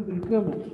الكامل.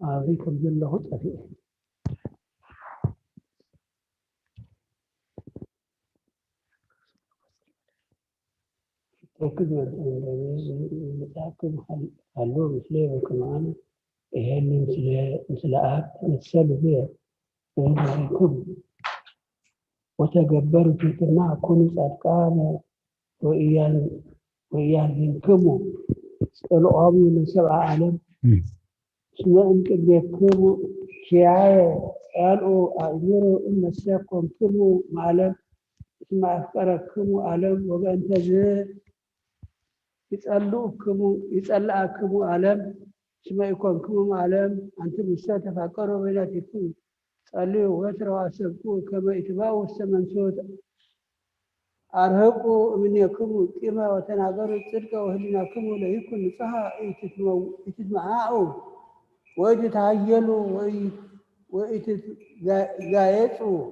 أعطيكم جل خطأ ركز متأكد حلو مثلي وكمان هل مثل أب نتسلوا بها وينكم وتجبروا في كنا كونوا صدقانا وإياكم الأرض من 7 عالم سواء يكونوا شيعاء قالوا أعذروا إن الساقم كم معلم اسمع أفكاركم عالم وأنت يسألكم عالم اسمع يكونكم عالم أنتم تفكروا بيناتكم صلوا وتروا أسبكوا كما إتباعوا السمن سود أرهقوا منكم كما وتناظروا الصدق وهلناكم ليكن نصها يتسمعوا ويتهيلوا ويتزايدوا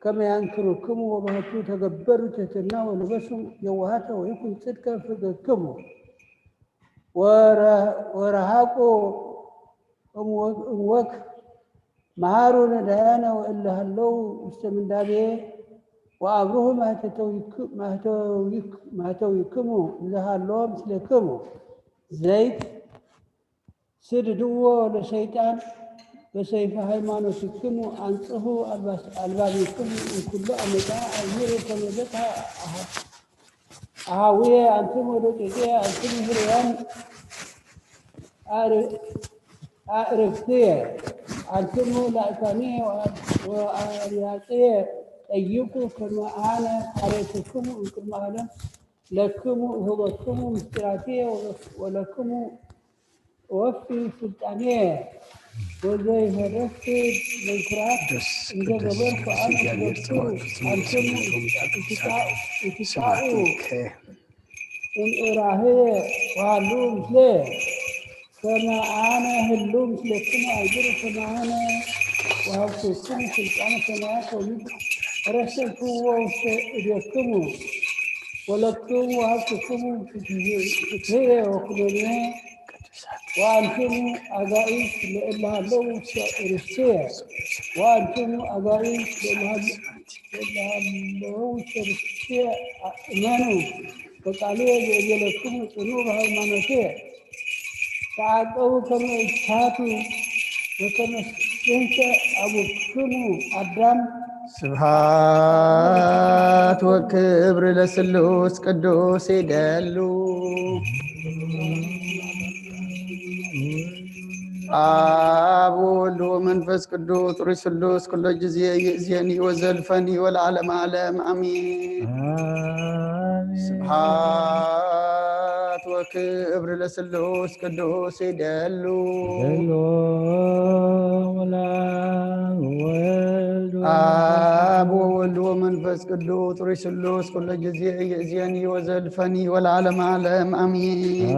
كما ينكركم وبهتوا تجبروا تتناولوا ولبسوا جوهاته ويكن صدقا فقكم ورهقوا أموك مهارون ديانا وإلا هلو استمن دابيه وأبروه ما تويكمو لها اللوم مثلكمو زيت سردوا لشيطان بسيف هيمانوتكمو أنصه البابيكم إن كل أمتا أمير كمجتها أهاوية أنتم ودكتية أنتم هريان أعرفتيه أنتم لأتانيه وأرياتيه أيكم كما أنا قريتكم كما أنا لكم هبتكم مستراتيه ولكم وفي سلطانيه وزي فرقت من كرات إذا قبلت أنا أنتم اتقاؤوا إن إراهيه وعلوم ليه كما أنا هلوم لكم أجر كما أنا وهبتكم سلطان كما أكون رسلكم وإليكم ولكم وهبتكم فتيه وقبلنا وأنتم أغائب لإله لو رسيه وأنتم أغائب لإله لو رسيه إيمانوا فقالوا يجلكم قلوبها إيمانته تعاقوا كما إجتهاتوا وكما سنت أبوكم أدام سبحات وكبر لسلوس قدوس يدلو آب وولد ومنفس قدوس رسلوس كل جزية يأذيني وزلفني والعالم عالم آمين سبحات وكبر لسلوس قدوس يدلو آب وولد ومنفس قدوس رسلوس كل جزية يأذيني وزلفني والعالم عالم آمين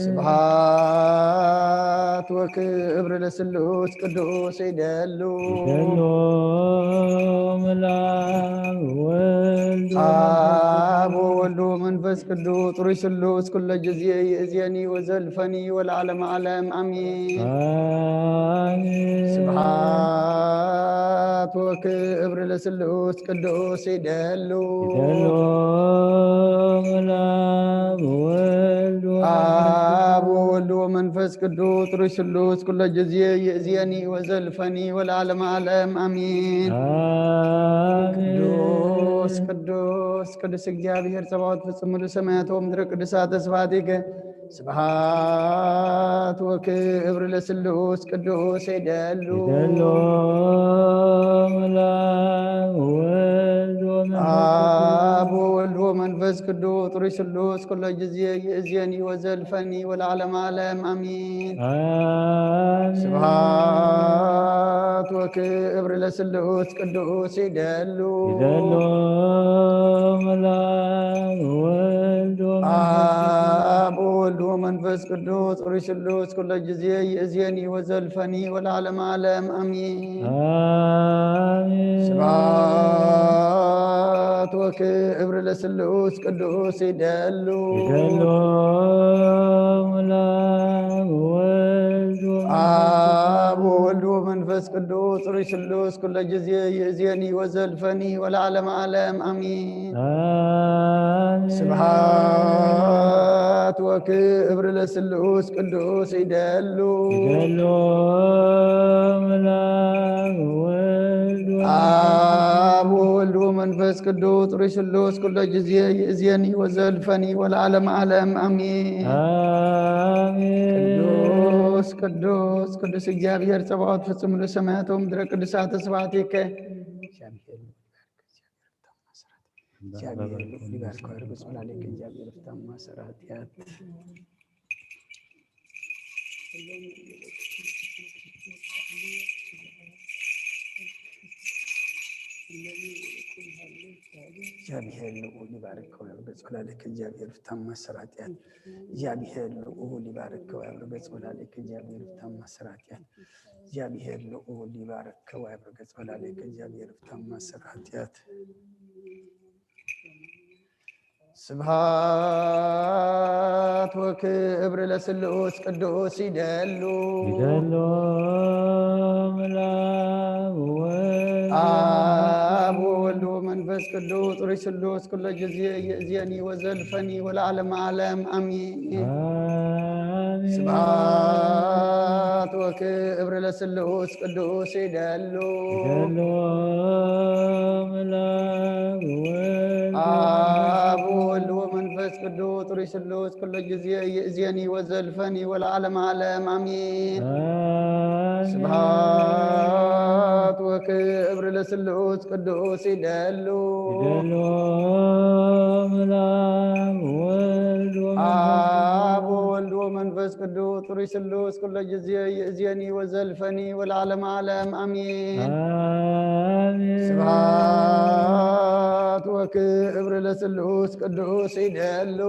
سبحات وكبر لسلوس قدوس يدلو آب وولد ومنفس قدوس رسلوس كل جزية يأذيني وزلفني والعالم عالم آمين سبحات وكبر لسلوس قدوس يدلو آب وولد ومنفس قدوس رسلوس كل جزية يأذيني وزلفني والعالم عالم آمين قدوس قدوس قدوس እግዚአብሔር ጸባዖት ፍጹም ሙሉ ሰማያት ወምድር ቅዱሳት ተስፋቲከ ስብሐት ወክብር ለስሉስ ቅዱስ ይደሉ አብ ወወልድ ወመንፈስ ቅዱስ ጥሪ ስሉስ ኩሎ ጊዜ ይእዜኒ ወዘልፈኒ ወለዓለመ ዓለም አሚን ስብሐት ወክብር ለስሉስ ቅዱስ ይደሉ አብ ወወልድ ወመንፈስ ቅዱስ ጥሪ ስሉስ ኩሎ ጊዜ ይእዜኒ ወዘልፈኒ ወለዓለመ ዓለም አሚን ስብሐት ወክብር ለስሉስ ቅዱስ ይደሉ መንፈስ ቅዱስ ሩይ ስሉስ ኩለ ጊዜ ይእዜኒ ወዘልፈኒ ወለዓለመ ዓለም አሜን። ስብሐት ወክብር ለስሉስ ቅዱስ ይደሉ አብ ወወልድ ወመንፈስ ቅዱስ ሩይ ስሉስ ኩለ ጊዜ ይእዜኒ ወዘልፈኒ ወለዓለመ ዓለም አሜን። ቅዱስ ቅዱስ ቅዱስ እግዚአብሔር ጸባኦት ፍጹም ለሰማያት ወምድረ ቅዱሳት ስብሐቲከ እግዚአብሔር ሊባርከው ያርግስ ወላሊከ እግዚአብሔር ፍታማ ሰራቲያት እግዚአብሔር ልዑል ይባርከው ያርግስ ወላሊከ እግዚአብሔር ፍታማ ሰራቲያት እግዚአብሔር ልዑል ይባርከው ያርግስ ወላሊከ እግዚአብሔር ፍታማ ሰራቲያት እግዚአብሔር ልዑል ይባርከው ያርግስ ወላሊከ እግዚአብሔር ፍታማ ሰራቲያት ስብሐት ወክብር ለስሉስ ቅዱስ ይደሉ አብ ወወልድ ወመንፈስ ቅዱስ ሩይ ስሉስ ኩለ ጊዜ ይእዜኒ ወዘልፈኒ ወለዓለመ ዓለም አሜን። ስብሐት ወክብር ለስሉስ ቅዱስ ይደሉ አብ ወወልድ ወመንፈስ ቅዱስ ሩይ ስሉስ ኩለ ጊዜ ይእዜኒ ወዘልፈኒ ወለዓለመ ዓለም አሜን። ስብሐት ወክብር ለስሉስ ቅዱስ ይደሉ አብ ወወልድ ወመንፈስ ቅዱስ ሩይ ስሉስ ኩለ ጊዜ ይእዜኒ ወዘልፈኒ ወለዓለመ ዓለም አሜን። ስብሐት ወክብር ለስሉስ ቅዱስ ይደሉ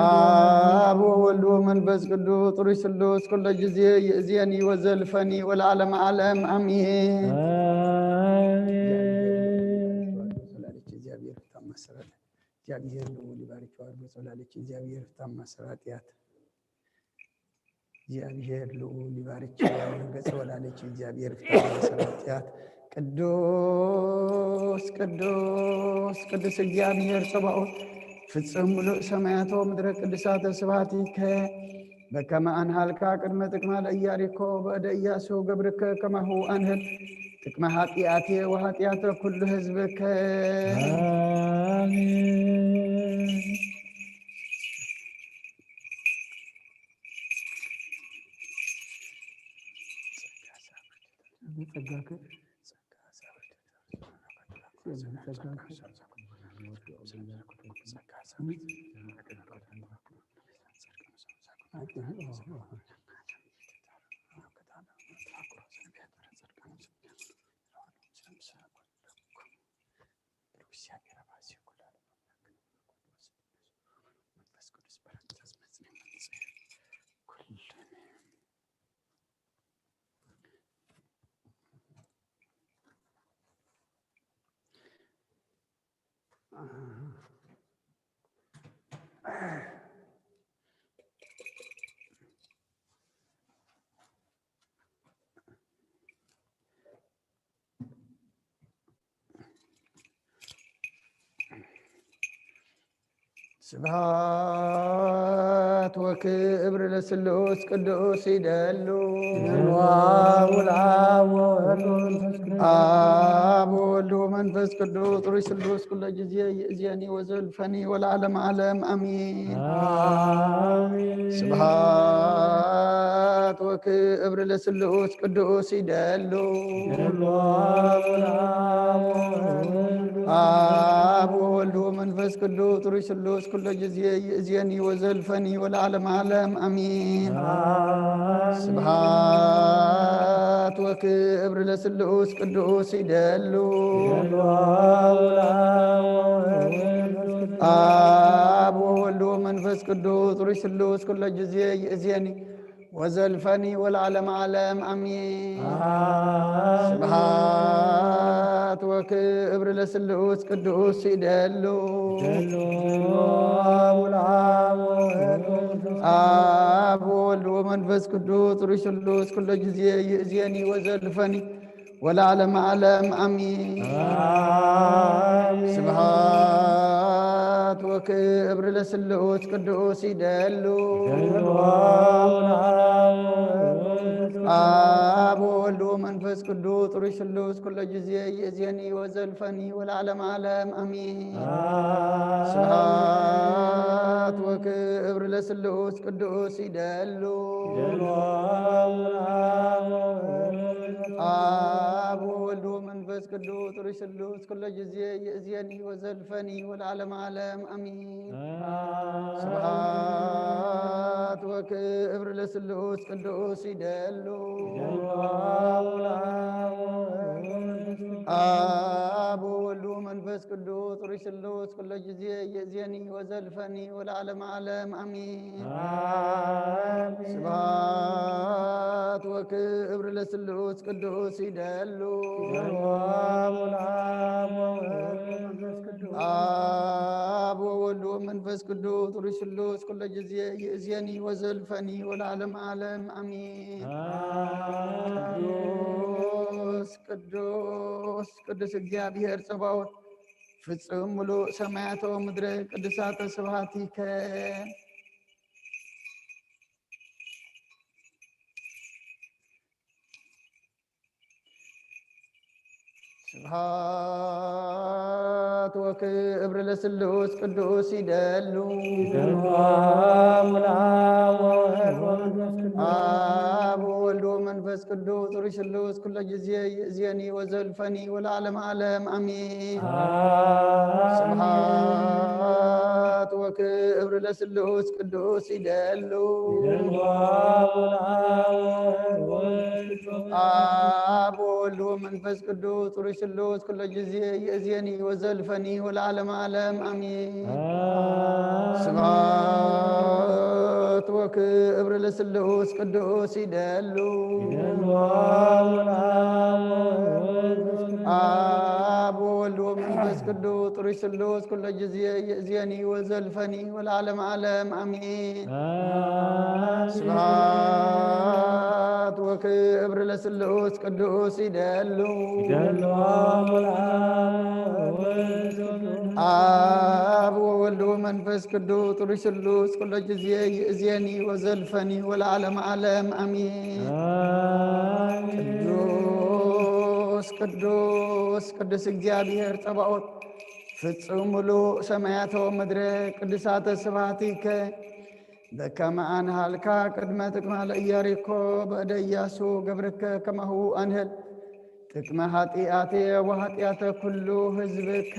አብ ወወልድ ወመንፈስ ቅዱስ ሩይ ስሉስ ኩለ ጊዜ ይእዜኒ ወዘልፈኒ ወለዓለመ ዓለም አሜን። እግዚአብሔር ልዑል ይባርከው ያርግስ ወላሊከ እግዚአብሔር ፍታማ ሰራቲያት እግዚአብሔር ልዑል ይባርከው ያርግስ ወላሊከ እግዚአብሔር ፍታማ ሰራቲያት ቅዱስ ቅዱስ ቅዱስ እግዚአብሔር ጸባኦት ፍጹም ምሉእ ሰማያት ወምድረ ቅዱሳት ስብሐቲከ በከመ አንሃልካ ቅድመ ጥቅመ ለኢያሪኮ በእደ ኢያሱ ገብርከ ከማሁ አንህል ጥቅመ ኃጢአቴ ወኃጢአተ ኩሉ ሕዝብከ ስብሐት ወክብር ለስሉስ ቅዱስ ይደሉ አብ ወወልድ ወመንፈስ ቅዱስ ሩይ ስሉስ ኩለ ጊዜ ይእዜኒ ወዘልፈኒ ወለዓለመ ዓለም አሜን። ስብሐት ወክብር ለስሉስ ቅዱስ ይደሉ አብ ወወልድ ወመንፈስ ቅዱስ ሩይ ስሉስ ኩለ ጊዜ ይእዜኒ ወዘልፈኒ ወለዓለመ ዓለም አሜን። ስብሐት ወክብር ለስሉስ ቅዱስ ይደሉ አብ ወወልድ ወመንፈስ ቅዱስ ሩይ ስሉስ ኩለ ጊዜ ይእዜኒ ወዘልፈኒ ወለዓለመ ዓለም አሜን። ስብሐት ወክብር ለስሉስ ቅዱስ ይደሉ አብ ወወልድ መንፈስ ቅዱስ ሩሽ ስሉስ ኩሎ ጊዜ ይእዜኒ ወዘልፈኒ ወለዓለመ ዓለም አሚን። ስብሐት ወክብር ለስሉስ ቅዱስ ይደሉ አብ ወወልድ ወመንፈስ ቅዱስ ሩሽ ስሉስ ኩሎ ጊዜ ይእዜኒ ወዘልፈኒ ወለዓለመ ዓለም አሚን። ስብሐት ወክብር ለስሉስ ቅዱስ ይደሉ አብ ወወልድ ወመንፈስ ቅዱስ ሩሽ ስሉስ ኩሎ ጊዜ ይእዜኒ ወዘልፈኒ ወለዓለመ ዓለም አሚን። ስብሐት ወክብር ለስሉስ ቅዱስ ይደሉ አብ ወወልድ ወመንፈስ ቅዱስ ሩሽ ስሉስ ኩሎ ጊዜ ይእዜኒ ወዘልፈኒ ወለዓለመ ዓለም አሚን። ስብሐት ወክብር ለስሉስ ቅዱስ ይደሉ አብ ወወልድ ወመንፈስ ቅዱስ ሩሽ ስሉስ ኩሎ ጊዜ ይእዜኒ ወዘልፈኒ ወለዓለመ ዓለም አሚን። ቅዱስ ቅዱስ እግዚአብሔር ጸባኦት ፍጹም ሙሉእ ሰማያተ ወምድረ ቅዱሳተ ስብሐቲከ ስብሐት ወክብር ለስሉስ ቅዱስ ይደሉ አብ ወወልድ ወመንፈስ ቅዱስ ሩሽ ስሉስ ኩሎ ጊዜ ይእዜኒ ወዘልፈኒ ወለዓለመ ዓለም አሚን። ስብሐት ወክብር ለስሉስ ቅዱስ ይደሉ አብ ወወልድ ወመንፈስ ቅዱስ ሩሽ ስሉስ ኩሎ ጊዜ ይእዜኒ ወዘልፈኒ ወለዓለመ ዓለም አሚን። ስብሐት ወክብር ለስሉስ ቅዱስ ይደሉ አብ ወወልድ ወመንፈስ ቅዱስ ሩሽ ስሉስ ኩሎ ጊዜ ይእዜኒ ወዘልፈኒ ወለዓለመ ዓለም አሚን። ስብሐት ወክብር ለስሉስ ቅዱስ ይደሉ አብ ወወልድ ወመንፈስ ቅዱስ ሩሽ ስሉስ ኩሎ ጊዜ ይእዜኒ ወዘልፈኒ ወለዓለመ ዓለም አሚን። ቅዱስ ቅዱስ እግዚአብሔር ጸባኦት ፍጹም ሙሉእ ሰማያተ ወምድረ ቅዱሳተ ስብሐቲከ በከመ አንሃልካ ቅድመ ጥቅመ ለኢያሪኮ በእደ ኢያሱ ገብርከ ከማሁ አንህል ጥቅመ ኃጢአቴ ወኃጢአተ ኩሉ ሕዝብከ።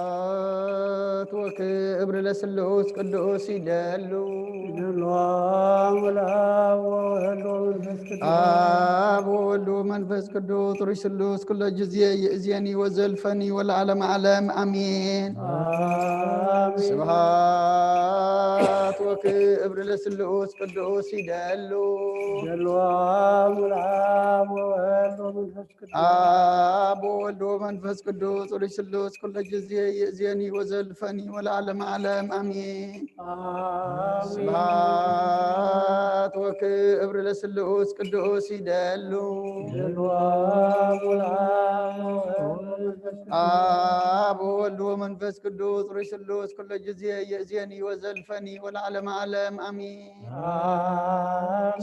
ስብሐት ወክብር ለስሉስ ቅዱስ ይደሉ አብ ወወልድ ወመንፈስ ቅዱስ ሩሽ ስሉስ ኩሎ ጊዜ ይእዜኒ ወዘልፈኒ ወለዓለመ ዓለም አሚን። ስብሐት ወክብር ለስሉስ ቅዱስ ይደሉ አብ ወወልድ ወመንፈስ ቅዱስ ሩሽ ስሉስ ኩሎ ጊዜ ይእዜኒ ወዘልፈኒ ወለዓለመ ዓለም አሚን። ስብሐት ወክብር ለስሉስ ቅዱስ ይደሉ አብ ወወልድ ወመንፈስ ቅዱስ ሩሽ ስሉስ ኩሎ ጊዜ ይእዜኒ ወዘልፈኒ ወለዓለመ ዓለም አሚን።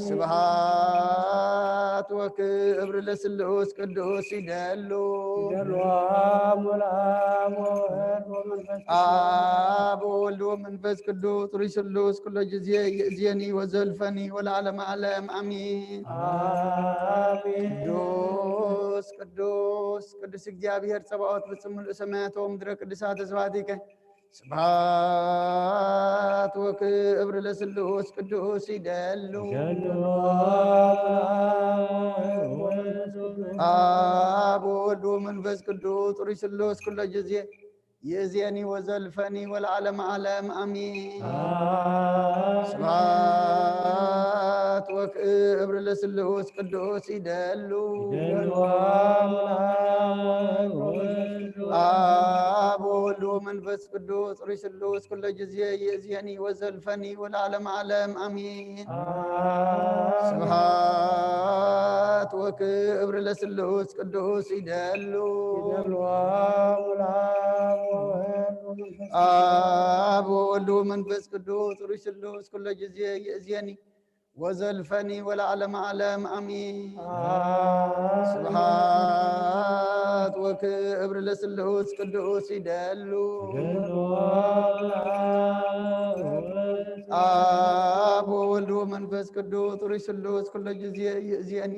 ስብሐት ስብሐት ወክብር ለስሉስ ቅዱስ ይደሉ አብ ወወልድ ወመንፈስ ቅዱስ ሩይ ስሉስ ኩሎ ጊዜ ይእዜኒ ወዘልፈኒ ወለዓለመ ዓለም አሜን። ቅዱስ ቅዱስ ቅዱስ እግዚአብሔር ጸባኦት ፍጹም ምሉእ ሰማያት ወምድረ ቅዱሳተ ስብሐቲከ ስብሐት ወክብር ለስሉስ ቅዱስ ይደሉ አብ ወወልድ ወመንፈስ ቅዱስ ሩይ ስሉስ ኩሎ ጊዜ ይእዜኒ ወዘልፈኒ ወለዓለመ ዓለም አሜን። ስብሐት ወክብር ለስሉስ ቅዱስ ይደሉ አብ ወወልድ ወመንፈስ ቅዱስ ሩይ ስሉስ ኩሎ ጊዜ ይእዜኒ ወዘልፈኒ ወለዓለመ ዓለም አሜን። ስብሐት ወክብር ለስሉስ ቅዱስ ይደሉ አብ ወወልድ ወመንፈስ ቅዱስ ሩይ ስሉስ ኩሎ ጊዜ ይእዜኒ ወዘልፈኒ ወለዓለመ ዓለም አሜን። ስብሐት ወክብር ለስሉስ ቅዱስ ይደሉ አብ ወወልድ ወመንፈስ ቅዱስ ሩይ ስሉስ ኩሎ ጊዜ ይእዜኒ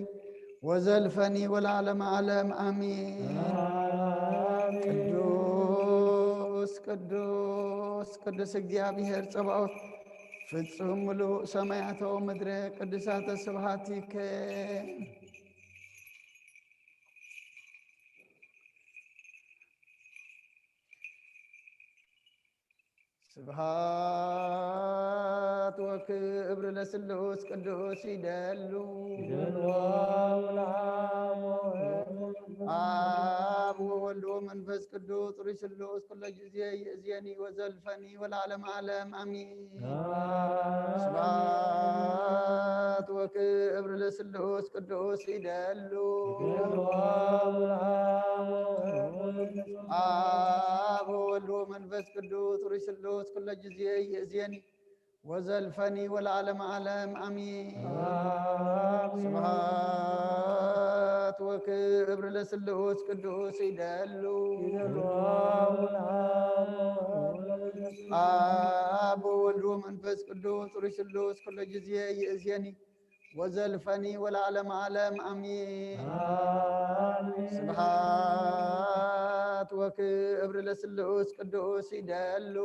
ወዘልፈኒ ወለዓለመ ዓለም አሜን። ቅዱስ ቅዱስ ቅዱስ እግዚአብሔር ጸባኦት ፍጹም ምሉእ ሰማያተ ወምድረ ቅዱሳተ ስብሐቲከ ስብሐት ወክብር ለስሉስ ቅዱስ ይደሉ አብ ወወልድ ወመንፈስ ቅዱስ ሩይ ስሉስ ኩሎ ጊዜ ይእዜኒ ወዘልፈኒ ወለዓለመ ዓለም አሜን። ስብሐት ወክብር ለስሉስ ቅዱስ ይደሉ አብ ወወልድ ወመንፈስ ቅዱስ ሩይ ስሉስ ኩሎ ጊዜ ይእዜኒ ወዘልፈኒ ወለዓለመ ዓለም አሜን። ስብሐት ወክብር ለስሉስ ቅዱስ ይደሉ አብ ወወልድ ወመንፈስ ቅዱስ ሩይ ስሉስ ኩሎ ጊዜ ይእዜኒ ወዘልፈኒ ወለዓለመ ዓለም አሜን። ስብሐት ወክብር ለስሉስ ቅዱስ ይደሉ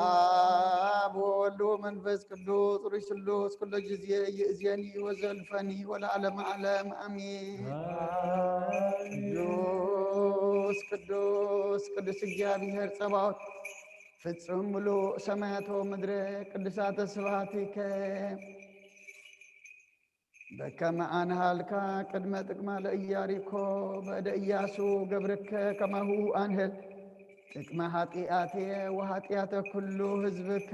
አብ ወወልድ ወመንፈስ ቅዱስ ሩይ ስሉስ ኩሎ ጊዜ ይእዜኒ ወዘልፈኒ ወለዓለመ ዓለም አሜን። ቅዱስ ቅዱስ ቅዱስ እግዚአብሔር ጸባኦት ፍጹም ምሉእ ሰማያተ ወምድረ ቅዱሳተ ስብሐቲከ በከመ አንሃልካ ቅድመ ጥቅማ ለኢያሪኮ በእደ ኢያሱ ገብርከ ከማሁ አንህል ጥቅመ ኃጢአቴ ወኃጢአተ ኩሉ ህዝብከ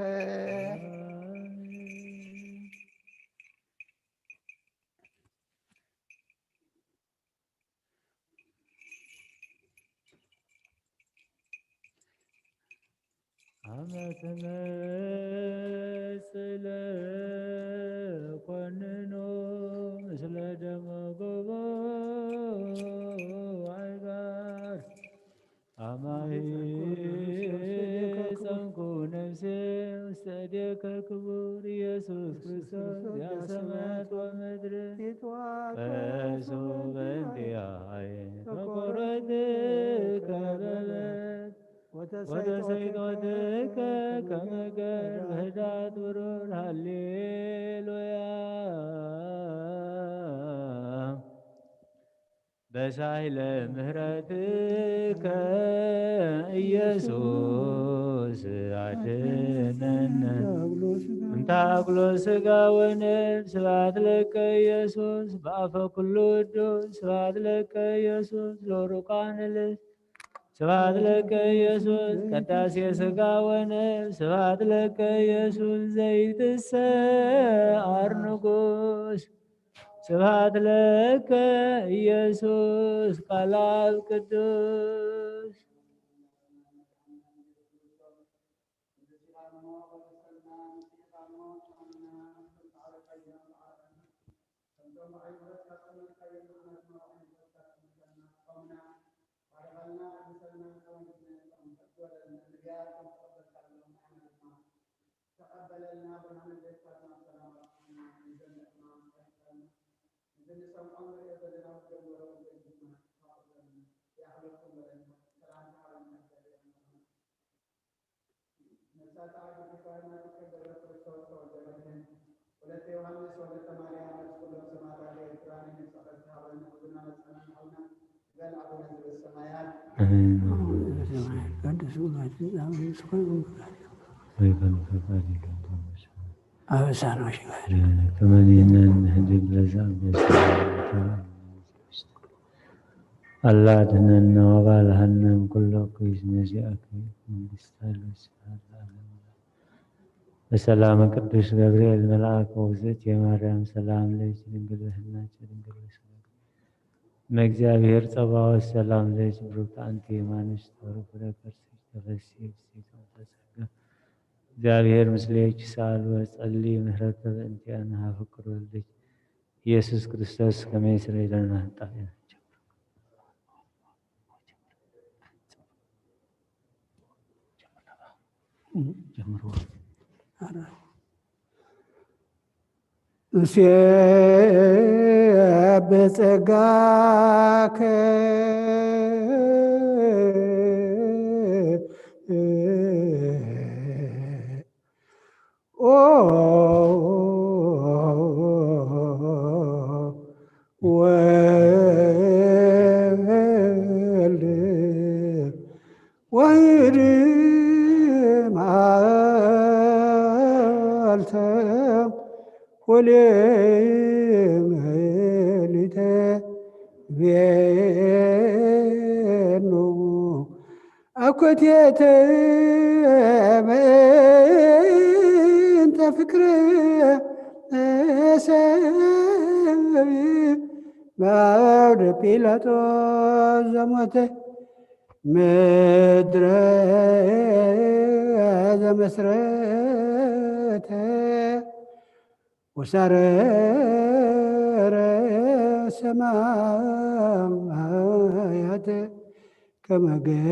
አመ ተመጽእ ለኮንኖ ምስለ ደመ ገቦአይ ጋር አማኅፀንኩ ነፍሴ ውስተ እዴከ ክቡር ኢየሱስ ክርስቶስ ያሰማያት ወምድር ቀሱ በእንቲአየ በኰረትከ በበት ወተሰይጦትከ ከመ ገር በህዳት ብሩር ሃሌሉያ በሳይለ ምህረትከ ኢየሱስ አድኅነነ እምታግሎ ሥጋ ወነፍስ ስብሐት ለከ ኢየሱስ በአፈ ኩሉ ቅዱስ ስብሐት ለከ ኢየሱስ ለሩቃነ ልብስ ስብሐት ለከ ኢየሱስ ቅዳሴ ሥጋ ወነፍስ ስብሐት ለከ ኢየሱስ ዘይትሰዓር ንጉሥ ስብሐት ለከ ኢየሱስ ቃለ አብ ቅዱስ الله دهننا وبالهنا كل قيس نجاك በሰላም ቅዱስ ገብርኤል መልአክ ወግዘት የማርያም ሰላም ለኪ ድንግል በህናች ድንግል በስጋኪ መእግዚአብሔር ጸባኦት ሰላም ለኪ ብሩክት አንቲ እማንስት ወፍሬ ከርሥኪ ተፈሥሒ ፍሥሕት ተጸጋ እግዚአብሔር ምስሌኪ ሳሉ ወጸሊ ምህረተ በእንቲአነ ፍቁር ወልድኪ ኢየሱስ ክርስቶስ ከመ ይስረይ ለነ ኃጣውኢነ ጀምሮ በጸጋከ ወልድ ዋሕድ መዓልተ ወሌሊተ ቤኑ አኮቴተ በእንተ ፍቅር ሰብ በአውደ ጲላጦስ ዘሞተ ምድረ ዘመስረተ ወሳረረ ሰማያተ ከመ ገብረ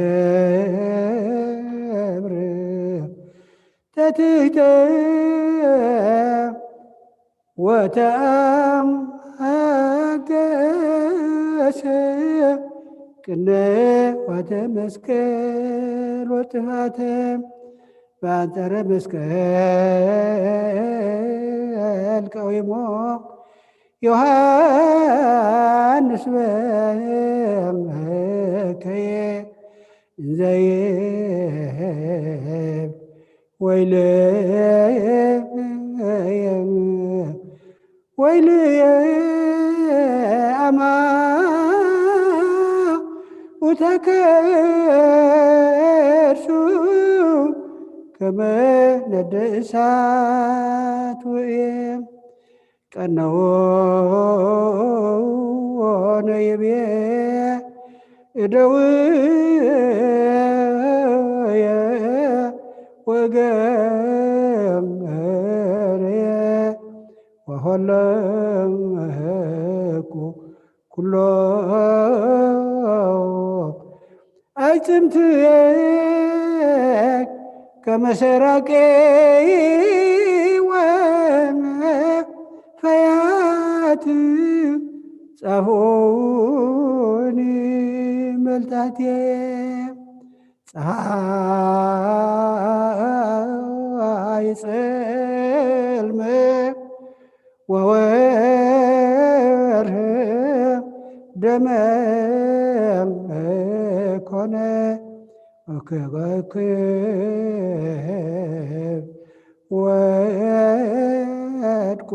ተትሕተ ወተአገሰ ቅንዋተ መስቀል ወጥፋተ በአንጸረ መስቀል ቀዊሞ ዮሐንስ በመከየ እንዘይብ ወይልየ አማ ውተከርሱ ከመ ነደ እሳት ውእየም ቀነዎነ ይቤ እደውየ ወገመርየ ወሆለኩ ኩሎ አዕጽምትየ ከመ ሰራቄ ወፈያት ጸፎኒ መልታትየ ፀሐይ ጽልመ ወወርኅ ደመ ኮነ ወከዋክብት ወድቁ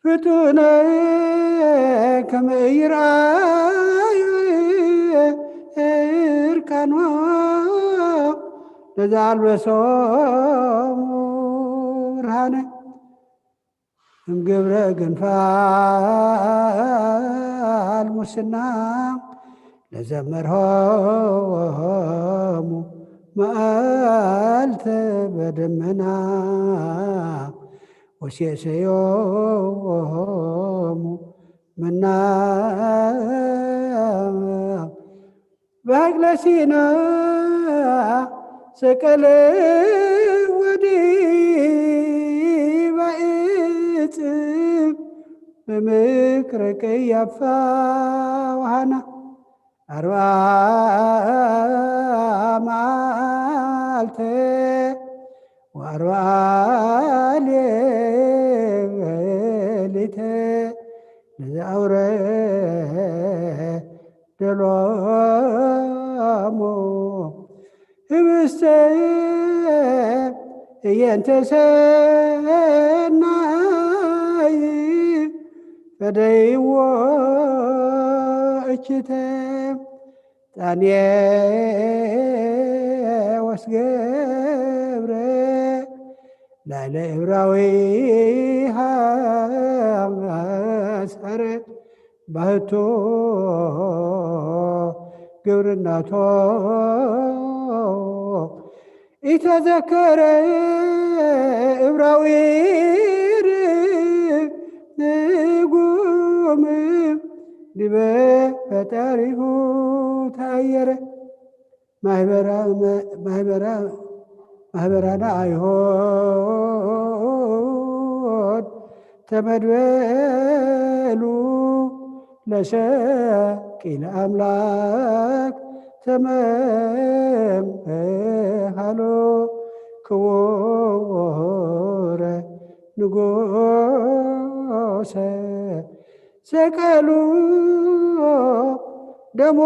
ፍጡነ ከመ ይርአዩ እርቃኖሙ ለዘአልበሶሙ ብርሃነ እምግብረ ገንፋል ሙስና ለዘመርሆሙ መዓልተ በደመና ወሴሰዮሙ መና በሀቅለ ሲና ሰቀለ ወዲበ ዕፅ በምክረ ቀያፋ ወሐና አርብዓ መዓልተ ወአርብዓ ሌሊተ ለዘአውረደ ሎሙ ህብስተ እየንተ ሰናይ ፈደይዎ እችተ ጣኔዎስ ገብረ ላዕለ ዕብራዊሃ አሰረ ባህቶ ግብርናቶ ኢተዘከረ ዕብራዊ ንጉም ዲበ ፈጣሪሁ ታየረ ማህበራና አይሆን ተመድበሉ ለሸቂለ አምላክ ተመም ሃሎ ክቡረ ንጉሰ ሰቀሉ ደሞ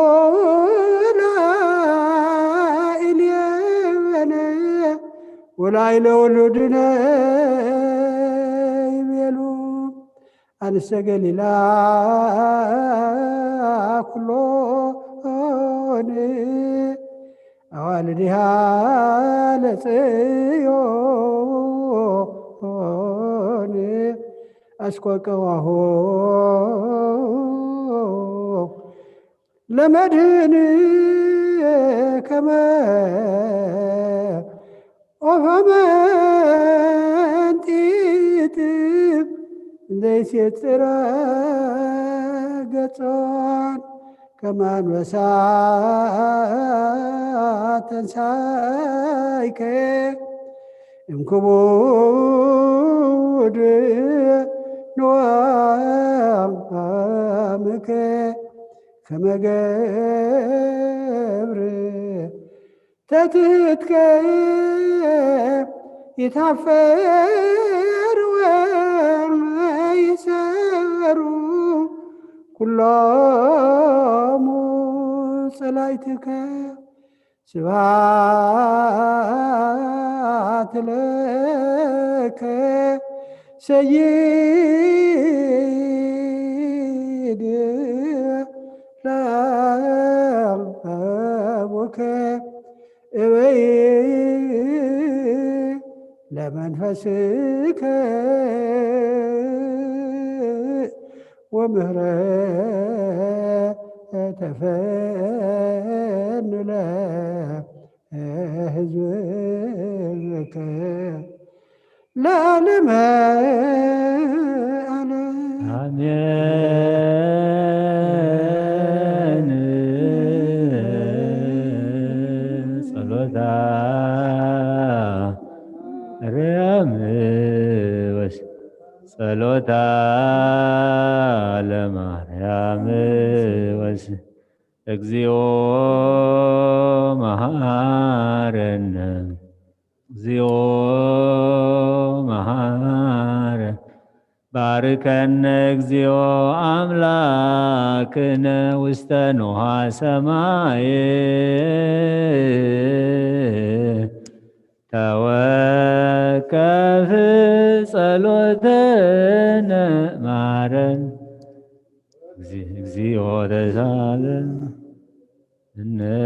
ላዕሌወነ ወላዕለ ወሉድነ ይቤሉ አንስተ ገሊላ ኩሎን አዋልድሃ ለጽዮን አስቆቀዋሆ ለመድህን ከመ ኦፈ መንጢጥ ዘይሴጽረ ገጾን ከመ አንበሳ ተንሣእከ እምክቡድ ንዋምከ ከመ ገብር ተትሕትከ ይታፈር ወይሰሩ ኩሎሙ ጸላእትከ ስብሐት ለከ ሰይድ ለአቡከ እበይ ለመንፈስከ ወምህረተ ፈኑ ለሕዝብከ ለዓለመ ዓለም አሜን። ጸሎታ ርያም ወስ ጸሎታ ለማርያም ወስ እግዚኦ መሐረነ እግዚኦ መሐረ ባርከነ እግዚኦ አምላክነ ውስተ ኖኃ ሰማይ ተወከፍ ጸሎተነ ማረን እግዚኦ ተሳለን Amen.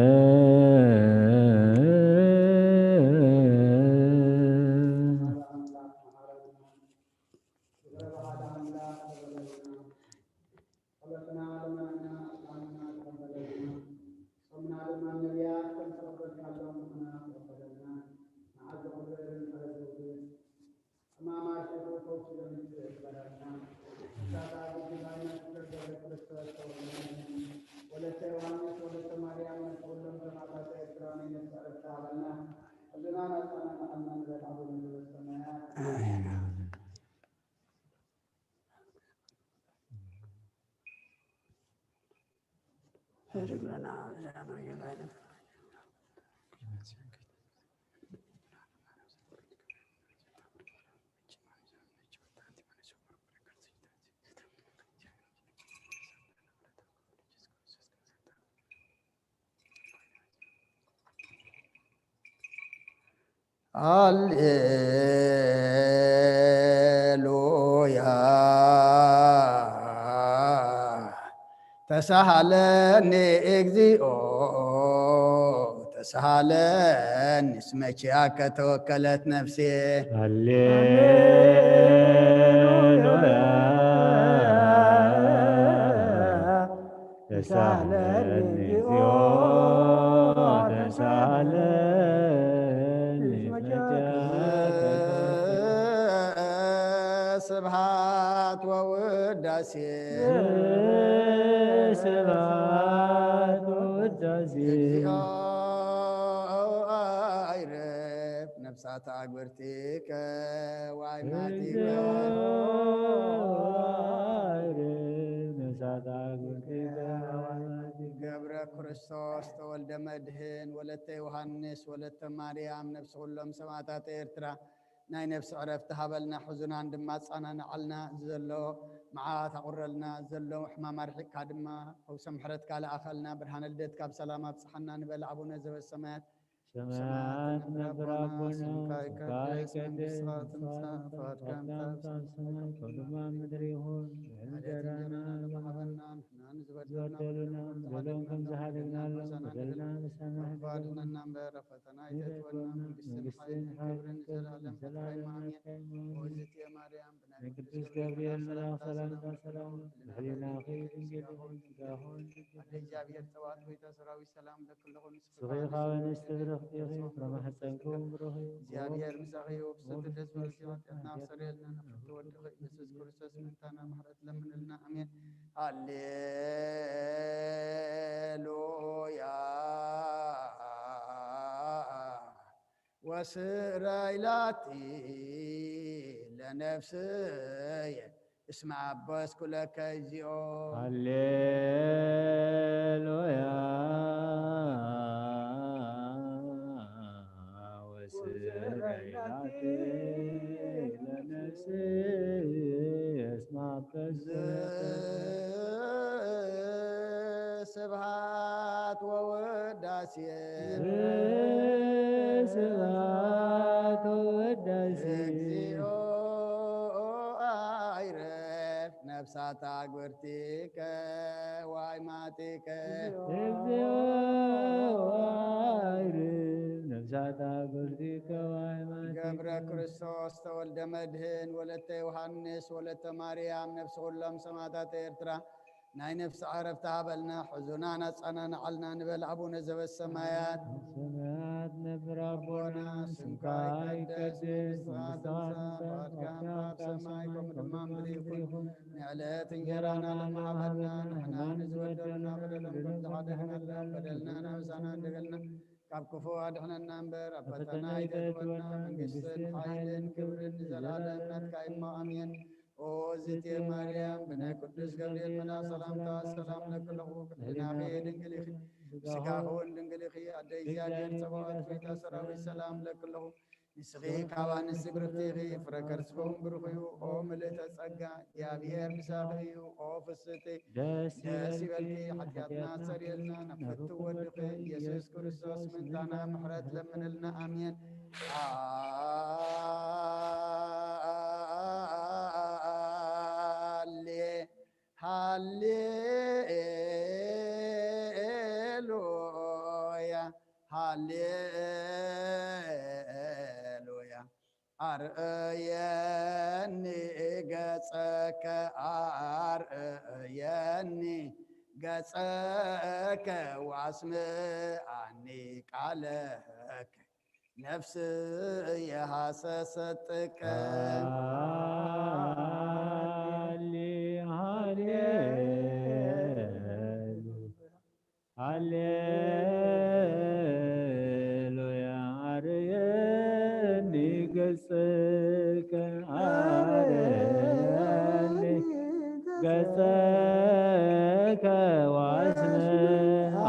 ያድርግ ለና ነው ይላል። ሃሌሉያ ተሳሃለኒ እግዚኦ ተሳሃለኒ እስመ ኪያከ ተወከለት ነፍሴ። ሃሌሉያ ተሳሃለኒ እግዚኦ ተሳሃለኒ ስብሐት ወውዳሴ ስብሐት ወውዳሴ አይረፍ ነፍሳተ አግብርቲከ ወአይማቲከ ገብረ ክርስቶስ ተወልደ መድህን ወለተ ዮሐንስ ወለተ ማርያም ነፍሲ ኩሎም ሰማዕታት ኤርትራ ናይ ነፍሲ ዕረፍቲ ሃበልና ሕዙናን ድማ ፃናንዓልና ዘሎ መዓት ኣቁረልና ዘሎ ሕማም ኣርሒቅካ ድማ ፈውሰ ምሕረት ካልኣኸልና ብርሃነ ልደትካ ብሰላም ኣብፅሓና ንበል ኣቡነ ዘበሰማያት ሰማያት ነብር አቡነ ይትቀደስ ስምከ ትምጻእ ፈቃድከ በሰማይ ከማሁ በምድር ይሁን እንጀራና ሀበና ዝበደሉና በደሉን ከምዝ ሀደግና በደልና ንሰማህ ባድነና እምበረ ፈተና ይተትወና መንግስትን ኃይልን ክብርን ዘላለሙ አሜን። ወእግዝእትየ የማርያም ቅዱስ ገብርኤል መልአክ ሰላምታ ሰላም ለሕሊናኺ ድንግል ሥጋሆን እግዚአብሔር ጸባኦት ቤተ ሰራዊት ሰላም ለኩልኹም ስኺኻ ወንስት ብርኽቲ ኢኺ ከመሕፀንኩም ብሩኽ እግዚአብሔር ምሳኺ ወብሰት ደስ በልሲ ኃጢአትና አብሰሬልና ነፍስ ወድኸ ኢየሱስ ክርስቶስ ምንታና ምሕረት ለምንልና አሜን። ሃሌሉያ ወስራይላቲ ለነፍስየ እስመ አበስኩ ለከ እግዚኦ ሃሌሉያ ወስራይላቲ ለነፍስየ እስመ አበስኩ ስብሐት ወውዳሴ ስብሐት ወውዳሴ እግዚኦ አይረፍ ነፍሳተ አግብርቲከ ወአይማቲከ እግዚኦ አይረፍ ነፍሳተ አግብርቲከ ወአይማቲከ ገብረ ክርስቶስ ተወልደ መድህን ወለተ ዮሐንስ ወለተ ማርያም ነፍሲ ኩሎም ሰማዕታት ኤርትራ ናይ ነፍሲ ዕረፍቲ ሃበልና ሕዙናን አጻናንዓልና ንበል አቡነ ዘበሰማያት ሰማያት ነብር አቡነ ስምከ ይትቀደስ መንግሥትከ ትምጻእ ፈቃድከ በሰማይ ከመ በምድር ይኩን ንዕለት እንጀራና ለማሃበልና ንሕና ንዝበደሉና በደልና ተሓደግና በደልና ናብሳና እንደገልና ካብ ክፉ አድሕነና እምበር ኣብ ፈተና ይተትወና መንግስትን ኃይልን ክብርን ንዘላለም ናትካ ኢማ አሜን። ኦ እግዝእትየ ማርያም ብናይ ቅዱስ ገብርኤል መልአክ ሰላምታ ሰላም ለክለኹ ሕሊናኺ ድንግል ኢኺ ስጋኹን ድንግል ኢኺ ኣደ እግዚአብሔር ጸባኦት ቤተ ሰራዊት ሰላም ለክለኹ ንስኺ ካብ አንስቲ ብርክቲ ኢኺ ፍረ ከርስክሙ ብሩኽ እዩ። ኦ ምልእተ ጸጋ እግዚአብሔር ምሳኺ እዩ። ኦ ፍስሕቲ ደስ ይበልኪ ኃጢአትና ሰሪየልና ነፍቲ ወድኺ ኢየሱስ ክርስቶስ ምንታና ምሕረት ለምንልና አሜን። ሃሌሉያ ሃሌሉያ አርእየኒ ገጸከ አርእየኒ ገጸከ ወአስምዓኒ ቃለከ ነፍስየ ሐሰሰት ጥቀ ሃሌሉያ አርእየኒ ገጸከ አርእየኒ ገጸከ ወአስምዓኒ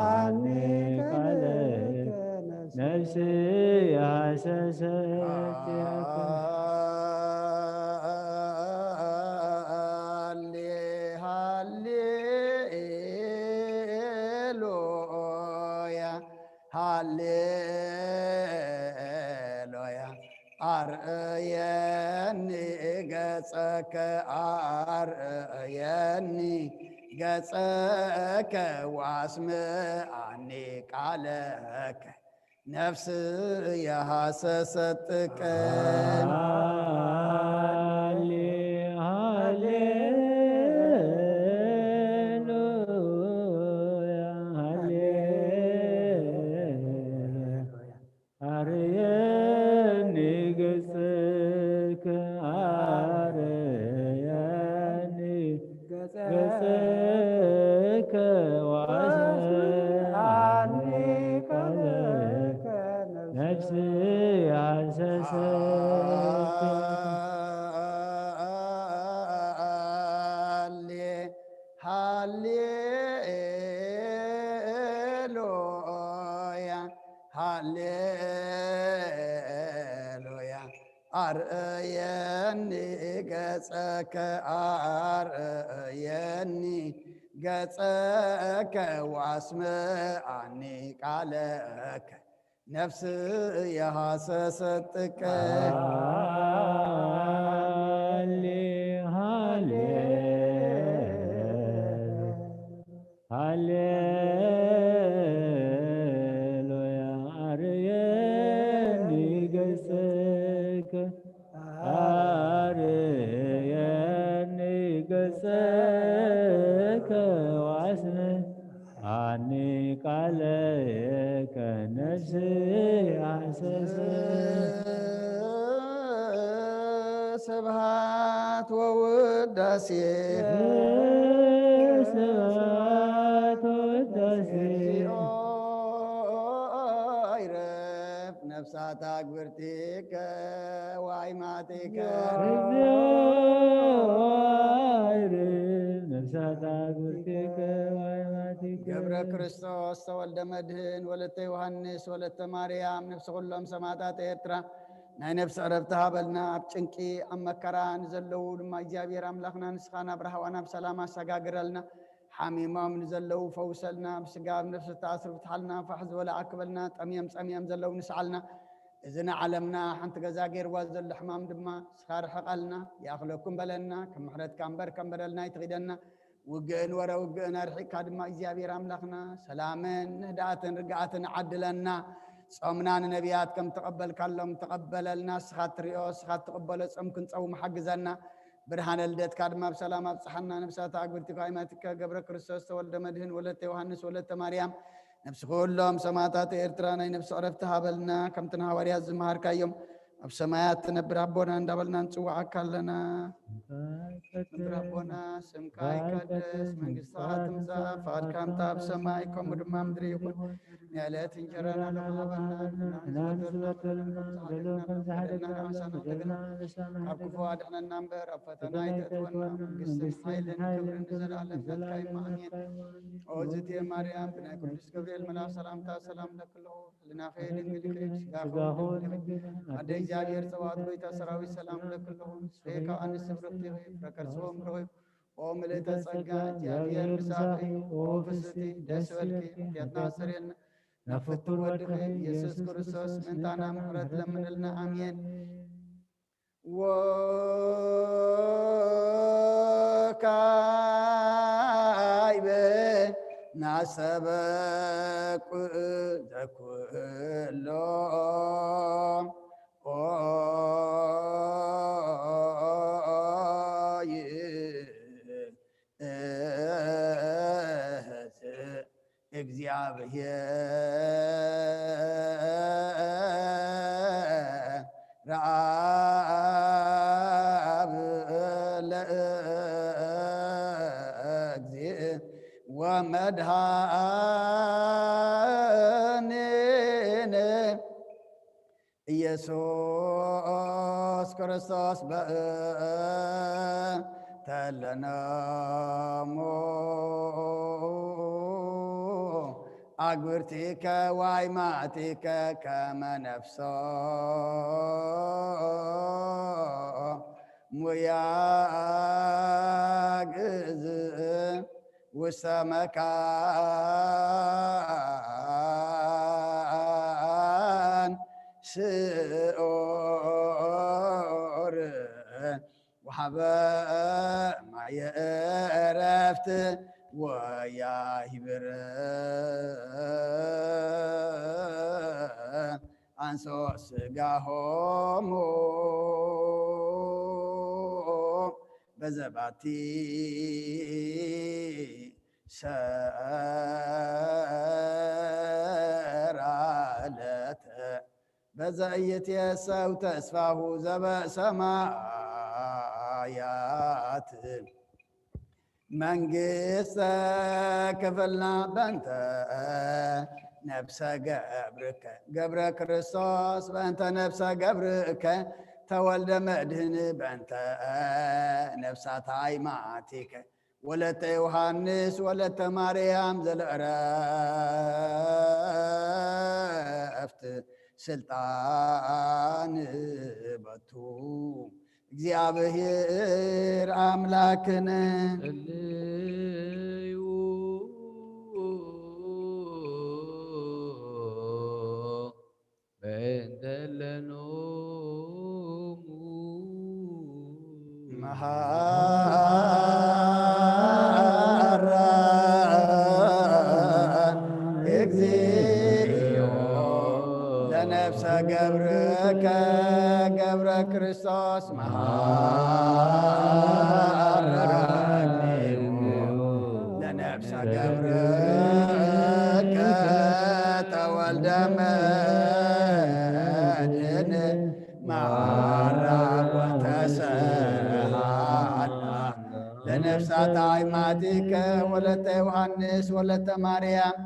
ያሰሰትከ ሃሌሉያ አርአየኒ ገጸከ አርአየኒ ገጸከ ወአስምዓኒ ቃለከ ነፍስ የሐሰሰትከ ሃሌሉያ አርአየኒ ገጸከ አርአየኒ ገጸከ ወአስምዓኒ ቃለከ ነፍስ የሐሰሰትከ ቃለከ ነፍስ ስብሐት ወውዳሴ ይረፍ ነፍሳት አግብርቲከ ወአይማቲከ ገብረ ክርስቶስ ተወልደ መድህን ወለተ ዮሐንስ ወለተ ማርያም ነፍሲ ኩሎም ሰማዕታት ኤርትራ ናይ ነፍሲ ዕረፍቲ ሃበልና ኣብ ጭንቂ ኣብ መከራ ንዘለዉ ድማ እግዚኣብሔር ኣምላኽና ንስኻ ናብ ረሃዋና ብሰላም ኣሰጋግረልና ሓሚሞም ንዘለዉ ፈውሰልና ብስጋ ብነፍሲ ተኣስሩ ፍትሓልና ፋሕ ዝበለ ኣክበልና ጠምዮም ፀምዮም ዘለዉ ንስዓልና እዚ ንዓለምና ሓንቲ ገዛ ገይርዋ ዘሎ ሕማም ድማ ንስኻ ርሕቐልና ይኣኽለኩም በለና ከም ምሕረትካ እምበር ከም በደልና ይትኺደና ውግእን ወረ ውግእን ኣርሒቅካ ድማ እግዚኣብሔር ኣምላኽና ሰላምን ንህድኣትን ርግኣትን ዓድለና ጾምና ንነቢያት ከም ተቐበልካሎም ተቐበለልና ንስኻ ትሪኦ ንስኻ ትቕበሎ ጾም ክንፀውም ሓግዘና ብርሃነ ልደትካ ድማ ብሰላም ኣብፅሓና ነብሳት ኣግብርቲካ ኣይማቲከ ገብረ ክርስቶስ ተወልደ መድህን ወለተ ዮሐንስ ወለተ ማርያም ነብሲ ኩሎም ሰማዕታት ኤርትራ ናይ ነብሲ ዕረፍቲ ሃበልና ከምቲ ንሃዋርያት ዝመሃርካዮም ኣብ ሰማያት ትነብር ኣቦና እንዳበልና ንፅዋዓካ ኣለና ነብር ኣቦና ስምካ ይቀደስ መንግስትካ ትምፃእ ፈቃድካ ምታ ኣብ ሰማይ ከምኡ ድማ ምድሪ ይኹን ንዕለት እንጀራና ሃበና ካብ ክፉ ኣድሕነና እምበር ኣብ ፈተና ይተእትወና መንግስትን ሓይልን ክብርን ንዘለኣለም ናትካ ኢማ ኣሜን ኦ እግዝእትየ ማርያም ብናይ ቅዱስ ገብርኤል መልኣክ ሰላምታ ሰላም ለክለኹ ህሊናኸ ድንግል ይኽእል ስጋኸ ኣደ እግዚአብሔር ፀባኦት ጎይታ ሰራዊት ሰላም ለክለኹ ስሬካ ኣንስት ብርክቲ ፍረከርስቦም ረኺቡ ኦ ምልእተ ጸጋ እግዚአብሔር ምሳኺ ኦ ፍስቲ ደስ በልኪ ሕያትና ሰሪልና ናብ ፍቱር ወድኺ ኢየሱስ ክርስቶስ ምንታና ምሕረት ለምንልና ኣሜን ወካይበ ናሰበቁ ዘኩሎ እግዚአብሔር ረአብ ለእግዚእ ወመድኃኒነ ኢየሱስ ክርስቶስ በእንተለናሞ أقبرتك وايماتك كما نفسه مياجز وسمكان سؤر وحبا ما يعرفت ويا هبر أنسو سقاهم بزباتي سرالت بزايت يساو تسفاه زبا سمايات منقص كفلنا بنت نفس قبرك قبر كريستوس بنت نفس قبرك تولد مدهن بنت نفسات عيماتك ولت يوحنس ولت مريم ذل عرفت سلطان بتو እግዚአብሔር አምላክን እልዩ በእንተ ለኖሙ መሐረን እግዚኦ ለነፍሰ ገብርከ ገብረ ክርስቶስ መሐረን ለነፍሰ ገብርከ ተወልደ መድኅን መሐራ ወተሰሃላ ለነፍሳት አይማቲከ ወለተ ዮሐንስ ወለተ ማርያም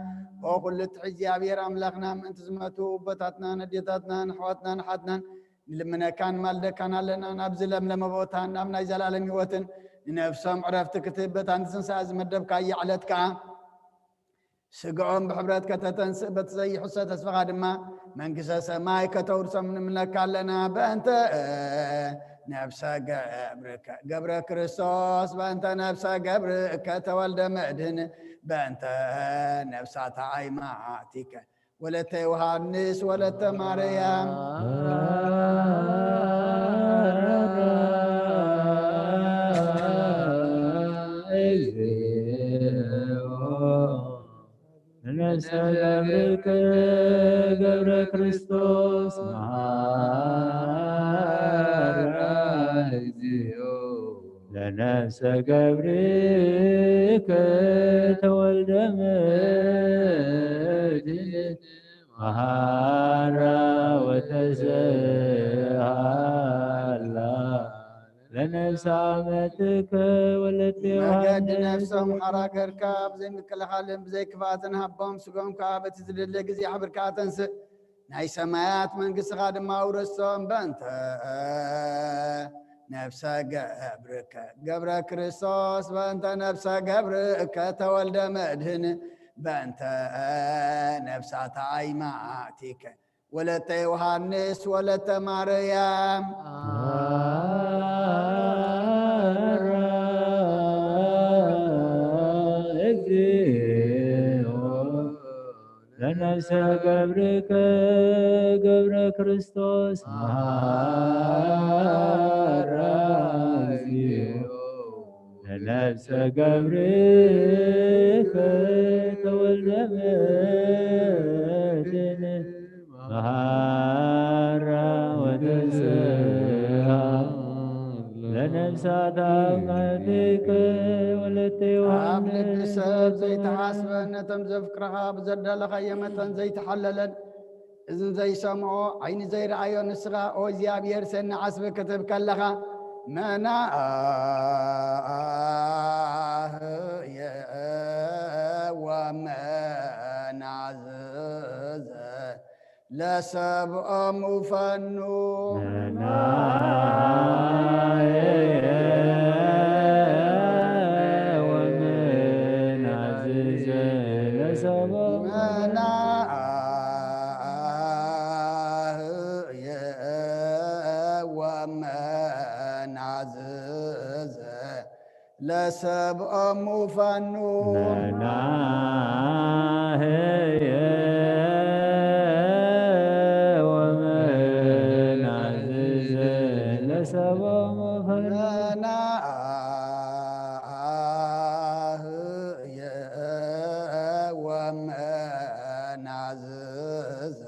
وقلت እግዚአብሔር አምላክና ምንት ዝመቱ በታትና ነዴታትና ነሕዋትና ነሓትናን لمن كان مالدكان لنا نبذ لملم بوتان نامنا زلال ميوتن نفسهم عرفت كتبت عند سنساز مدبك أي علتك سقعهم بحبرتك تتنسبت زي حسة تسفق دما من قصص ماي كتورس من كان لنا بأنت نفس قبرك قبر كريستوس بأنت نفس قبرك تولد مدهن بأنت نفسات عيماتك ولت يوحنس ولت مريم نفس قبرك قبر كريستوس لنفس قبرك تولد مدهن مهارا وتسهلا لنفس عمتك والتي مجد نفسهم حراك ركاب زي مثل حالهم زي كفاتنا هبهم سقهم كابت زلل زي حبر كاتنس ناي سمايات من قص غادم ما ورسهم بنت نفس قبرك قبر كريستوس بنت نفس قبرك تولد مدهن بأنت نفسات عيماتك ولت يوحنس ولت مريم لنفس قبرك قبر كريستوس لنفس قبرك تولد مدهن مهارا وتسهلا لنفس عمتك والتي عامل بسبب زي تحاسبن تمزف فكرها بزدل خيمة زي تحللا إذن زي سمعوا عين زي رأيو نسغا أو زيابير سن عسب كتب كلها منا ومن عزز لسبع مفنو ومن عزز لسبع ወመናዝዘ ለሰብኦሙ ፋኑ መናህየ ወመናዝዘ ለሰብኦሙ ፋኑ መናህየ ወመናዝዘ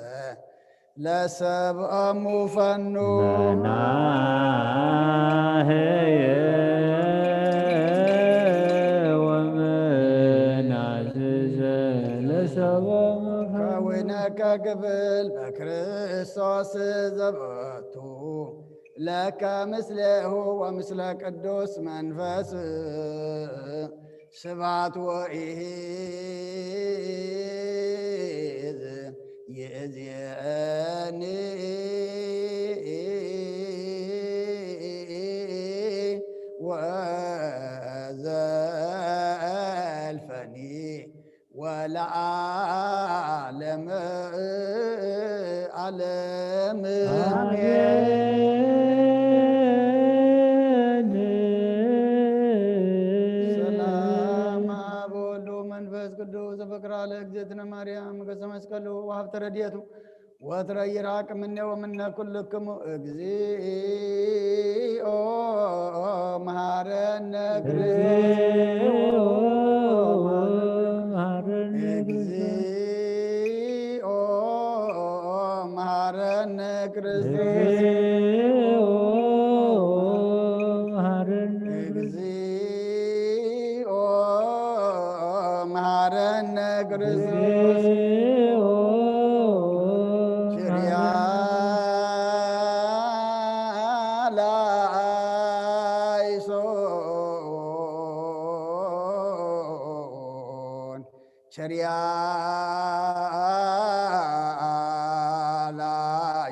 ለሰብኦሙ ፋኑ መናህየ ወመናዝዘ ለሰብኦሙ ከወይነከ ግብል በክርስቶስ ዘበቱ ለከ ምስሌሁ ወምስለ ቅዱስ መንፈስ ስብሐት ወኢዝ ይእዜኒ ወዘልፈኒ ወለዓለመ ዓለም አሜን። ሰላም አብ ወወልድ ወመንፈስ ቅዱስ ዘበክራ ለእግዝእትነ ማርያም ገጸ መስቀሉ ወሀብተ ረድኤቱ ወትረ ይራቅ እምኔ ወእምነ ኩልክሙ እግዚኦ መሐረነ እግዚኦ መሐረነ ክርስቶስ እግዚኦ መሐረነ ክርስቶስ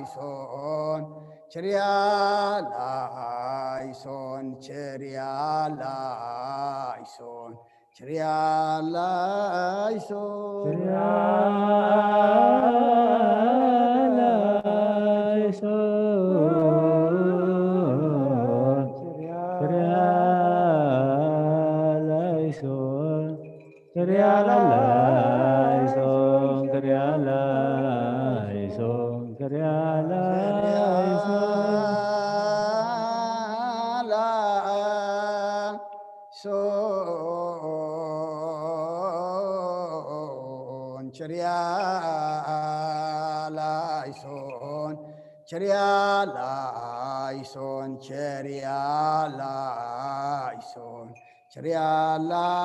ቸሪያላይሶን ቸሪያላይሶን ቸሪያላይሶን ቸሪያላይሶን ቸሪያላይሶን ቸሪያላይሶን ቸሪያላይሶን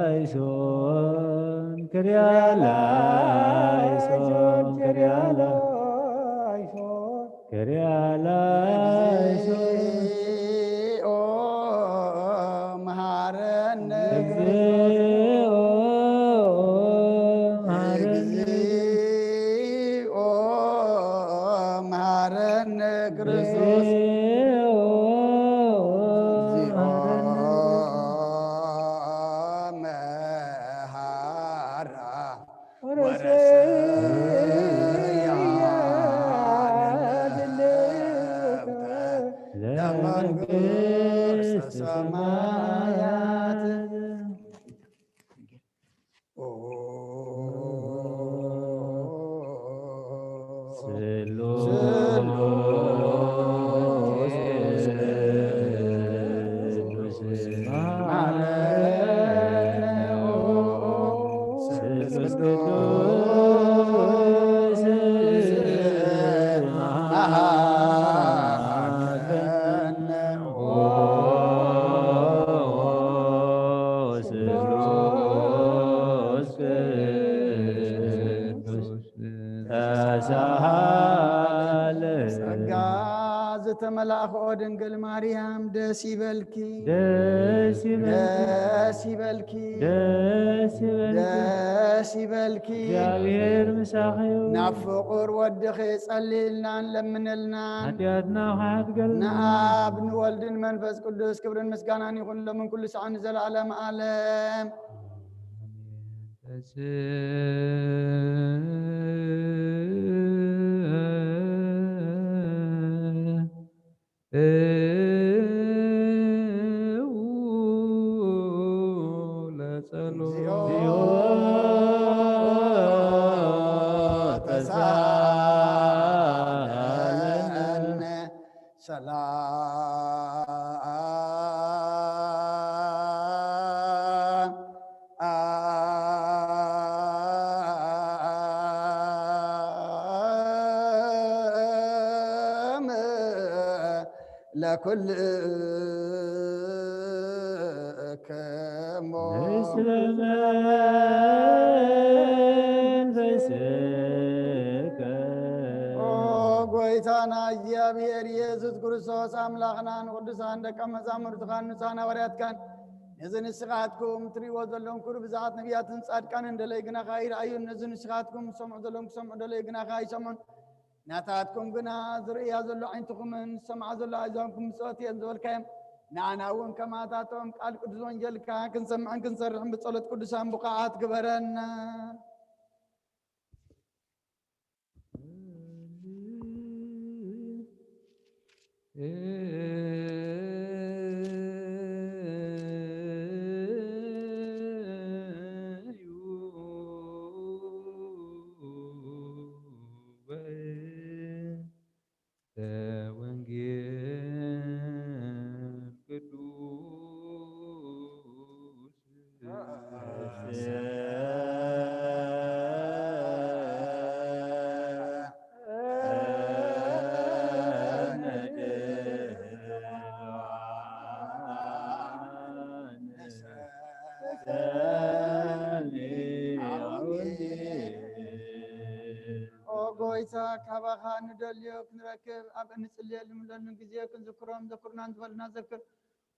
ቸሪያላይሶን ቸሪያላይሶን ቸሪያላይሶን እግዚኦ መሐረነ እግዚኦ መሐረነ ክርስቶስ መሐራ ወረሰያ ተመላእኽ ድንግል ማርያም ደስ ይበልኪ ደስ ይበልኪ ደስ ይበልኪ ደስ ይበልኪ ደስ ይበልኪ እግዚአብሔር ምሳኺዩ ናብ ፍቁር ወድኺ ጸሊልናን ለምንልና ኃጢአትና ኃጢአት ንአብ ንወልድን መንፈስ ቅዱስ ክብርን ምስጋናን ይኹን ለምን ኩሉ ሰዓን ዘለዓለም ዓለም لكل كمو مثل منفسك قويتانا እግዚአብሔር ኢየሱስ ክርስቶስ አምላኽናን ቅዱሳን ደቀ መዛሙርትኻን ንሳና ወርያት ካን ነዝን ስኻትኩም ትሪዎ ዘለኹም ኩሉ ብዛት ነቢያትን ጻድቃን እንደለይ ግና ይርአዩ ነዝን ስኻትኩም ሰምዑ ዘለኹም ሰምዑ እንደለይ ግና ይሰምዑን ናታትኩም ግና ዝርያ ዘሎ ዓይንትኹምን ሰምዓ ዘሎ ኣእዛንኩም ምጽኦት እየን ዝበልካዮም ንኣና እውን ከማታቶም ቃል ቅዱስ ወንጌልካ ክንሰምዕን ክንሰርሕን ብጸሎት ቅዱሳን ቡቕዓት ግበረና ካባኻ ንደልዮ ክንረክብ ኣብ እንጽልየሉ ለምን ጊዜ ክንዝክሮም ዘክርና እንዝበልና ዘክር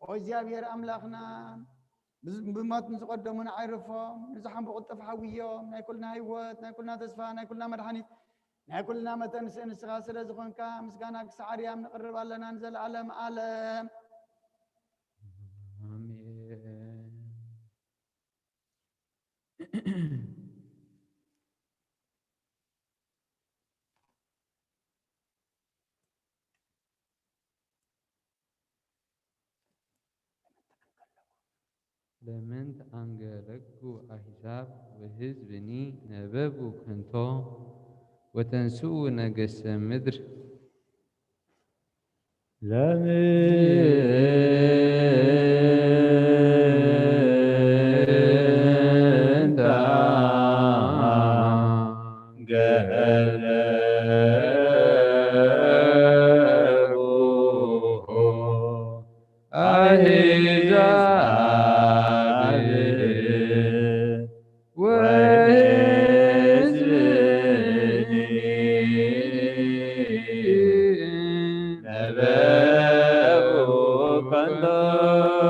እግዚአብሔር ኣምላኽና ብሞት ንዝቐደሙን ዓይርፎም ንዝሓንቡ ቁጥፍ ሓዊዮም ናይ ኩልና ህይወት ናይ ኩልና ተስፋ ናይ ኩልና መድሓኒት ናይ ኩልና መተንስእ ንስኻ ስለ ዝኾንካ ምስጋና ክሳዕ ኣርያም ንቕርብ ኣለና ንዘለዓለም ዓለም ለምን አንገለጉ አሕዛብ ወሕዝብኒ ነበቡ ከንቶ ወተንስኡ ነገሥተ ምድር ለምን አንገለጉ አሕዛብ Love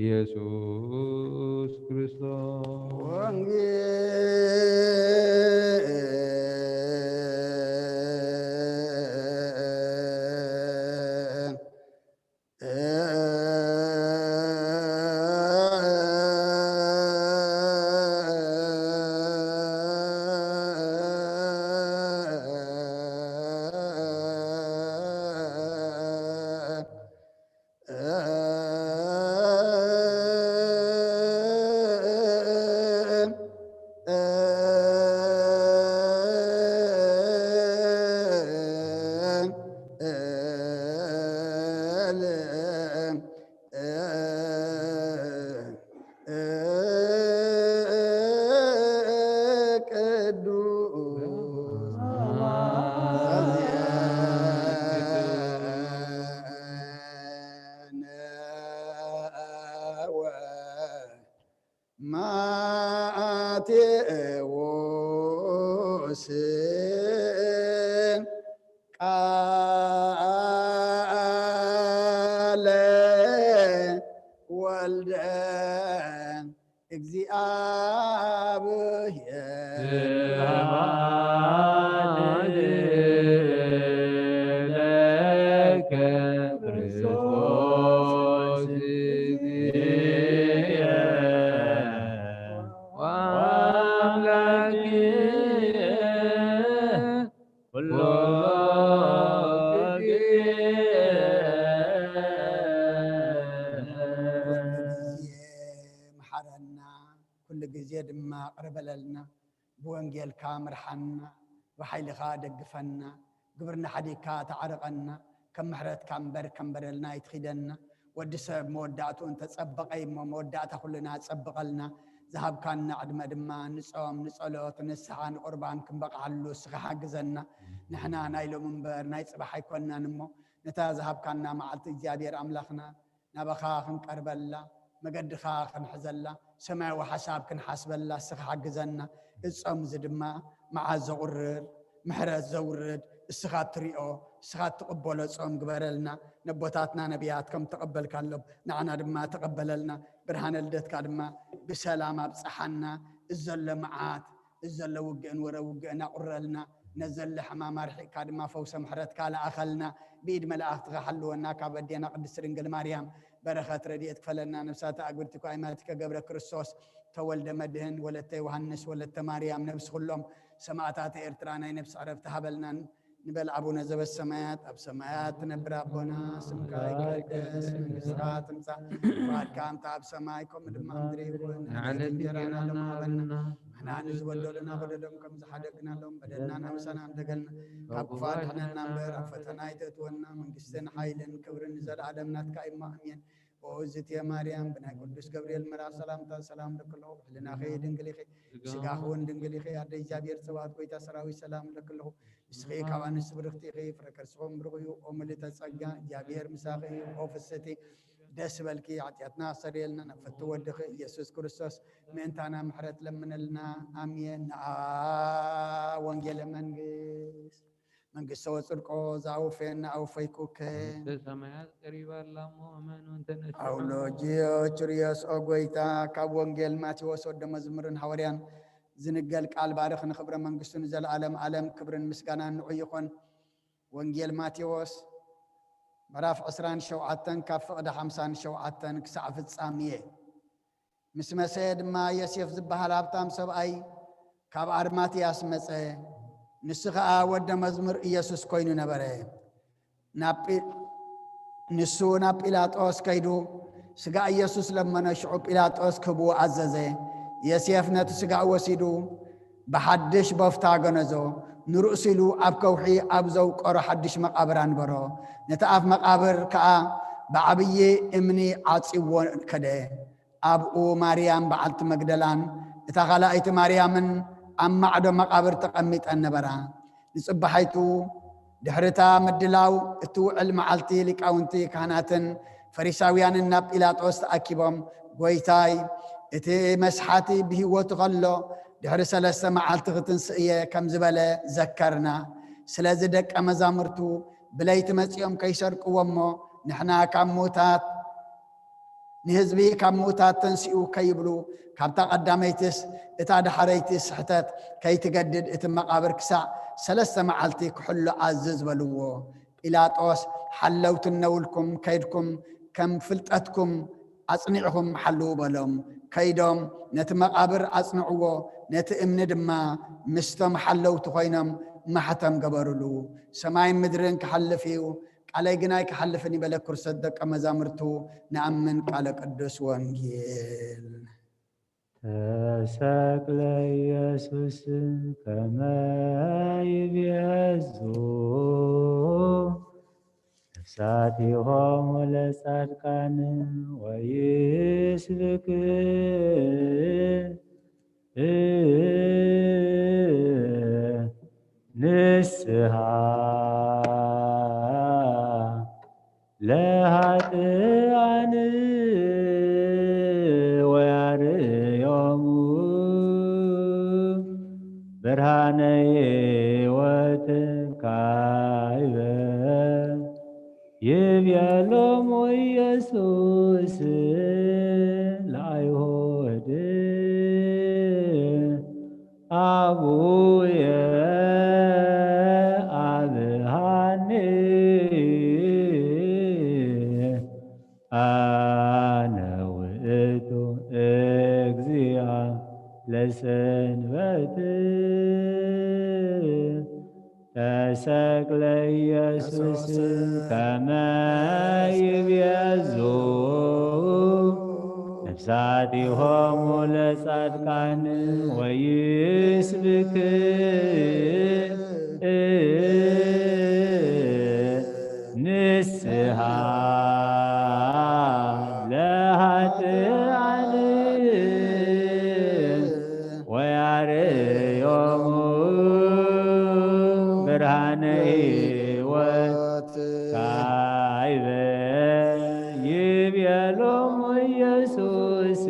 ኢየሱስ ክርስቶስ ማቴዎስ ቃለ ወልደ كل جزء دما قرب لنا بوانجيل كامر حنا وحيلخا دقفنا قبرنا حديكا تعرقنا كم محرت كمبر لنا يتخدنا ودسب مودعته انت تصبق اي مودعته كلنا تصبق لنا ذهب كان نعدم دما نصوم نصلوت نسحان قربان كم بقى علو سخ حجزنا نحنا نايلو منبر ناي صباح يكوننا نمو نتا ذهب كان معلت اجابير املاخنا نبخا قرب الله مقد خاخ نحزلا سمع وحساب كن حسب الله سخ حجزنا الصوم زدما مع زورر محرز زورد السخات تريئو سخات تقبل الصوم قبرلنا نبوتاتنا نبيات كم تقبل كلب نعنا دما تقبللنا برهان الدت كادما بسلام أبصحنا الزل معات الزل وجن ورا وجنا قرلنا نزل حمام رحي كادما فوس محرت كالا أخلنا بيد ملأخت غحلونا كابدينا قدس رنجل مريم بركات رديت فلنا نفسات أقولتك أيماتك قبل كريستوس تولد مدهن ولا تيوهنس ولا تماريام نفس كلهم سماعات إرترانا نفس عرفت هبلنا نبل أبونا زب السمايات أب سمايات نبر أبونا سمكاي كدس نجسات مسا بعد كام تاب سمايكم دم أندري على جرانا لما دينا أنا نزول لنا بدلهم كم زحدقنا لهم بدلنا نمسنا دقلنا كابفاد حنا نمبر أفتنا يتتونا من قستن حيلن كبر نزل عدمنا تكايم أمين وزت يا مريم بنا قدس جبريل مرا سلام لك الله لنا خي دنقلي خي سقاخون دنقلي خي عدي جابير سوات كويتا سراوي سلام لك الله سخي كوان سبرختي خي فركرسهم برغيو أملي تسقى جابير مساخي أوفستي دس بالكي عطيتنا سريلنا نفتو ودخي يسوع كريستوس من تانا محرت لمن لنا آمين وانجيل منقس وصرقو زاو فين أو فيكوك سمعت قريبا الله مؤمن وانت أولوجيو ترياس أوغويتا كابوانجيل ماتي وصود مزمرن حوريان زنقل قال بارخ نخبر منقس نزل عالم كبرن مسقانا نعيقون وانجيل ماتيوس براف عسران شوعتن كاف قد حمسان شوعتن كسعف السامية مسمى سيد ما يسيف زبها لابتام سبأي كاب أرماتي أسمسي نسخة ود مزمر إيسوس كوينو نبره نسو بيلاطوس كيدو سقا إيسوس لما نشعو بيلاطوس كبو عززي يسيف نتو سقا وسيدو بحدش بفتا غنزو نرؤسلو أبكوحي أبزو قرى حدش مقابران برو نتعاف مقابر كا بعبي امني عاصيوون كده أبو مريم بعلت مقدلان اتغلايت مريم أما عدو مقابر تقميت النبرا نصبحيتو دحرتا مدلاو اتو علم عالتي لك أونتي كاناتن فريساويان النب إلى توست أكيبهم ويتاي اتي مسحاتي بهوت غلو دحر سلسة معالتي غتنسئية كم زبالة ذكرنا سلازدك أمزامرتو بلايت مسيوم كيسر قوامو نحنا كموتات نهزبي كموتات تنسيو كيبلو كابتا قداميتس اتاد حريتس حتات كي تجدد اتم مقابر كسا سلسة معالتي كحلو عزز بلوو بيلاطوس حلو تنولكم كيدكم كم فلتاتكم أصنعهم حلو بلوم كيدهم نت مقابر أصنعوه نت امن دما مستم حلو تخينم محتم قبرلو سماي مدرن كحلفيو على جناي كحلفني بلا كرصدق مزامرتو نأمن على قدس وانجيل تساقل يسوس كما يبيزو نفساتهم لصدقان ويسلك نسها لهاتان ويريوم برهاني وتكايب يبيالوم يسوس لايهود أبويا أنا وإتو إجزيا لسنبت تساقل يسوس كما يبيزو نفساتي هم لصدقان ويسبك نسها لهاتان ويريوم برهاني وتكايب يبيالوم يسوس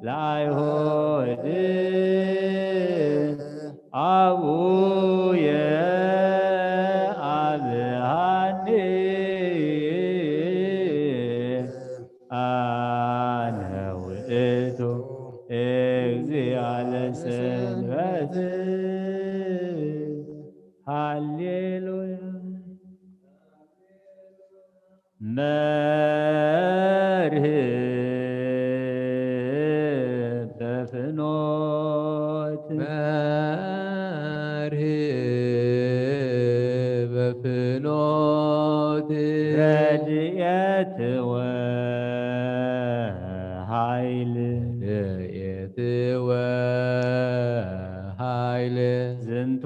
لايهود أبويا أبهاني ሃሌሉያ መርህብ በፍኖት በፍኖት ረድኤት ወኃይል ኃይል ዝንቱ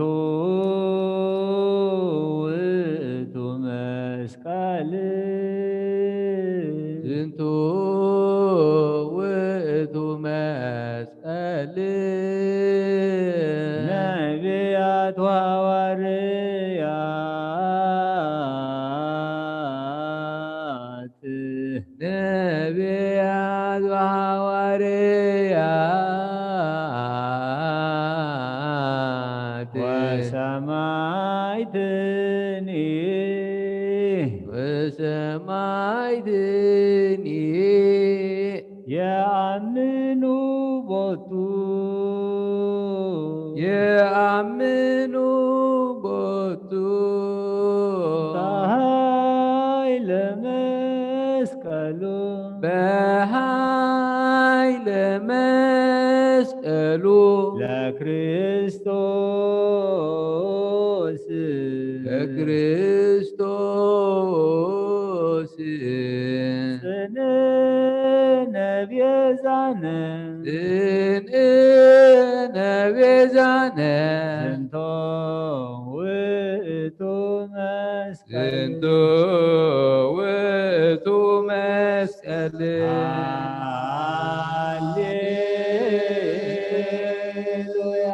ውእቱ መስቀል ዝንቱ ውእቱ መስቀል ነቢያት ወሐዋርያት ነቢያት ወሐዋርያት ወሰማዕትኒ ወሰማዕትኒ የአምኑ ቦቱ የአምኑ ቦቱ በኃይለ መስቀሉ በኃይለ መስቀሉ ለክርስቶስ ለክርስቶስ ጽንዕነ ቤዛነ ጽንዕነ ቤዛነ ዝንቶ ውእቱ መስቀል ዝንቱ ውእቱ መስቀል ሃሌሉያ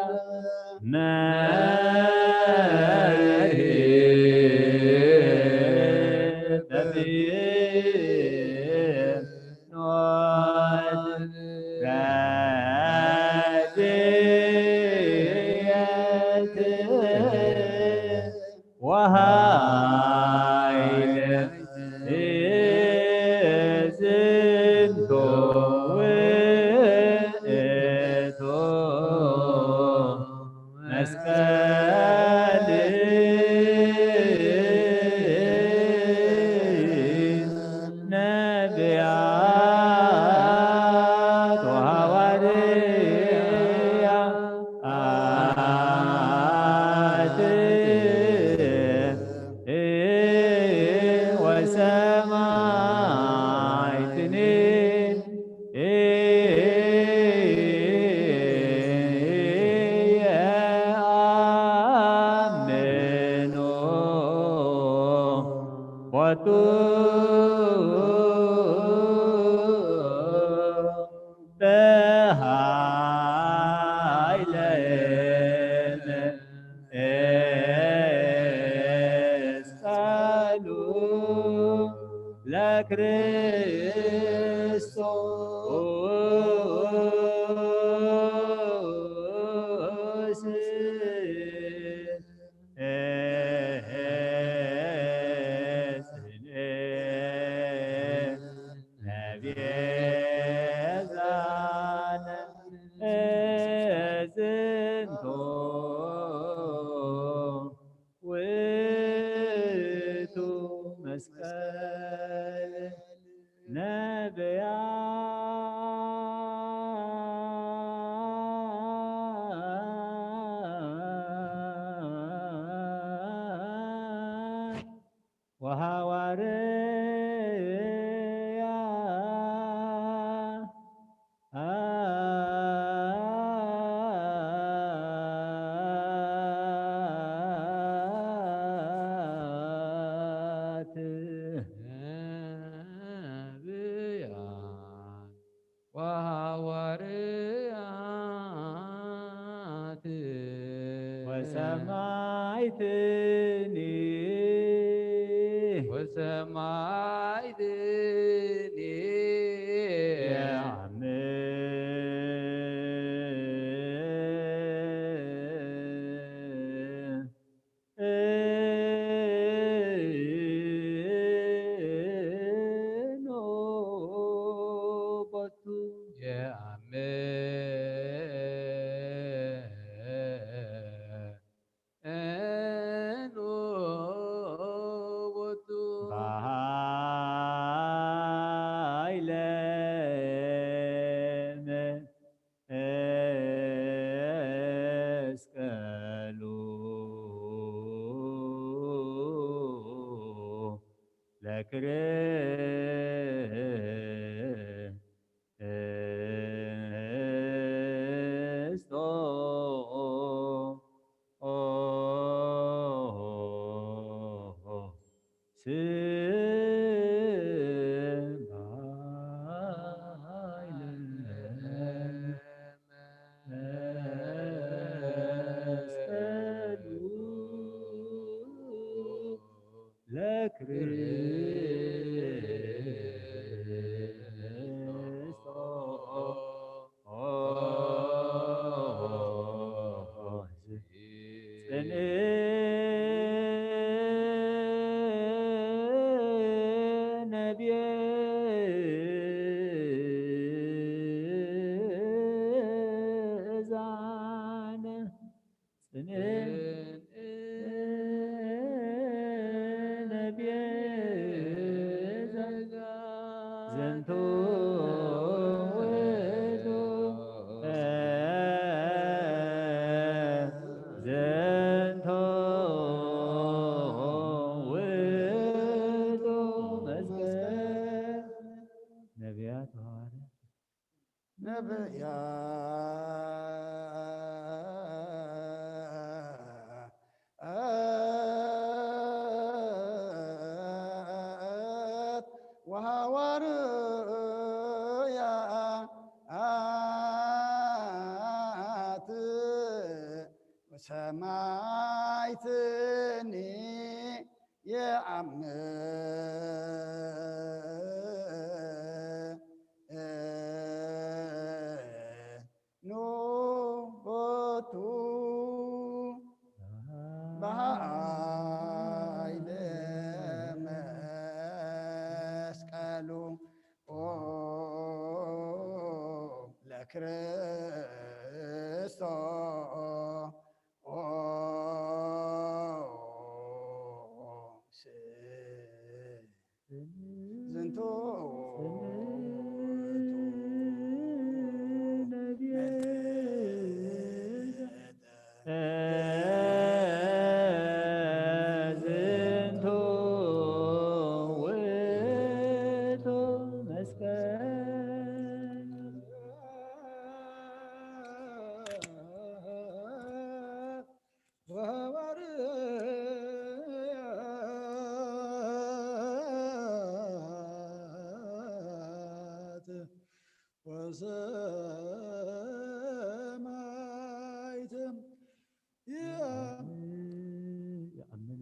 ወሰማዕትኒ ወሰማዕትኒ ነቢያት ሐዋርያት ነቢያት ወሐዋርያት ወሰማዕትኒ የአምኑ ቦቱ በኃይለ መስቀሉ ለክርስቶስ ዝንቱ ዝንቱ ውእቱ መስቀል ወሐዋርያት ወሰማዕትም ያምኑ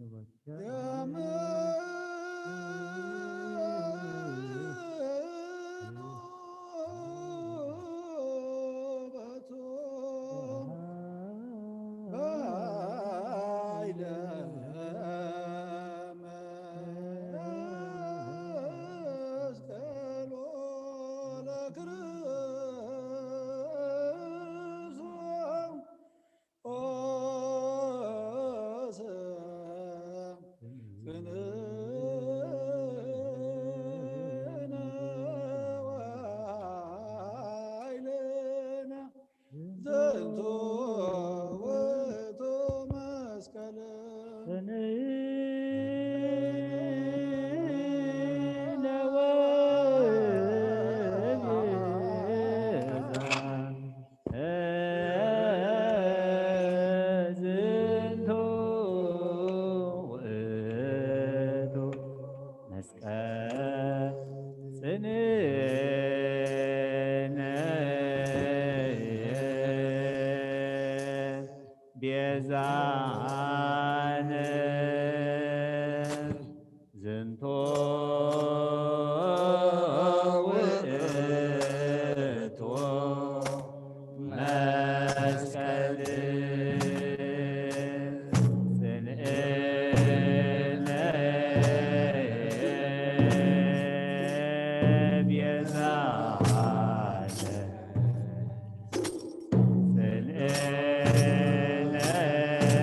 ዝንቱ ውእቱ መስቀል ዝንቱ ውእቱ መስቀል ጽንዕነ ቤዛነ ዝንቱ ውእቱ መስቀል ጽንዕነ ቤዛነ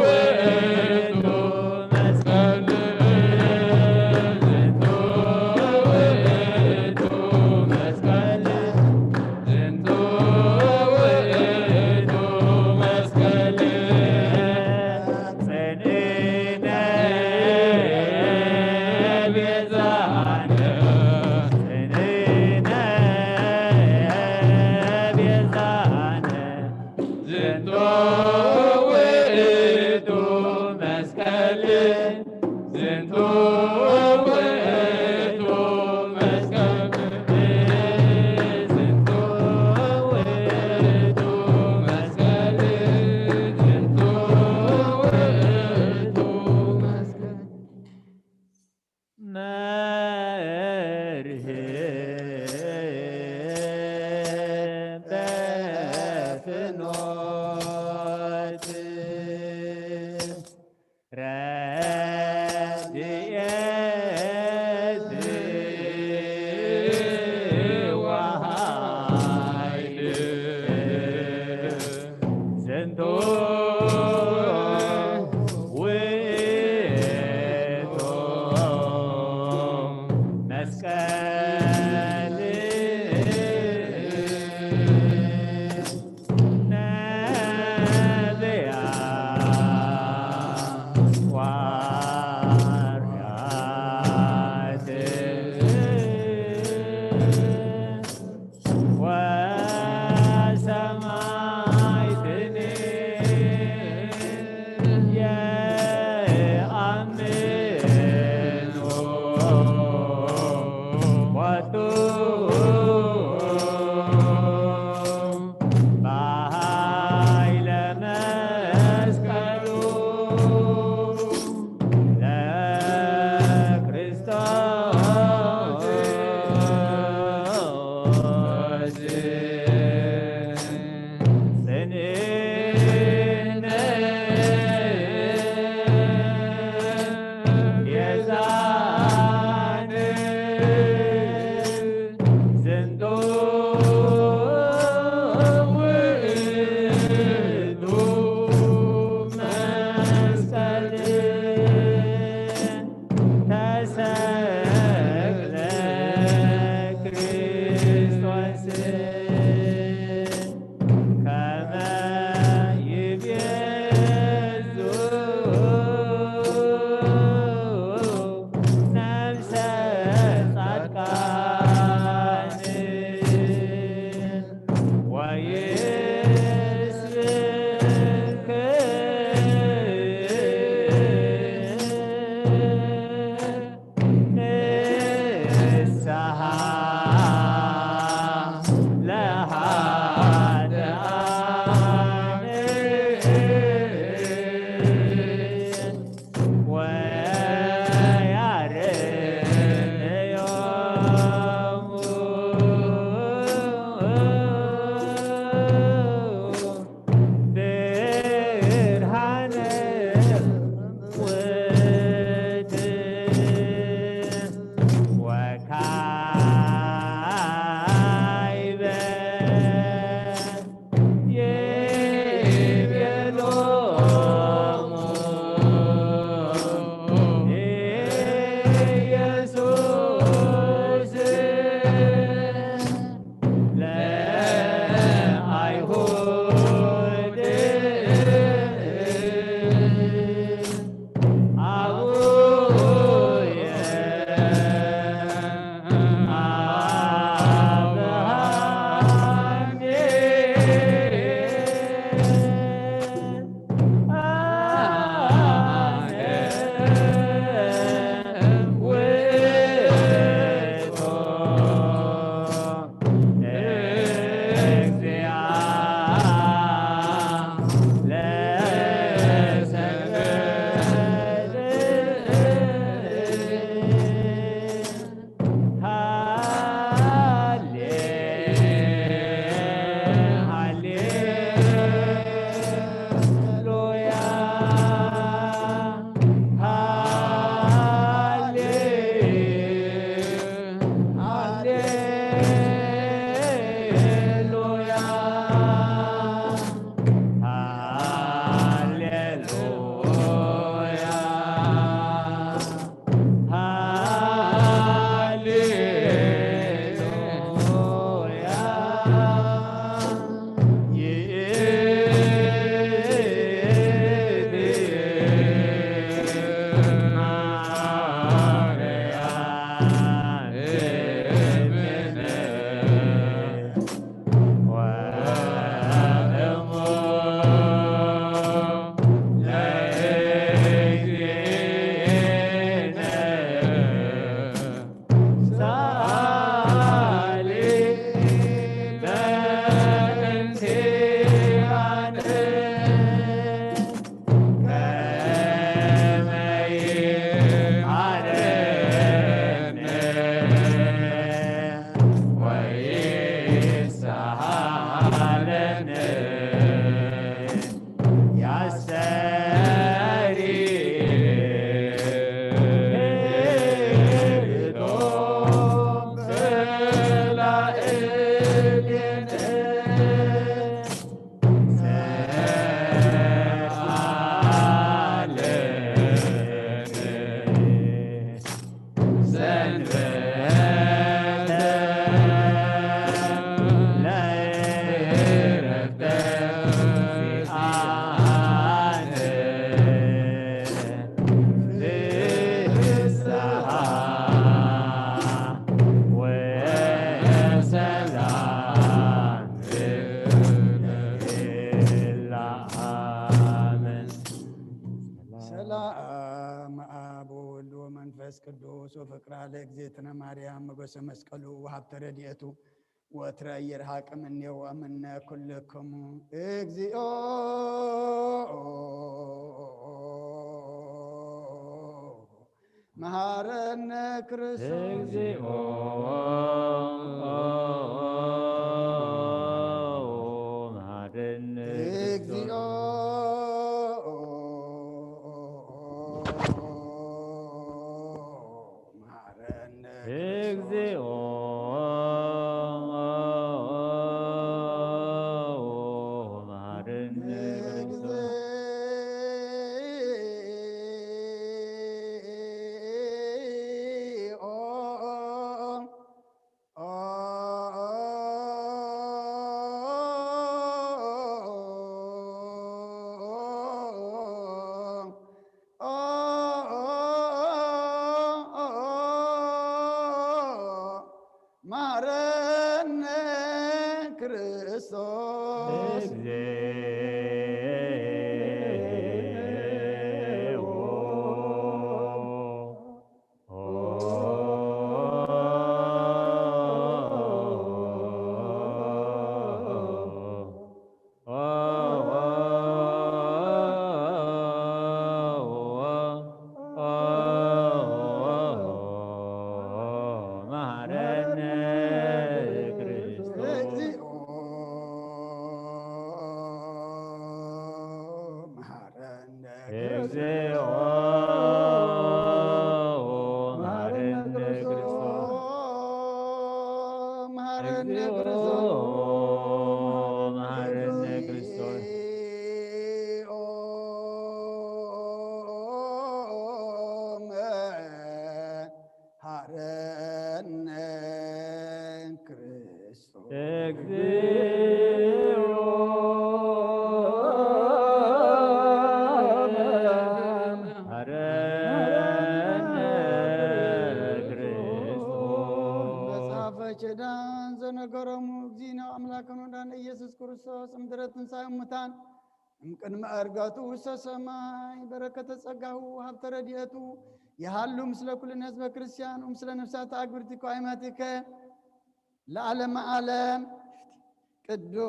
ውእቱ መስቀል ዝንቱ ውእቱ መስቀል ዝንቱ ውእቱ መስቀል ጽንዕነ ቤዛነ ጽንዕነ ቤዛነ ዝንቱ ውእቱ ሰላም አብ ወወልድ ወመንፈስ ቅዱስ ወፍቅራ ለእግዝእትነ ማርያም ሞገሰ መስቀሉ ወሀብተ ረድኤቱ ወትረ ይርሐቅ እምኔው እምነ ኩልክሙ እግዚኦ መሐረነ ክርስቶስ እግዚኦ መሐረነ እግዚኦ መሐረነ እግዚኦ መሐረነ ክርስቶስ መሐረነ ክርስቶስ ኪዳን ዘነገሮሙ እግዚእነ አምላክነ ወዳነ ኢየሱስ ክርስቶስ እምድኅረ ትንሣኤ እሙታን እምቅድመ ዕርገቱ ውስተ ሰማይ በረከተ ጸጋሁ ሀብተ ረድኤቱ የሃሉ ምስለ ኩልነ ህዝበ ክርስቲያን ወምስለ ነፍሳተ አግብርቲከ ወአእማቲከ ለዓለመ ዓለም ቅዱስ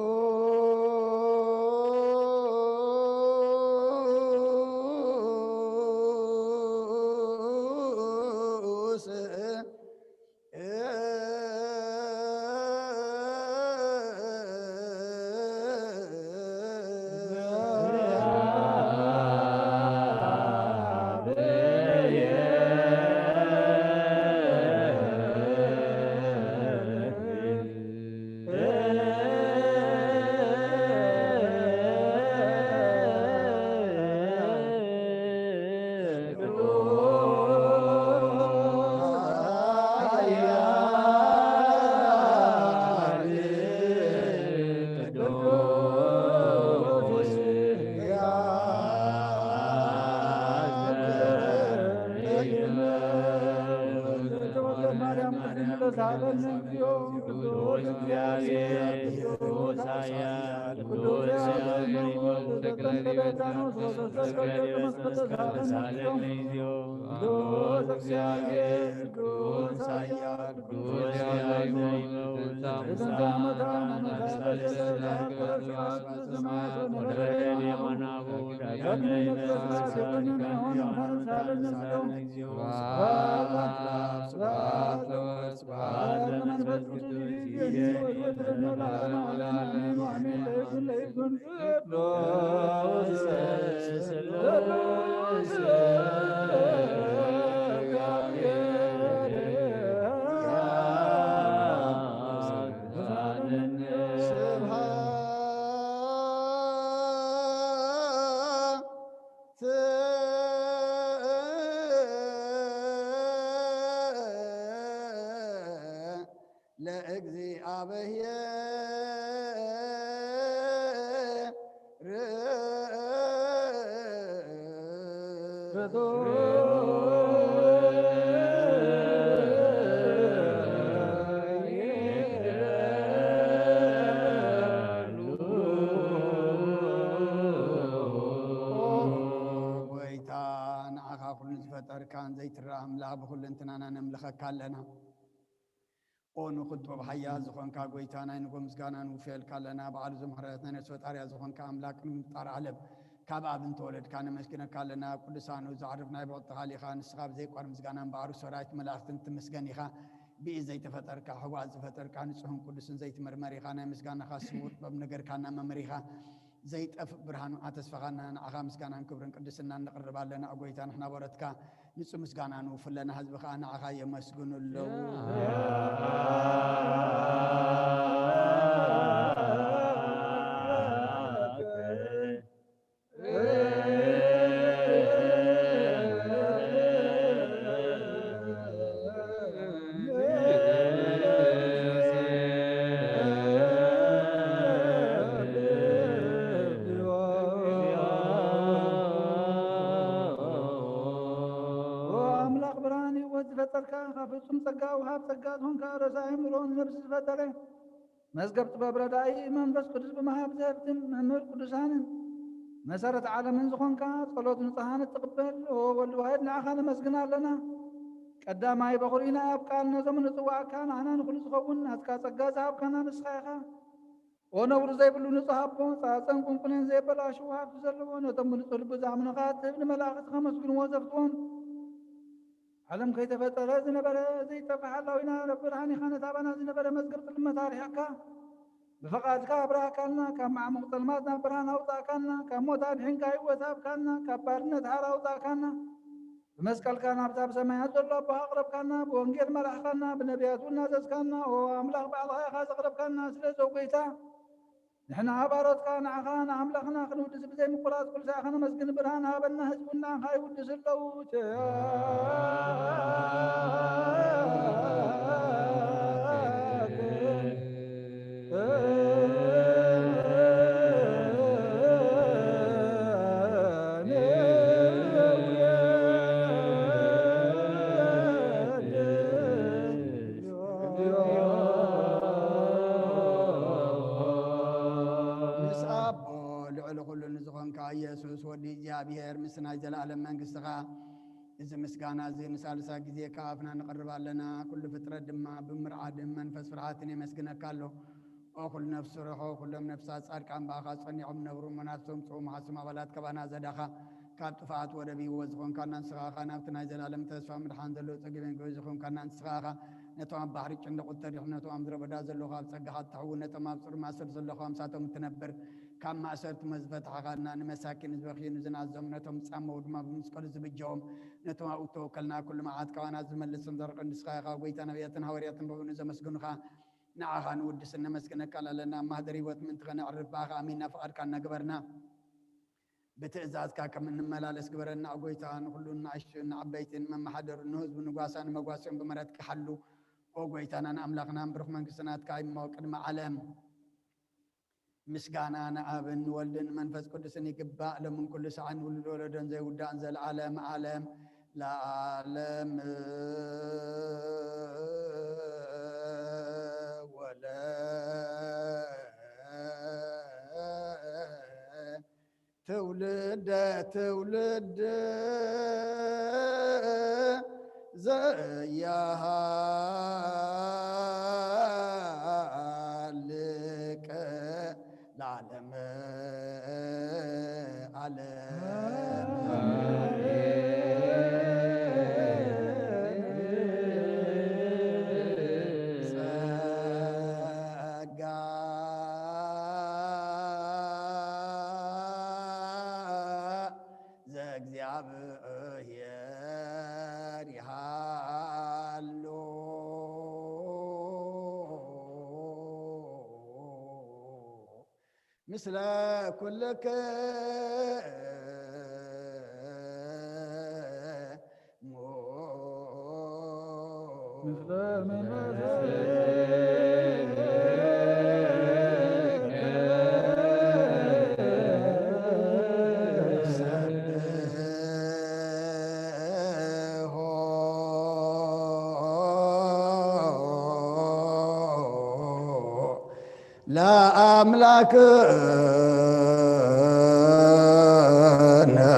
فطركان زي ترى أملاك بكل انتنا نملكك لنا أونو خطوة بحياة زخون كاغويتانا نقوم مسكانا نوفيل كالنا بعد زمهرتنا نسوت أريا زخون كأملاك نمطار علب كاباب انتولد كان مسكنا كالنا كل سانو زعرفنا يبعد تخالي خان السخاب زي قوار مسكانا بارو سرايت ملاختن تمسكني خا بإزاي تفتر كحواز فتر كان سهم كل سن زي تمرمري خانا مسكانا خاصور ببنجر كان ممري خا زيت أف برهان عتس فغانا أخا مسكانا كبرن قدسنا نقرب لنا أقويتان إحنا ورتك نسو مسكانا نوفلنا حزب خانا أخا يمسكن اللو ፍጹም ጸጋ ውሃብ ጸጋ ሆንካ ረሳይ ምሎን ነብስ ፈጠረ መዝገብት በብረዳይ መንፈስ ቅዱስ በመሃብ ዘብትን መምህር ቅዱሳንን መሰረት ዓለምን ዝኾንካ ጸሎት ንጽሃን ትቅበል ወልድ ዋሕድ ንዓኻ ነመስግና ኣለና ቀዳማይ በኹሪና ያብቃል ነዞም ንጽዋዕካ ንዓና ንኩሉ ዝኸውን ናትካ ጸጋ ዝሃብካና ንስኻ ኢኻ ወነብሩ ዘይብሉ ንጹህ ኣቦ ጻፀን ቁንቁንን ዘይበላሹ ሃብቲ ዘለዎ ነቶም ብንጹህ ልቢ ዝኣምኑኻ ትብል ንመላእኽቲ ከመስግንዎ ዘብትዎም ዓለም ከይተፈጠረ ዝነበረ ዘይጠፋሓላዊና ረብርሃን ኢኻ ነታባና ዝነበረ መዝገብ ጽልመት ኣርሒቕካ ብፈቓድካ ኣብርሃካልና ካብ ማዕሙቕ ጸልማት ናብ ብርሃን ኣውፃእካልና ካብ ሞት ኣድሒንካ ህይወት ሃብካልና ካብ ባርነት ሓር ኣውፃእካልና ብመስቀልካ ናብታ ብሰማያት ዘሎ ኣቦኻ ኣቕረብካልና ብወንጌል መራሕኻና ብነቢያት እውን ናዘዝካልና ኣምላኽ ባዕልኻ ኢኻ ዘቕረብካልና ስለ ዘጐይታ ንሕና ባሮትካ ንዓኻ ንኣምላኽና ክንውድስ ብዘይምቁራፅ ኩልሳ ኢኻ ነመስግን ብርሃን ሃበና ህዝቡን ንዓኻ ይውድስ ኣለዉ ኢየሱስ ወዲ እግዚአብሔር ምስናይ ዘላለም መንግሥትኻ እዚ ምስጋና እዚ ንሳልሳ ግዜ ካፍና ንቐርባለና ኩሉ ፍጥረት ድማ ብምርዓድን መንፈስ ፍርሃትን የመስግነካ ኣሎ ኩሉ ነፍሲ ርሖ ኩሎም ነፍሳት ጻድቃን ባኻ ጸኒዖም ነብሩ መናፍሶም ጽኡም ሓሱም ኣባላት ከባና ዘዳኻ ካብ ጥፋት ወደቢዎ ዝኾንካና ንስኻኻ ናብቲ ናይ ዘላለም ተስፋ ምድሓን ዘሎ ፀጊበን ጎይ ዝኾንካና ንስኻኻ ነቶም ኣብ ባሕሪ ጭንቅ ተሪሑ ነቶም ኣብ ምድረ በዳ ዘለኹ ኣብ ጸጋኻ ትሕውን ነቶም ኣብ ጽሩይ ማእሰር ዘለኹ ኣምሳቶም እትነብር ካብ ማእሰርቲ መዝፈትሓኻና ንመሳኪን ዝበኺኑ ዝናዞም ነቶም ጻመው ድማ ብምስቀሉ ዝብጀኦም ነቶም ኣብኡ ተወከልና ኩሉ መዓት ካባና ዝመልስን ዘርቅን ንስኻ ኢኻ ጐይታ ነቢያትን ሃዋርያትን በብኡ ዘመስግኑኻ ንዓኻ ንውድስን ነመስግነካ ኣለና ማህደር ህይወት ምንቲ ኸነዕርፍ ባኻ ኣሚንና ፍቓድካ እናግበርና بتأزازك كم من ملالس قبرنا أقويتها نخلون نعيشون عبيتين من محضر نهز ونقاسان مقاسين بمراتك حلو أقويتنا أملاقنا بروح من قسنات كايم موكد مع علم مسكانا أنا أبن ولدن منفس قدسني كباء لمن كل سعن ولدن زي ودان زي العالم عالم لا عالم ولا تولد تولد زيها لك العالم مثل كلك مثل لا أملك أنا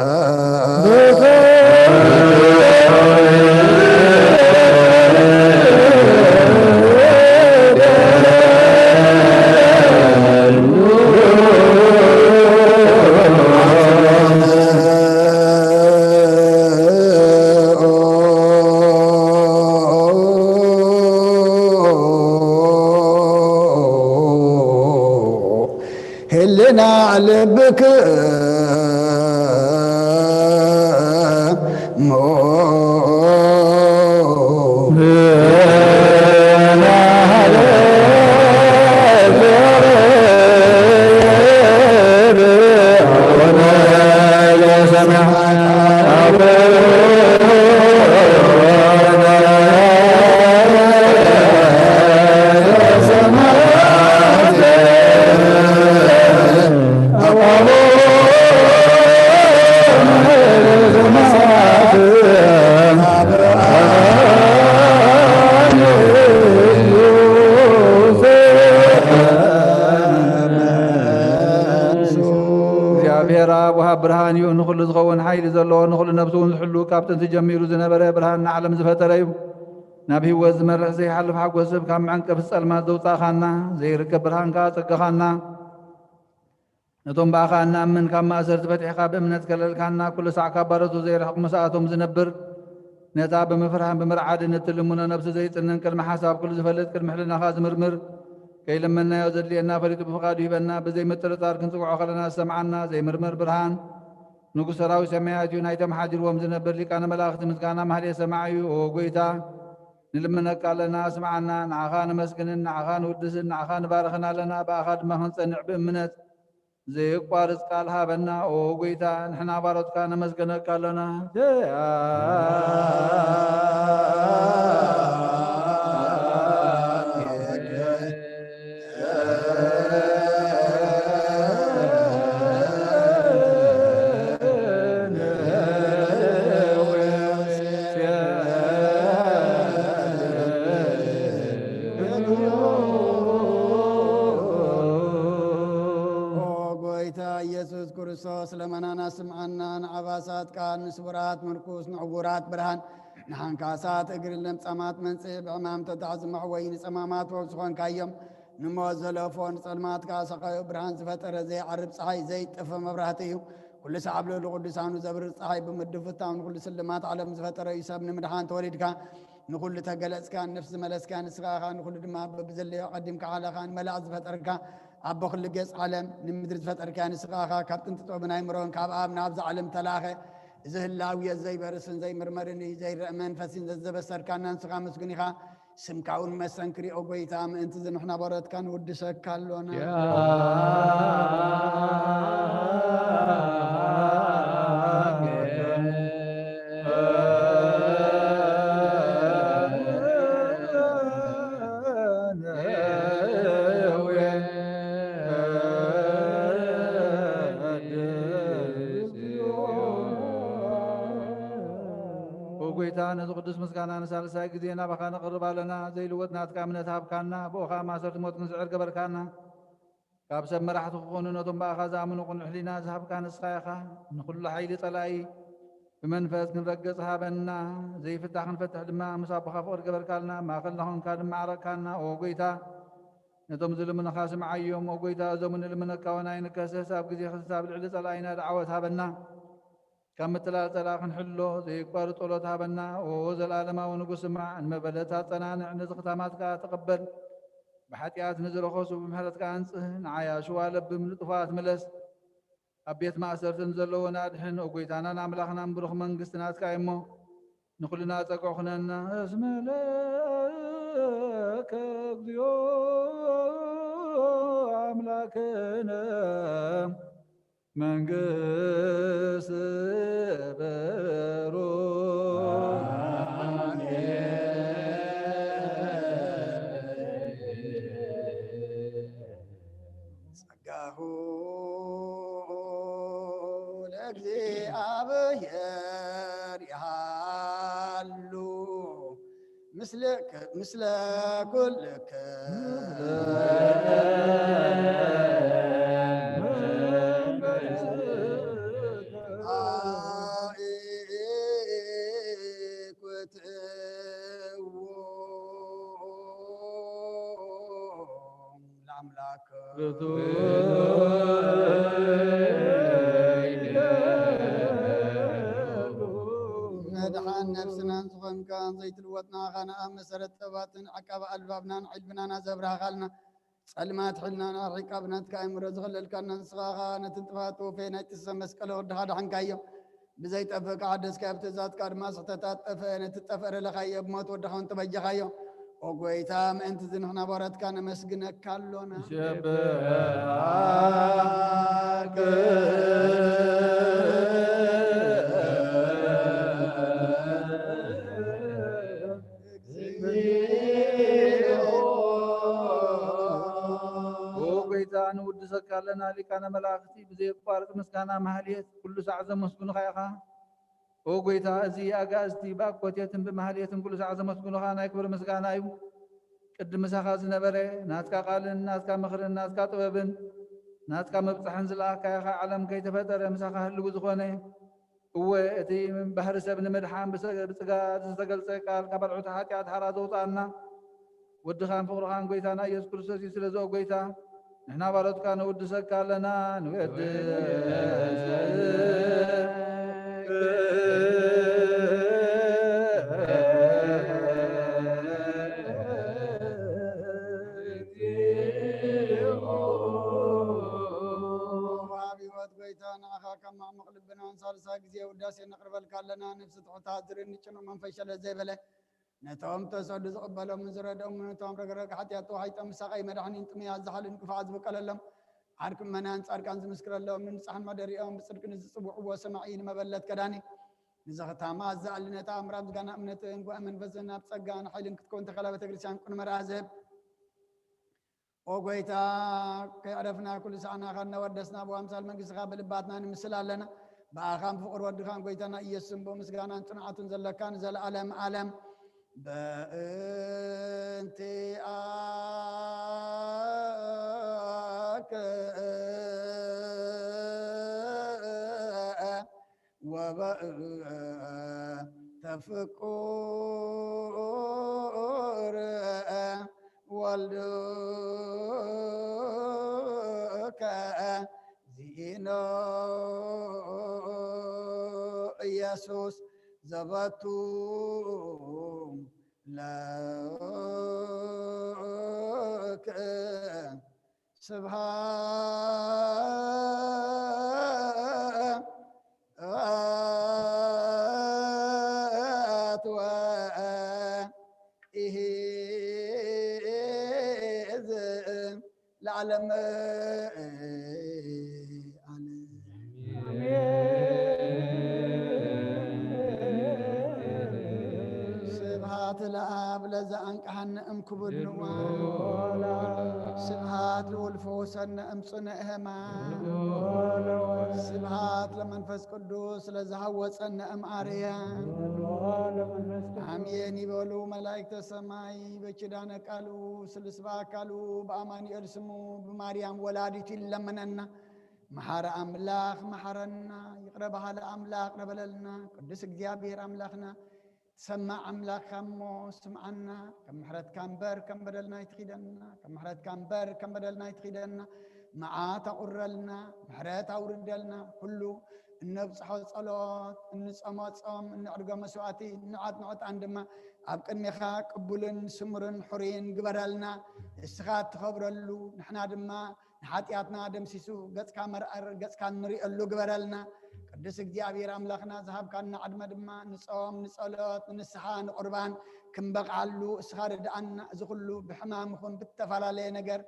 እግዚአብሔር አብ ወሃብ ብርሃን እዩ ንኩሉ ዝኸውን ሓይሊ ዘለዎ ንኩሉ ነብሲ እውን ዝሕሉ ካብ ጥንቲ ጀሚሩ ዝነበረ ብርሃን ንዓለም ዝፈጠረ እዩ ናብ ህይወት ዝመርሕ ዘይሓልፍ ሓጎስ ሰብ ካብ መዐንቀፍ ጸልማት ዘውፃእኻና ዘይርከብ ብርሃንካ ፀገኻና ነቶም በኣኻ እናእምን ካብ ማእሰርቲ ፈቲሕኻ ብእምነት ከለልካና ኩሉ ሳዕ ካብ ባረቱ ዘይርሕቕ መሳኣቶም ዝነብር ነታ ብምፍርሃን ብምርዓድን እትልሙኖ ነብሲ ዘይፅንን ቅድሚ ሓሳብ ኩሉ ዝፈልጥ ቅድሚ ሕልናኻ ዝምርምር ከይለመናዮ ዘድልየና ፈሊጡ ብፍቓዱ ሂበና ብዘይ ምጥርጣር ክንፅውዖ ከለና ዝሰምዓና ዘይምርምር ብርሃን ንጉሥ ሰራዊት ሰማያት እዩ ናይቶም ሓዲርዎም ዝነብር ሊቃነ መላእኽቲ ምስጋና ማህሌት ሰማዕ እዩ ኦ ጎይታ ንልምነካ ኣለና ስምዓና ንዓኻ ንመስግንን ንዓኻ ንውድስን ንዓኻ ንባርኽን ኣለና ብኣኻ ድማ ክንፀንዕ ብእምነት ዘይቋርፅ ቃል ሃበና ኦ ጎይታ ንሕና ባሮትካ ነመስገነካ ኣለና ኢየሱስ ክርስቶስ ለመናና ስምዓና ንዓባሳት ቃል ንስቡራት ምርኩስ ንዕውራት ብርሃን ንሓንካሳት እግሪ ለምፀማት መንጽእ ብዕማም ተታዕዝማዕ ወይ ንፀማማት ወብ ዝኾንካዮም ንሞት ዘለፎ ንጸልማትካ ሰቃዮ ብርሃን ዝፈጠረ ዘይዓርብ ፀሓይ ዘይጠፈ መብራህቲ እዩ ኩሉ ሰዓብ ልዕሊ ቅዱሳኑ ዘብርር ፀሓይ ብምድፍታው ንኩሉ ስልማት ዓለም ዝፈጠረ እዩ ሰብ ንምድሓን ተወሊድካ ንኩሉ ተገለጽካ ነፍሲ መለስካ ንስኻኻ ንኩሉ ድማ ብዘለዮ ቀዲምካ ዓለኻ ንመላእ ዝፈጠርካ أبو خلق عالم نمدرس فترة كان سقاها كابتن تطوبنا يمرون كاب آب نابز عالم تلاخة زه اللاوية زي برسن زي مرمرني زي رأمن فسين زي بسر كان نسقا مسكنيها سمكاون مسن كري أوبي تام أنت زي نحنا برات كان ودشك كالونا نزق قدس مسكانا نسال سايق دينا بخانا قربا لنا زي لوتنا تكامنا تهبكانا بوخا ما صرت موت نزعر قبركانا كابسب مرحة خونو نتم باخا زامن وقن حلينا زهبكان السخايخا نخل حيلي طلعي بمنفذ نرقى صحابنا زي فتح نفتح دماء مسابقة فوق قبركانا ما خلناهم كان معركانا وقويتا نتم ظلمنا خاسم عيوم وقويتا زمن لمن كوناين كاسساب قزي خساب العلي طلعينا دعوة هابنا كم تلاقى حلو زي كبار طولت هابنا ووز العالم ونقص مع المبلتات تنانع نزق تاماتك تقبل بحتيات نزل خوص بمحلتك أنصه نعيا شوالب بملطفات ملس أبيت ما أسرت نزل ونادحن وقويتانا نعمل أخنا نبرخ من قستناتك إمو نقولنا تقوخنا اسم لك ضيو أملاكنا من قس برو سقاه لأجزي أبير يحلو مثل كلك ندحان نفسنا نصفن كان زيت الوطنا خانا مسرت ثباتن عقب ألبابنا علبنا نزبرها خالنا ጸልማት ሕልናና ሪቃብናት ከአእምሮ ዝኸለልካና ንስኻኻ ነቲ ጥፋቱ ፈ ናይ ጥሰ መስቀለ ወድኻ ዳሓንካዮ ብዘይጠፍእ ዓደስካ ኣብ ትእዛዝካ ድማ ስሕተታት ጠፍአ ነቲ ጠፍአ ረለኻዮ ብሞት ወድኻ ተበጀኻዮ ኦ ጎይታ ምእንቲ ዝንኽና ቦረትካ ነመስግነካ ኣሎና ንውድሰካ ኣለና ሊቃነ መላእክቲ ብዘይቋርጥ ምስጋና ማህሌት ኩሉ ሰዓት ዘመስግኑኻ ኢኻ ኦ ጎይታ እዚ ኣጋእዝቲ ብኣኮቴትን ብማህሌትን ኩሉ ሰዓት ዘመስግኑኻ ናይ ክብሪ ምስጋና እዩ ቅድም ምሳኻ ዝነበረ ናትካ ቃልን ናትካ ምኽርን ናትካ ጥበብን ናትካ መብፅሕን ዝለኣካ ኢኻ ዓለም ከይተፈጠረ ምሳኻ ህልው ዝኾነ እወ እቲ ባህሪ ሰብ ንምድሓን ብፅጋድ ዝተገልፀ ቃል ካብ ኣልዑት ሓጢኣት ሓራ ዘውፃአና ወድኻን ፍቕርኻን ጎይታና ኢየሱስ ክርስቶስ እዩ ስለዚ ጎይታ ንሕና ባሮትካ ንውድሰካ ኣለና ከማዕሙቕ ልብና ሳልሳ ጊዜ ውዳሴ ነቕርበልካ ኣለና ነፍሲ ትሑታት ዝርንጭኑ መንፈሸለ ዘይበለ ነቶም ተሰዱ ዝቕበሎም ዝረዶም ነቶም ረግረግ ሓጢኣት ተዋሒጦም ምሳቐይ መድሓኒን ጥምያት ዝሓልን ክፋዓት ዝበቀለሎም ዓርክም መናን ጻድቃን ዝምስክረሎም ንንፅሓን መደሪኦም ብፅድቂ ንዝፅውዕዎ ሰማዒ ንመበለት ከዳኒ ንዘኽታማ ዝኣልነታ ምራብ ዝጋና እምነትን ጉዕ መንፈስን ኣብ ጸጋን ሓይልን ክትከውን ተኸላ ቤተክርስትያን ቁን መርዓ ዝህብ ኦ ጎይታ ከይዕረፍና ኩሉ ሰዓናኻ እነወደስና ብኣምሳል መንግስትኻ ብልባትና ንምስል ኣለና ብኣኻን ፍቕር ወድኻን ጎይታና ኢየሱስን ብምስጋናን ጽንዓቱን ዘለካ ንዘለኣለም ዓለም በእንቲአከ ወበእንተፍቁር ወልድከ ዚኢኖ ኢየሱስ ዘበቱ ለክ ስብሃት ወኢሕዝን ለዓለም ስብሃት ለአብ ለዘአንቀሐነ እምክቡድ ንዋላ ስብሃት ለወልድ ፈወሰነ እምጽንዕ ሕማም ስብሃት ለመንፈስ ቅዱስ ለዘሃወፀነ እምአርያም አሜን ይበሉ መላእክተ ሰማይ በኪዳነ ቃሉ ስልስ በአካሉ በአማኑኤል ስሙ በማርያም ወላዲት ይለመነና መሐረ አምላክ መሐረና ይቅረ በሃለ አምላክ ረበለልና ቅዱስ እግዚአብሔር አምላክና سمع أملاك خمو سمعنا كم محرت كان بر كم بدلنا يتخيدنا كم محرت كان بر كم بدلنا يتخيدنا معات أورلنا محرت أوردلنا كله النبس حوص صلاة النصامات صام النعرق مسواتي نعت عندما أبقى النخاء قبولن سمرن حرين قبرلنا السخات خبرلو نحنا دما نحاتياتنا دم سيسو قد كامر قد كان نري اللو قبرلنا ቅዱስ እግዚአብሔር አምላክና ዝሃብ ካና ዓድመ ድማ ንጾም ንጸሎት ንስሓ ንቁርባን ክንበቃሉ እስኻ ርድኣና እዚ ኩሉ ብሕማም ይኹን ብተፈላለየ ነገር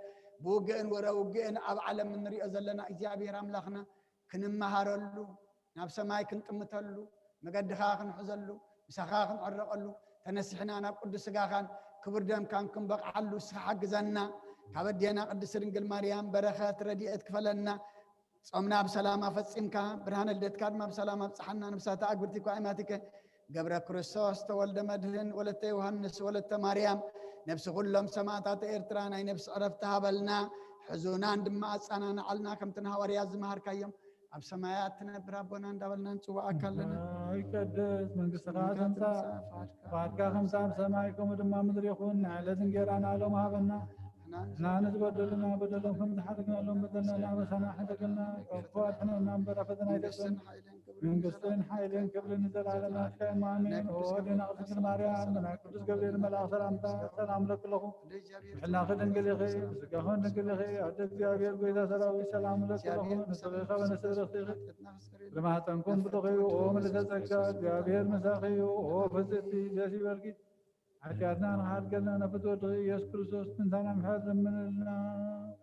ብውግእን ወረውግእን ኣብ ዓለም እንሪኦ ዘለና እግዚአብሔር አምላክና ክንመሃረሉ ናብ ሰማይ ክንጥምተሉ መገድኻ ክንሕዘሉ ምሳኻ ክንዕረቀሉ ተነሲሕና ናብ ቅዱስ ስጋኻን ክቡር ደምካን ክንበቃሉ እስኻ ሓግዘና ካብ ኣዴና ቅድስት ድንግል ማርያም በረኸት ረድኤት ክፈለና صمنا بسلامة فتصيمك برهان الدتك ما بسلامة بصحنا نبسات أقبرتك وعماتك قبر كريستوس تولد مدهن ولدت يوحنس ولدت مريم نفس كلهم سماعات إرتران أي نفس عرفتها بلنا حزونان دم أصانا نعلنا كم تنها ورياض مهر كيوم أب سماياتنا بربنا ندبلنا نسوا أكلنا يقدس من قصة خمسة فاتك خمسة بسمايكم ودم مدري يخون على زنجيران على ما بنا نحن نتبدلنا بدلهم كم تحركنا لهم بدلنا نعبسنا حدقنا وفاتنا نعبر فتنا يتسن من قصتين حيلين قبل نزل على ما كان آمين وودينا قصة الماريان من قدس قبل الملاك سلام لك له حنا خدن قل خي سكهون قل خي عدد جابير قيدا سراوي سلام لك له نسلخ ونسلخ لما تنكم بتخي وهم لتزكى جابير مساخي وفزتي جاسي بركي حكاتنا نحاد قلنا نفتوت يس كريستوس تنتانا محاد من النار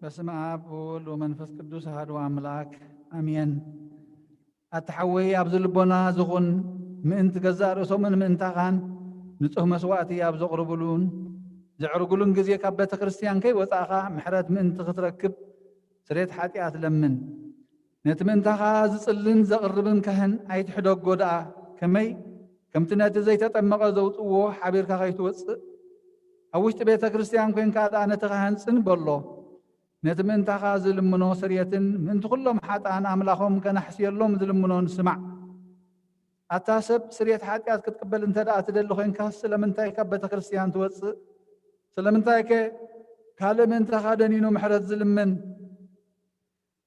በስመ አብ ወወልድ ወመንፈስ ቅዱስ አሐዱ አምላክ አሜን። አትሐወይ ኣብ ዝልቦና ዝኹን ምእንቲ ገዛእ ርእሶምን ምእንታኻን ንጹህ መስዋዕቲ ኣብ ዘቕርብሉን ዘዕርጉሉን ግዜ ካብ ቤተ ክርስቲያን ከይወፃእኻ ምሕረት ምእንቲ ክትረክብ ስሬት ሓጢኣት ለምን። ነቲ ምእንታኻ ዝጽልን ዘቕርብን ካህን ኣይትሕደጎ ደኣ ከመይ ከምቲ ነቲ ዘይተጠመቐ ዘውፅዎ ሓቢርካ ከይትወፅእ ኣብ ውሽጢ ቤተ ክርስቲያን ኮንካ ደኣ ነቲ ካህን ጽንበሎ ነቲ ምእንታኻ ዝልምኖ ስርየትን ምእንቲ ኩሎም ሓጣን ኣምላኾም ከናሕስየሎም ዝልምኖን ስማዕ። ኣታ ሰብ ስርየት ሓጢኣት ክትቅበል እንተ ደኣ ትደሊ ኮንካ ስለምንታይ ካብ ቤተ ክርስቲያን ትወፅእ? ስለምንታይ ከ ካልእ ምእንታኻ ደኒኑ ምሕረት ዝልምን?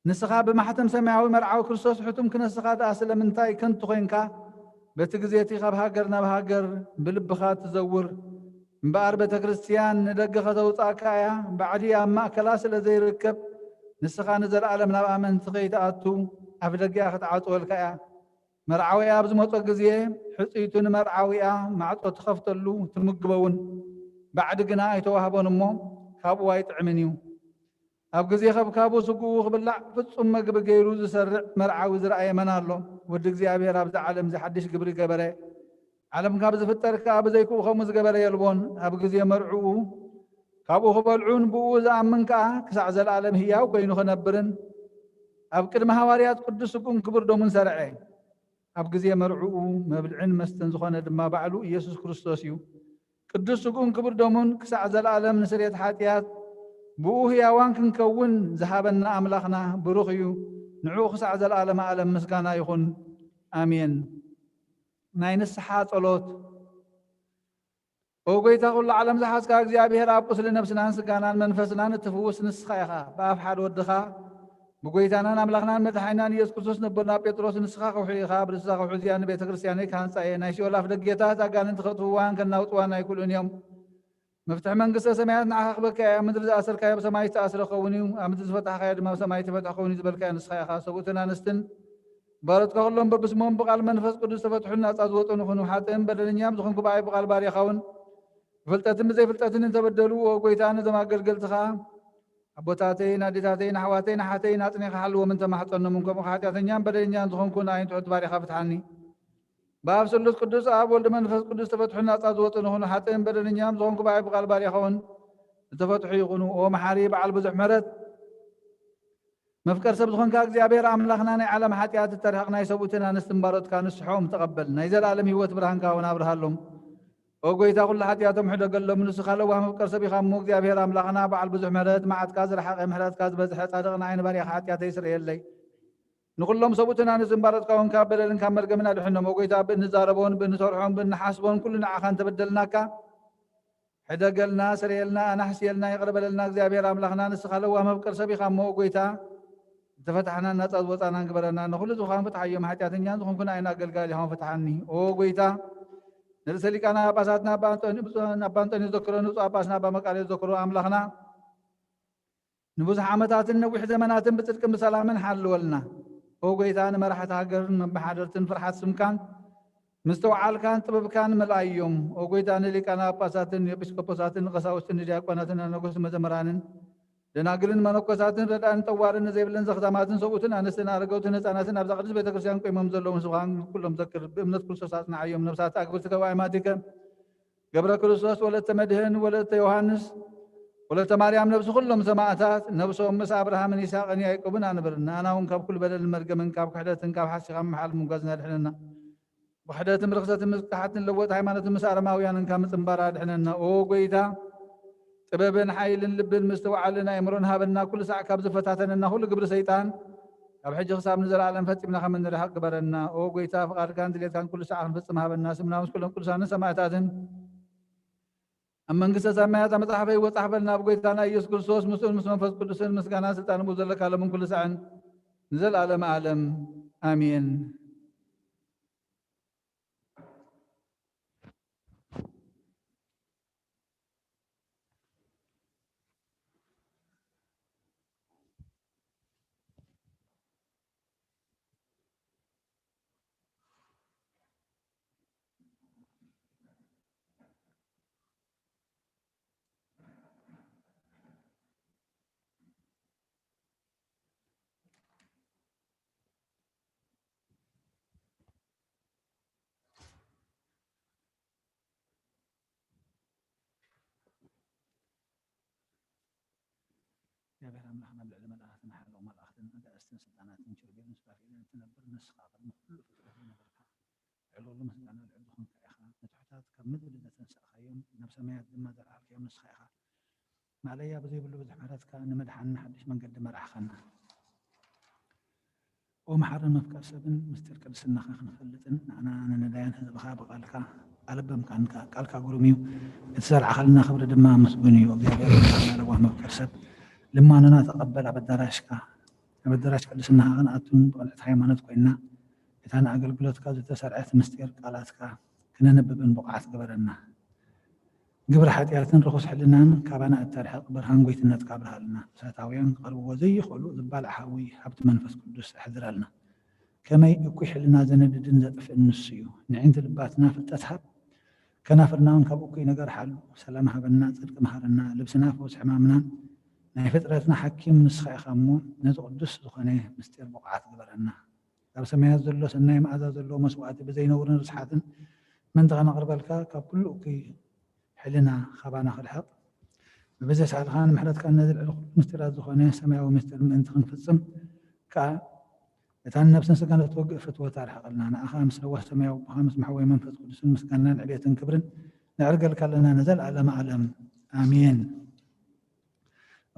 ንስኻ ብማሕተም ሰማያዊ መርዓዊ ክርስቶስ ሕቱም ክነስኻ ደኣ ስለምንታይ ከንቱ ኮንካ በቲ ግዜ እቲ ካብ ሃገር ናብ ሃገር ብልብኻ ትዘውር? እምበኣር ቤተ ክርስቲያን ንደገ ከተውፃእካ እያ ባዕዲ ኣብ ማእከላ ስለ ዘይርከብ ንስኻ ንዘለኣለም ናብ ኣመንቲ ከይተኣቱ ኣብ ደጊኣ ክትዓፅወልካ እያ። መርዓዊያ ኣብ ዝመፆ ግዜ ሕፅይቱ ንመርዓዊያ ማዕፆ ትኸፍተሉ ትምግበውን፣ ባዕዲ ግና ኣይተዋህቦን እሞ ካብኡ ኣይጥዕምን እዩ። ኣብ ግዜ ከብካቡ ስጉኡ ክብላዕ ፍጹም መግቢ ገይሩ ዝሰርዕ መርዓዊ ዝረኣየ መን ኣሎ? ወዲ እግዚኣብሔር ኣብዚ ዓለም ዝሓድሽ ግብሪ ገበረ። ዓለም ካብ ዝፍጠር ከዓ ብዘይክኡ ከምኡ ዝገበረ የልቦን። ኣብ ግዜ መርዑኡ ካብኡ ክበልዑን ብኡ ዝኣምን ከዓ ክሳዕ ዘለኣለም ህያው ኮይኑ ክነብርን ኣብ ቅድሚ ሃዋርያት ቅዱስ ስጉን ክቡር ደሙን ሰርዐ። ኣብ ግዜ መርዑኡ መብልዕን መስተን ዝኾነ ድማ ባዕሉ ኢየሱስ ክርስቶስ እዩ። ቅዱስ ስጉን ክቡር ደሙን ክሳዕ ዘለኣለም ንስርየት ሓጢኣት ብኡ ህያዋን ክንከውን ዝሃበና ኣምላኽና ብሩኽ እዩ። ንዑ ክሳዕ ዘለኣለም ዓለም ምስጋና ይኹን ኣሜን። ናይ ንስሓ ጸሎት። ኦ ጎይታ ኩሉ ዓለም ዝሓዝካ እግዚኣብሔር ኣብ ቁስሊ ነብስናን ስጋናን መንፈስናን እትፍውስ ንስኻ ኢኻ። ብኣፍ ሓደ ወድኻ ብጎይታናን ኣምላኽናን መድሓኒናን ኢየሱስ ክርስቶስ ነበርና ጴጥሮስ ንስኻ ከውሒ ኢኻ። ብንስኻ ከውሒ እዚኣ ንቤተ ክርስቲያነይ ካህንፃ እየ። ናይ ሲኦል ኣፍ ደጌታት ኣጋንንቲ ከጥፍዋን ከናውፅዋን ኣይክእሉን እዮም። መፍትሒ መንግስተ ሰማያት ንዓኻ ክበካ እያ። ምድሪ ዝኣሰርካዮ ብሰማይ ዝተኣስረ ክኸውን እዩ፣ ኣብ ምድሪ ዝፈታሕካዮ ድማ ብሰማይ ተፈትሐ ክኸውን እዩ ዝበልካዮ ንስኻ ኢኻ። ሰብኡትን ኣንስትን ባሮትካ ኩሎም በብስሞም ብቓል መንፈስ ቅዱስ ተፈትሑን ናፃ ዝወጡን ይኹኑ። ሓጥእን በደለኛም ዝኾንኩ በኣይ ብቓል ባሪኻውን ብፍልጠትን ብዘይፍልጠትን እንተበደሉ ጎይታ ነዞም ኣገልገልትኻ ኣቦታተይ ናዴታተይ ናሕዋተይ ናሓተይ ናፅኔኻ ሓልዎም እንተማሕፀኖምን ከምኡ ሓጢኣተኛን በደለኛን ዝኾንኩ ንኣይን ትሑት ባሪኻ ፍትሓኒ። باب سلوس قدوس اب ولد منفس قدوس تفتحنا صازوت نهون حتى بدنኛም زون كباي بقال بار يخون تفتحوا يغنوا ومحاري بعل بزح مرت مفكر سب زخون كاغزيابير املاخنا ناي عالم حاتيات ترحقنا يسوتنا نستنبارت كان سحوم تقبل ناي زلالم هيوت برهان كاونا برهالهم وقويتا كل حاتياتهم حدا قال لهم نسخالو مفكر سب يخمو اغزيابير املاخنا بعل بزح مرت معت كاز رحق محرات كاز بزح صادقنا عين بار حاتيات يسر يلي نقول لهم سوتنا نستنبارت كاون كابلن كامر جمنا دحنا وقويتا بنزاربون بنسرحون بنحاسبون كلنا عخان تبدلناك حدا قالنا سريلنا نحسيلنا يقرب لنا اغزيابير املاخنا نسخالو مفكر سب يخمو قويتا تفتحنا نطاز وطانا نقبلنا نقول زخان فتح يوم حياتنا زخان كنا عينا قلقال يوم فتحني او قويتا نرسلي كان اباساتنا بانتوني ذكروا نص اباسنا بمقال ذكروا املاخنا نبوز عامتات نوح زمانات بصدق بسلام حل ولنا او قويتا نمرحت هاجر بحضرتن فرحات سمكان مستوعال كان طبب كان ملايوم او قويتا نلي كان اباساتن يبسكوبساتن قساوستن دياقوناتن نغوس مزمرانن دناقلن منوكساتن ردان طوارن زيبلن زختاماتن سوتن انستن ارغوتن هصاناتن ابዛ ቅዱስ ቤተክርስቲያን ቆይመም ዘለዎም ስብሃን ኩሎም ዘክር በእምነት ክርስቶስና አየም ነፍሳት አግብርት ከዋይማቲከ ገብረ ክርስቶስ ወለተ መድህን ወለተ ዮሐንስ ወለተ ማርያም ነብስ ኩሎም ሰማዕታት ነብሶም ምስ አብርሃምን ይስሐቅን ያዕቆብን አንብርና አናውን ካብ ኩል በደል መርገምን ካብ ክሕደትን ካብ ሓሲኻም መሓል ሙጋዝና ድሕነና ወሕደትን ርክሰትን ምስካሓትን ለወጥ ሃይማኖትን ምስ አረማውያንን ካብ ምፅምባራ ድሕነና ኦ ጎይታ ጥበብን ሓይልን ልብን ምስተውዓልና የምሮን ሃበና ኩሉ ሰዓት ካብ ዝፈታተነና ሁሉ ግብሪ ሰይጣን ካብ ሕጂ ክሳብ ንዘላለም ፈፂምና ከም እንርሕቅ ግበረና ኦ ጎይታ ፍቃድካን ድሌትካን ኩሉ ሰዓት ክንፍፅም ሃበና ስምና ምስ ኩሎም ቅዱሳንን ሰማዕታትን ኣብ መንግስተ ሰማያት መፅሓፈ ሕይወት ፃሕፈልና ብጎይታና ኢየሱስ ክርስቶስ ምስኡን ምስ መንፈስ ቅዱስን ምስጋናን ስልጣን ዘለካ ለምን ኩሉ ሰዓን ንዘለኣለም ዓለም ኣሜን። يا بهر أملاحنا بالعلم الآخرين حلو ما الآخرين أنت أستن سلطانات من شربين نسبافين تنبر نسخة كل فترة بركة علو الله مثل أنا العلم كأخا نتحتات كمدل إذا تنسى خيم نفس ما يقدم ما درع في يوم نسخة أخا ما عليا بزي بلو بزحمرات كان مدحنا حدش من قدم راحنا ومحرم مفكر سبن مستر كرسنا خن فلتن أنا نداين هذا بخاب قالك قلبهم قالك قروميو اتصال عقلنا خبر دما مسبوني وبيا أنا روح مفكر سب لما أنا أتقبل عبدالدراش كدسنا غنأتون بقلعت حيمانات كوينا إتانا أقل قلت كازو تسرعت مستير قالاتك كنا نببن بقعات قبرنا قبر حاتياتن رخص حلنان كابانا التاريخ برهان قويتنا تقابلها لنا ساتاويان قالوا وزي خلو ذبال حاوي حبت منفس قدس حذر لنا كما يكوي حلنا زنددن زد في النسيو نعين لباتنا في التسحب كنافرنا كابوكي نقر حلو سلامها بنا صدق مهرنا لبسنا فوس حمامنا ናይ ፍጥረትና ሓኪም ንስኻ ኢኻ እሞ ነዚ ቅዱስ ዝኾነ ምስጢር ብቕዓት ግበረና ካብ ሰማያት ዘሎ ሰናይ መዓዛ ዘለዎ መስዋዕቲ ብዘይነውርን ርስሓትን መንተኻ ነቕርበልካ ካብ ኩሉ እኩይ ሕልና ኸባና ክልሕቕ ብበዘ ሰዓልኻ ንምሕረትካ ነዚ ልዕሊ ኩሉ ምስጢራት ዝኾነ ሰማያዊ ምስጢር ምእንቲ ክንፍፅም ከዓ እታ ነብስን ስጋን እትወግእ ፍትወት ኣርሕቐልና ንኣኻ ምስ ነዋህ ሰማያዊ ብኻ ምስ መሕወይ መንፈስ ቅዱስን ምስጋናን ዕብየትን ክብርን ንዕርገልካ ኣለና ንዘለዓለመ ዓለም ኣሜን።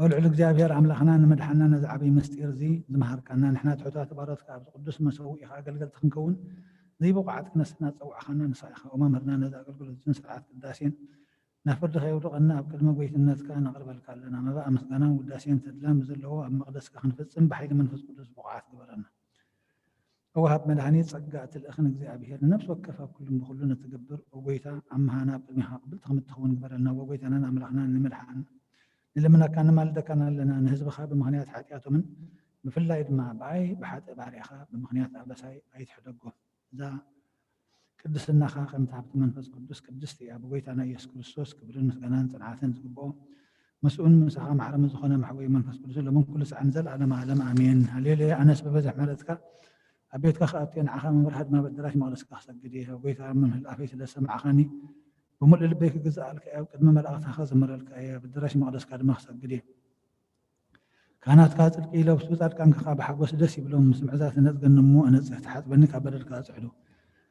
ولعل እግዚአብሔር አምላኽና ንመድሓና ነዚ ዓብይ ምስጢር እዚ ዝመሃርካና ንሕና ትሑታት ባሮትካ ኣብዚ ቅዱስ መሰዊዕ ኢኻ ኣገልገልቲ ክንከውን ዘይብቕዓት ክነስና ፀውዕኻና ንስኻ ኢኻ መምህርና ነዚ ኣገልግሎትን ስርዓት ቅዳሴን ናብ ፍርዲ ከየውድቐና ኣብ ቅድመ ጎይትነትካ ነቕርበልካ ኣለና መባእ ምስጋናን ውዳሴን ተድላን ብዘለዎ ኣብ መቕደስካ ክንፍፅም ብሓይሊ መንፈስ ቅዱስ ብቕዓት ግበረና። ወሃብ መድኃኒት ጸጋ ትልእኽን እግዚአብሔር ነፍስ ወከፍ ኣብ ኩሉም ብኩሉን እትገብር ወጎይታ ኣምሃና ኣብ ቅድሚኻ ቅብልቲ ከምትኸውን ግበረልና ወጎይታናን ኣምላኽና ንምድሓን ንልምናካ ንማልደካና ኣለና ንህዝብኻ ብምኽንያት ሓጢኣቶምን ብፍላይ ድማ ብኣይ ብሓጥእ ባርያኻ ብምኽንያት ኣበሳይ ኣይትሕደጎም እዛ ቅድስናኻ ከምቲ ሃብቲ መንፈስ ቅዱስ ቅድስቲ እያ ብጎይታና ኢየሱስ ክርስቶስ ክብርን ምስጋናን ጽንዓትን ዝግብኦ مسؤول مسخا محرم زخنا محوي منفس قدس لمن كل ساعة نزل على معلم آمين هليلي أنس ببزح مالتك أبيت كخاتي أنا عخام مرحد ما بدراش ما لسك أخسجدي وقيت من الأفيت اللي سمع خاني ومر اللي بيك جزء لك أو قد ما ملأت خاز مر لك أي بدراش ما لسك ما أخسجدي كانت كاتل كيلو وسبتات كان كخاب حقوس دسي بلوم سمعزات الناس قنمو أنا تحت بنك عبر الكاس حلو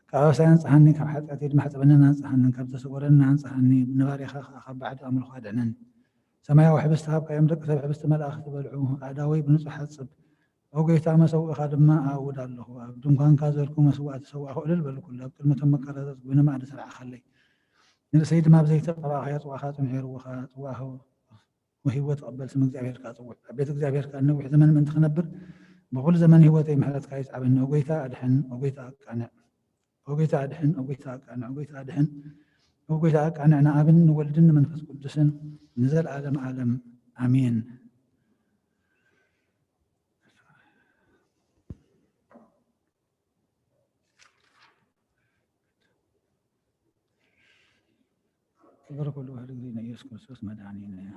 كأوسان صحني كحد أتيد محت بننا صحني كبت صورنا صحني نباري خاب بعد أمر خادعنا سمايا وحبست هاب كيم دق سبع حبست ملأ تبلعوه أداوي بنصح حسب أوقيت ما سوى خادم ما أود الله بدون كان كازركم مسوى تسوى أقول بل كله كلمة مكررت بنا ما عاد سرع خلي إن سيد ما بزيت طبعا خيط وخاتم عير وخات وهو وهو تقبل سمك زعبير كاتوع بيت زعبير كأنه وحده من تخنبر بقول زمان هو تيم حالات كايس عبن أوقيت أدحن أوقيت أقنع أوقيت أدحن أوقيت أقنع أوقيت أدحن أوقيت أقنع أنا أبن ولدنا من فس قدسن نزل عالم آمين تبارك الله الذين يسكن سوس مدعنين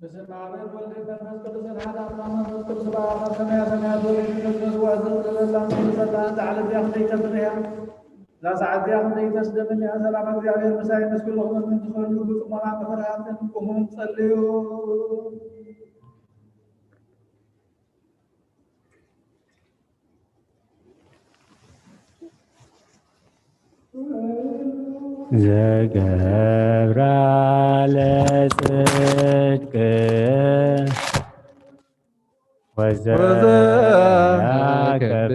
بسم الله والابن والمسجد الحرام والمسجد سبحان سماء والمسجد وعزل الله صلى على اليهودي تبريها لا سعد يهودي تسلم لي سلام እግዚአብሔር مساء مسكن لهم من تخرجوا بكم مغفرات قوموا صلوا ዘገብራ ለጽድቅ ወዘያከብር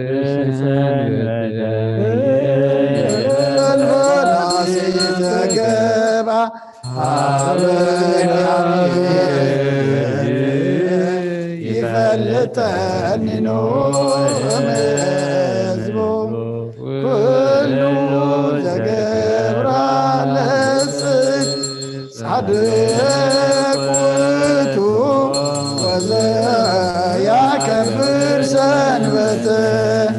ሰንበተ الفراس تجبع يفلتني نوم مزبوم كل زجبر على صدق وتو وزياكبر سنبته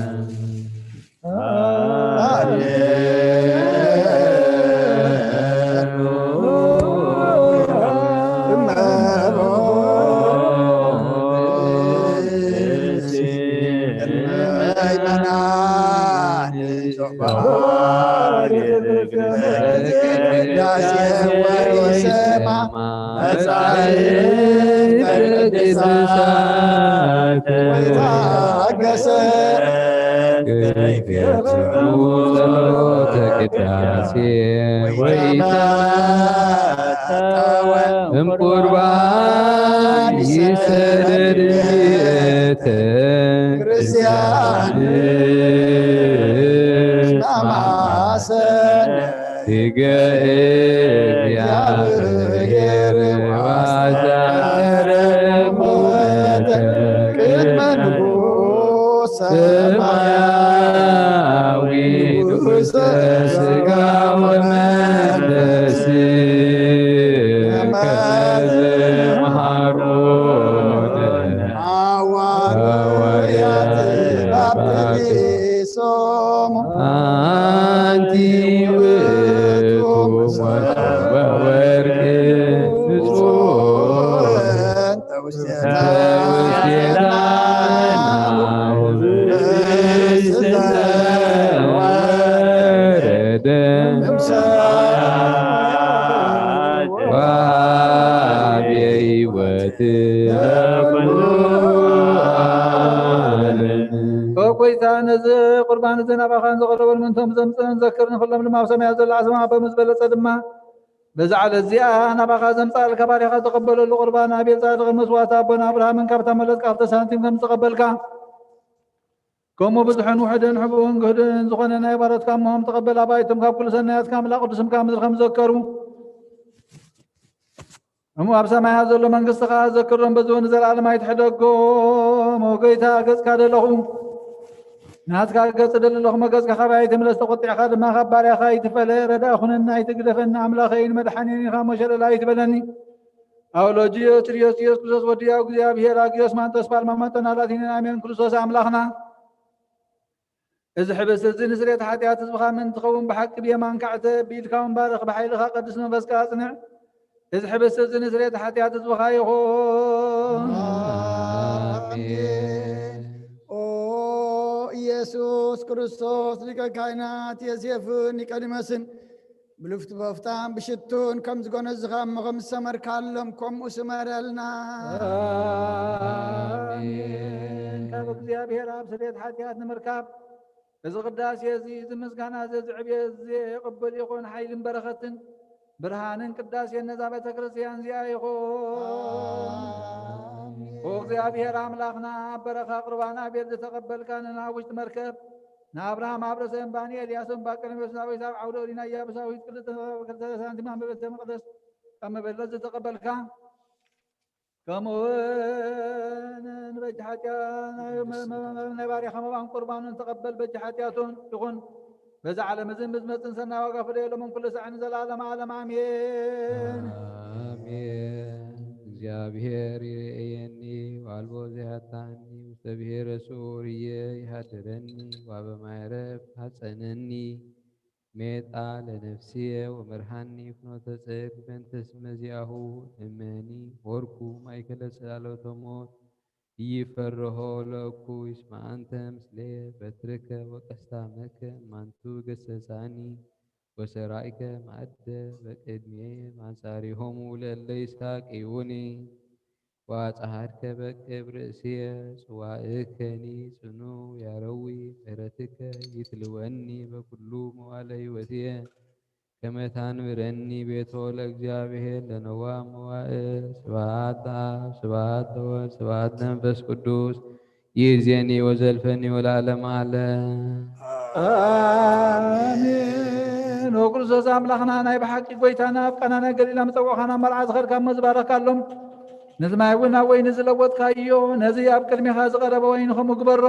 قربان يسدد ክርስቲያን ናማሰን እግዚአብሔር ዋዛረ ሞተ ቅድመ ንጉሥ ሰማያዊ ንጉሠ ሥጋ ወመንፈስ ከመዝምሃሮነ ሐዋርያት ባፕቲሶሙ አንቲ ውእቱ ወወርቅ ንጹሕ ተውስቴታ ወረደ ዋብየ ሕይወት ወኮይታ ነዝ ቁርባን ዘናባኻን ዘቐረበል ምንቶም ዘምፅን ዘክርን ኩሎም ድማ ኣብ ሰማያት ዘሎ ዓፅማ በምዝበለፀ ድማ በዛ ዓለት እዚኣ ናባኻ ዘምፃልካ ባሪኻ ተቐበለሉ ቁርባን ኣቤል ጻድቕን መስዋዕቲ ኣቦና ኣብርሃምን ካብታ መለጥካ ኣብተ ሳንቲም ከም ተቐበልካ ከምኡ ብዙሕን ውሕድን ሕቡእን ግህድን ዝኾነ ናይ ባረትካ እሞም ተቐበል ኣባይቶም ካብ ኩሉ ሰናያትካ ኣምላኽ ቅዱስምካ ምድሪ ከም ዘከሩ እሞ ኣብ ሰማያት ዘሎ መንግስትኻ ዘክሮም በዝውን ዘለዓለም ኣይትሕደጎም ወጎይታ ገጽካ ደለኹ ናትካ ገጽ ደለኹ መገጽካ ኻባይ ትምለስ ተቆጢዕኻ ድማ ካብ ባርያኻ ይትፈለ ረዳኹነና ይትግደፈና ኣምላኸይን መድሓኒን ኢኻ መሸለላ ይትበለኒ ኣውሎጂዮስ ትሪዮስ ኢየሱስ ክርስቶስ ወዲያው እግዚአብሔር አግዮስ ማንተስ ፓልማመንተን አላቲንን አሜን ክርስቶስ ኣምላኽና እዚ ሕብስ እዚ ንስሬት ሓጢኣት ህዝብኻ ምን ትኸውን ብሓቂ ብየማን ካዕተ ብኢድካውን ባርኽ ብሓይልኻ ቅዱስ መንፈስካ ኣጽንዕ እዚ ሕብስ እዚ ንስሬት ሓጢኣት ህዝብኻ ይኹን ኢየሱስ ክርስቶስ ሊቀ ካህናት ዮሴፍን ኒቆዲሞስን ብልፍቲ በፍታን ብሽቱን ከም ዝጎነዝኻ እሞ ከም ዝሰመርካሎም ከምኡ ስመረልና ካብ እግዚኣብሔር ኣብ ስሬት ሓጢኣት ንምርካብ እዚ ቅዳሴ እዚ ምስጋና ዘዝዕብየ ዘቕበል ይኹን ሓይልን በረኸትን ብርሃንን ቅዳሴን ነዛ ቤተ ክርስቲያን እዚኣ ይኹን እግዚአብሔር አምላኽና በረኻ ቁርባን አቤል ዝተቐበልካ ንናውሽት መርከብ ንአብርሃም አብረሰን ባኒ ኤልያስን ባቀለሜዎስ ናበይት ኣብ ዓውደ ኦሪና ኢያቡሳዊት ክልተ ሳንቲም በቤተ መቅደስ ካብ መበለት ዝተቐበልካ ከምኡውን ንበጅ ሓጢኣት ናይ ባሪኻ መባን ቁርባኑን ተቐበል በጅ ሓጢኣቱን ይኹን በዛ ዓለም እዝን ብዝመፅን ሰናይ ዋጋ ፍደየሎምን ኩሉ ሰዕን ዘለዓለም ዓለም አሜን እግዚአብሔር ይርአየኒ ዋልቦ ዘያታኒ ውስተ ብሔረ ሶርየ ይሃድረኒ ዋበማዕረፍ ሐፀነኒ ሜጣ ለነፍስየ ወመርሃኒ ፍኖተ ጽድቅ በእንተ ስመ ዚአሁ እመኒ ወርኩ ማእከለ ጽላሎተ ሞት ኢይፈርሆ ለኩ እስመ አንተ ምስሌየ በትርከ ወቀስታመከ እማንቱ ገሰጻኒ ወሰራይከ ማዕደ በቅድሜየ ማንጻሪሆሙ ለእለ ይሳቅዩኒ ወአጽሐድከ በቅብ ርእስየ ጽዋዕከኒ ጽኑ ያረዊ ምሕረትከ ምሕረትከ ይትልወኒ በኩሉ መዋዕለ ሕይወትየ ከመ ታንብረኒ ቤቶ ለእግዚአብሔር ለነዋም መዋዕል። ስብሐት ለአብ ስብሐት ለወልድ ስብሐት ለመንፈስ ቅዱስ ይእዜኒ ወዘልፈኒ ወለዓለመ ዓለም አሜን። ወክርስቶስ አምላኽና ናይ ብሓቂ ጎይታና ኣብ ቃናና ገሊላ መፀውዖኻና መርዓ ዝኸድካ እሞ ዝባረካሎም ነዚ ማይ እውን ኣብ ወይኒ ዝለወጥካዮ ነዚ ኣብ ቅድሚኻ ዝቐረበ ወይኒ ከምኡ ግበሮ።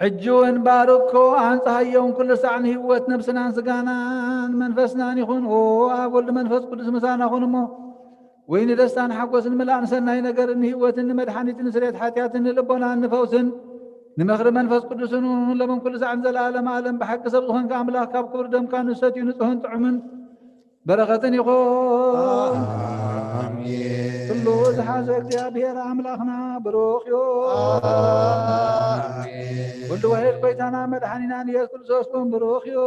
ሕጂ እውን ባርኮ ኣንፃሃየውን ኩሉ ሳዕ ንህይወት ነብስናን ስጋናን መንፈስናን ይኹን። ኣብ ወልዲ መንፈስ ቅዱስ ምሳና ኹን እሞ ወይኒ ደስታን ሓጎስን ምላእን ሰናይ ነገርን ንህይወትን ንመድሓኒትን ስርየት ሓጢኣትን ንልቦናን ንፈውስን ንመኽሪ መንፈስ ቅዱስን ለመን ኩሉ ሳዕን ዘለዓለመ ዓለም ብሓቂ ሰብ ዝኾንካ ኣምላኽ ካብ ክብሪ ደምካ ንሰትዩ ንጹህን ጥዑምን በረኸትን ይኹን። ኩሉ ዝሓዘ እግዚኣብሔር ኣምላኽና ብሩኽ እዩ። ወልዲ ዋሕድ ጎይታና መድሓኒናን ኢየሱስ ክርስቶስ እውን ብሩኽ እዩ።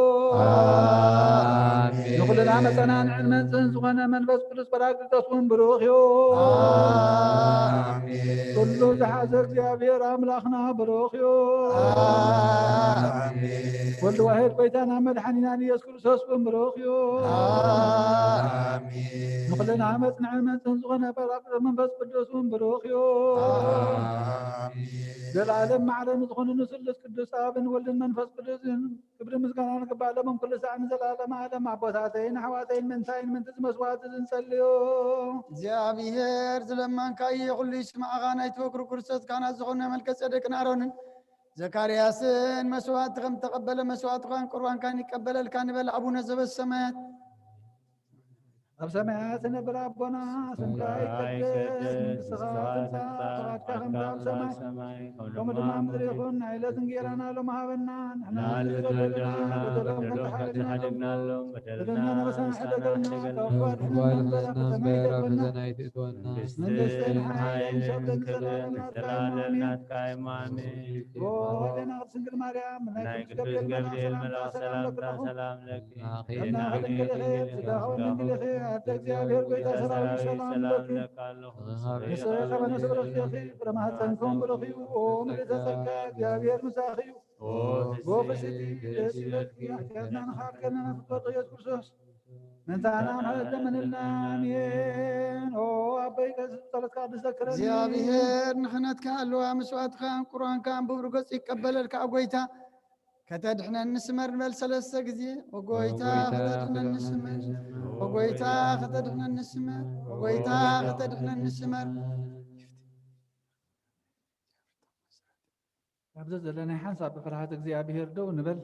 ንኹልና መፀናንዕን መንጽህን ዝኾነ መንፈስ ቅዱስ ጰራቅሊጦስ እውን ብሩኽ እዩ። ኩሉ ዝሓዘ እግዚኣብሔር ኣምላኽና ብሩኽ እዩ። ወልዲ ዋሕድ ጎይታና መድሓኒናን ኢየሱስ ክርስቶስ እውን ብሩኽ እዩ። ንኹልና መጽንዕን መንጽህን ዝኾነ ጰራቅሊጦስ መንፈስ ቅዱስ እውን ብሩኽ እዩ። ዘለዓለም ማዕረን ዝኾኑ ንስሉስ ቅዱስ ኣብን ወልድን መንፈስ ቅዱስን ክብሪ ምስጋና ንግባእ ለሞም ኩሉ ሳዕ ንዘለዓለመ ዓለም። ኣቦታተይን ኣሕዋተይን ምንታይን ምንቲ ዝመስዋዕቲ ዝንጸልዮ እግዚአብሔር ዝለመንካዮ ኩሉ ይስማዓኻ። ናይቲ ወክሪ ክርስቶስ ካህናት ዝኾነ መልከ ጼዴቅን ኣሮንን ዘካርያስን መስዋዕቲ ከም ተቐበለ መስዋዕትኻን ቁርባንካን ይቀበለልካ ንበል። አቡነ ዘበሰማያት ኣብ ሰማያት ዝነብር ኣቦና ስምካ ይቀደስ ንስኻ ትምጻእ ፈቃድካ ከምቲ ኣብ ሰማይ ከምኡ ድማ ምድሪ ይኹን። ዕለት እንጀራና ሎሚ ሃበና ንሕና ንበደልና ሓደግናሎም በደልና ንረሳና ሕደገልና ዋልህና እምበር ኣብ ፈተና ይትእትወና መንግሥትን ሓይልን ክብርን ዘለዓለም ናትካ ኢሙ አሜን። ወለና ቅድስት ድንግል ማርያም ናይ ቅዱስ ገብርኤል መልአክ ሰላምታ ሰላም ለኪ እና ድንግል ስጋሆን ድንግል ኣተ እግዚአብሔር ጎይታ ሰራዊት ሰላም ለኪ ለካለሁ ንስኻ በነስብረኽ ኺ ብረማህፀንኩም ብሩኽ እዩ። ምልዕተ ጸጋ እግዚአብሔር ምሳኺ እዩ። ጎፍስቲ ደስ ይበልኪ ሓጢአትና ንኻልከልና ፍትወት ኢየሱስ ክርስቶስ ምንታና ማለት ለመንልና አሜን። ኣበይ ጸሎትካ ቅዱስ ዘክረኒ እግዚአብሔር ንኽነትካ ኣለዋ መስዋዕትካን ቁርባንካን ብብሩ ገጽ ይቀበለልካ ጎይታ ከተድሕነኒ ስመር ንበል ሰለስተ ጊዜ ወጎይታ ከተድሕነኒ ስመር ወጎይታ ከተድሕነኒ ስመር ወጎይታ ከተድሕነኒ ስመር። ኣብዚ ዘለናይ ሓንሳብ ብፍርሃት እግዚአብሔር ደው ንበል።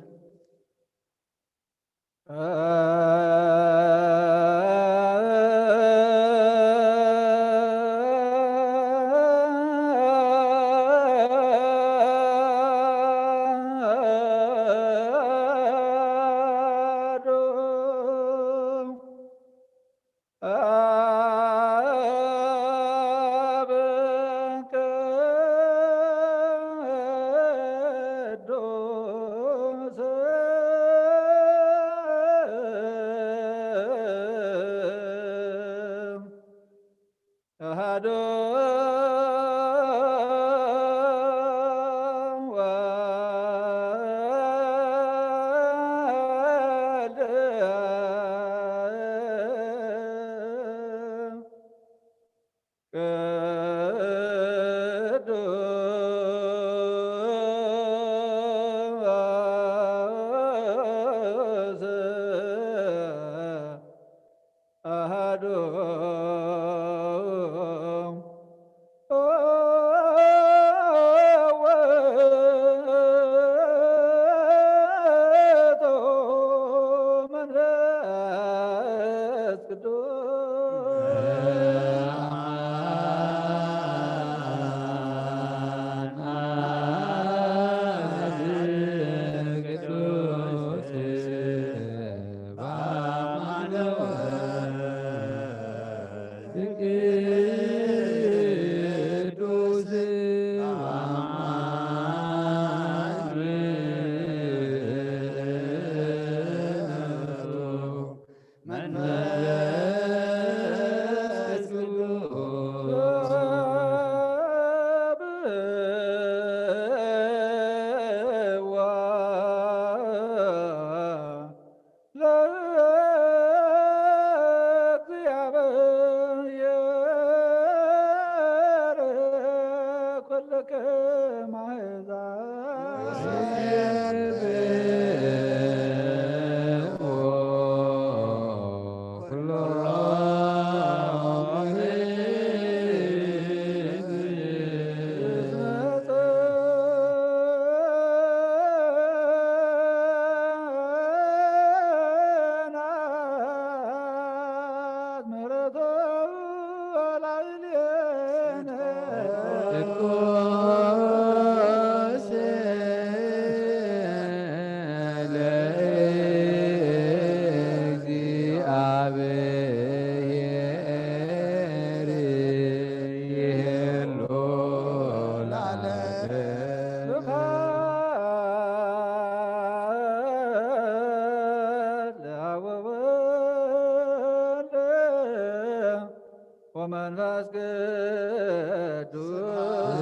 ወመንፈስ ቅዱስ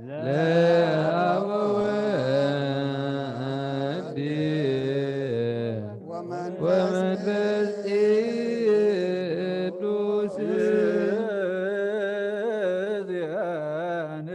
ለአብ ወወልድ ወመንፈስ ቅዱስ ዚአነ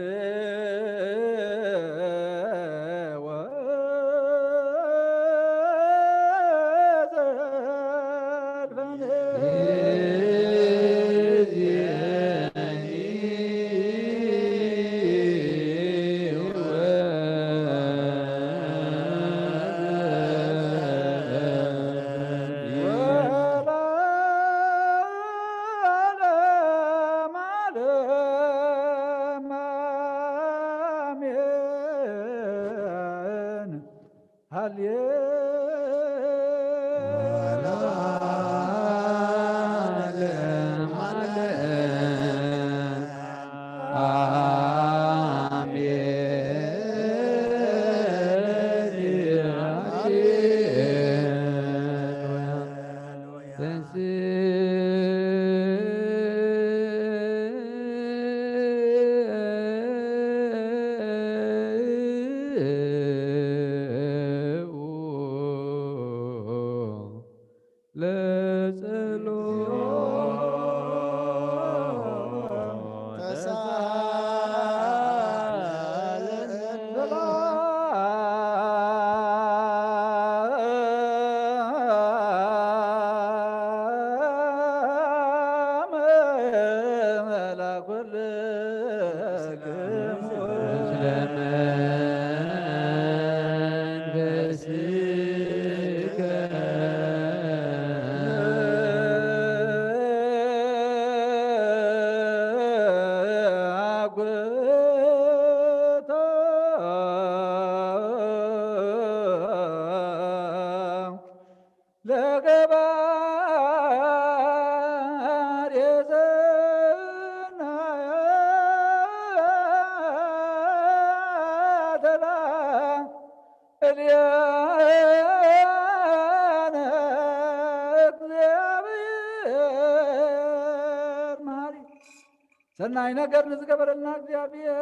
ሰናይ ነገር ንዝገበረልና እግዚአብሔር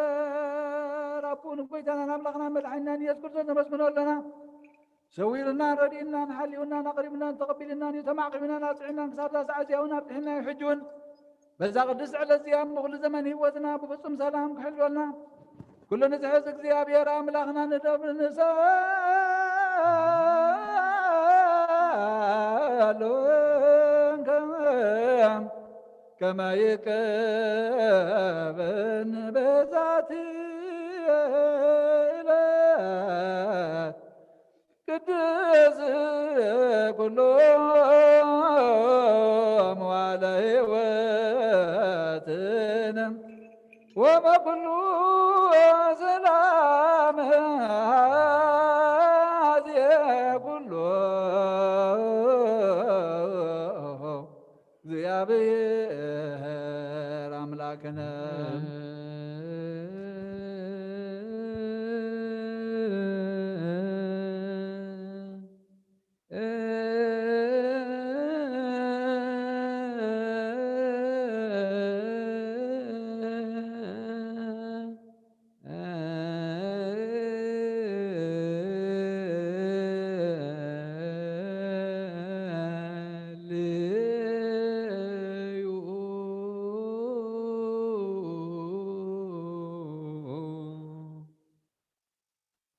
አቡን ጎይታና አምላኽና መድኃኒና ኢየሱስ ክርስቶስ ነመስግኖ ኣለና ሰዊርና ረዲእና ንሓሊኡና ናቕሪብና ተቐቢልና ተማዕቂብና ናፅዕና ክሳብ ሰዓት ያውና ብድሕና ይሕጁን በዛ ቅዱስ ዕለት እዚኣ ምኹሉ ዘመን ህይወትና ብፍጹም ሰላም ክሕልወልና ኩሉ ንዝሕዝ እግዚአብሔር አምላኽና ንደብንሳሎን كما يكبن بذاتي إلى قدس كلهم وعلى هواتنا وما كل سلام هذه كله እግዚአብሔር አምላክነ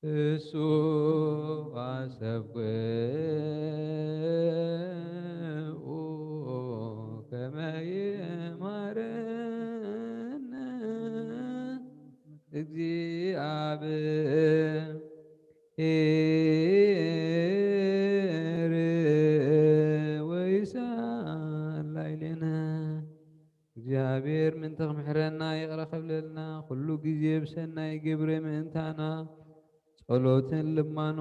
እሱ አሰብኩ ከመ ይማረነ እግዚአብሔር ወይሳላይለነ እግዚአብሔር ምንተ ክምሕረና ይቕረ ከብለልና ኩሉ ግዜ ብሰናይ ግብሪ ምእንታና ጸሎትን ልማኖ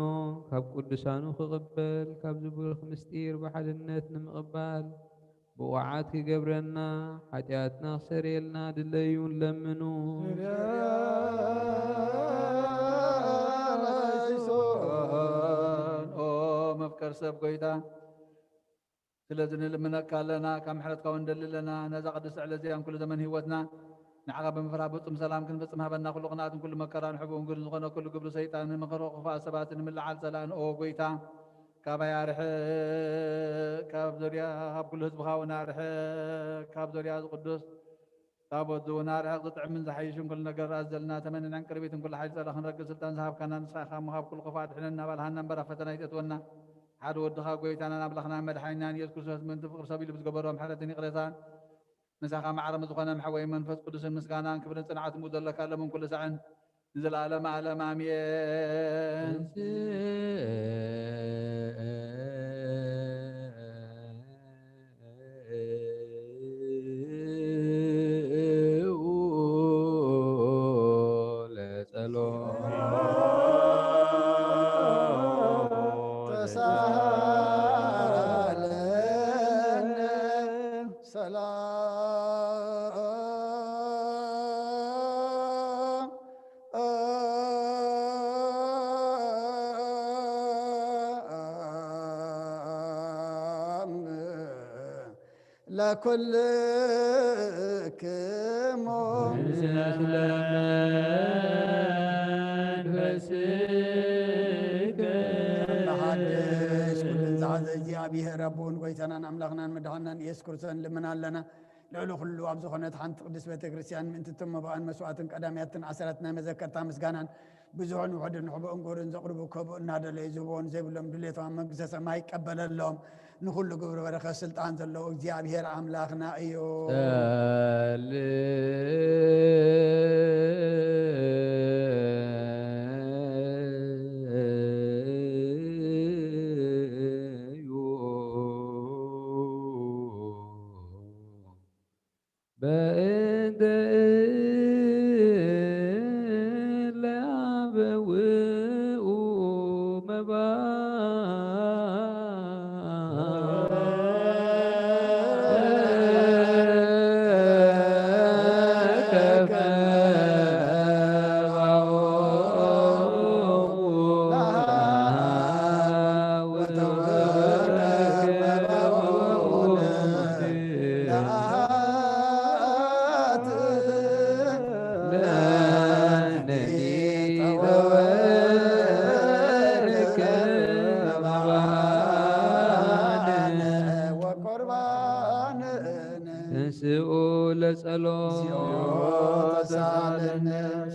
ካብ ቅዱሳኑ ክቕበል ካብ ዝብልኽ ምስጢር ብሓድነት ንምቕባል ብቑዓት ክገብረና ሓጢኣትና ክሰረየልና ድለዩን ለምኑ ኦ መፍቀር ሰብ ጎይታ ስለዚህ ንልምነካ ኣለና ካብ ምሕረትካ እውን ንደሊ ኣለና ነዛ ቅዱስ ዕለት እዚኣ ኩሉ ዘመን ሂወትና ንዓኻ ብምፍራህ ብጡም ሰላም ክንፍፅም ሃበና ኩሉ ቅንኣትን ኩሉ መከራን ሕቡእን ግል ዝኾነ ኩሉ ግብሪ ሰይጣን ንመኸሮ ክፉኣት ሰባት ንምልዓል ፀላእን ኦ ጎይታ ካባይ ኣርሕቕ ካብ ዙርያ ካብ ኩሉ ህዝብኻ እውን ኣርሕቕ ካብ ዙርያ ዝቅዱስ ታቦት እውን ኣርሕቕ ዝጥዕምን ዝሓይሽን ኩሉ ነገር ኣዘልና ተመንናን ቅርቢትን ኩሉ ሓይሊ ፀላ ክንረግፅ ስልጣን ዝሃብካና ንስኻ ኢኻ እሞ ካብ ኩሉ ክፉኣት ድሕነና ባልሃና እምበራ ፈተና ይጠትወና ሓደ ወድኻ ጎይታናን ኣምላኽናን መድሓኒናን ኢየሱስ ክርስቶስ ምእንቲ ፍቅሪ ሰብ ኢሉ ብዝገበሮ ምሕረትን ይቕሬታን ንስኻ መዓረም ዝኾነ ምሕወይ መንፈስ ቅዱስን ምስጋናን ክብርን ፅንዓትን ዘለካ ለምን ኩሉ ሰዕን ንዘለዓለመ ዓለም ኣሜን። ለኩልክሙ ሓድሽ ኩልን ዝሓዘ እግዚኣብሔር ኣቦን ጎይታናን ኣምላኽናን መድሓኒናን ኢየሱስ ክርስቶስ ልምና ኣለና ልዕሊ ኩሉ ኣብ ዝኾነት ሓንቲ ቅዱስ ቤተ ክርስቲያን ምእንቲ እተመባእን መስዋዕትን ቀዳምያትን ዓሰራት ናይ መዘከርታ ምስጋናን ብዙሕን ውሕድን ሕቡእን ግብርን ዘቕርቡ ከብኡ እናደለዩ ዝህቦን ዘይብሎም ድሌቶም መንግስተ ሰማይ ይቀበለሎም ንኩሉ ግብሪ በረኸት ስልጣን ዘለዎ እግዚኣብሔር ኣምላኽና እዩ።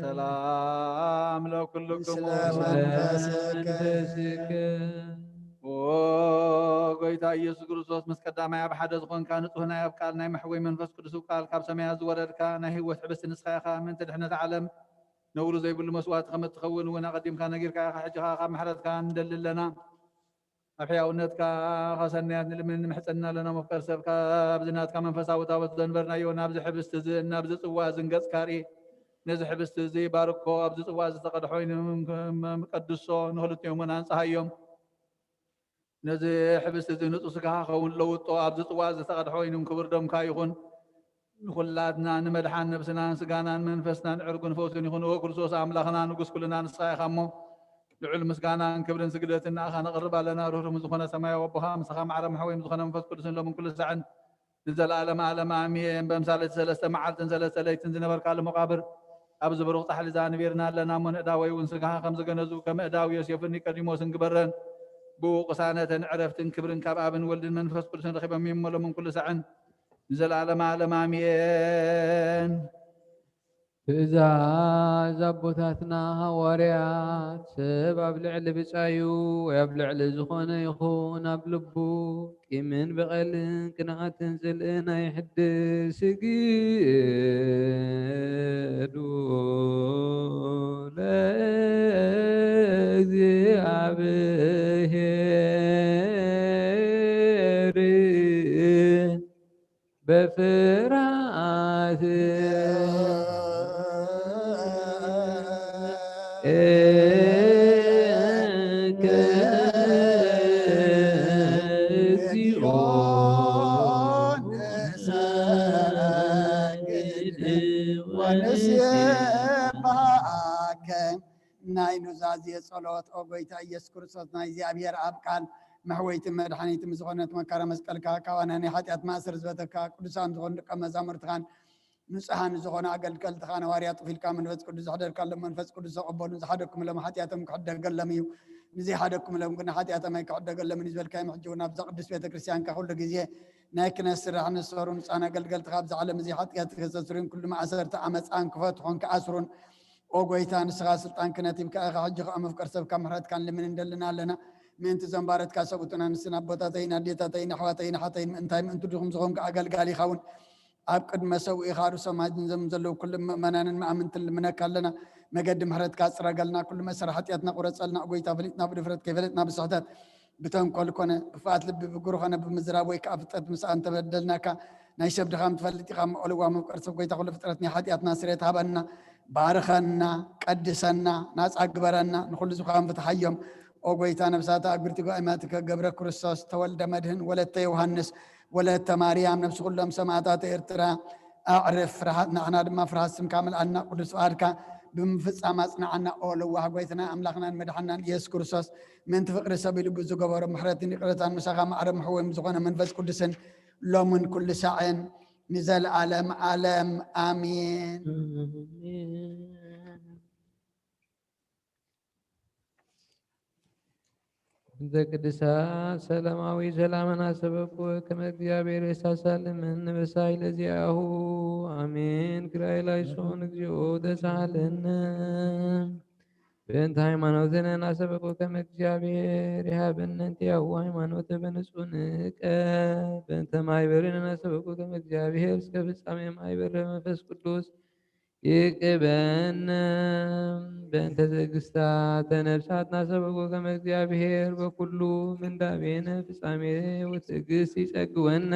ሰላም ለኩልክሙ ጎይታ ኢየሱስ ክርስቶስ ምስ ቀዳማይ ኣብ ሓደ ዝኾንካ ንጹህ ናይ ኣብ ቃል ናይ መሕወይ መንፈስ ቅዱስ ቃል ካብ ሰማያት ዝወረድካ ናይ ህይወት ሕብስቲ ንስኻ ኢኻ ምእንቲ ድሕነት ዓለም ነውሩ ዘይብሉ መስዋዕቲ ከም እትኸውን እውን ኣቐዲምካ ነጊርካ ኢኻ ሕጂኻ ካብ ምሕረትካ ንደሊ ኣለና ኣብ ሕያውነትካ ኸሰናያት ንልምን ንምሕፀንና ኣለና መፍቀር ሰብ ካብ ዝናትካ መንፈሳዊ ታቦት ዘንበርናዮ ናብዚ ሕብስቲ እዚ ናብዚ ጽዋ ዝንገጽካ ርኢ ነዚ ሕብስቲ እዚ ባርኮ ኣብዚ ጽዋ ዝተቐድሖ ቀድሶ ንኽልቲኦም እውን ኣንጽሃዮም ነዚ ሕብስቲ እዚ ንጹህ ስጋኻ ኸውን ለውጦ ኣብዚ ጽዋ ዝተቐድሖ ኮይኖም ክብር ደምካ ይኹን ንኹላትና ንመድሓን ነብስናን ስጋናን መንፈስናን ዕርጉን ፈውስን ይኹን ኦ ክርስቶስ ኣምላኽና ንጉስ ኩልና ንስኻ ኢኻ እሞ ልዑል ምስጋናን ክብርን ስግደትን ንኣኻ ነቕርብ ኣለና ርህሩህ ዝኾነ ሰማያዊ ኣቦኻ ምስኻ ማዕረም ሕወይ ዝኾነ መንፈስ ቅዱስን ሎምን ኩሉ ሰዕን ንዘለዓለመ ዓለም ኣሜን። በምሳሌት ሰለስተ መዓልትን ሰለስተ ለይትን ዝነበርካሉ መቃብር ኣብዚ ብሩኽ ፃሕሊ ዛንቤርና ኣለና እሞ ንእዳወይ እውን ስጋኻ ከም ዝገነዙ ከም እዳው ዮሴፍን ኒቆዲሞስን ግበረን ብኡ ቅሳነትን ዕረፍትን ክብርን ካብ ኣብን ወልድን መንፈስ ቅዱስን ረኺቦም ይመሎምን ኩሉ ሰዕን ንዘለዓለመ ዓለም ኣሜን። ትእዛዝ ኣቦታትና ሃዋርያት ሰብ ኣብ ልዕሊ ብፃዩ ወይ ኣብ ልዕሊ ዝኾነ ይኹን ኣብ ልቡ ቂምን በቐልን ቅንዓትን ዝልእና ይሕድስ ይግዱ ለእግዚአብሔር በፍርሃት ናይ ኑዛዜ ጸሎት ኦ ጎይታ ኢየሱስ ክርስቶስ ናይ እግዚኣብሔር ኣብ ቃል محويت مدحنيت مزغنت مكارا مسقلكا كوانا حاتيات ماسر زبتكا قدسان زغن دقا مزامرتخان نصحان زغنا أقل تخان واريات في الكامل منفس قدس حدر كلم منفس قدس قبول زحدكم لما حاتياتهم كحد قلميو نزي حدكم لما كنا حاتياتهم كحد قلم نزبل كاي محجونا بزق قدس بيت كريستيان كحول جزيه ناكنا سر عن الصورون أنا قل تخاب زعلم زي حاتيات خسرين كل ما أسرت عمس أن كفتحون كأسرون أوغويتان سغا سلطان كنتيم كأخ حجق أم فكر سب كمرات كان لمن ندلنا لنا من تزمبارت كاسبوتنا نسنا بوتاتين اديتاتين حواتين حتين انتايم انتو دخم زغون اقل قالي خاون ابقد مسوي خارو سماج نزم زلو كل منان ما امنت منك لنا مقدم حرت كاسرا قالنا كل مسر حتياتنا قرصلنا قويتا فلتنا بدفرت كيفلتنا بالصحدات بتم كل كونه بفات لب بقروخنا بمزراب ويك افطت مسان تبدلناك نايشب دخام تفلتي خام اولوا مقرصب قويتا كل فترتني حتياتنا سريت هبنا بارخنا قدسنا ناس اكبرنا نخل زخام فتحيم أوغويتا نفساتا أقبرتي قائماتك قبر كريستوس تولد مدهن ولدت يوهنس ولدت مريم نفس كلهم سماعتات إرترا أعرف فرحتنا أنا دما فرح السم كامل أن قدس أركا بمفص أماسنا عنا أولو وحقويتنا أملاخنا مدحنا يس كريستوس من تفقر سبيل بزو قبر محرتين قرتان مساقا معرم حوي مزغونا منفس قدسن لومن كل ساعين نزال عالم عالم آمين ቅድሳት ሰላማዊ ሰላምን አሰበኩ ከመግዚአብሔር የሳሳልም እንበሳይ ለዚያሁ አሜን ክራይ ላይ ሶን እግዚኦ ተሳለነ በእንተ ሃይማኖትን አሰበኩ ከመግዚአብሔር ያብነት ያው ሃይማኖት በንጹህ ንቀ በእንተ ማይበርን አሰበኩ ከመግዚአብሔር እስከ ፍጻሜ ማይበር መንፈስ ቅዱስ ይቅበን በእንተ ትዕግሥተ ነፍሳት ናሰበኩ ከመ እግዚአብሔር በኩሉ ምንዳቤነ ፍጻሜ ወትዕግሥት ይጸግወነ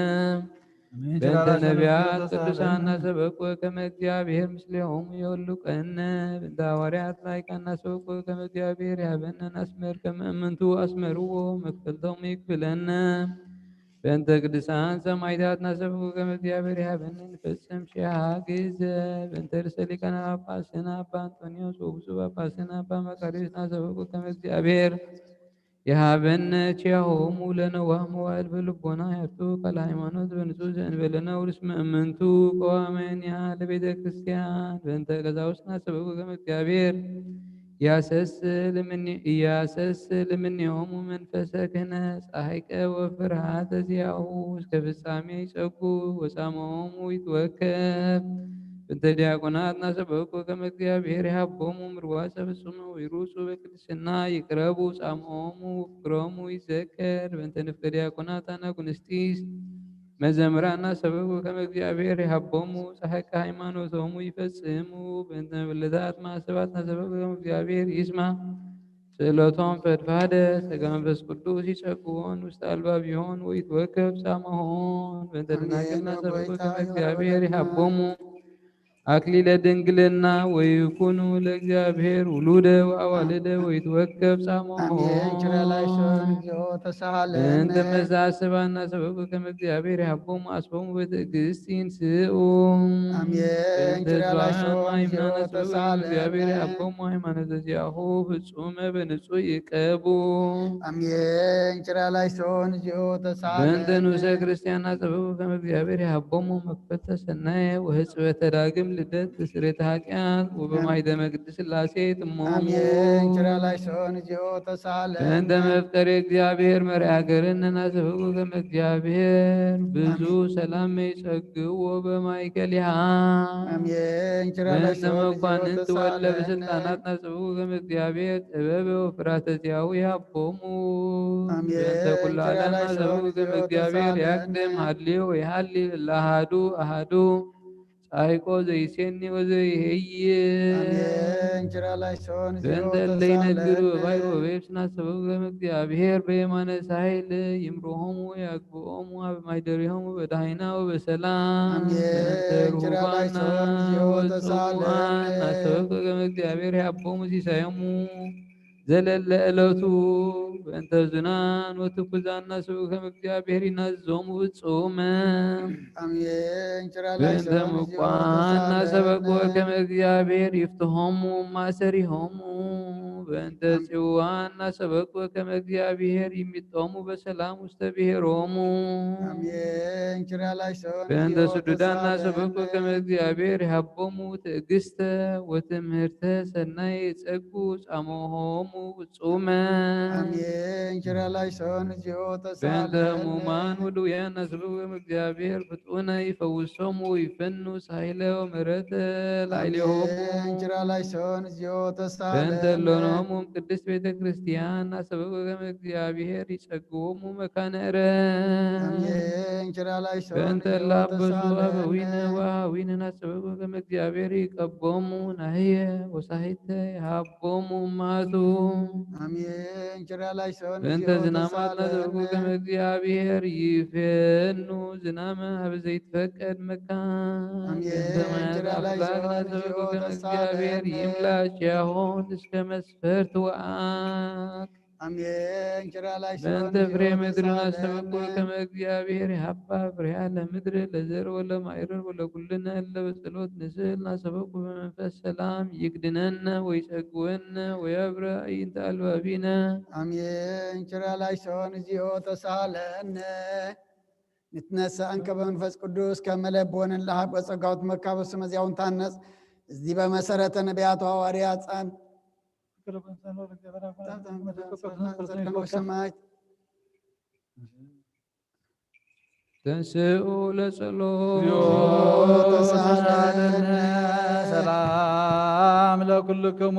በእንተ ነቢያት ቅዱሳን ናሰበኩ ከመ እግዚአብሔር ምስሌሆሙ ይወልቀነ በእንተ ሐዋርያት ላይቃን ናሰበኩ ከመ እግዚአብሔር ያበነ ናስመር ከመ እምንቱ አስመርዎ መክፈልቶሙ ይክፍለነ በእንተ ቅዱሳን ሰማዕታት ናሰብኩ ከመ እግዚአብሔር ያበነ ንፈጽም ሺሃ ግእዘ በእንተ ርእሰ ሊቃነ ጳጳሳት አባ አንጦንዮስ ወብፁዕ ጳጳስና አባ መቃርዮስ ናሰብኩ ከመ እግዚአብሔር የሃበነ ኪያሆሙ ለነዋህ መዋዕል በልቦና ያርቱ ቃለ ሃይማኖት በንጹሕ ዘእንበለ ነውር እስመ እምንቱ ቀዋምያን ለቤተ ክርስቲያን በእንተ ቀሳውስት ናሰብኩ ከመ እግዚአብሔር ያሰስል እምኔሆሙ መንፈሰ ክህነት ጸሐይቀ ወፍርሃተ ዚአሁ እስከ ፍጻሜ ይጸጉ ወጻምዖሙ ይትወከፍ በእንተ ዲያቆናት ናሰበኩ ከመ እግዚአብሔር ይሃቦሙ ምርዋፀ ፍጹመ ወይሩፁ በቅድስና ይቅረቡ ጻምዖሙ ፍቅሮሙ ይዘከር በእንተ ንፍቀ ዲያቆናት አናጉንስጢስ መዘምራን ናሰበኩ ከመ እግዚአብሔር ይሃቦሙ ጸሐይቀ ሃይማኖቶሙ ይፈጽሙ በእንተ መበለታት ማዕሰባት ናሰበኩ ከመ እግዚአብሔር ይስማ ስእለቶም ፈድፋደ ጸጋ መንፈስ ቅዱስ ይጸግዎን ውስተ አልባቢሆን ወይትወከፍ ጻምዖን በእንተ ደናግል ናሰበኩ ከመ እግዚአብሔር ይሃቦሙ አክሊለ ድንግልና ወይኩኑ ለእግዚአብሔር ውሉደ ወአዋልደ ወይትወከፍ ጻምዖን እንተ መሳስባን ናሰበኩ ከመ እግዚአብሔር ይሃቦሙ አስቦሙ በትዕግሥት ይንስኡ በእንተ ጽዋዕን ማእምናን ናሰበኩ ከመ እግዚአብሔር ይሃቦሙ ሃይማኖተ ዚአሁ ፍጹመ በንጹሕ ይቀቡ በእንተ ንዑሰ ክርስቲያን ናሰበኩ ከመ እግዚአብሔር ይሃቦሙ መክፈተ ሰናየ ወሕጽበተ ዳግም ልደት በስርየተ ኃጢአት ወበማኅደመ ቅድስት ሥላሴ ትሞሙ በእንተ መፍቀሬ እግዚአብሔር መርዐ ሀገርነ ናሰበኩ ከመ እግዚአብሔር ብዙ ሰላም ይጸግዎ በማእከሊሃ በእንተ መኳንንት ወለበ ስልጣናት ናሰበኩ ከመ እግዚአብሔር ጥበበ ወፍርሃተ ዚአሁ ይሃቦሙ በእንተ ኩሉ ዓለም ናሰበኩ ከመ እግዚአብሔር ያቅድም ሀልዮ ወይሃልይ ለአሐዱ አሐዱ ጻይቆ ዘይሴኒ ወዘይሄይን በእንተ እለ ይነግሩ በባሕር ወበየብስ ናሰበኩ ከመ እግዚአብሔር በየማነ ሳህል ይምርሖሙ ያግብኦሙ በማኅደሪሆሙ በደኃና ወበሰላም በእንተ ርሁባን ወጽኑዓን ናሰበኩ ከመ እግዚአብሔር ይሃቦሙ ሲሳዮሙ ዘለለ ዕለቱ በእንተ ዝናን ወትኩዛን ናሰበኩ ከመ እግዚአብሔር ይናዝዞሙ ፍጹመ በእንተ ምቋን ናሰበኩ ከመ እግዚአብሔር ይፍትሖሙ ማእሰሪሆሙ በእንተ ጽዋና ሰበቁ ከመ እግዚአብሔር የሚጦሙ በሰላም ውስተ ብሔሮሙ አሜን። ኪርያላይሶን በእንተ እግዚኦ ስዱዳና ሰበቁ ተሳለነ። ከመ እግዚአብሔር ይሃቦሙ ትዕግስተ ወትምህርተ ሰናይ ጸጉ ጻሞሆሙ ፍጹመ አሜን። ኪርያላይሶን እግዚኦ በእንተ ተሳለነ። ሕሙማን ወድውያን ሰበቁ ከመ እግዚአብሔር ፍጡነ ይፈውሶሙ ይፈኑ ሳይለ ወምሕረተ ላዕሌሆሙ አሜን። ኪርያላይሶን እግዚኦ ተሳለነ። በእንተ እሎኖሙ ቅድስት ቤተ ክርስቲያን አሰበቁ ከመ እግዚአብሔር ይጸግዎሙ መካነ ዕረፍት አሜን። ኪርያላይሶን በእንተ እግዚኦ ላበሱ ተሳለነ። አበዊነ ወአኀዊነ አሰበቁ ከመ እግዚአብሔር ይቀቦሙ ናህየ ወሳሂተ ይሃቦሙ እማቱ አሜን። ኪርያላይሶን በእንተ እግዚኦ ዝናማት አሰበቁ ከመ ተሳለነ። እግዚአብሔር ይፌኑ ዝናመ አብዘይትፈቀድ መካን አሜን። በሰማያት ኪርያላይሶን አፍላግ እግዚኦ አሰበቁ ከመ እግዚአብሔር ተሳለነ። ይምላ ኪያሆን እስከ መስፈርት ወአቅ አሜን። ኪርያላይሶን በእንተ ፍሬ እግዚኦ ምድርን አሰበቁ ተሳለነ። ከመ እግዚአብሔር ይሃባ ፍሬሃ ለምድር ለዘር ወለማዕረር ወለኩልነ እለ በጸሎት ንስእል አሰበቁ በመንፈስ ሰላም ይክድነነ ወይጸግወነ ወያብረ አዕይንተ አልባቢነ አሜን። ኪርያላይሶን እግዚኦ ተሳለነ። ንትነሣ እንከ በመንፈስ ቅዱስ ከመለቦንን ለሀቅ በጸጋው ትመካበሱ መዚያውን ታነጽ እዚህ በመሰረተ ነቢያቱ ሐዋርያት ጻን ሰማዕት ተንሥኡ ለጸሎት ተሳለነ። ሰላም ለኩልክሙ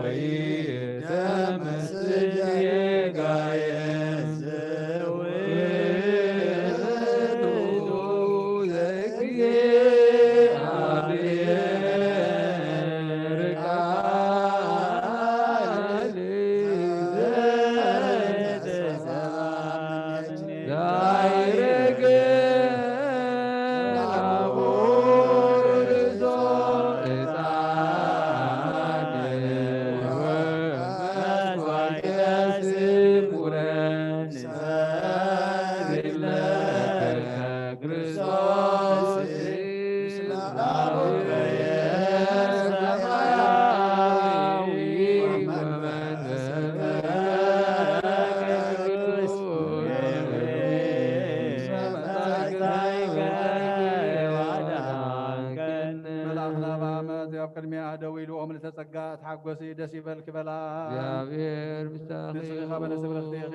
ወይደመስስ የጋየዝ ተሓጐሲ ደስ ይበልክ በላ እግዚአብሔር ንስኻ በነስብረኽቲኺ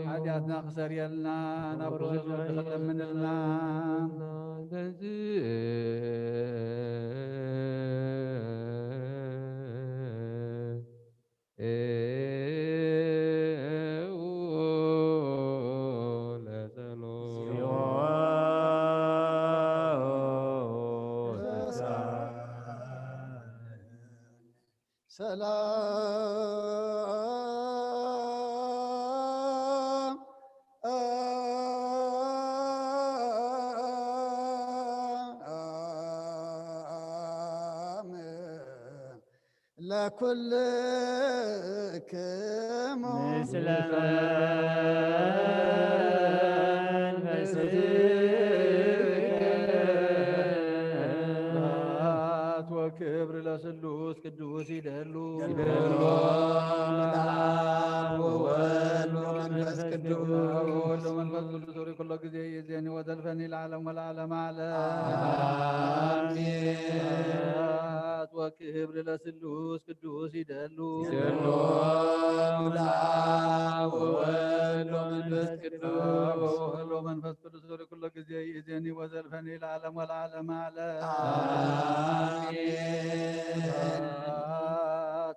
ሓጢኣትና ክሰርየልና ናብ ርሱል ክለምንልና ሰላም ለኩልክሙ ምስለ ወክብር ለስሉስ ቅዱስ ይደሉ ወወልድ ወመንፈስ ቅዱስ ወወልድ ወመንፈስ ቅዱስ ኩሎ ጊዜ ይእዜኒ ወዘልፈኒ ለዓለም ወለዓለመ ዓለም አሜን። ወክብር ለስሉስ ቅዱስ ይደሉ ወወልድ ወመንፈስ ቅዱስ ወወልድ ወመንፈስ ቅዱስ ኩሎ ጊዜ ይእዜኒ ወዘልፈኒ ለዓለም ወለዓለመ ዓለም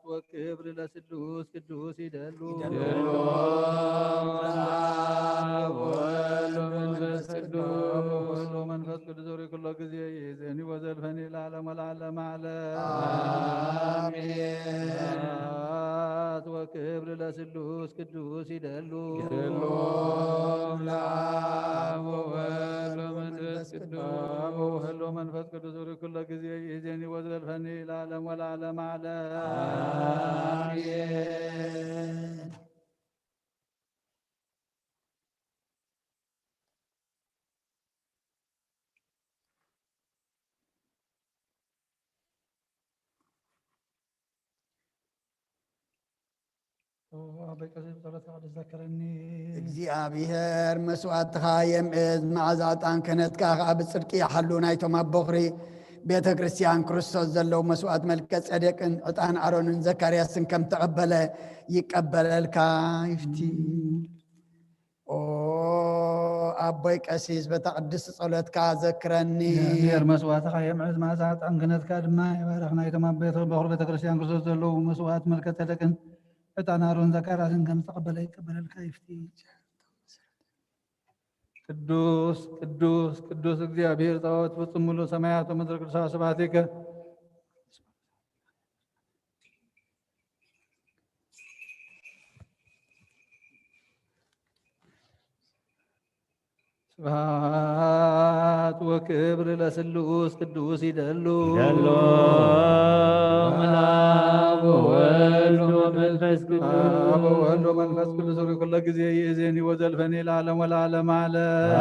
ወክብር ለስሉስ ቅዱስ ይደሉ ወወልድ ወመንፈስ ቅዱስ መንፈስ ቅዱስ ኩሎ ጊዜ ይእዜኒ ወዘልፈኒ ለዓለም ወለዓለመ ዓለም ወክብር ለስሉስ ቅዱስ ይደሉ ወወልድ ወመንፈስ ቅዱስ መንፈስ ቅዱስ ኩሎ ጊዜ ይእዜኒ ወዘልፈኒ ለዓለም ወለዓለመ ዓለም አሜን። እግዚአብሔር መስዋዕትኻ የምእዝ መዓዛ ዕጣን ክህነትካ ከዓ ብፅድቂ ይሓሉ ናይቶም ኣብ በኽሪ ቤተ ክርስቲያን ክርስቶስ ዘለው መስዋዕት መልከ ጸደቅን ዕጣን አሮንን ዘካርያስን ከም ተቐበለ ይቀበለልካ ይፍቲ ኦ አቦይ ቀሲስ በተቅድስ ጸሎትካ ዘክረኒ እግዚአብሔር መስዋዕትኻ የምእዝ መዓዛ ዕጣን ክህነትካ ድማ ይባርኽ ናይቶም ኣብ በኽሪ ቤተ ክርስቲያን ክርስቶስ ዘለው መስዋዕት መልከ ጸደቅን ዕጣን አሮን ዘካርያስን ከም ተቀበለ ይቀበለልካ ይፍቲ ቅዱስ ቅዱስ ቅዱስ እግዚአብሔር ጸባኦት ፍጹም ሙሉእ ሰማያት ወምድር ቅዱሳን ስብሐቲከ ስብሐት ወክብር ለስሉስ ቅዱስ ይደሉ አብ ወወልድ ወመንፈስ ቅዱስ ኩሎ ጊዜ ይእዜኒ ወዘልፈኒ ለዓለም ወለዓለመ ዓለም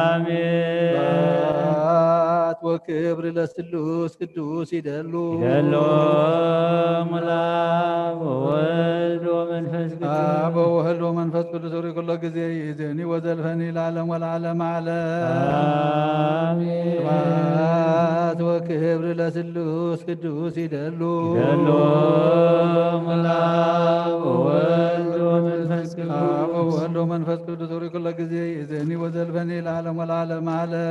አሜን። ስብሐት ወክብር ለስሉስ ቅዱስ ይደሉ አብ ወወልድ ወመንፈስ ቅዱስ ኩሎ ጊዜ ይእዜኒ ወዘልፈኒ ለዓለም ወለዓለመ ዓለም አሜን። ስብሐት ወክብር ለስሉስ ቅዱስ ይደሉ አብ ወወልድ ወመንፈስ ቅዱስ ኩሎ ጊዜ ይእዜኒ ወዘልፈኒ ለዓለም ወለዓለመ ዓለም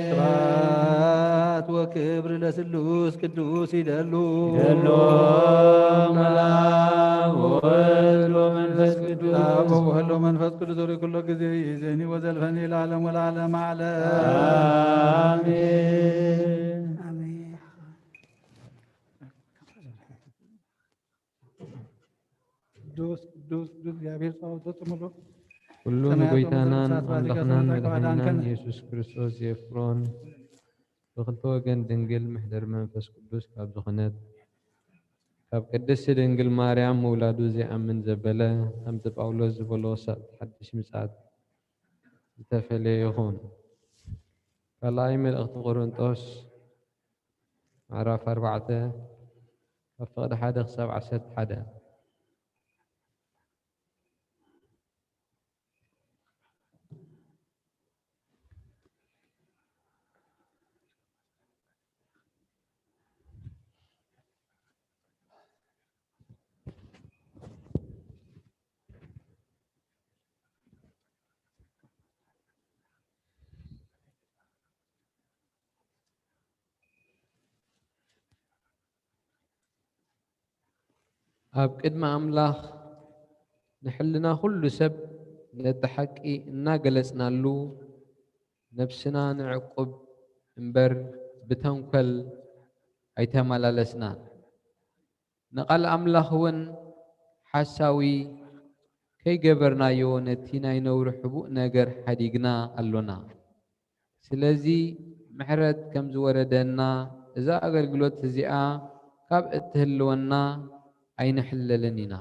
ስብሐት وكبر لسلوس قدوس يدلو يدلو ملاك وولد ومنفس قدوس آب وهلو منفس قدوس كل جزي زيني وزلفني العالم والعالم على آمين. آمين. قدوس قدوس قدوس እግዚአብሔር ጸሎት ተመሎ كل سمعت نبيتانا ومزل سات بعد أملخنا كذا بعدان مدحنا كان يسوع كريستوس يفرون بخلت وجن دنجل محضر منفس قدوس كاب زخنت كاب قدس دنجل مريم مولادو زي أمن زبلة أمت باولوس زبلوس حدش مساعد تفلي يخون فلاي من أخت قرنطوس عرف 4 فقد حدا 7 حدا أب قدم أملاخ نحلنا كل سب نتحقي إنا جلسنا له نفسنا نعقب انبر بتنكل أيتملالسنا نقل أملاخون حساوي كي جبرنا يونتينا ينور حبوء نجر حديقنا اللنا سلازي محرد كم زوردنا إذا أقلقلوت تزيئة كاب اتهلونا أين حللنينا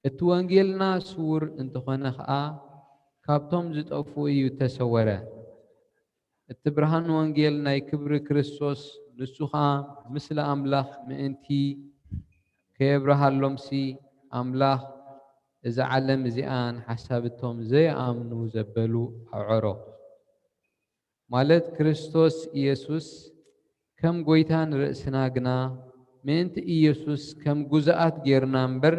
اتوانجيلنا سور انتخونا خاء كابتوم زد أفوي يتسورة اتبرهان وانجيلنا يكبر كريستوس نسوخا مثل أملاخ مئنتي كيبرها اللومسي أملاخ إذا علم زيان حسابتهم زي آمنو زبلو أعرو مالت كريستوس إيسوس كم قويتان رأسنا قنا مئنت إيسوس كم جزءات جيرنا مبر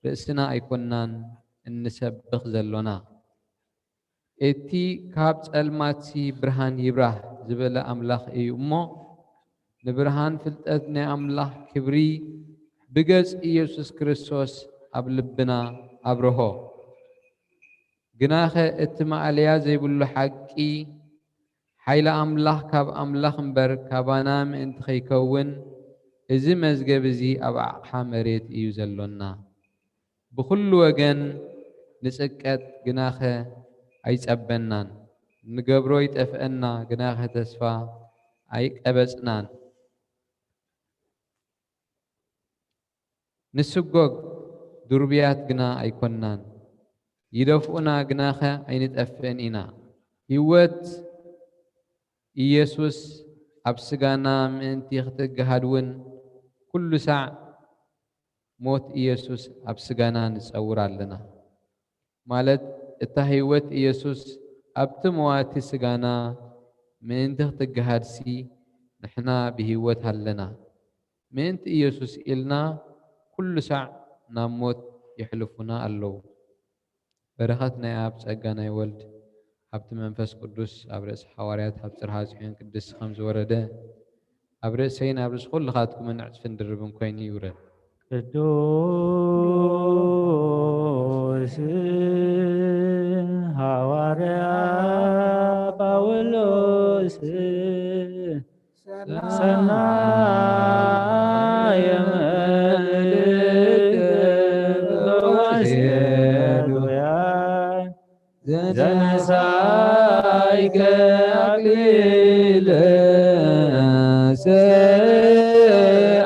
رأسنا أيكونان النسبخ زلونا إتي كابت الماتي برهان يبراه زبل أملاخ إيومو نبرهان فلتأذني أملاخ كبري بجز إيسوس كريستوس أبلبنا أبرهو جناخ اتما عليا زي بلو حقي حيل أملاخ كاب أملاخ مبر كابانا من تخيكون إذا مزجب زي أبع حمريت إيوزلونا بكل وجن نسكت جناخه عيس أبنان نجبرو يتفقنا جناخه تسفى عيك أبسنان نسجوج دربيات جنا أيكونان يدفعنا جناخه عين تفقنينا هيوت يسوس أبسجانا من تيختك هادون كل ساعة موت يسوس أبسجانا نسأور لنا مالت التهيوت يسوس أبت مواتي سجانا من تيختك هادسي نحنا بهيوت هلنا من يسوس إلنا كل ساعة نموت يحلفنا الله بركتنا يا أب سجانا يولد حبت منفس قدوس أبرز حواريات حبت رهاز حين قدس 5 ورده أبرز سين أبرز كل خاتكم من عطفن دربن كويني يورد ቅዱስ ሐዋርያ ጳውሎስ ሰናየ መልእክት በወሴሉያን ዘነሳይከ አክሊለ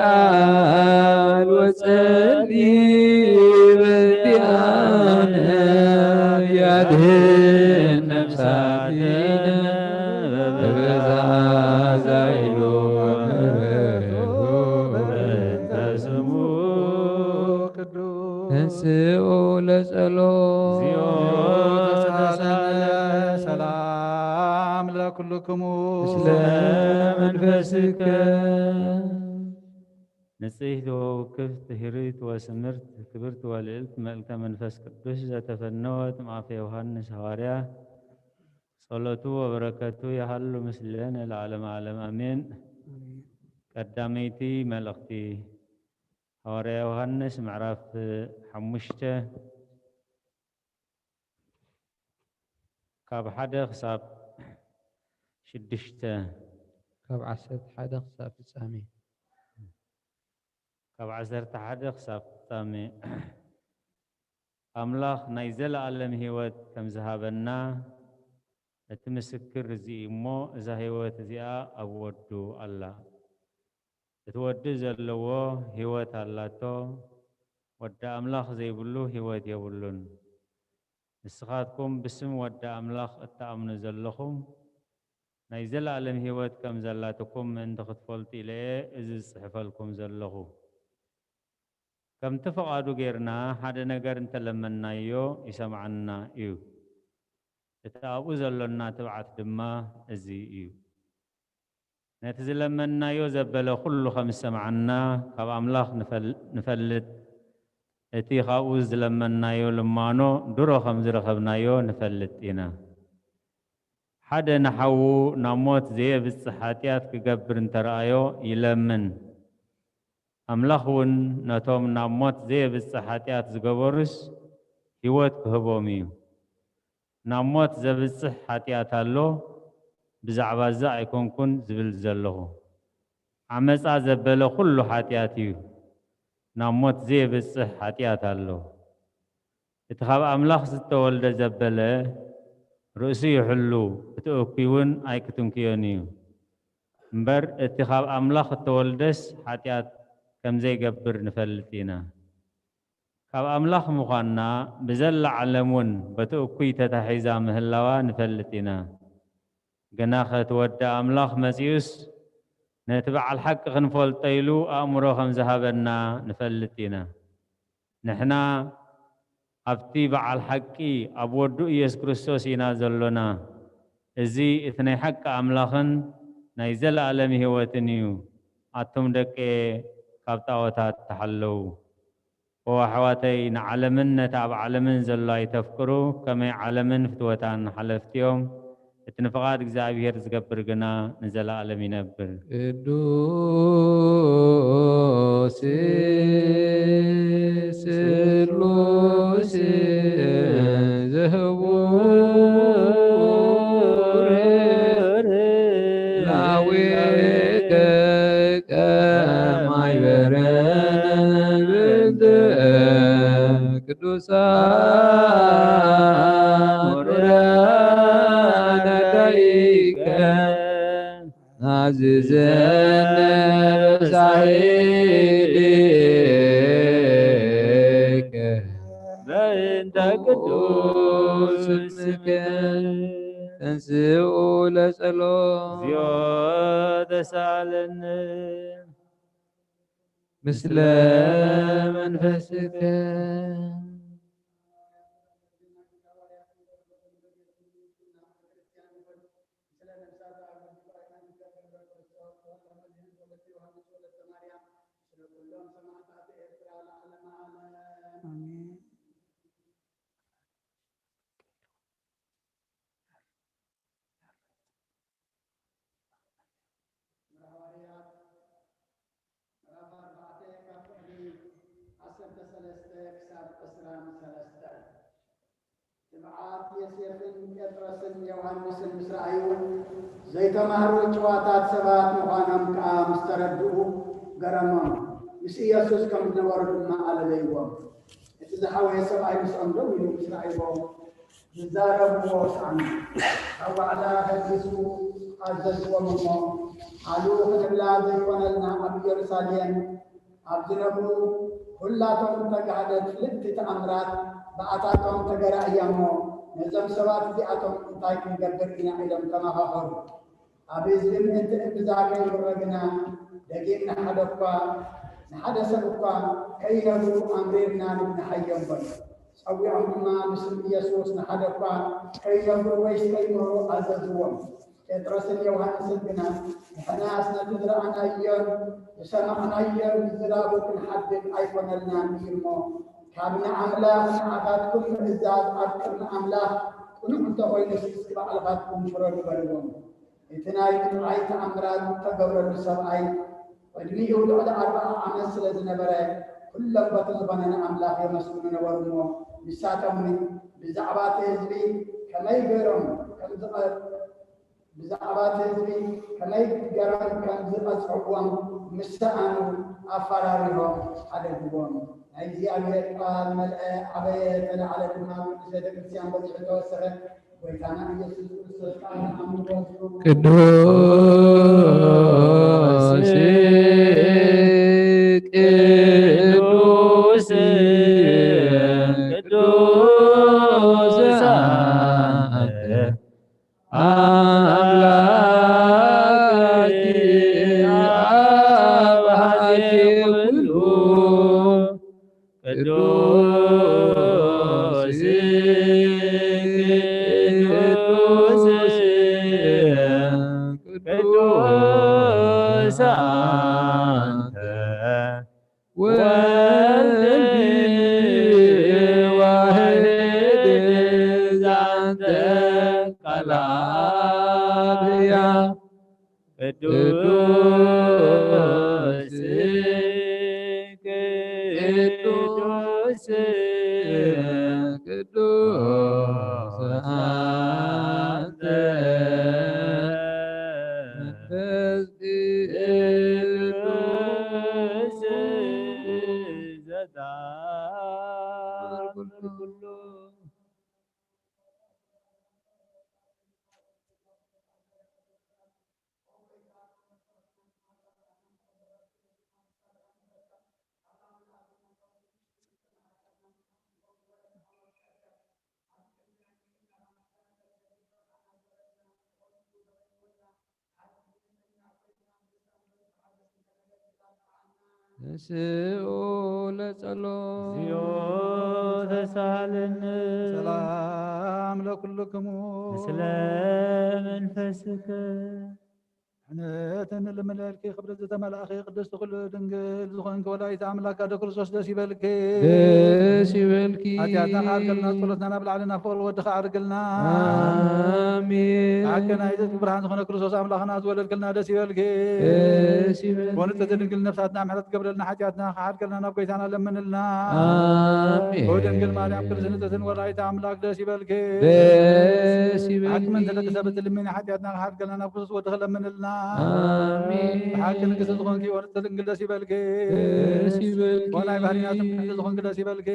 ሰአል ወጸልይ በዲያነ ያድኅን ነፍሳቲነ በበዛዛይሎ በእንተ ስሙ ተንሥኡ ለጸሎት ሰላም ለኩልክሙ ምስለ መንፈስከ ንጽሕት ወውክፍት ሂሪት ወስምርት ክብርት ወልዕልት መልከ መንፈስ ቅዱስ ዘተፈነወት ማዕፈ ዮሐንስ ሐዋርያ صلاته وبركاته يحل مثلنا العالم عالم آمين. قداميتي ملختي حواري يوحنس معرف حمشته كاب حدا خساب شدشته كاب عسرت حدا خساب فسامي كاب عسرت حدا خساب تامي أملاخ نيزل عالم هيوت كم ذهبنا اتمسكر زي مو إذا هيوت زيا أودو الله اتودو زلوه هيوت الله تو ودا أملاخ زي بلو هيوت يبلون نسخاتكم باسم ودا أملاخ التأمن زلخم نيزل عالم هيوت كم زلاتكم من تخطفلت إليه إذ صحفلكم زلخو كم تفقادو غيرنا هذا نجار انت لما نايو يسمعنا إيو تتابو زلنا تبعت دما ازي إيو نتزل لما نايو زبل كل خمس سمعنا خب أملاخ نفلت اتي خاوز لما نايو لمانو درو خمس رخبنايو نفلت إنا حدا نحو نموت زي بالصحاتيات كقبر انترايو يلمن أملاخون نتوم نموت زي بالصحاتيات زقبرس هيوت كهبوميو نموت زي بالصحاتيات هلو بزعبا زع يكون كن زبل زلهو عمس زبله كل حاتياتيو نموت زي بالصحاتيات هلو اتخاب أملاخ ستولد زبله رؤسي يحلو بتوكيون أي كتنكيونيو مبر اتخاب أملاخ تولدس حاتيات كم زي قبر نفلتينا كاب أملاخ مخانا بزل علمون بتوكي تتحيزا مهلوا نفلتينا جناخة ودى أملاخ مسيوس نتبع الحق خنفول طيلو أمرو خمزهابنا نفلتينا نحنا أفتي بع الحقي أبودو إيس كريستوس ينازلنا إزي إثني حق أملاخن نيزل عالمي هوتنيو أتم دكي كابتاوتات تحلو وحواتي نعلمن نتعب علمن زلا يتفكروا كما علمن فتوتان حلفتيهم اتنفقات እግዚአብሔር ዝገብር ግና ንዘላለም ይነብር ቅዱስ ስሉስ ዘህቡር ላዊከ ከማይበረን ብንተ ቅዱሳን عزيزنا بسعيدك بنت قدوس اسمك تنسئ لسلام زيادة سالن مثل منفسك تبعات يسيرن يدرسن يوحنس المسرعيون زي تمهروا جواتات سبات مخانم كام استردوا قرمام مش يسوس كم نورد ما على ليوم إذا حاول سبعي مسعندو يلو مسرعيهم نزاربوا وسعنا أو على حديثه عزز ومضى علوه نبلا زي ونلنا أبي رسالين أبزنبو كلاتهم تقعدت لد تأمرات بأتاكم تجرى أيامه نظام سوات دياتهم تايكن قدرنا إلهم كما خبر أبي زلم أنت إبزاكي برجنا لكن نحدثوا كي يبوا أمرنا من حيهم بل سوي عمنا بسم يسوع نحدثوا كي يبوا ويستيمروا عززهم يترسل يوحنا سبنا إحنا أسنا تدرى عن أيام يسمع عن أيام يزرابوا نحدد أيقون لنا بيرمو كابنا أملاك عبادكم إزاز عبدكم أملاك كل أنت هو ينسى بعد غاتكم فرد بالهم إثناء أي تأمرات تجبر السبعي ودني يقول على 4 عام سلسلة برا كل بطل بننا أملاك مسؤولنا ورمو بساتمني بزعبات هزبي كما يجرم كم زقر بزعبات هزبي كما يجرم كم زقر عقوام مستعانوا أفرارهم على الجبون أي أبيات قال ملأ أبيات على الإمام سيد الكرسيان بضيع توسعه وكان يسوع السلطان أمره ቅዱስ ቅዱስ ቅዱስ አንተ አምላክ አባዜ ኩሉ ቅዱስ ቅዱስ አንተ ወልድ ዋሕድ ዛንተ ቃለ አብያ ቅዱስ ቅዱስ ቅዱስ አንተ መንፈስ ቅዱስ ዘዳር ኩሉ ንስኡ ለጸሎት እግዚኦ ተሳሃለነ ሰላም ለኩልክሙ ምስለ መንፈስከ حنتن الملائكة خبرت ملائكة قدست كل دنجل زخن كولايت عملك هذا كل صوص دسي بالك ደስ ይበልኪ أتياتنا عرقلنا صلتنا نبل علينا فول ودخ عرقلنا አሜን عكنا إذا برهان زخن كل صوص عملنا زول الكلنا دسي بالك ደስ ይበልኪ ونتدنجل نفساتنا محرت قبلنا حاجاتنا عرقلنا نبقيتنا لمن لنا አሜን ودنجل ما نعم كل سنة ولايت عملك دسي بالك ደስ حكم انت ይበልኪ لتثبت لمن حاجاتنا عرقلنا نبقيت ودخل لمن لنا አሜን حاكم قصة زخن كي ونتدنجل دسي بالك ደስ ይበልኪ ولا بحرينات من زخن دسي بالك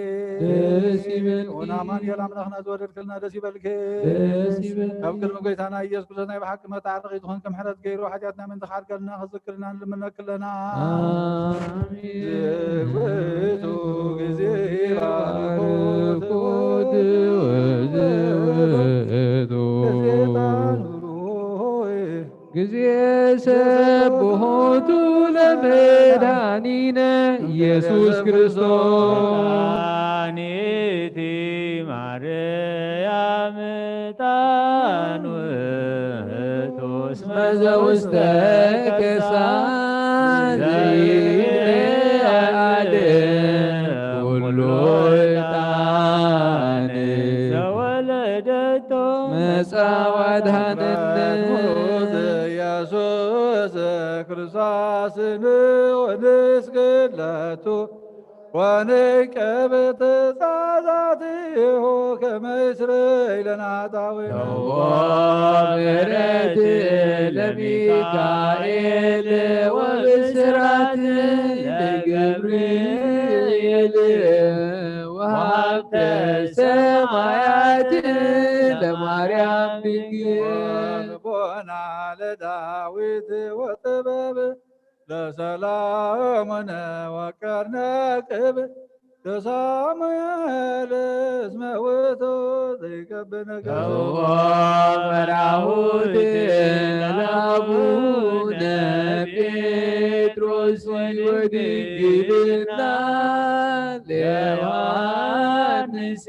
ደስ ይበልኪ ونامان يلام لخنا زود كلنا دسي بالك ደስ ይበልኪ أبكر مقيتنا يس كلنا بحق ما تعرق يدخن كم حرت غيرو حاجاتنا من تخار كلنا خذكرنا لمن كلنا አሜን زويتو جزيرا ባርኮት ወዘቱ ጊዜ ሰብሖቱ ለመድኃኒነ ኢየሱስ ክርስቶስ ኒቲ ማርያም ጣንውቶስ መዘውስተ ከሳት ዘይአድ ኩሉ ዕጣን ዘወለደቶ መጻዋድሃነነ ኢየሱስ ክርስቶስ ወንስግለቱ ونكبت صاداته كما يسري لنا طاوله ومرت لميكائيل وبسرات لجبريل وهبت السمايات لمريم بكير ونبونا لداوود وطبب لسلامنا وكرنا كبر لساميل اسمه وتذكبنا ومرعود لأبونا بيتروس ودقلنا ليوانس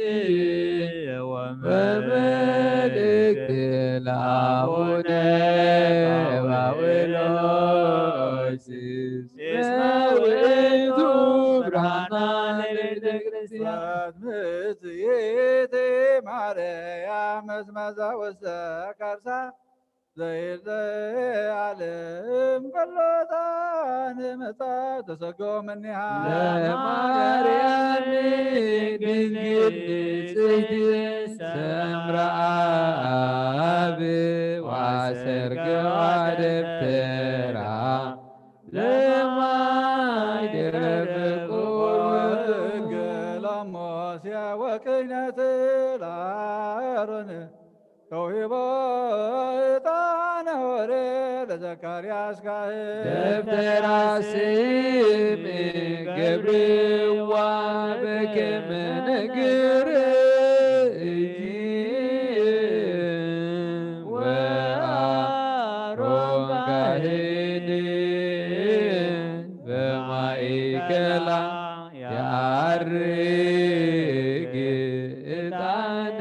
وملك لأبونا وولوس اسمه برهانا ቤተ ክርስቲያን ምትይት ማርያም መዝመዛ ውስተ ከርሳ ዘይት ዓለም ቀሎታን መጣ ተሰጎ ምንሃ ለማርያም ድንግል ንጽሕት ሰምራ አብ ወአሰርገዋ ደብተራ ለማይደረ ፍቁር ገላሞስያ ወክህነት ለአሮን ተውሂቦ ዕጣነ ወርቅ ለዘካርያስ ካህን ደብተራ ስም ገብርዋ በከመ ነገር ወአሮን ካህን በማእከላ ያርግ ዕጣነ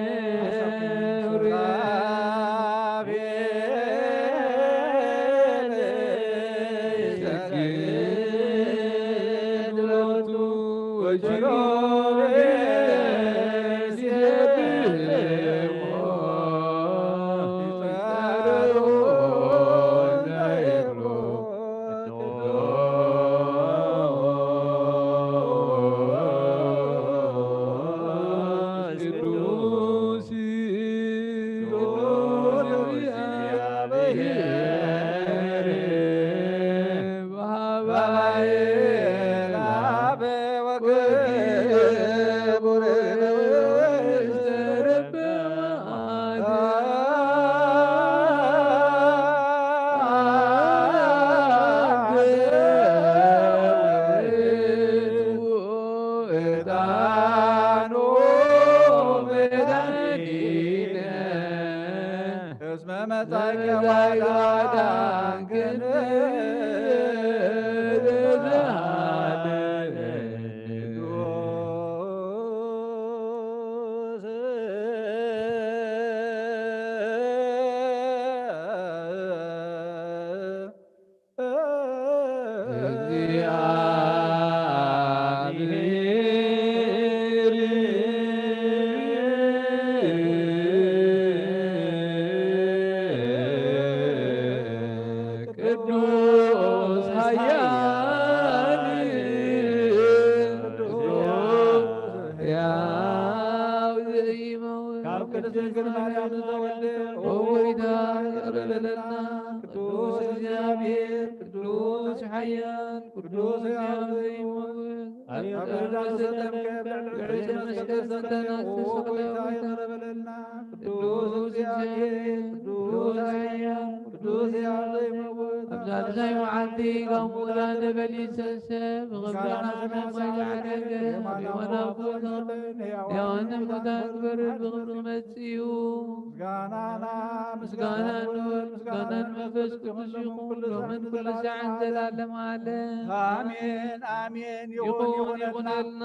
አሜን አሜን ይሁን ይሁንልና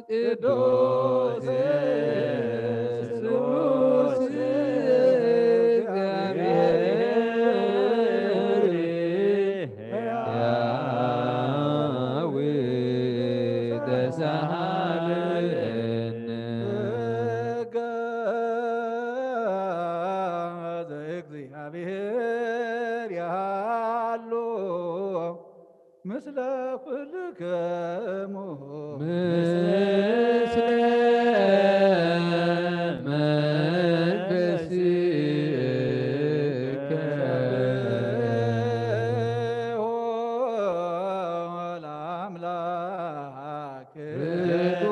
ቅዱስ ስሉስ እግዚአብሔር ሕያው ተሳሃለነ ገዘ እግዚአብሔር ያሉ ምስለ ኩልክሙ ምስለ መንፈስከ ለአምላክ ህልና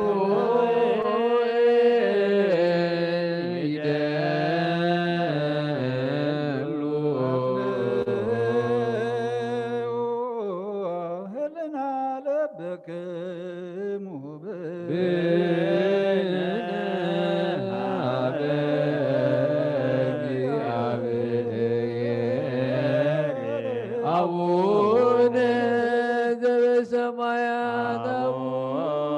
ለብክሙ አቡነ ዘበሰማያት አቡነ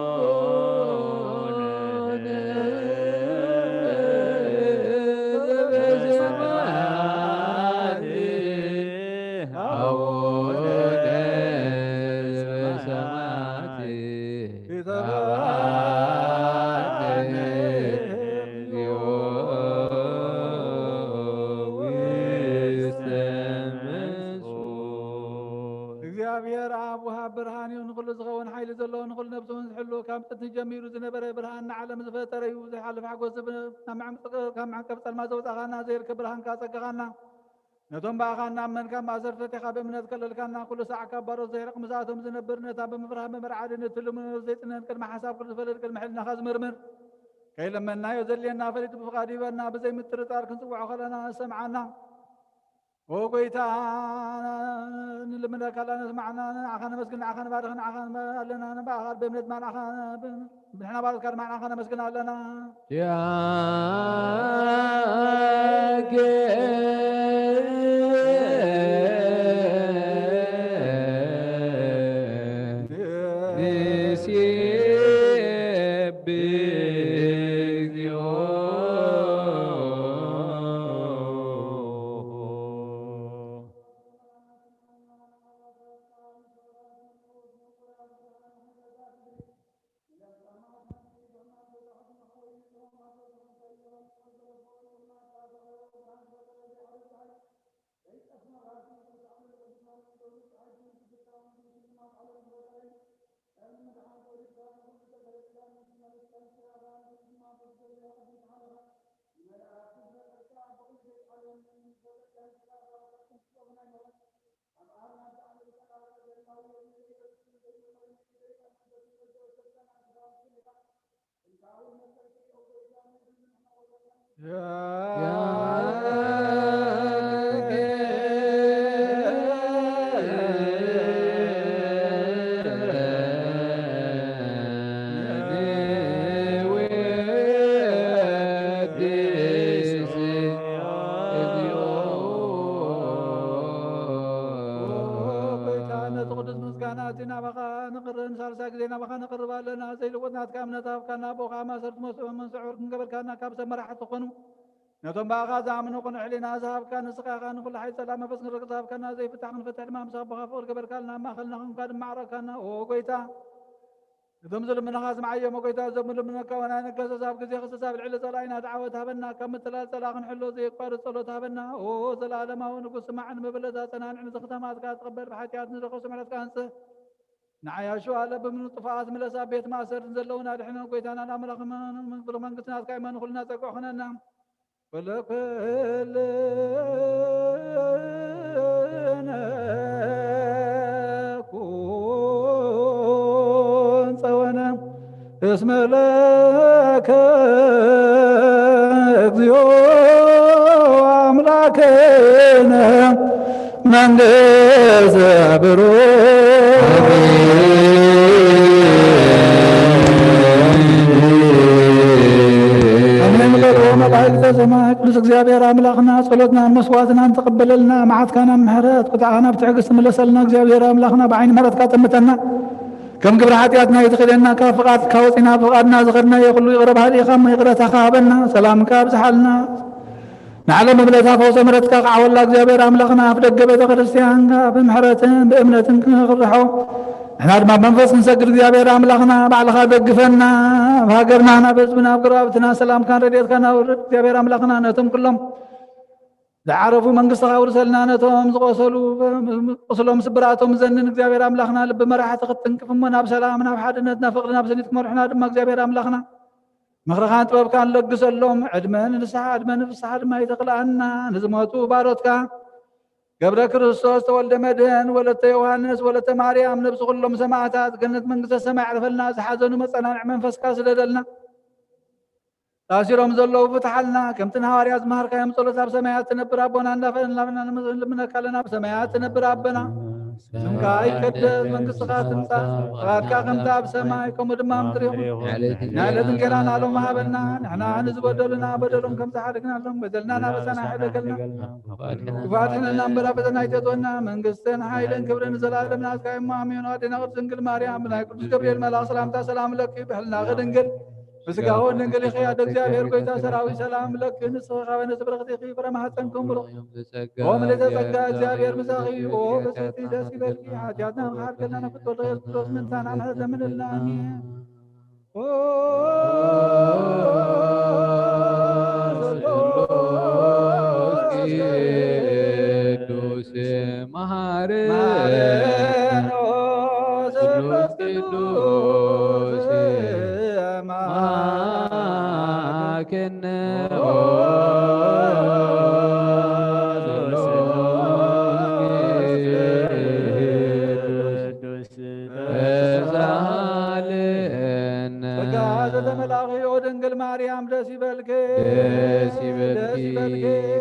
ዘበሰማያት አቡነ ዘበሰማያት نخل زغون حيل زلو نخل نبزون حلو كم تنجمير زنبر برهان علم زفتر يوزح على فحقوس كم عم كبت المازوت أغانا زير كبرهان كاسك غانا نتوم باغانا من كم أزر فتحة بمن تكلل كنا كل ساعة كبر زير قمزاتهم زنبر نتاب مفرها بمرعاد نتلم زيتنا كلمة حساب كل فلر كلمة حلنا خاز مرمر كي لما نايو زلينا فريد بفقادي بنا بزي مترطار كنسوا خلنا سمعنا وقيتا لما كلنا سمعنا عخنا مسكن عخنا بارخنا عخنا لنا انا باخر بمنت ما عخنا احنا بارك معنا عخنا مسكن لنا يا زينا بخا نقرب لنا زي لقطنا كامنا تاف كان ابو خاما صرت من سعور قبل كان كابس مرح تقنو نتم باغا زامن وقن علينا ذهب كان سقا كان كل حي سلام بس نرقص كان زي فتح فتح ما مصاب غفور قبل كان ما خلنا كان معركه او قيتا ذمزل من غاز معي ما قيتا زمل من كوانا نكز زاب كزي خص زاب العله طلعنا دعوتها بنا كم ثلاث سلاخ نحلو زي قار صلوتها بنا او زلالم او نقص معن مبلدا تنان عند ختمات كانت تقبل بحياتات نرقص معلت كانسه نعيا شو هلا بمن طفاات من الاساب بيت ما سر نزلونا الحين قيتانا نامر من بلو من قسنا كايما نخلنا تقوحنا نام ولكل كون صونا اسم لك اكزيو املاكنا من دزبرو سماء قدس እግዚአብሔር አምላክና ጸሎትና መስዋዕትና ተቀበለልና ማዓትካና ምሕረት ቁጣና ብትዕግስት መለሰልና እግዚአብሔር አምላክና በዓይን ምሕረትካ ጠምተና ከም ግብረ ኃጢአትና ይትኽደና ከፍቃት ካወፂና ፍቃድና ዝኸድና የኹሉ ይቕረብ ሃሊኻ ይቕረታኻ ሃበና ሰላምካ ብዝሓልና ንዓለም መብለታ ፈውሰ ምሕረትካ ከዓወላ እግዚአብሔር አምላክና አፍ ደገ ቤተ ክርስቲያንካ ብምሕረትን ብእምነትን ክንኽርሖ احنا ما منفس نسجد እግዚአብሔር አምላክና ባዕልኻ ደግፈና በሃገርና በህዝብና በቅርባብትና ሰላም ካን ረድኤት ካን አውርድ እግዚአብሔር አምላክና ነቶም ኩሎም ዝዓረፉ መንግስትኻ ውርሰልና ነቶም ዝቆሰሉ ቁስሎም ስብራቶም ዘንን እግዚአብሔር አምላክና ልብ መራሕቲ ክትንቅፍ እሞ ናብ ሰላም ናብ ሓድነት ናብ ፍቅሪ ናብ ሰኒት ክመርሑና ድማ እግዚአብሔር አምላክና ምኽርኻን ጥበብካን ለግሰሎም ዕድመን ንስሓ ዕድመን ፍስሓ ድማ ይተኽልአና ንዝሞቱ ባሮትካ ገብረ ክርስቶስ ተወልደ መድህን ወለተ ዮሐንስ ወለተ ማርያም ነብስ ኩሎም ሰማዕታት ገነት መንግስተ ሰማይ ዕርፈልና ዝሓዘኑ መፀናንዕ መንፈስካ ስለደልና ታሲሮም ዘለዉ ፍትሓልና ከምቲ ንሃዋርያት ዝመሃርካዮም ጸሎት ኣብ ሰማያት ትነብር ኣቦና እንዳፈለምነካ ኣለና ብሰማያት ትነብር ኣቦና ስምካ ይቀደስ መንግስትኻ ትምፃእ ፈቃድካ ከምቲ ኣብ ሰማይ ከምኡ ድማ ምድሪ ይኹን ንዕለት እንጀራና ሎሚ ሃበና ንሕና ንዝበደሉና በደሎም ከም ዝሓደግናሎም በደልና ናበሳና ኣይሕደገልና ክፉኣትሕነና እምበር ኣበሳና ኣይተጥወና መንግስትን ሓይልን ክብርን ንዘላለም ናትካ እሞ ኣሜን ኣዴና ቅድስት ድንግል ማርያም ብናይ ቅዱስ ገብርኤል መልኣክ ሰላምታ ሰላም ለኪ ብሕልናኺ ድንግል بسقاه النقل خياد እግዚአብሔር ቆይታ ሰራዊ ሰላም ለክ ንስኻ በነስ በረኸት ፍረማህፀንኩም ብሎ ኦም ለተጸጋ እግዚአብሔር ምሳኺ ኦ በሰቲ ደስ ይበልኪ ኃጢአትና መሓርከልና ነፍቶ ለክርስቶስ ምንታና ማዘምንልና አሜን ኦ ቅዱስ መሐረነ ቅዱስ ማክነ ዘተመላኺ ድንግል ማርያም ደስ ይበልክ ደስ ይበልኪ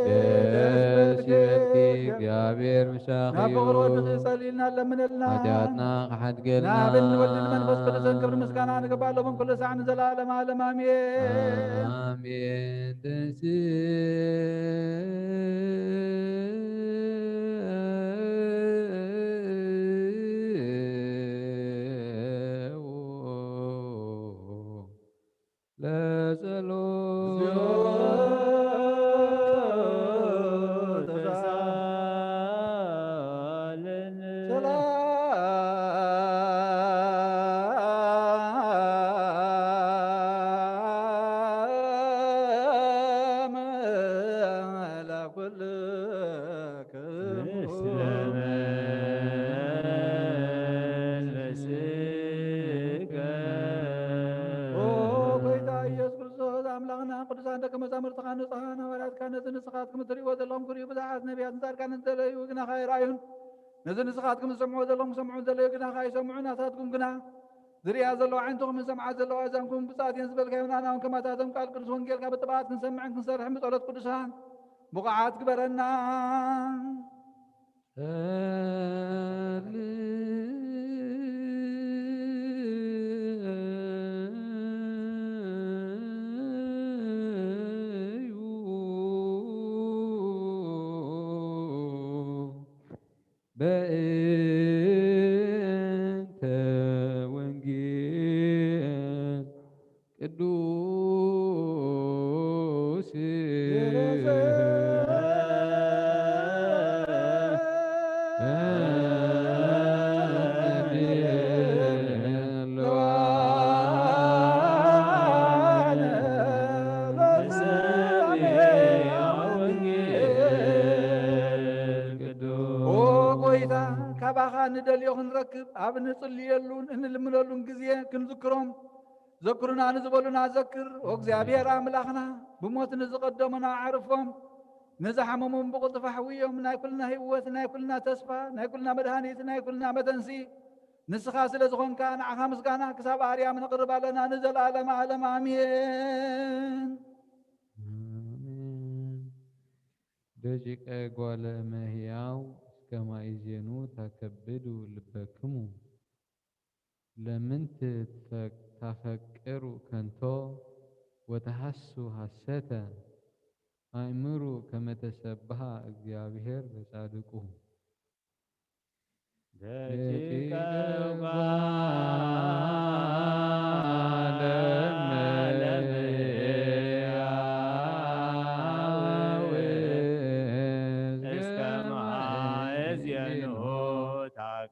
ደስ ይበልኪ እግዚአብሔር ምሳኺ ናብቕር ወድኺ ጸሊልና ለምንልና ኃጢአትና ከሓድገልና ናብን ወልድን መንፈስ ቅዱስን ክብሪ ምስጋና ንግባሎምን ኩሉ ሰዓት ንዘላለም ዓለም አሜን። አሜን። ቅዱሳን ደቀ መዛሙርትኻ ንጹሓን ሐዋርያትካ ነዚ ንስኻትኩም እትሪእዎ ዘለኹም ክሪኡ ብዙሓት ነቢያትን ጻድቃንን እንተለዩ ግናኻ ይርአዩን ነዚ ንስኻትኩም ዝሰምዑ ዘለኹም ክሰምዑ እንተለዩ ግናኻ ይሰምዑ ናታትኩም ግና ዝርያ ዘለዋ ዓይንትኹም ሰምዓ ዘለዋ እዛንኩም ብጻት እየን ዝበልካዮም ናናውን ከማታቶም ቃል ቅዱስ ወንጌልካ ብጥባት ክንሰምዕን ክንሰርሕን ብጸሎት ቅዱሳን ብቑዓት ግበረና። በእንተ ወንጌል ቅዱስ ካባኻ ንደልዮ ክንረክብ ኣብ ንጽልየሉን እንልምለሉን ግዜ ክንዝክሮም ዘክሩና ንዝበሉና ዘክር እግዚአብሔር ኣምላኽና ብሞት ንዝቐደሙና ኣዕርፎም ንዝሓመሙን ብቕልጡፍ ኣሕውዮም ናይ ኩልና ህይወት ናይ ኩልና ተስፋ ናይ ኩልና መድሃኒት ናይ ኩልና መተንሲ ንስኻ ስለ ዝኾንካ ንዓኻ ምስጋና ክሳብ ኣርያም ነቕርብ ኣለና ንዘለዓለም ዓለም ኣሜን። ደቂቀ ጓለ እመሕያው ከማይዜኑ ተከብዱ ልበክሙ ለምንት ተፈቅሩ ከንቶ ወተሐሱ ሐሰተ አእምሩ ከመተሰብሃ እግዚአብሔር በጻድቁ ደቂቀ ጓለ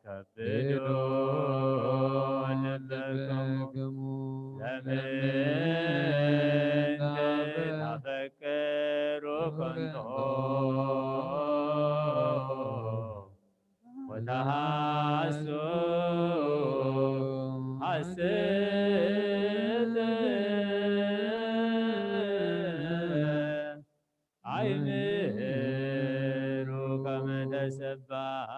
ከብዶ ልበክሙ ለምን ተፈቅሩ ከንቶ ወተሐሱ ሐሰተ አእምሩ ከመ ተሰብሐ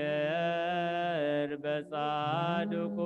እግዚአብሔር በጻድቁ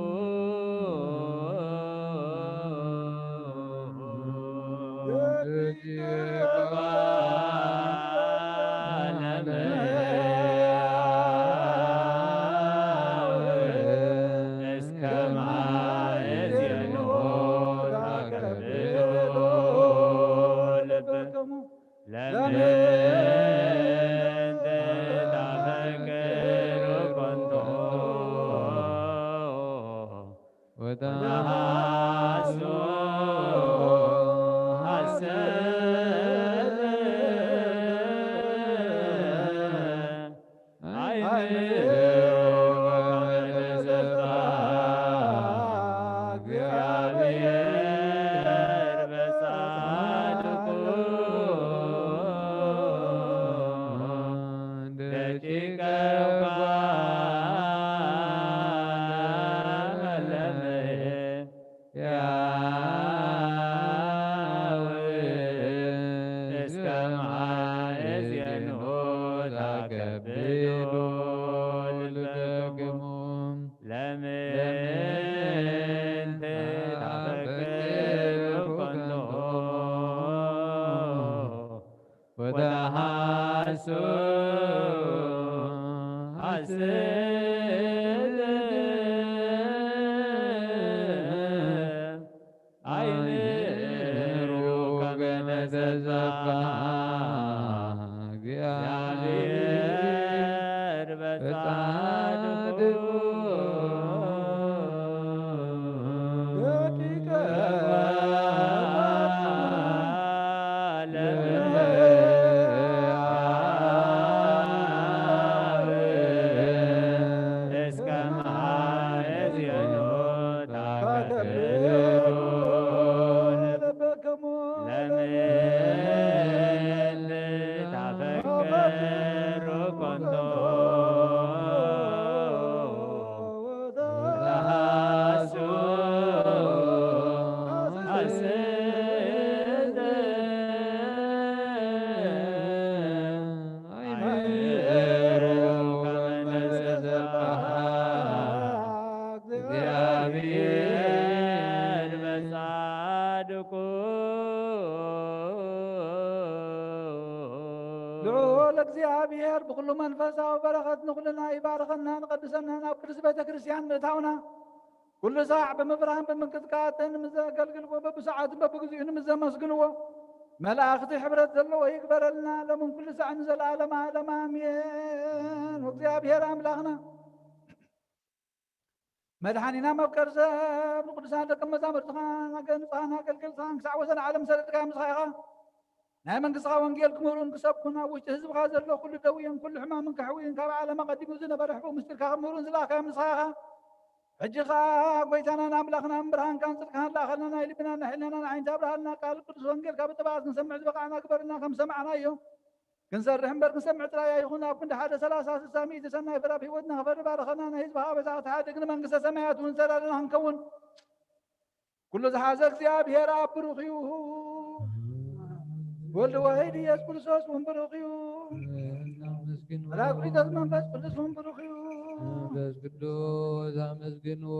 እግዚአብሔር በጻድቁ እስከ ማእዜኑ ለምን ታፈቅሩ ኮንቶ ተሐሱ ሐሰተ አይምሩ ከመ ተዘባሃ እግዚአብሔር በጻድቁ ልዑል እግዚአብሔር ብኩሉ መንፈሳዊ በረኸት ንኩልና ይባርከና ንቀድሰና ናብ ቅዱስ ቤተ ክርስቲያን ምእታውና ኩሉ ሰዓዕ ብምብርሃን ብምንቅጥቃጥን ንምዘገልግልዎ በብሰዓትን በብግዚኡ ንምዘመስግንዎ መላእኽቲ ሕብረት ዘለዎ ይግበረልና ለምን ኩሉ ሰዓት ንዘለዓለመ ዓለም አሜን። ወእግዚአብሔር አምላኽና መድኃኒና መብቀር ሰብ ንቅዱሳን ደቀ መዛሙርትኻ ንፅኻን ኣገልገልትኻን ክሳዕ ወሰን ዓለም ሰለጥካ ምስኻ ናይ መንግሥትኻ ወንጌል ክምሩን ክሰብኩን ኣብ ውሽጢ ህዝብኻ ዘሎ ኩሉ ደውየን ኩሉ ሕማምን ካሕዊን ካብ ዓለም ቀዲሙ ዝነበረ ሕቡእ ምስጢርካ ክምሩን ዝለኣኻዮ ምስኻ ሕጂ ኸ ጐይታናን ኣምላኽናን ብርሃንካን ጽድቅኻን ላኸልና ናይ ልብናን ሕሊናናን ዓይንታ ብርሃልና ቃል ቅዱስ ወንጌል ካብ ጥባኣት ክንሰምዕ ዝበቓዕና ግበርና ከም ሰማዕናዮ ክንሰርሕ እምበር ክንሰምዕ ጥራይ ኣይኹን ኣብ ክንዲ 1 30 60 ሚእቲ ሰናይ ፍረ ኣብ ሂወትና ክፈሪ ባረኸና ናይ ህዝብኻ በዛሕቲ ሓድግ ንመንግሥተ ሰማያት እውን ሰላልና ክንከውን ኩሉ ዝሓዘ እግዚአብሔር ኣብ ብሩኽ እዩ ወልድ ዋሕድ ኢየሱስ ክርስቶስ እውን ብሩኽ እዩ ጰራቅሊጦስ መንፈስ ቅዱስ እውን ብሩኽ እዩ መንፈስ ቅዱስ አመስግንዎ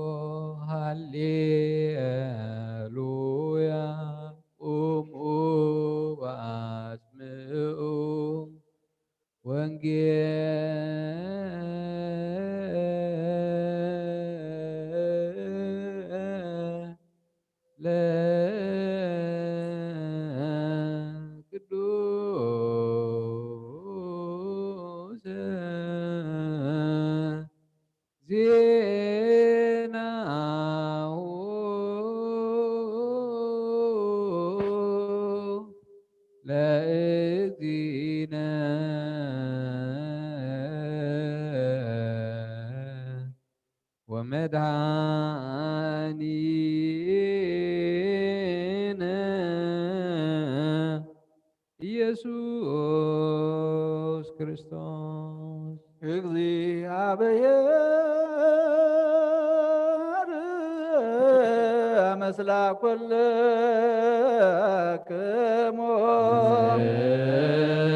ሃሌሉያ ቁምኡ ወአስምዑ ወንጌለ ቅዱስ ዜናሁ ለእግዚእነ ወመድኃኒነ ኢየሱስ ክርስቶስ እግዚአብሔር መስላ ኰለክሙ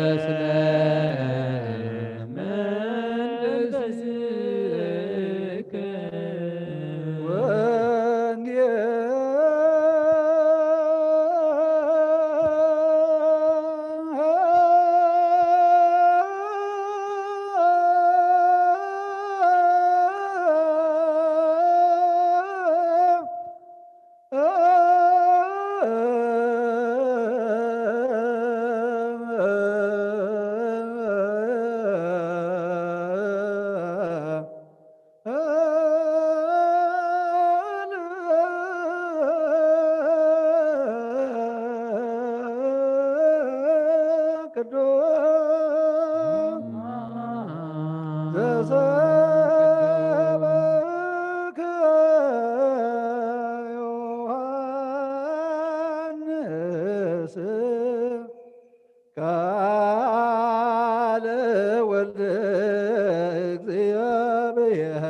ምስለ መንፈስከ ዘሰበከ ዮሐንስ ቃለ ወልደ እግዚአብሔር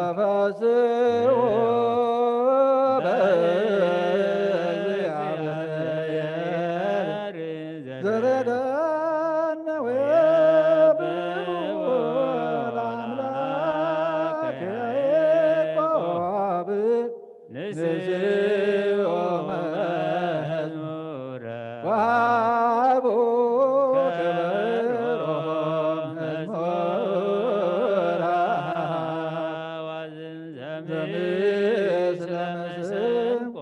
ተፈስሑ በእግዚአብሔር ዘረደነ ወየብኡ ለአምላከ ያዕቆብ ንስኦ መዝሙረ ወሃቦ ከበሮም መዝሙራ ዘምስለ መስንቆ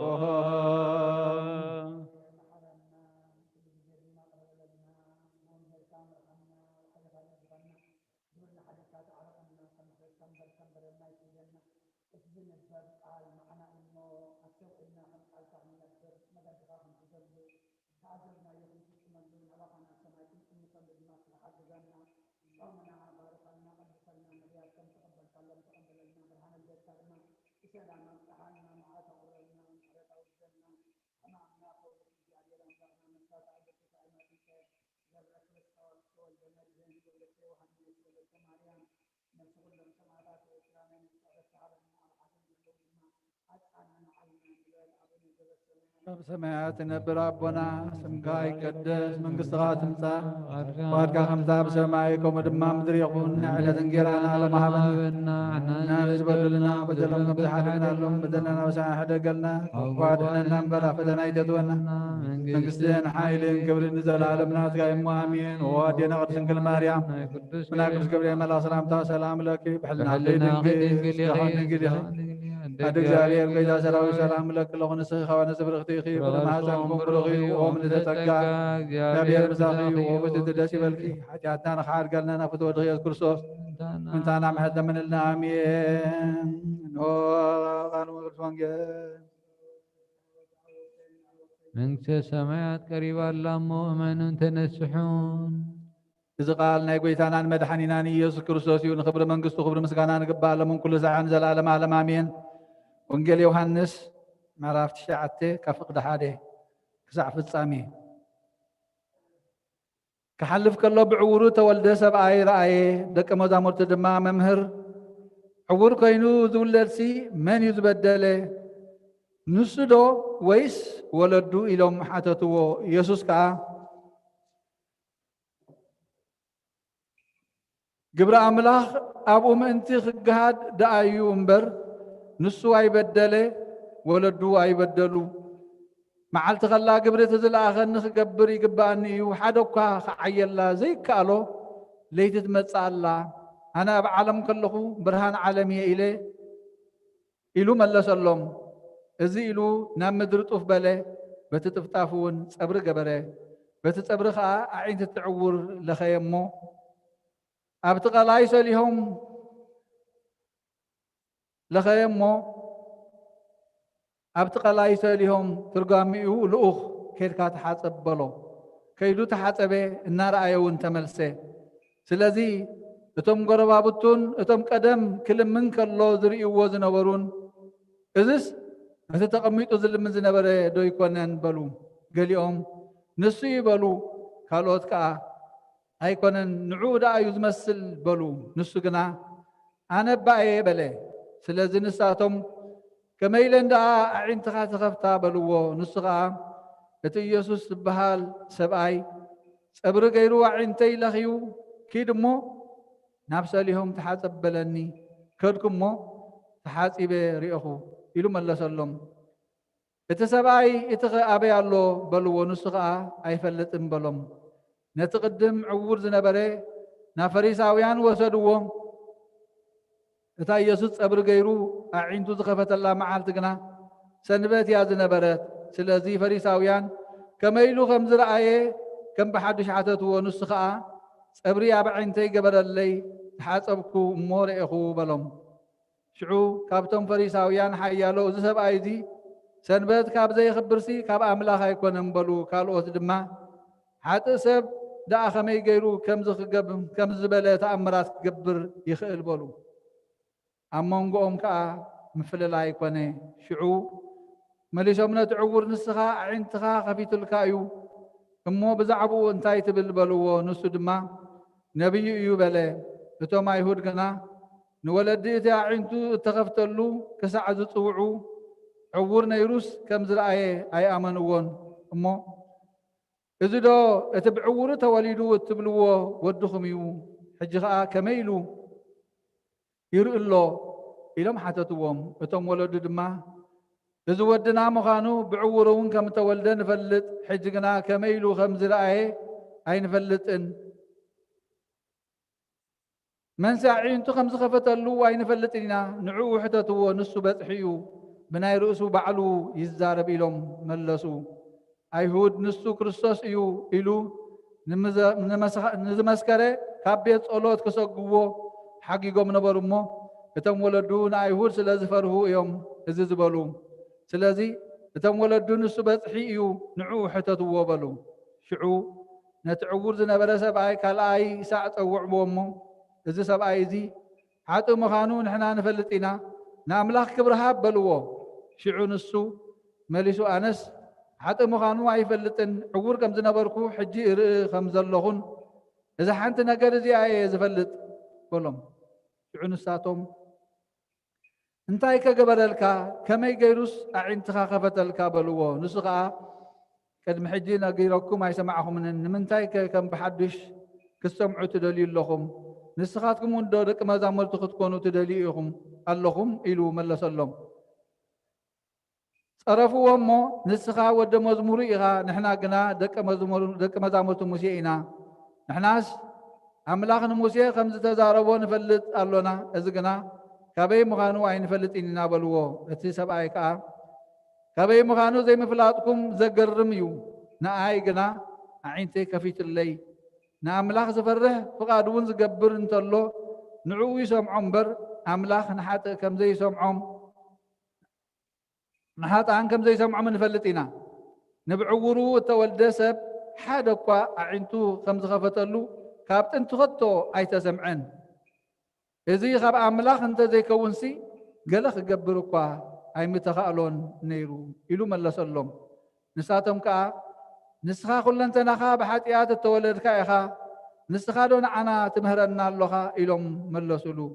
በሰማያት የነበረ አቦና ስምካ ይቀደስ መንግሥትኻ ትምጻእ ፈቃድካ ከምታ ብሰማይ ከምኡ ድማ ምድሪ ይኹን ዕለት እንጀራና ለማሃበና ንሕና ዝበደሉና በደሎም ብዝሓደግናሎም በደለና ወሰና ሕደገልና ዋድሕነና እምበር ኣብ ፈተና ይተትወና መንግሥትን ሓይልን ክብርን ንዘለዓለም ናትካ እሞ አሜን። ወአዴና ቅድስት ድንግል ማርያም ምና ቅዱስ ገብርኤል መልአክ ሰላምታ ሰላም ለኪ ብሕልና ድንግል ድንግል አደ እግዚአብሔር ቤዛ ሰራዊት ሰላም ለክ ለኹን ንስኺ ኸዋነ ዝብርኽቲ ኢኺ ብማሕፀንኩም ብሩኽ እዩ ኦም ንተጸጋ እግዚአብሔር ምሳኺ እዩ ወብእቲ ደስ ይበልኪ ሓጢኣትና ንኸሓድጋልና ናፍቲ ወድኺ ኢየሱስ ክርስቶስ ምንታና ምሕረት ለምንልና አሜን። እንሆ ቃል ቅዱስ ወንጌል መንግሥተ ሰማያት ቀሪባላ እሞ እመኑን ተነስሑን። እዚ ቃል ናይ ጎይታናን መድሓኒናን ኢየሱስ ክርስቶስ እዩ። ንክብሪ መንግሥቱ ክብሪ ምስጋና ንግባእ ለሙን ኩሉ ሰዓን ዘለዓለም ዓለም አሜን። ወንጌል ዮሐንስ ምዕራፍ 9 ካብ ፍቅዲ 1 ክሳዕ ፍጻሜ። ክሓልፍ ከሎ ብዕውሩ ተወልደ ሰብኣይ ረአየ። ደቀ መዛሙርቱ ድማ መምህር ዕውር ኮይኑ ዝውለድሲ መን እዩ ዝበደለ ንሱ ዶ ወይስ ወለዱ ኢሎም ሓተትዎ። ኢየሱስ ከዓ ግብረ አምላኽ ኣብኡ ምእንቲ ክገሃድ ደኣዩ እምበር ንሱ ኣይበደለ ወለዱ ኣይበደሉ። መዓልቲ ኸላ ግብሪ እቲ ዝለኣኸኒ ክገብር ይግባአኒ እዩ። ሓደ እኳ ክዓየላ ዘይከኣሎ ለይቲ ትመጽእ ኣላ። ኣነ ኣብ ዓለም ከለኹ ብርሃን ዓለም እየ ኢሉ መለሰሎም። እዚ ኢሉ ናብ ምድሪ ጡፍ በለ። በቲ ጥፍጣፍ እውን ጸብሪ ገበረ። በቲ ጸብሪ ከዓ ኣዒንቲ ትዕውር ለኸየ እሞ ኣብቲ ቐላይ ሰሊሆም ለኸየ እሞ ኣብቲ ቐላይ ሰሊሆም ትርጓሚኡ ልኡኽ ከድካ ተሓጸብ በሎ። ከይዱ ተሓጸበ እናረኣየ እውን ተመልሰ። ስለዚ እቶም ጎረባብቱን እቶም ቀደም ክልምን ከሎ ዝርእይዎ ዝነበሩን እዝስ እቲ ተቐሚጡ ዝልምን ዝነበረ ዶ ይኮነን በሉ። ገሊኦም ንሱ ይበሉ፣ ካልኦት ከዓ ኣይኮነን ንዑ ዳ እዩ ዝመስል በሉ። ንሱ ግና ኣነ ባእየ በለ። ስለዚ ንሳቶም ከመይለ እንደኣ ኣዒንትኻ ተኸፍታ በልዎ። ንሱ ከዓ እቲ ኢየሱስ ዝበሃል ሰብኣይ ጸብሪ ገይሩ ኣዒንተይ ለኽዩ ኪድ እሞ ናብ ሰሊሆም ተሓጸብ በለኒ። ከድኩ እሞ ተሓጺበ ሪእኹ ኢሉ መለሰሎም። እቲ ሰብኣይ እቲ ኣበይ ኣሎ በልዎ። ንሱ ከዓ ኣይፈልጥን በሎም። ነቲ ቅድም ዕውር ዝነበረ ናብ ፈሪሳውያን ወሰድዎ። እታ ኢየሱስ ጸብሪ ገይሩ ኣዒንቱ ዝኸፈተላ መዓልቲ ግና ሰንበት እያ ዝነበረት። ስለዚ ፈሪሳውያን ከመይሉ ከም ዝረኣየ ከም ብሓዱሽ ሓተትዎ። ንሱ ከዓ ጸብሪ ኣብ ዒንተይ ገበረለይ ተሓጸብኩ እሞ ርኢኹ በሎም። ሽዑ ካብቶም ፈሪሳውያን ሓያሎ እዚ ሰብኣይ እዚ ሰንበት ካብ ዘይኽብርሲ ካብ ኣምላኽ ኣይኮነን በሉ። ካልኦት ድማ ሓጥእ ሰብ ደኣ ኸመይ ገይሩ ከም ዝበለ ተኣምራት ክገብር ይኽእል በሉ። ኣብ መንጎኦም ከዓ ምፍልላይ ኮነ። ሽዑ መሊሶም ነቲ ዕውር ንስኻ ኣዒንትኻ ኸፊቱልካ እዩ እሞ ብዛዕባኡ እንታይ ትብል በልዎ። ንሱ ድማ ነቢዩ እዩ በለ። እቶም ኣይሁድ ግና ንወለዲ እቲ ኣዒንቱ እተኸፍተሉ ክሳዕ ዝጽውዑ ዕውር ነይሩስ ከም ዝረኣየ ኣይኣመንዎን እሞ إذا دو اتبعور توليدو وتبلوه ودخم يو حجها كميلو يرؤ الله إلهم حتى توم اتم ولد دما إذا ودنا مخانو بعورون كم تولدن فلت حجنا كميلو خمز رأي أين فلتن من ساعين تو خمس خفت اللو أين فلتنا نعو حتى تو نص بتحيو بناي رؤسو بعلو يزارب إلهم ملسو أيهود نصو كريستوس إيو إلو نمسكره كابيت أولاد كسقوه حقيقة من برمو اتم ولدون أيهود سلازي فرهو يوم إزز بالو سلازي اتم ولدون السبت حيو نعو حتى توابلو شعو نتعور زنا بلا سبعي كالاي ساعة أوع بومو إز سبعي زي حتى مخانون حنا نفلتنا ناملاخ كبرها بلوو شعو نسو مليسو أنس حتى مخانو يفلتن عور كم زنبركو حجي خمز اللهن إذا حنت نقر زي آية زفلت كلهم شعون الساتهم انتاي كقبللك كما يجيروس أعنتها خفتلك بلوه نسخة قد محجينا غيركم ما يسمعهم من تاي كم بحدش كسمعوا تدليل لهم نسخاتكم من دورك ما زامل تكونوا تدليلهم اللهم إلو ملس اللهم صرفوا أمه نسخة ود مزموري إغا نحنا قنا دك مزامل تمسيئنا نحناس أملاخنا موسى خمسة تزاربون نفلت أرلونا إذا كابي مخانو عين فلت إننا بلوه أتي سبعي كا كابي مخانو زي مفلاتكم زقرميو نأي قنا عين تي كفيت اللي نأملاخ زفره فقادون زقبر انتلو نعوي سمعهم بر أملاخ نحات كم زي سمعهم نحات عن كم زي سمعهم نفلتنا نبعورو تولد سب حدا قا عينتو خمس خفتلو كابتن تخطو أي تسمعن إذا خاب أملاخ أنت زي كونسي قالك قبروا أي متخالون نيرو إلو ملا سلم نساتهم كا نسخا كل أنت نخا بحاتيات التولد كايخا نسخا دون أنا تمهرنا اللخا إلهم ملا سلو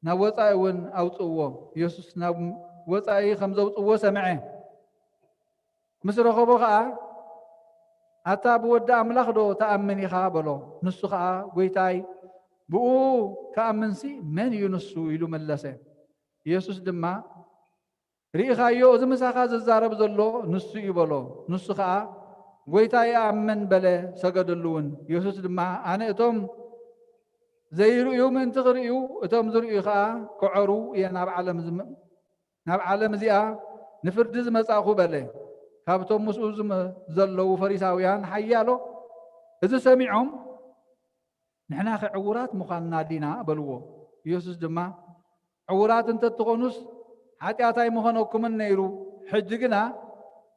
نوطاي ون أوطوه يسوس نوطاي خمسة أوطوه سمعه مصر خبوخا أتا بود أملاخ دو تأمني خابلو نسخا ويتاي بو كأمنسي من ينسو إلو ملسه يسوس دما ريخا يو زمساخا ززارب زلو نسو يبلو نسخا ويتاي أمن بله سجدلون يسوس دما أنا إتوم زيرو يوم انتغريو إتوم زريو خا كعرو يا ناب عالم زيا نفرد زمساخو بله كابتم مسؤول زلوا فريساويان حيالو إذا سمعهم نحنا عورات مخالنا دينا بلوه يسوس دما عورات انت تقونس حتى أتاي مخانوكم النيرو حجقنا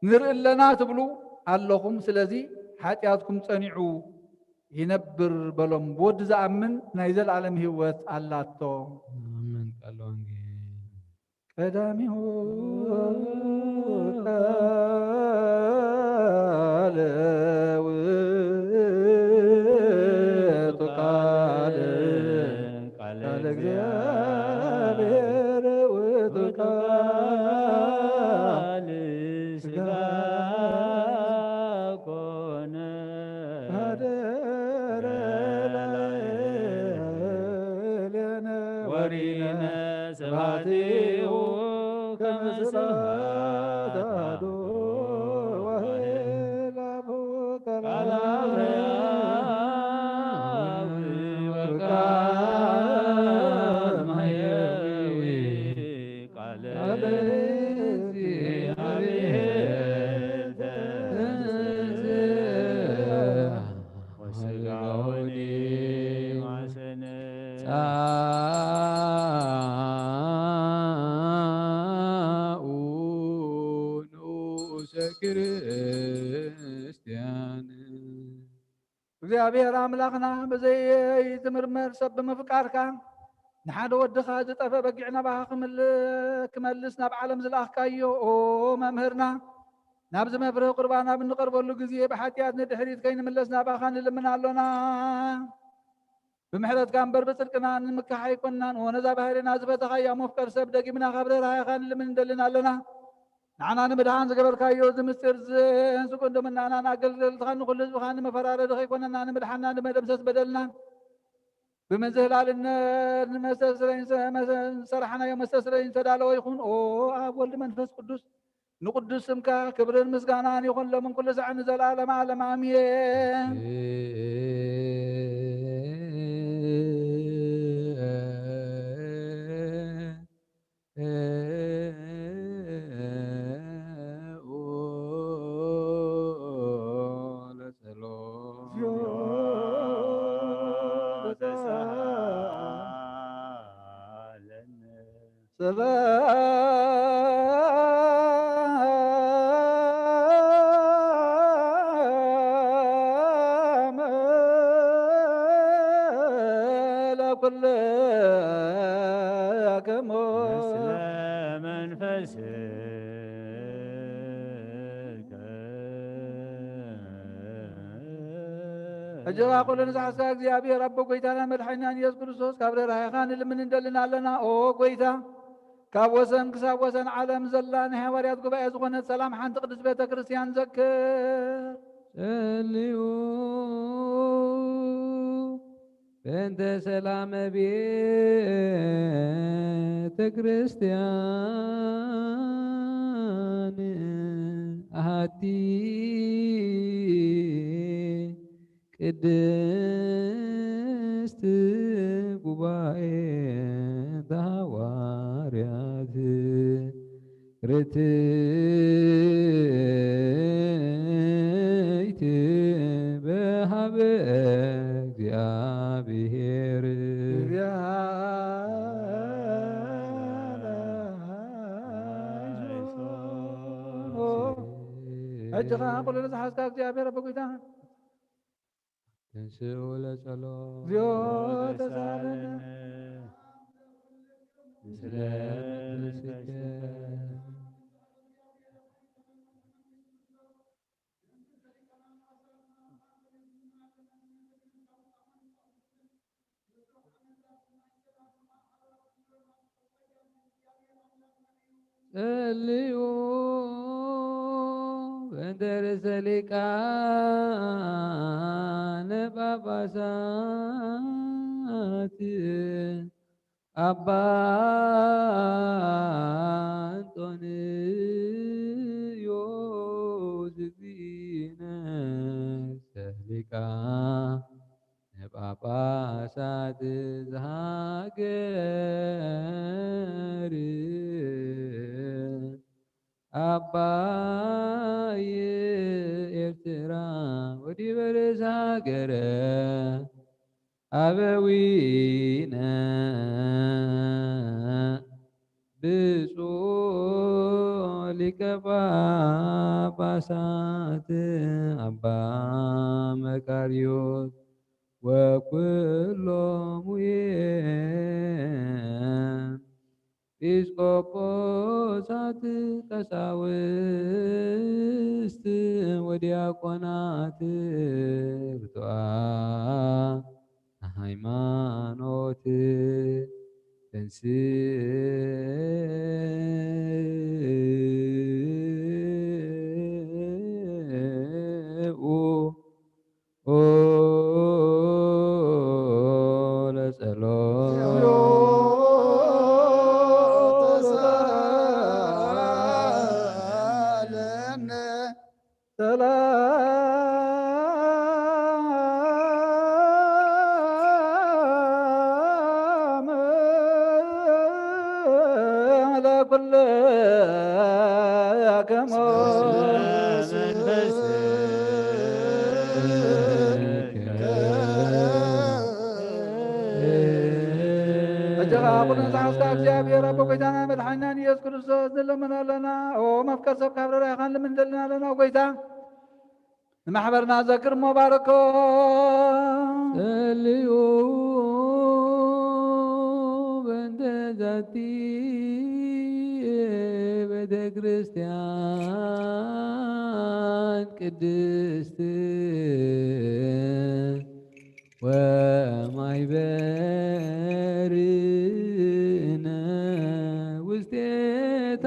نرئ لنا تبلو اللهم سلازي حتى أتكم تنعو ينبر بلوم بود زأمن نايزل عالم هوات اللاتو آمين قالوا قدامي هو እግዚአብሔር አምላኽና በዘይ ትምርመር ሰብ ምፍቃርካ ንሓደ ወድኻ ዝጠፈ በጊዕና ባኻ ክመልስ ናብ ዓለም ዝለኣኽካዮ ኦ መምህርና ናብዚ መፍርህ ቁርባና ብንቐርበሉ ግዜ ብሓጢኣት ንድሕሪት ከይንምለስ ናባኻ ንልምን ኣሎና ብምሕረትካ እምበር ብፅድቅና ንምካሕ ኣይኮንናን ወነዛ ባህርና ዝፈተኻያ መፍቀር ሰብ ደጊምና ካብ ርህራሄኻ ንልምን እንደልን ኣለና نعنا نمدحان زقبل كايو زمستر زنسكون دمنا أنا ناقل تخان كل زبخان مفرار دخي كنا نمدحنا نمدمسس بدلنا بمزهلال المستسرين سرحنا يوم مستسرين سدالو يكون أب ولد منفس قدوس نقدس سمكا كبر المسقانان يكون لمن كل زعن زلالة معلم آمين سلام لكل مثل كمون منفسك أجرا كل نزع ساق زيابي رب قويتانا مدحنا يذكر سوس كابر رايخان اللي من ندلنا لنا قويتا كابوسن كسابوسن عالم زلان هواريات قبائي زغنة سلام حان تقدس بيت كريستيان ذكر سليو بنت سلام بيت كريستيان أهاتي ቅድስት ጉባኤ ሐዋርያት ርትዕት በሀበ እግዚአብሔር أجرا كل نزع ساق زيابي رب قويتانا ተንሥኡ ለጸሎት ዚዮ ተሳለነ ምስለ መንፈስከ ጸልዩ በእንተ ርእሰ ሊቃነ ጳጳሳት አባ አንጦንዮስ እግዚእነ ሊቃነ ጳጳሳት ዘሀገር አባይ ኤርትራ ወዲህ በርዕሰ ሀገረ አበዊነ ብፁዕ ሊቀ ጳጳሳት አባ መቃርዮስ ወኩሎሙ ኤጲስቆጶሳት ቀሳውስት ወዲያቆናት ብፁዓን ሃይማኖት ተንሥኡ ሰላም ለኩል أجرا كل نزع እግዚአብሔር አቦ ጎይታና መድኃኒናን ኢየሱስ ክርስቶስ ዝለምኖ ለና መፍቀር ሰብ ካብ ረራይኻን ልምን ዘለና ለና ጎይታ ንማሕበርና ዘክር እሞ ባርኮ ጸልዩ በእንተ ዛቲ ቤተ ክርስቲያን ቅድስት ወማይበርነ ውስቴታ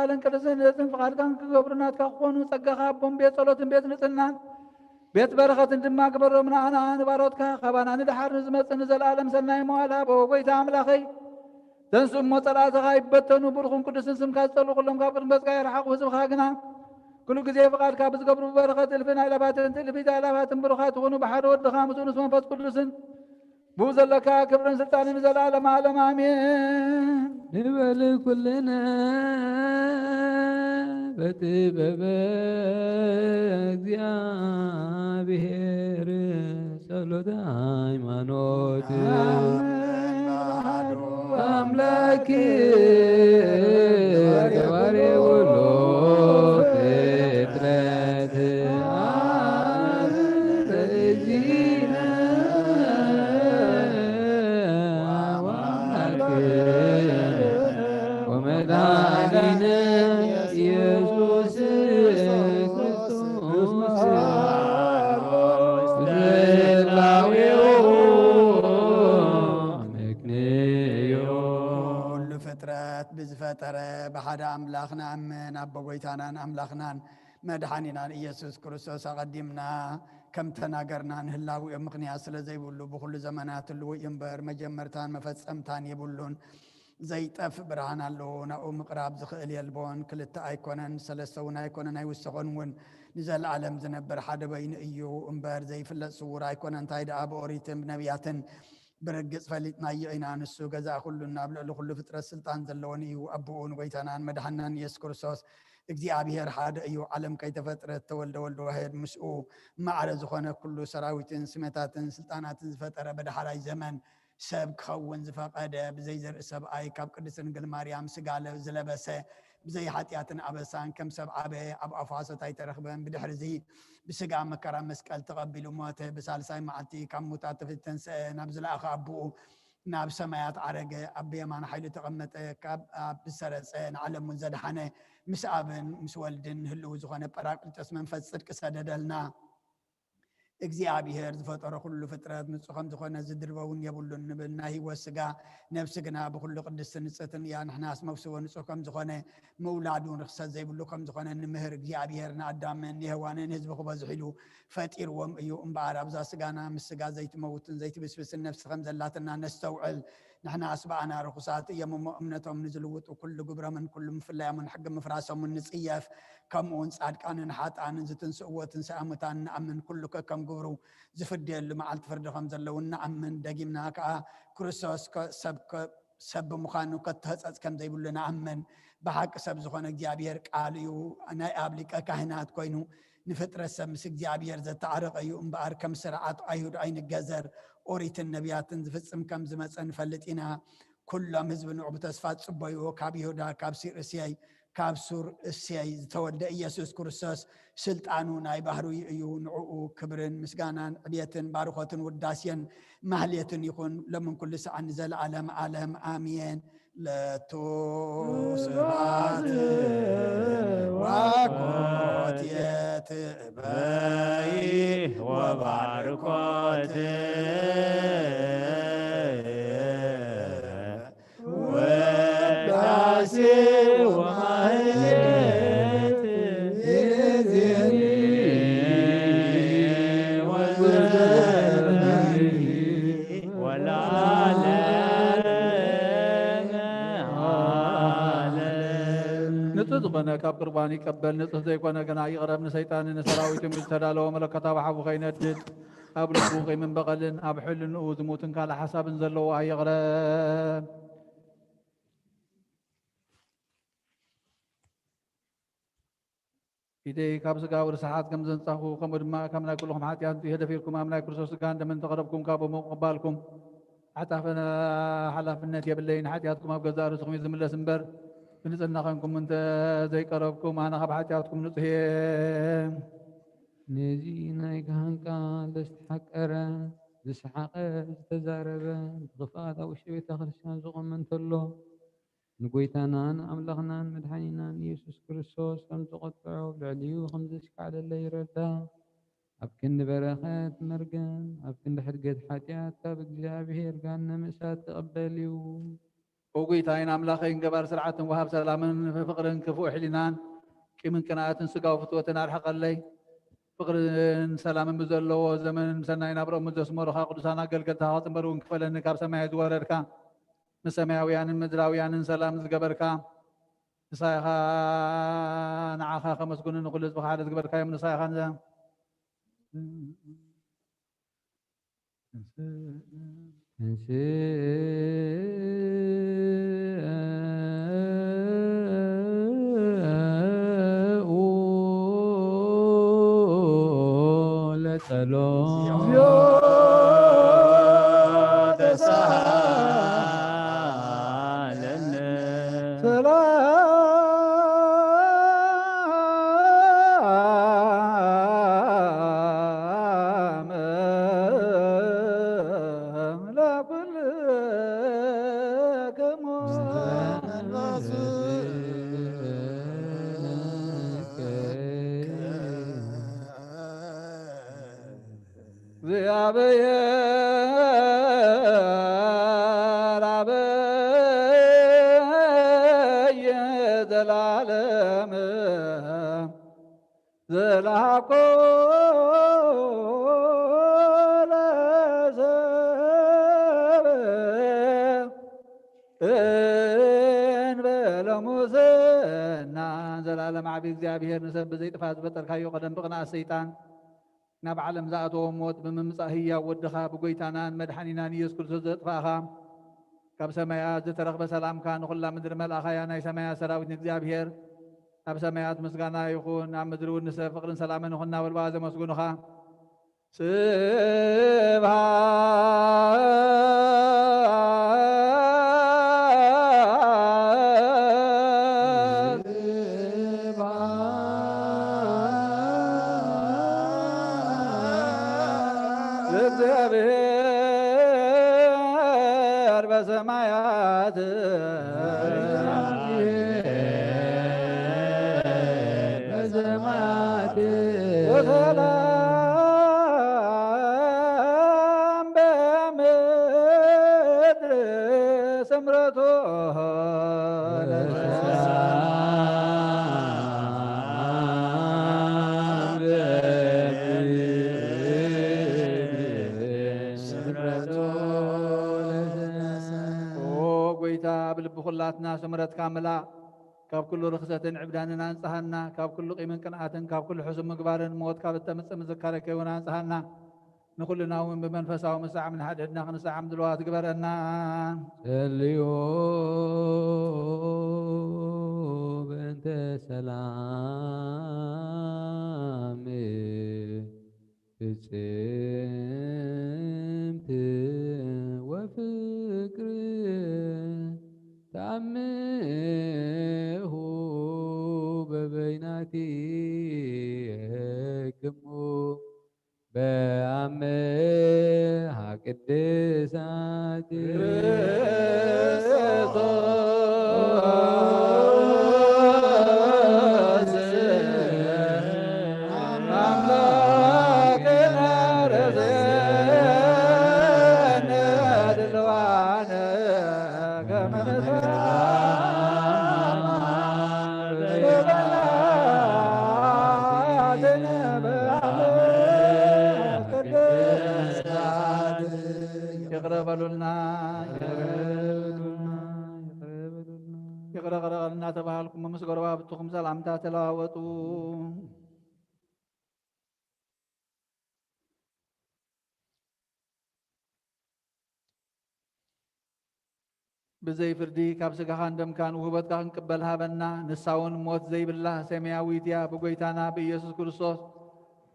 ዝተባሃለን ቅድስነትን ፍቃድካን ክገብሩናት ክኾኑ ጸጋኻ ኣቦም ቤት ጸሎትን ቤት ንጽህናን ቤት በረኸትን ድማ ግበሮምና ኣና ንባሮትካ ኸባና ንድሓር ንዝመጽእ ንዘለኣለም ሰናይ መዋዕል ሃቦ ጐይታ ኣምላኸይ ተንስኡ እሞ ጸላእትኻ ይበተኑ ብሩኹን ቅዱስን ስምካ ዝጸልኡ ኩሎም ካብ ቅድሚ ገጽካ ይረሓቑ ህዝብኻ ግና ኩሉ ግዜ ፍቃድካ ብዝገብሩ በረኸት እልፍን ኣእላፋትን ትእልፊት ኣእላፋትን ብሩኻት ይኹኑ ብሓደ ወድኻ ምስኡ ምስ መንፈስ ቅዱስን ብኡ ዘለካ ክብርን ስልጣንን ንዘለኣለም ዓለም ኣሜን ንበል ኩልና በጥበበ እግዚአብሔር ጸሎተ ሃይማኖት አምላክ ገባሬ ሁሉ ፍጥረት በዚነ ወመድኃኒነ ኢየሱስ ክርስቶስ ስላዌው ምክንዮ ኩሉ ፍጥረት ብዝፈጠረ ብሓደ ኣምላኽ ንኣምን ኣቦ ጐይታናን ኣምላኽናን መድሓኒናን ኢየሱስ ክርስቶስ ኣቐዲምና ከም ተናገርና ንህላዊኦም ምኽንያት ስለ ዘይብሉ ብኩሉ ዘመናት ልውይ እምበር መጀመርታን መፈጸምታን የብሉን ዘይጠፍእ ብርሃን ኣለዎ ናብኡ ምቕራብ ዝኽእል የልቦን ክልተ ኣይኮነን ሰለስተ እውን ኣይኮነን ኣይውስኾን እውን ንዘለዓለም ዝነብር ሓደ በይኑ እዩ እምበር ዘይፍለጥ ስውር ኣይኮነ እንታይ ደኣ ብኦሪትን ብነቢያትን ብርግጽ ፈሊጥናዮ ኢና ንሱ ገዛእ ኩሉና ኣብ ልዕሊ ኩሉ ፍጥረት ስልጣን ዘለዎን እዩ ኣቦኡን ጐይታናን መድሓናን ኢየሱስ ክርስቶስ እግዚኣብሔር ሓደ እዩ ዓለም ከይተፈጥረት ተወልደ ወልዶ ዋሕድ ምስኡ ማዕረ ዝኾነ ኩሉ ሰራዊትን ስሜታትን ስልጣናትን ዝፈጠረ በዳሕራይ ዘመን ሰብ ክኸውን ዝፈቐደ ብዘይ ዘርኢ ሰብኣይ ካብ ቅድስት ድንግል ማርያም ስጋ ዝለበሰ ብዘይ ሓጢኣትን ኣበሳን ከም ሰብ ዓበየ ኣብ ኣፉ ሓሶት ኣይተረኽበን ብድሕሪ እዚ ብስጋ መከራ መስቀል ተቐቢሉ ሞተ ብሳልሳይ መዓልቲ ካብ ሙታት ተንስአ ናብ ዝለኣኸ ኣቦኡ ናብ ሰማያት ዓረገ ኣብ ብየማን ሓይሉ ተቐመጠ ካብ ብሰረፀ ንዓለም እውን ዘድሓነ ምስ ኣብን ምስ ወልድን ህልው ዝኾነ ጰራቅሊጦስ መንፈስ ጽድቂ ሰደደልና እግዚኣብሔር ዝፈጠሮ ኩሉ ፍጥረት ንጹህ ከም ዝኾነ ዝድርበውን የብሉን ንብል ናይ ህይወት ስጋ ነብሲ ግና ብኩሉ ቅድስትን ንጽሕትን እያ ንሕናስ መብስዎ ንጹህ ከም ዝኾነ ምውላዱን ርክሰት ዘይብሉ ከም ዝኾነ ንምህር እግዚኣብሔር ንኣዳምን ንሄዋንን ህዝቢ ክበዝሑ ኢሉ ፈጢርዎም እዩ እምበኣር ኣብዛ ስጋና ምስ ስጋ ዘይትመውትን ዘይትብስብስን ነፍሲ ከም ዘላትና ነስተውዕል ንሕናስ በኣና ርኩሳት እዮም እሞ እምነቶም ንዝልውጡ ኩሉ ግብሮምን ኩሉ ምፍላዮምን ሕጊ ምፍራሶምን ንጽየፍ ከምኡውን ጻድቃንን ሓጥኣንን ዝትንስእዎ ትንሣኤ ሙታን ንኣምን ኩሉ ከከም ግብሩ ዝፍደየሉ መዓልቲ ፍርዲ ከም ዘለዉ ንኣምን ደጊምና ከዓ ክርስቶስ ሰብ ብምዃኑ ከተህፀፅ ከም ዘይብሉ ንኣምን ብሓቂ ሰብ ዝኾነ እግዚኣብሔር ቃል እዩ ናይ ኣብ ሊቀ ካህናት ኮይኑ ንፍጥረት ሰብ ምስ እግዚኣብሔር ዘተዓረቐ እዩ እምበኣር ከም ስርዓት ኣይሁድ ኣይንገዘር ኦሪትን ነቢያትን ዝፍጽም ከም ዝመፀ ንፈልጥ ኢና ኩሎም ህዝቢ ንዑ ብተስፋ ጽበዩ ካብ ይሁዳ ካብ ሲርእስያይ ካብ ሱር እሰይ ዝተወልደ ኢየሱስ ክርስቶስ ስልጣኑ ናይ ባህሩ እዩ ንዕኡ ክብርን ምስጋናን ዕብየትን ባርኾትን ውዳስየን ማህልየትን ይኹን ለምን ኩሉ ሰዓት ንዘለዓለም ዓለም አሜን ለቱ ስብሐት ወኮት የትበይ ወባርኮት ወዳሴ ወማህሌት ይእዜኒ ወዘልዓለመ ወለዓለመ ዓለም። ንጹህ ዝኾነ ካብ ቁርባን ይቀበል ንጹህ ዘይኮነ ገና ይቕረብ ንሰይጣን ንሰራዊትን ዝተዳለወ መለከታዊ ሓቡ ከይነድድ ኣብ ልቡ ከይምንበቐልን ኣብ ሕልንኡ ዝሙትን ካልእ ሓሳብን ዘለዎ ኣይቕረብ። ኢደይ ካብ ስጋዊ ርስሓት ከም ዘንጻኹ ከምኡ ድማ ካብ ናይ ኩልኩም ሓጢኣት የደፊርኩም ኣብ ናይ ክርስቶስ ስጋ እንደምን ተቐረብኩም ካብኡ ምቕባልኩም ሓጣፈነ ሓላፍነት የብለይን ሓጢኣትኩም ኣብ ገዛ ርእስኩም እዩ ዝምለስ እምበር ብንጽህና ኾንኩም እንተ ዘይቀረብኩም ኣነ ካብ ሓጢኣትኩም ንጹህ እየ። ነዚ ናይ ካህን ቃል ዝተሓቀረ ዝሰሓቐ ዝተዛረበ ብኽፍኣት ኣብ ውሽጢ ቤተ ክርስቲያን ዝቖመ እንተሎ ንጎይታናን ኣምላኽናን መድሓኒናን ኢየሱስ ክርስቶስ ከም ዝቆጥዖ ልዕሊኡ ከም ዘሽካዕለለ ይረዳ። ኣብ ክንዲ በረኸት መርገም ኣብ ክንዲ ሕድገት ሓጢኣት ካብ እግዚኣብሔር ጋነ ምእሳት ትቐበል እዩ። وقيتاين أملاخين قبر سرعة وهب سلام فقر كفو حلنان كمن كناءات سقاو فتوة أرحق اللي فقر سلام بزلو زمن سنين أبرو مدس مرخا قدسانا قلقلتها وطنبرون كفلن كاب سماعي دوارركا نسماويان مدراويان سلام زقبركا نصايخا نعاخا خمس كون نقول لزبخ عادة زقبركا يوم نصايخا نزام زلالم عبي እግዚአብሔር ንሰብ ዘይጥፋት በጠርካዮ ቀደም ብቕና ሰይጣን ናብ ዓለም ዝኣተዎም ሞት ብምምፃእ ህያው ወድኻ ብጎይታናን መድሓኒናን ኢየሱስ ክርስቶስ ዘጥፋእኻ ካብ ሰማያት ዝተረኽበ ሰላምካ ንኹላ ምድሪ መልኣኻያ ናይ ሰማያት ሰራዊት ንእግዚአብሔር ኣብ ሰማያት ምስጋና ይኹን ኣብ ምድሪ እውን ንሰብ ፍቕርን ሰላምን ይኹን እናበልባ ዘመስግኑኻ እግዚአብሔር በሰማያት ወሰላም በምድር ስምረቱ بلب خلاتنا سمرت كاملة كاب كل رخصة عبداننا انصحنا كاب كل قيمة قناعة كاب كل حسن مقبار موت كاب التمس مذكرك ونانصحنا نقول لنا ومن بمنفسه ومساع من حدنا خنساع عمد الوقت قبرنا اليوم بنت سلام بسمت وفكر تعمه ببيناتي كمو بأمها قدساتي يقرأ تبعلكم مسقروا بتخم سلامتا تلاوتوا بزي فردي كاب سقاخان دم كان وهبت كان قبلها بنا نساون موت زي بالله سمياويتيا بقويتانا بيسوس كريستوس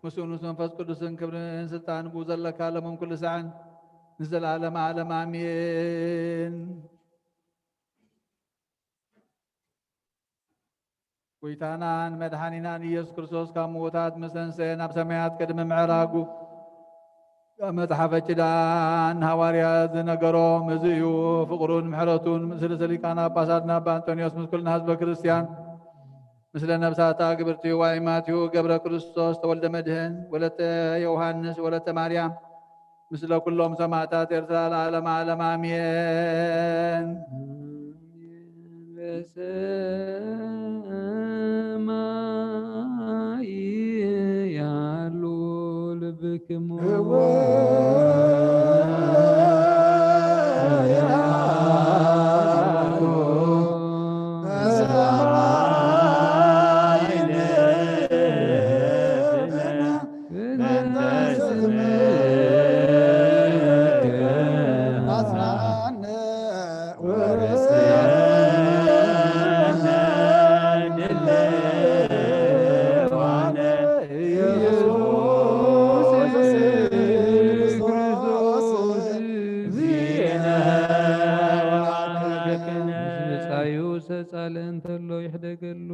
مسونوس منفس قدسن كبرن سلطان بوزلك عالم كل سعن نزل عالم عالم آمين قويتانان مدحانينان يسوس كريستوس كاموتات مسنسين بسميات قدم معراقو متحف جدان هواريات نقرو مزيو فقرون محرتون مثل سليكانا باساتنا بانتونيوس مثل كل ناس بكريستيان مثل نفساتا قبرتي وايماتيو قبر كريستوس تولد مدهن ولت يوحنس ولت مريم مثل كلهم سماعتات ارسال عالم عالم امين በሰማይ ያሉ ልብክሙ እንተሎ ይሕደገሉ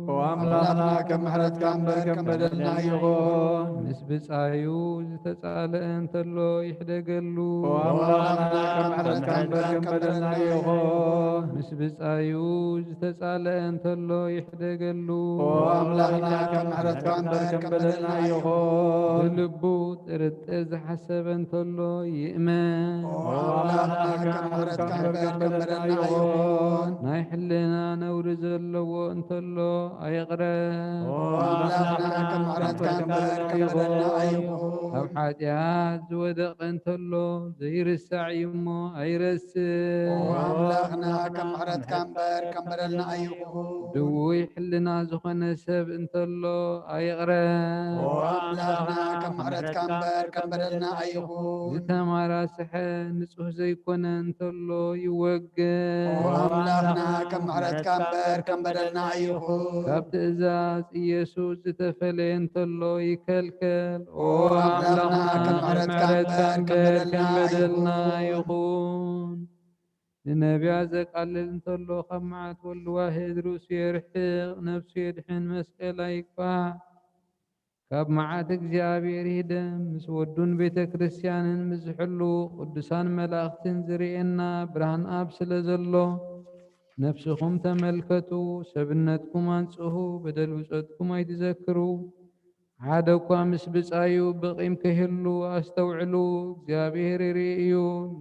ወአምላኽና ከም ምሕረትካ እምበር ከም በደልና ይኹን። ምስ ብፃዩ ዝተፃልአ እንተሎ ይሕደገሉ ወአምላኽና ከም ምሕረትካ እምበር ከም በደልና ይኹን። ምስ ብፃዩ ዝተፃልአ እንተሎ ይሕደገሉ ወአምላኽና ከም ምሕረትካ እምበር ከም በደልና ይኹን። ብልቡ ጥርጥር ዝሓሰበ እንተሎ ይእመን ወአምላኽና ከም ምሕረትካ እምበር ከም በደልና ይኹን። ናይ ሕልና ነውሪ ዘለዎ እንተሎ ኣይቕረብ ወአምላኽና ከም ምሕረትካ እምበር ከም በደልና ይኹን። ኣብ ሓጢኣት ዝወደቐ እንተሎ ዘይርሳዕ እዩ እሞ ኣይረስእ ወአምላኽና ከም ምሕረትካ እምበር ከም በደልና ይኹን። ድውይ ሕልና ዝኾነ ሰብ እንተሎ ኣይቕረብ ወአምላኽና ከም ምሕረትካ እምበር ከም በደልና ይኹን። ዝተማራስሐ ንጹህ ዘይኮነ እንተሎ ይወገድ ወአምላኽና ከም ምሕረትካ እምበር ከም በደልና ይኹን። ካብ ትእዛዝ ኢየሱስ ዝተፈለየ እንተሎ ይከልከል ወአምላኽና ከም ምሕረትካ እምበር ከም በደልና ይኹን። ንነቢያት ዘቃልል እንተሎ ካብ መዓት ወልዲ ዋሕድ ርእሱ የርሕቕ ነፍሱ የድሕን መስቀል ኣይግባእ ካብ መዓት እግዚኣብሔር ይህደም ምስ ወዱን ቤተ ክርስቲያንን ምስ ዝሕሉ ቅዱሳን መላእኽትን ዝርኤና ብርሃን ኣብ ስለ ዘሎ ነፍስኹም ተመልከቱ ሰብነትኩም አንጽሁ በደል ውፀትኩም ኣይትዘክሩ ሓደ እኳ ምስ ብፃዩ ብቂም ከህሉ ኣስተውዕሉ እግዚኣብሔር ይርእዩ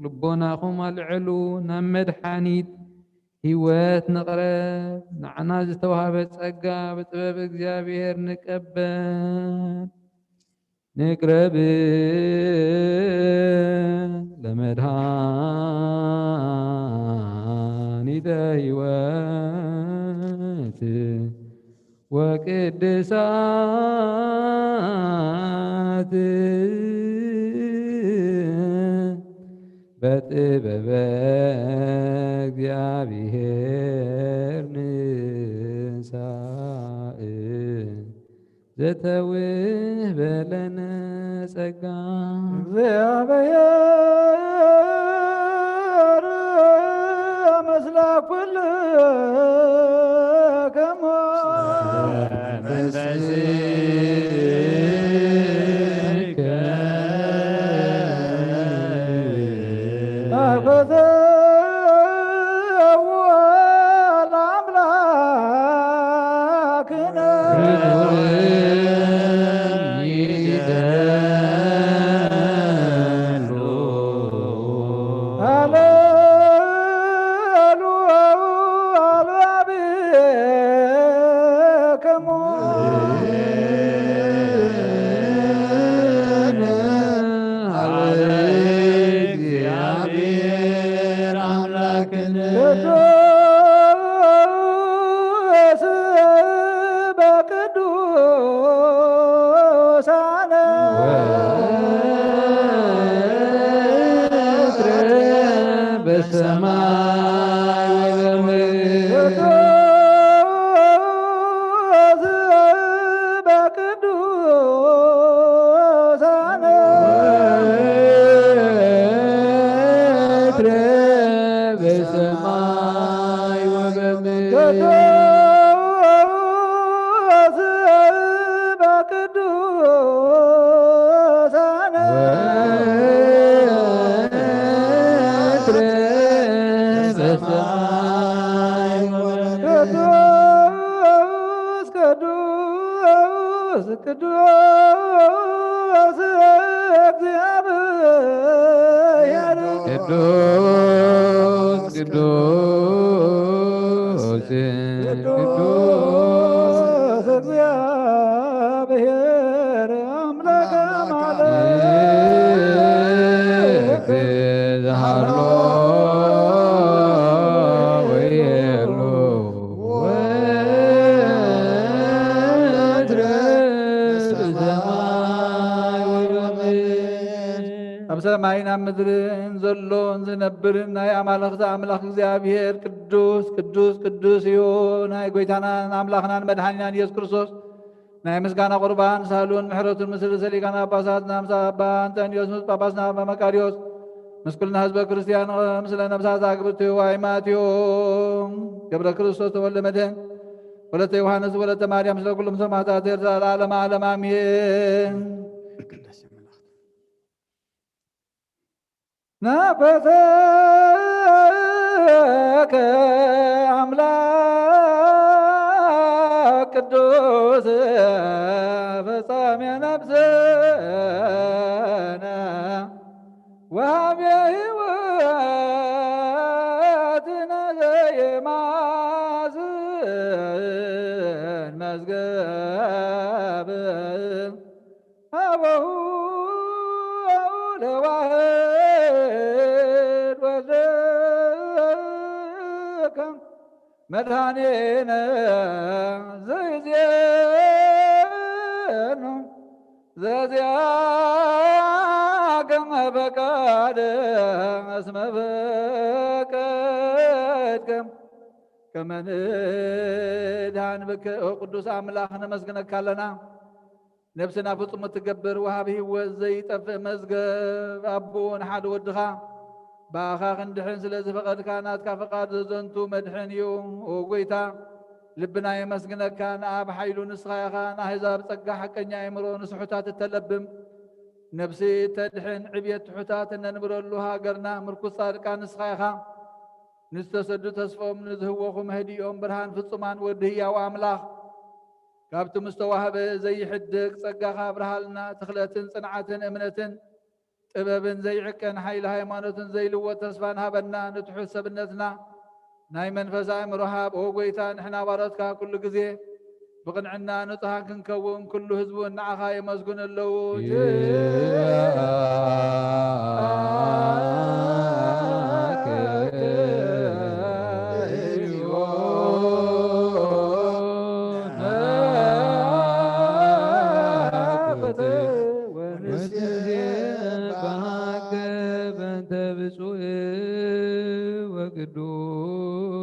ልቦናኹም ኣልዕሉ ናብ መድሓኒት ህይወት ንቕረብ ንዓና ዝተዋሃበ ጸጋ ብጥበብ እግዚአብሔር ንቀበል ንቅረብ ለመድኃኒተ ሕይወት ወቅድሳት በጥበበ እግዚአብሔር ንሳእ ዘተውህበ ለነ ጸጋ እግዚአብሔር መስለ ኩልክሙ ቅዱስ ቅዱስ እግዚአብሔር አምላከ አማልክት ሃሎ ወየሎ ወትረ ሰማይ ወምድር ኣብ ሰማይን ኣብ ምድርን ዘሎን ዝነብርን ናይ ኣማልኽቲ ኣምላኽ እግዚአብሔር ቅዱስ ቅዱስ ቅዱስ እዩ። ናይ ጎይታናን ኣምላኽናን መድሓኒናን ኢየሱስ ክርስቶስ ናይ ምስጋና ቁርባን ሳህሉን ምሕረቱን ምስ ርእሰ ሊቃነ ጳጳሳት ምስ ኣባ አንጦንዮስ ምስ ጳጳስና ኣባ መቃርዮስ ምስ ኩልና ህዝበ ክርስቲያን ምስለ ነብሳት ኣግብርቲዩ ዋይማትዮ ገብረ ክርስቶስ ተወልደ መድህን ወለተ ዮሃንስ ወለተ ማርያም ስለ ኩሎም ሰማዕታት ኤርትራ ለዓለመ ዓለም አሜን። ናፈሰከ አምላክ ቅዱስ ፈጻሜ ነፍስነ ወሃቤ ሕይወትነ ዘየማዝን መዝገብ አበሁ ለዋህድ ወልድከ መድኃኒነ ዘይዜኑ ዘዚአከመ ፈቃደ እስመ ፈቀድከ ከመ ንድኃን ብከ ቅዱስ አምላክ ነመስግነካ ኣለና። ነብስና ፍጹም እትገብር ወሃብ ህይወት ዘይጠፍእ መዝገብ አቦ ንሓደ ወድኻ ባኻ ክንድሕን ስለ ዝፈቐድካ ናትካ ፈቃድ ዘዘንቱ መድሕን እዩ። ጎይታ ልብና የመስግነካ ንኣብ ሓይሉ ንስኻ ኢኻ ንኣሕዛብ ጸጋ ሓቀኛ ኣእምሮ ንስሑታት እተለብም ነብሲ ተድሕን ዕብየት ትሑታት እነንብረሉ ሃገርና ምርኩስ ጻድቃን ንስኻ ኢኻ ንዝተሰዱ ተስፎም ንዝህወኹ መህዲኦም ብርሃን ፍጹማን ወዲ ህያው ኣምላኽ ካብቲ ምስተዋህበ ዘይሕድቅ ጸጋኻ ብርሃልና ትኽለትን ጽንዓትን እምነትን ጥበብን ዘይዕቀን ሓይሊ ሃይማኖትን ዘይልወጥ ተስፋን ሃበና ንትሑት ሰብነትና ናይ መንፈስ ኣእምሮ ሃብ ኦ ጎይታ ንሕና ባሮትካ ኩሉ ግዜ ብቕንዕና ንጹሃን ክንከውን ኩሉ ህዝቡ ንዓኻ የመስግኑ ኣለዉ።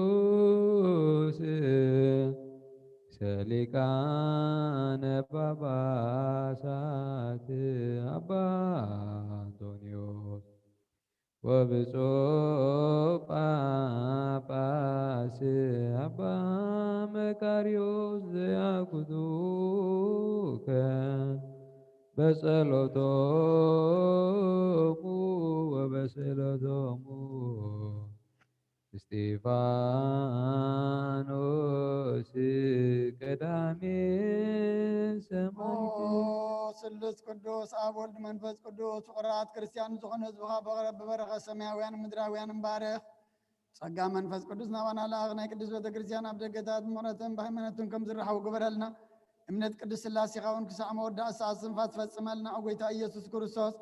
ቅዱስ ሰሊቃነ ጳጳሳት አባ አንጦንዮስ ወብፁዕ ጳጳስ አባ መቃርዮስ ዘያግዙከ በጸሎቶሙ ወበስእለቶሙ እስጢፋኖስ ቀዳሜ ሰማዕት ስሉስ ቅዱስ አብ ወልድ መንፈስ ቅዱስ ፍቁራት ክርስቲያን ዝኾኑ ህዝብኻ በበረኸ ሰማያውያን ምድራውያን ባርኽ ጸጋ መንፈስ ቅዱስ ናባና ለኣኽ ናይ ቅዱስ ቤተ ክርስቲያን ኣብ ደገታት ምሕረትን ብሃይማኖትን ከም ዝረሓቡ ግበረልና እምነት ቅዱስ ስላሴኻ እውን ክሳዕ መወዳእታ ስንፋት ፈጽመልና ኦ ጌታ ኢየሱስ ክርስቶስ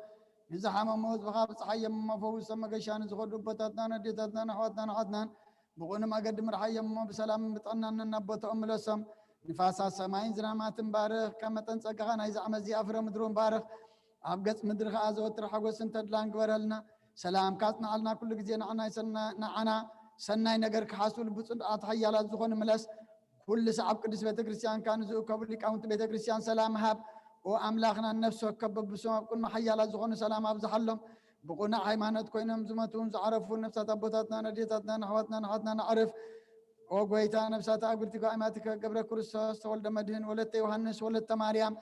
ንዝሓመሙ ህዝብኻ ብፀሓዮም መፈውሶም መገሻ ንዝኸዱ ቦታትናን ኣዴታትናን ኣሕዋትናን ኣሓትናን ብቑኑ መገዲ ምርሓዮም ብሰላም ብጥዕናን እናቦቶኦም ምለሶም ንፋሳት ሰማይን ዝናማትን ባርኽ ከም መጠን ጸጋኻ ናይዚ ዓመት እዚኣ ፍረ ምድሩን ባርኽ ኣብ ገጽ ምድሪ ከዓ ዘወትር ሓጎስን ተድላን ግበረልና ሰላም ካጽንዓልና ኩሉ ግዜ ንዓና ሰናይ ነገር ክሓስቡ ብፅኑዓት ሓያላት ዝኾኑ ምለስ ኩሉ ሰዓብ ቅዱስ ቤተ ክርስቲያን ካ ንዝእከቡ ሊቃውንቲ ቤተ ክርስቲያን ሰላም ሃብ ወአምላኽና ነፍስ ወከብ ብሶም ኣብ ቅድሚ ሓያላት ዝኾኑ ሰላም ኣብዝሓሎም ብቑናዕ ሃይማኖት ኮይኖም ዝመቱን ዝዓረፉን ነፍሳት ኣቦታትናን ኣዴታትናን ኣሕዋትናን ኣሓትናን ኣዕርፍ ኦ ጎይታ ነፍሳት ኣጉርቲካ ኣይማቲከ ገብረ ክርስቶስ ተወልደ መድህን ወለተ ዮሃንስ ወለተ ማርያም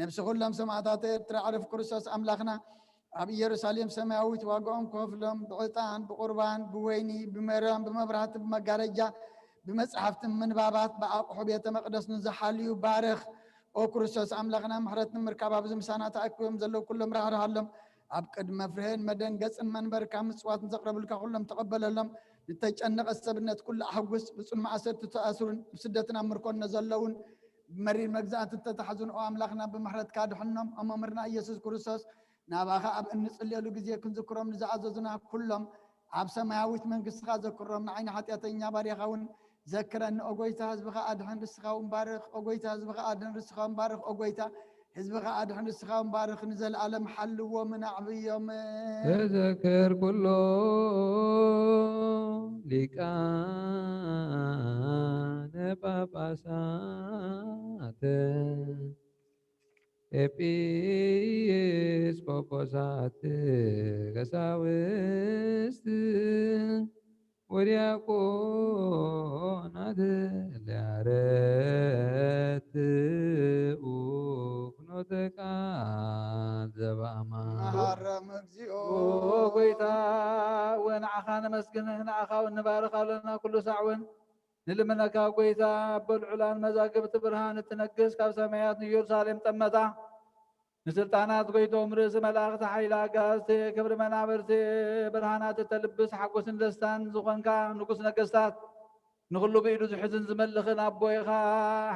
ነፍሲ ኩሎም ሰማዕታት ኤርትራ ዓርፍ ክርስቶስ ኣምላኽና ኣብ ኢየሩሳሌም ሰማያዊት ዋግኦም ከፍሎም ብዕጣን ብቁርባን ብወይኒ ብመረም ብመብራህቲ ብመጋረጃ ብመጽሓፍትን ምንባባት ብኣቑሑ ቤተ መቕደስ ንዝሓልዩ ባርኽ ኦ ክርስቶስ ኣምላኽና ምሕረትን ምርካብ ኣብዚ ምሳና ተኣኪቦም ዘለዉ ኩሎም ራህርሃሎም ኣብ ቅድመ ፍርህን መደንገፅን መንበርካ ምፅዋትን ዘቕረብልካ ኩሎም ተቐበለሎም نتجنق السبنة كل أحوس بصن مع سرت تأثرن بسدتنا مركون نزلون مرير مجزات تتحزن أو أملاخنا بمحرة كادحنم أما مرنا يسوع كريستوس نابخا أب نصلي له جزية كن ذكرهم نزعززنا كلهم عب سماويت من قصة ذكرهم نعين حتياتنا باريخون ذكرن أقويتا حزبخا أدهن رسخاهم بارخ أقويتا حزبخا أدهن رسخاهم بارخ أقويتا حزبخا أدهن رسخاهم بارخ نزل عالم حل ومن عبيهم تذكر كله لكان باباسات ኤጲስቆጶሳት ቀሳውስት ወዲያቆናት ሊያረትዑ ፍኖተ ቃል ዘበአማን መሃረም እግዚኦ ጎይታ ወንዓኻ ነመስግን ንዓኻ ንባርኽ ኣለና ኩሉ ሳዕውን ንልምነካ ጎይታ በልዑላን መዛግብቲ ብርሃን እትነግስ ካብ ሰማያት ንኢየሩሳሌም ጠመታ ንስልጣናት ጎይቶም ርእሲ መላእኽቲ ሓይሊ ኣጋዝቲ ክብሪ መናብርቲ ብርሃናት እተልብስ ሓጎስን ደስታን ዝኾንካ ንጉስ ነገስታት ንኩሉ ብኢዱ ዝሕዝን ዝመልኽን ኣቦይኻ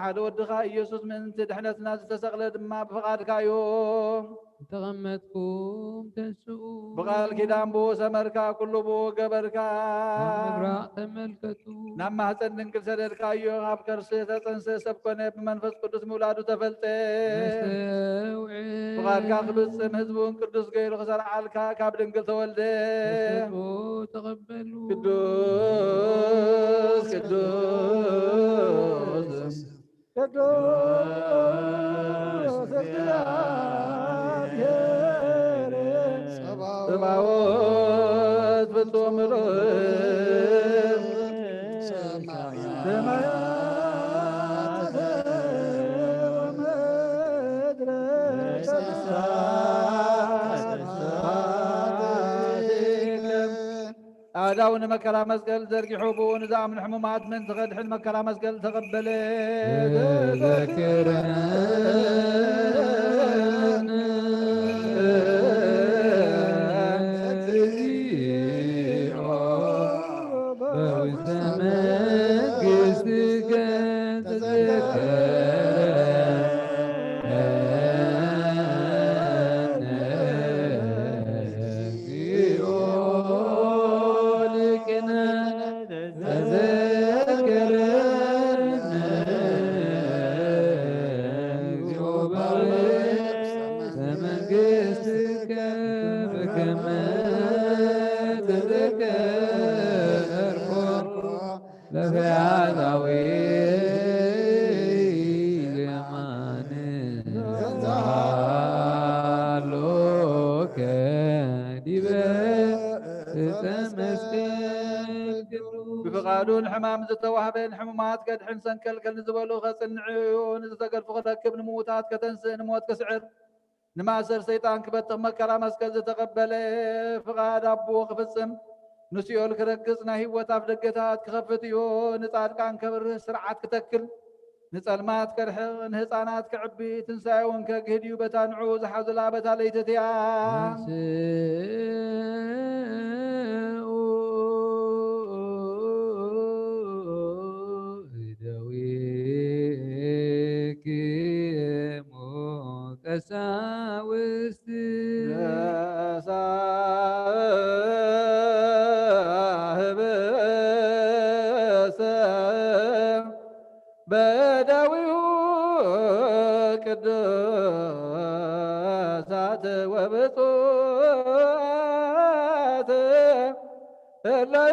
ሓደ ወድኻ ኢየሱስ ምእንቲ ድሕነትና ዝተሰቕለ ድማ ብፍቓድካ እዩ ተቐመጥኩም ተንስኡ ብቓል ኪዳን ብኡ ሰመርካ ኩሉ ብኡ ገበርካ ምብራቕ ተመልከቱ ናብ ማህፀን ድንግል ሰደድካዮ ኣብ ከርሲ ተፀንሰ ሰብ ኮነ ብመንፈስ ቅዱስ ምውላዱ ተፈልጠ ብቓልካ ክብፅም ህዝቡን ቅዱስ ገይሩ ክሰርዓልካ ካብ ድንግል ተወልደ ተቐበሉ ቅዱስ ቅዱስ ቅዱስ እግዚአብሔር ጸባኦት ፍጹም ርኅሩኅ ሰማያት ወምድር أعداؤنا مكلا مسجل زرقي حبون زعم الحمومات من تغدح المكلا مسجل تقبل بفقادون حمام زتوهبين حمومات قد حنسن كل نزبلو خصنعون زتقرف خدكب نموتات كتنسى نموت كسعر نماسر سيطان كبت مكرا مسكز تقبل فقاد أبو خفصم نسيول كركزنا هيوة أفدقتات كخفتيو نتعاد كان كبر سرعات كتكل نسألمات كرحن هصانات كعبي تنسايون كقهديو بتانعو زحاز لابتا ليتتيان قساوست صاحب سام بدوي قداسات وبطوات لنا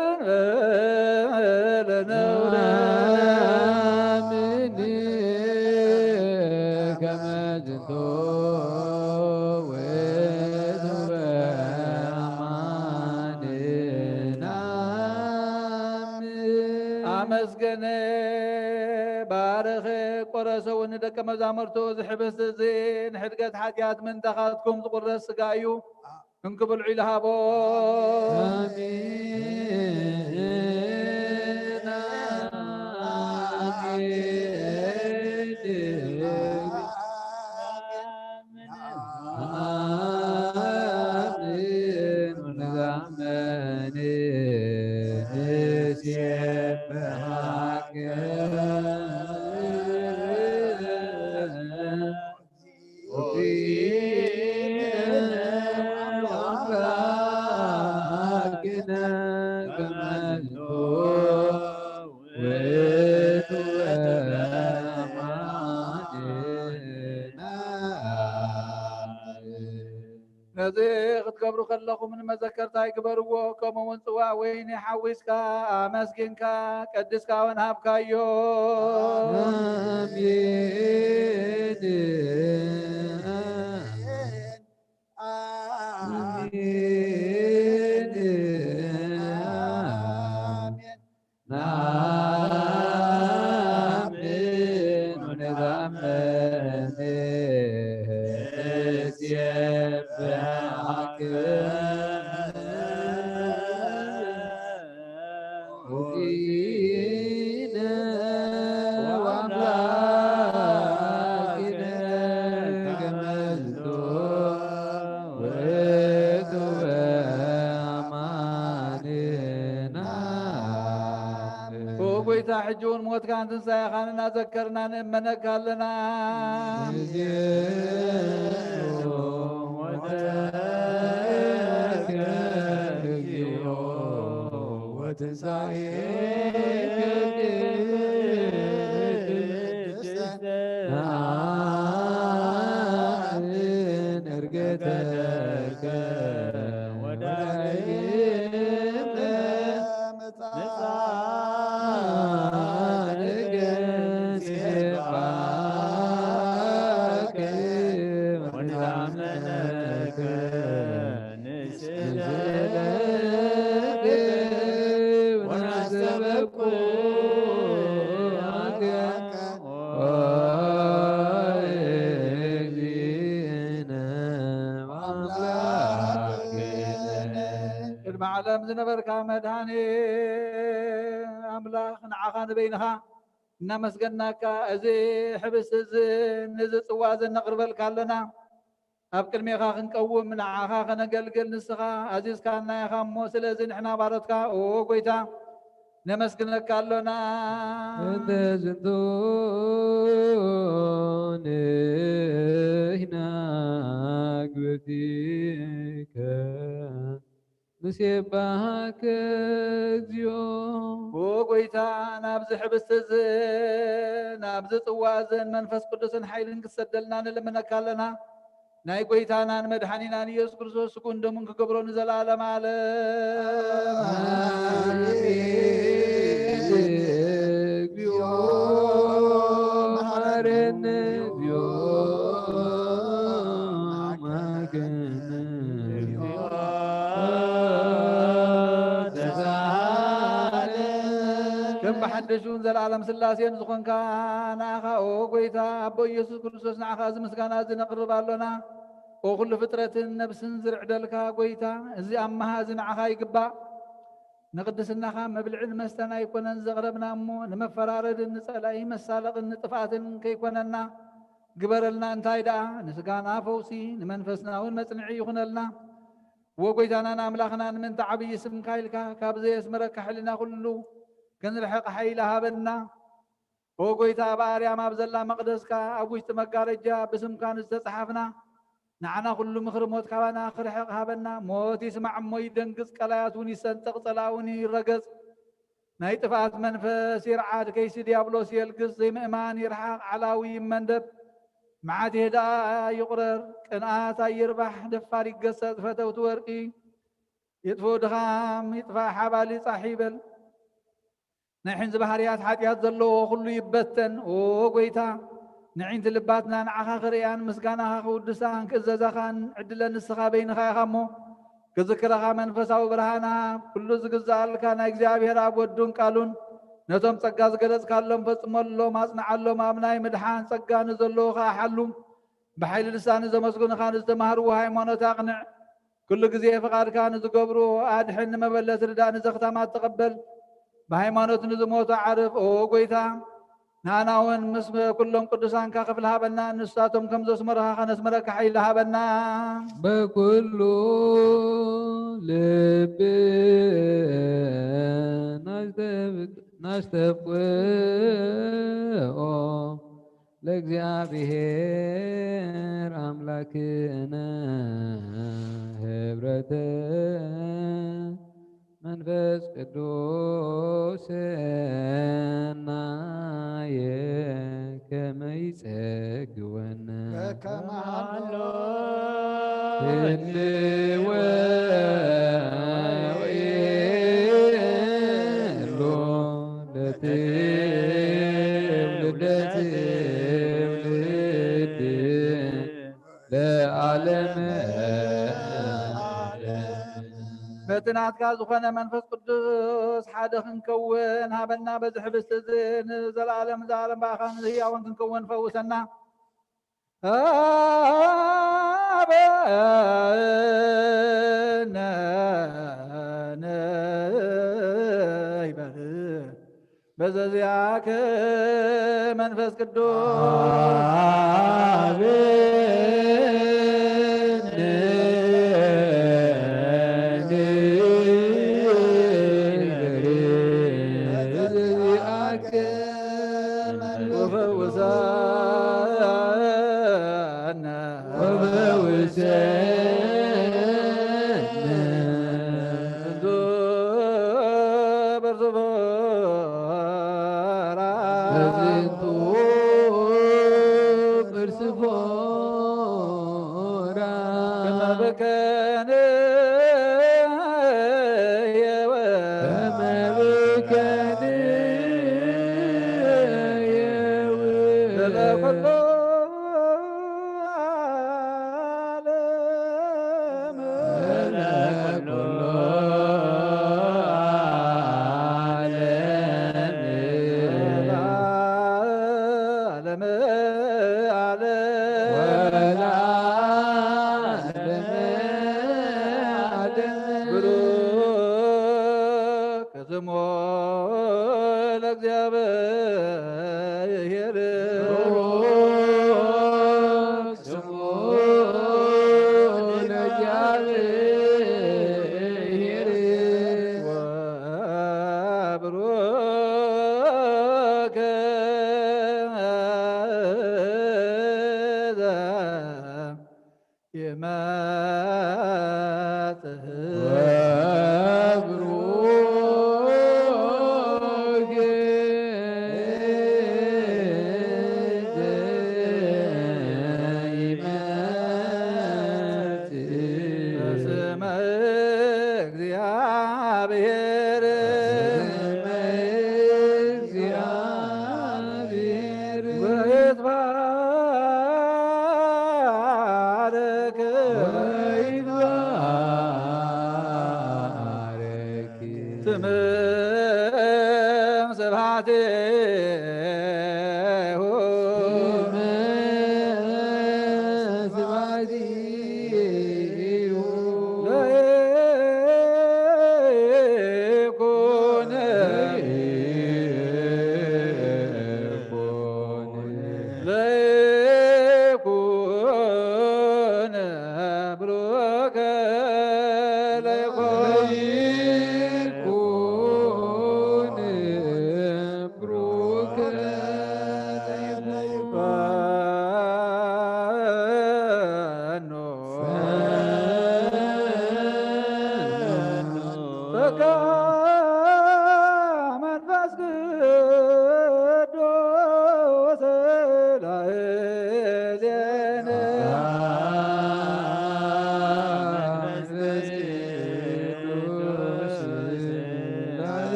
مسجنة بارخ قرصو وندك مزامرتو زحبس زين حرقت حاجات من دخلتكم تقرص قايو انكب العلهابو آمين آمين نزيغ تقبرو خلقو من مذكرتا يقبرو كما ونصوا ويني حويسكا مسكنكا قدسكا ونهابكا يو وقويتا حجون موت كان تنسى خاننا ذكرنا نأمنك لنا المعلم زنبرك مدهاني أملاخ نعخان بينها نمسقناك أزي حبس نزي صوازن نقرب لنا أبكر ميخا خنقوم من عخا خنقلقل نسخا عزيز كان يخا موسل زين احنا بارتك او قويتا نمسقناك لنا انت زندون هناك بفيك نسيبهاك زيوم وقويتا نابز حبس نابز صوازن منفس قدسن حيلن كسدلنا نلمنك لنا ناي قويتانا مدحنينا يسوع كريستوس كون دمون كبرو نزلالم عالم آمين بيوم هارن بيوم هاجن كم بحدشون زلالم سلاسين زخون كان آخا أو قويتا أبو يسوع كريستوس نعخا زمسكانا زنقرب لنا وكل فترة نفس زرع دلكا قويتا زي أمها زنعخا يقبا نقدسنا خام بالعلم استنا يكون زغربنا أمو نمفرارد نسألأي مسالق نطفات كيكوننا قبرلنا انتايدا نسقانا فوسي نمنفسنا ونمسنعي يخون لنا وقويتانا ناملاخنا من تعبي اسم كايلكا كابزي اسمرك حلنا كله كنلحق حيلها بنا وقويتا باريا ما بزلا مقدسكا أبوشت مقارجا باسم كان استصحفنا نعنا كل مخر موت كوانا آخر حق هابنا موت يسمع مو يدنقز كلاياتوني سنتق طلاوني رقز نايتفات منفس يرعاد كيس ديابلوس يلقز زي مئمان يرحق علاوي مندب معاد هدا يقرر كنآتا يربح دفار يقصد فتوت ورقي يطفو دخام يطفى حبالي صاحبل نحن زبهاريات حاتيات زلو كله يبتن وقويتا نعين تلباتنا نعخا خريان مسكانا خودسان كزازخان عدلا نسخا بينخا خامو كذكرها منفسا وبرهانا كل زقزال كان اكزابير ابودون قالون نتوم صقاز قلص كاللهم فصملو ماصنعلو مامناي مدحان صقان زلو خا حلو بحيل لسان زمسكون خان استمهروا هايمانوت اقنع كل غزي فقاد كان زقبرو ادحن مبلت ردان زختا ما تقبل بهايمانوت نزموت عارف او قويتا ناناون مسم كلهم قدسان كقبلها بنا نستاتهم كم زوس مرها خنس مرك حيلها بنا بكل لب نستبقى لእግዚአብሔር አምላክነ ህብረተ መንፈስ ቅዱስ ናየ ከመ ይጸግወነ ከመሃሎ ህልወ ወኤሎ ለትውልደ ትውልድ ለዓለመ በጥናትካ ዝኾነ መንፈስ ቅዱስ ሓደ ክንከውን ሃበና በዚ ሕብስቲ እዚ ንዘለዓለም ዛዕለም ባኻ ንህያውን ክንከውን ፈውሰና ሃበነ ነይበር በዘዚአከ መንፈስ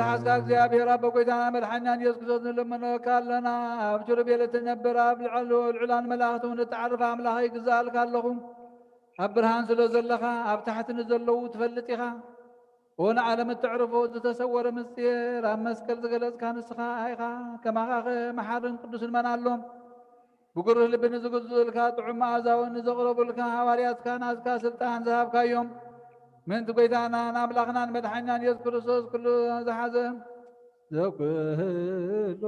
ዝሓዝካ እግዚኣብሔር ኣቦ ጎይታና መድሓኒና ኢየሱስ ክርስቶስ ንልመነካ ኣለና ኣብ ኪሩቤል እትነብር ኣብ ልዑላን መላእኽቲ እውን እትዓርፍ ኣምላኽ ይግዛእልካ ኣለኹ ኣብ ብርሃን ስለ ዘለኻ ኣብ ታሕቲ ንዘለዉ ትፈልጥ ኢኻ ወንዓለም እትዕርፎ ዝተሰወረ ምስጢር ኣብ መስቀል ዝገለጽካ ንስኻ ኢኻ ከማኻኸ መሓርን ቅዱስን መን ኣሎም ብጉርህ ልቢ ንዝግዝኡልካ ጥዑም መዓዛውን ንዘቕረቡልካ ሃዋርያትካ ናዝካ ስልጣን ዝሃብካዮም ምእንቲ ጎይታና ንኣምላኽናን መድሓኒናን ኢየሱስ ክርስቶስ ኩሉ ዝሓዘ ዘኩሎ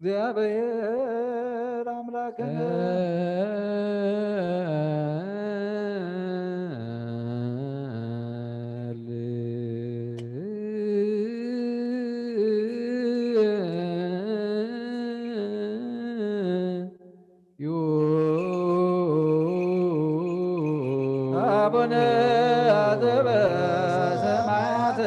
እግዚአብሔር አምላክነ አቡነ ዘበሰማያት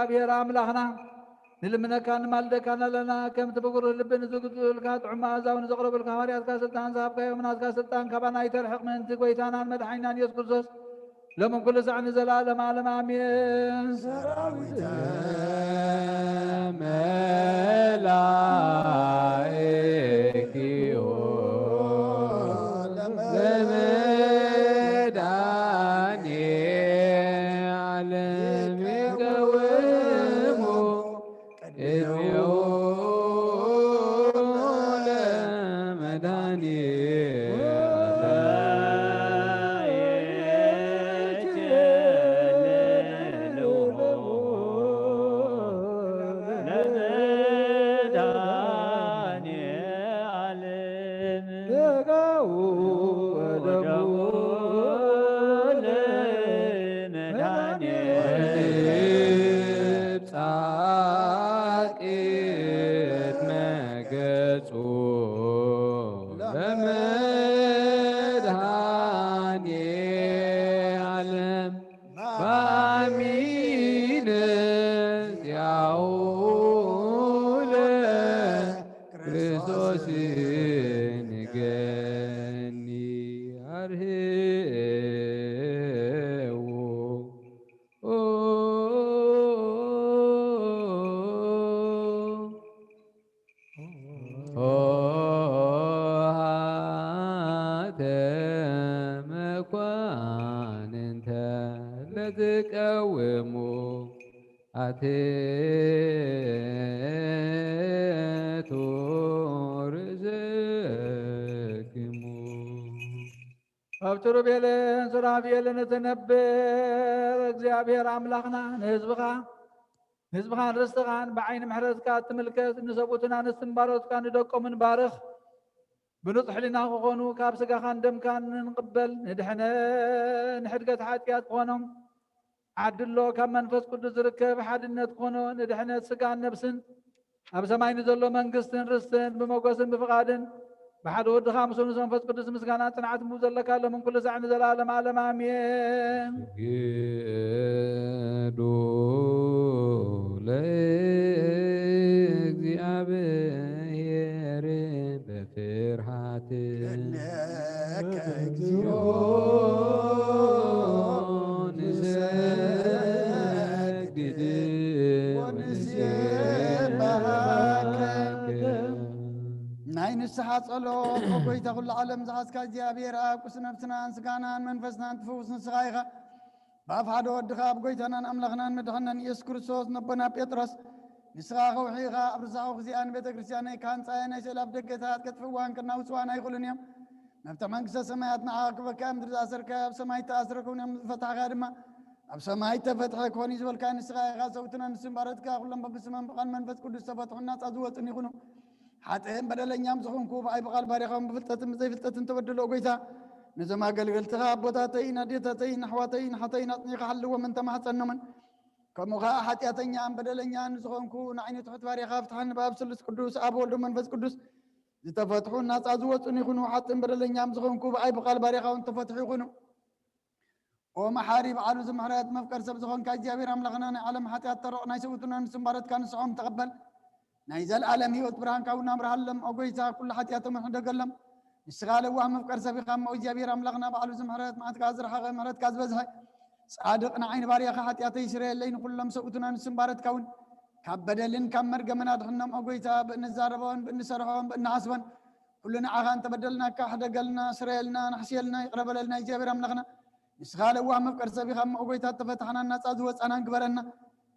እግዚአብሔር አምላኽና ንልምነካ ንማልደካ ኣለና ከምቲ ብጉርህ ልቢ ንዝግዝኡልካ ጥዑም መዓዛውን ንዘቕረቡልካ ሃዋርያትካ ስልጣን ዝሃብካዮም ናትካ ስልጣን ካባና ይተርሕቕ ምእንቲ ጎይታናን መድሓኒናን ኢየሱስ ክርስቶስ ሎምን ኩሉ ሰዕ ንዘላለም ዓለም ኣሜን። ሰራዊተ መላእክቲሁ ለመድኃኔዓለም ይቀውሙ ቅድሜሁ ለትቀውሙ አትቱ ርእስክሙ ኣብ ኪሩቤልን ሱራፌልን እትነብር እግዚአብሔር ኣምላኽና ንህዝብኻን ርስትኻን ብዓይኒ ምሕረትካ እትምልከት ንሰብኡትን ኣንስትን ባሮትካ ንደቆምን ባርኽ ብንጹሕ ሕሊና ክኾኑ ካብ ስጋኻን ደምካን ንቅበል ንሕድገት ሓጢአት ክኾኖም ዓድሎ ካብ መንፈስ ቅዱስ ዝርከብ ሓድነት ክኾኖ ንድሕነት ስጋን ነብስን ኣብ ሰማይ ንዘሎ መንግስትን ርስትን ብመጎስን ብፍቓድን ብሓደ ወድኻ ምስ መንፈስ ቅዱስ ምስጋና ጽንዓት ዘለካ ሎምን ኩሉ ሳዕ ንዘለዓለም ዓለም ኣሜን። ስግዱ ለእግዚአብሔር በፍርሃት ለከ እግዚኦ ንሰግድ ወንሴብሐከ ናይ ንስሓ ጸሎት ኦጎይታ ኩሉ ዓለም ዝሓዝካ እግዚኣብሔር ኣብ ቁስ ነብስናን ስጋናን መንፈስናን ትፍውስ ንስኻ ኢኻ ብኣፍ ሓደ ወድኻ ኣብ ጎይታናን ኣምላኽናን መድሕናን ኢየሱስ ክርስቶስ ነቦና ጴጥሮስ ንስኻ ኸውሒኻ ኣብ ርሳኹ ግዚኣን ቤተ ክርስቲያነይ ካህንፃየ ናይ ስእሊ ኣብ ደገታት ከጥፍዋን ከናውፅዋን ኣይኽእሉን እዮም ናብታ መንግስተ ሰማያት ንዓኻ ክበካ ምድሪ ዝኣሰርከ ኣብ ሰማይ ተኣስረከውን እዮም ዝፈታሕካ ድማ ኣብ ሰማይ ተፈትሐ ክኾን እዩ ዝበልካ ንስኻ ኢኻ ሰውትና ንስም ባረትካ ኩሎም በብስመን ብቓል መንፈስ ቅዱስ ተፈትሑ ናፃ ዝወፅን ይኹኑ ሓጥእን በደለኛም ዝኾንኩ ብኣይ ብቓል ባሪኻውን ብፍልጠትን ብዘይፍልጠትን ተበድሎ ጎይታ ነዞም ኣገልገልትኻ ኣቦታተይ ኣዴታተይ ኣሕዋተይ ንሓተይ ኣጽኒኻ ሓልዎም እንተማሕፀኖምን ከምኡ ከዓ ሓጢኣተኛን በደለኛን ዝኾንኩ ንዓይኒ ትሑት ባሪኻ ፍትሓን ብኣብ ስሉስ ቅዱስ ኣብ ወልዶ መንፈስ ቅዱስ ዝተፈትሑ ናፃ ዝወፁን ይኹኑ ሓጥእን በደለኛም ዝኾንኩ ብኣይ ብቓል ባሪኻውን ተፈትሑ ይኹኑ ኦ መሓሪ በዓሉ ዝምሕረት መፍቀር ሰብ ዝኾንካ እግዚኣብሔር ኣምላኽና ናይ ዓለም ሓጢኣት ተረቕ ናይ ሰውቱና ንስምባረትካ ንስዖም ተቐበል ናይ ዘለዓለም ህይወት ብርሃንካ እውን ኣብርሃሎም ኦ ጎይታ ኩሉ ሓጢኣቶም ሕደገሎም ንስኻ ለዋህ መፍቀር ሰብ ኢኻ እሞ እግዚኣብሔር ኣምላኽና በዓሉ ዝምሕረት መዓትካ ዝረሓቐ ምሕረትካ ዝበዝሐ ጻድቕ ንዓይኒ ባርያኻ ሓጢኣተይ ይስረየለይ ንኩሎም ሰውቱና ንስምባረትካ እውን ካብ በደልን ካብ መርገምን ኣድሕኖም ኦ ጎይታ ብእንዛረቦን ብእንሰርሖን ብእንሓስቦን ኩሉ ንዓኻ እንተበደልናካ ሕደገልና ስረየልና ናሕስየልና ይቕረበለልና እግዚኣብሔር ኣምላኽና ንስኻ ለዋህ መፍቀር ሰብ ኢኻ እሞ ኦ ጎይታ ተፈታሕና ናፃ ዝወፃናን ግበረና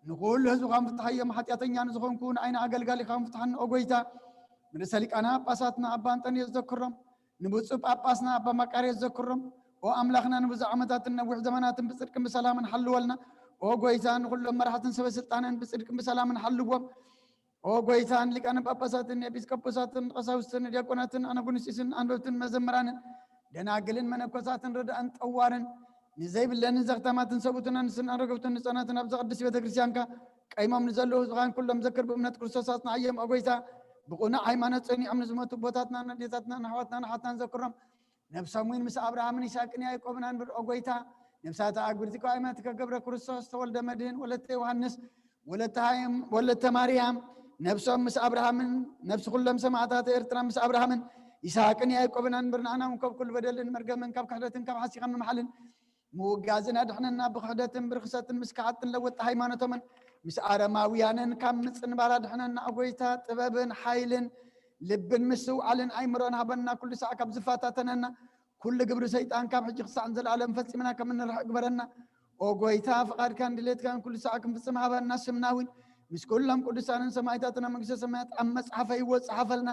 ንኩሉ ህዝብኻ ምፍታሕዮም ሓጢኣተኛ ንዝኾንኩ ንዓይኒ ኣገልጋሊኻ ምፍታሕኒ ኦ ጎይታ ንርእሰ ሊቃና ጳጳሳትና ኣባ እንጠንዮ ዘክሮም ንብፁዕ ጳጳስና ኣባ መቃርዮስ ዘክሮም ኦ ኣምላኽና ንብዙሕ ዓመታትን ነዊሕ ዘመናትን ብጽድቅን ብሰላምን ሓልወልና ኦ ጎይታ ንኩሎም መራሕትን ሰበስልጣንን ብጽድቅን ብሰላምን ሓልዎም ኦ ጎይታ ንሊቃነ ጳጳሳትን ኤጲስቆጶሳትን ቀሳውስትን ዲያቆናትን ኣነጉንስጢስን ኣንበብትን መዘምራንን ደናግልን መነኮሳትን ርዳእን ጠዋርን ንዘይብለንን ዘኽተማትን ሰቡትን ንስን ኣረገብትን ንፀናትን ኣብ ዘቕድስ ቤተ ክርስቲያንካ ቀይሞም ንዘለዉ ህዝብኻን ኩሎም ዘክር ብእምነት ክርስቶስ ኣጽናዕዮም ኦ ጎይታ ብቑኑዕ ሃይማኖት ጸኒዖም ንዝመቱ ቦታትና ኣዴታትና ኣሕዋትና ንሓትና ዘክሮም ነብሶም እውን ምስ ኣብርሃምን ይስሐቅን ያዕቆብን ኣንብር ኦ ጎይታ ነብሳተ ኣግብርቲካ ኣይማትከ ገብረ ክርስቶስ ተወልደ መድህን ወለተ ዮሃንስ ወለተ ማርያም ነብሶም ምስ ኣብርሃምን ነብሲ ኩሎም ሰማዕታት ኤርትራ ምስ ኣብርሃምን ይስሐቅን ያዕቆብን ኣንብር ንኣና እውን ካብ ኩሉ በደልን መርገምን ካብ ክሕደትን ካብ ሓሲኻ ምምሓልን ምውጋዝን ኣድሕነና ብክሕደትን ብርክሰትን ምስ ክዓትን ለወጣ ሃይማኖቶምን ምስ ኣረማውያንን ካብ ምፅንባር ኣድሕነና ኦ ጎይታ ጥበብን ሓይልን ልብን ምስውዓልን ኣይምሮን ሃበና ኩሉ ሰዕ ካብ ዝፋታተነና ኩሉ ግብሪ ሰይጣን ካብ ሕጂ ክሳዕ ንዘለዓለም ፈፂምና ከም እንርሕቅ ግበረና ኦ ጎይታ ፍቓድካን ድሌትካን ኩሉ ሰዕ ክንፍፅም ሃበና ስምና እውን ምስ ኩሎም ቅዱሳንን ሰማዕታትን ኣብ መንግስተ ሰማያት ኣብ መፅሓፈ ይወፅ ሓፈልና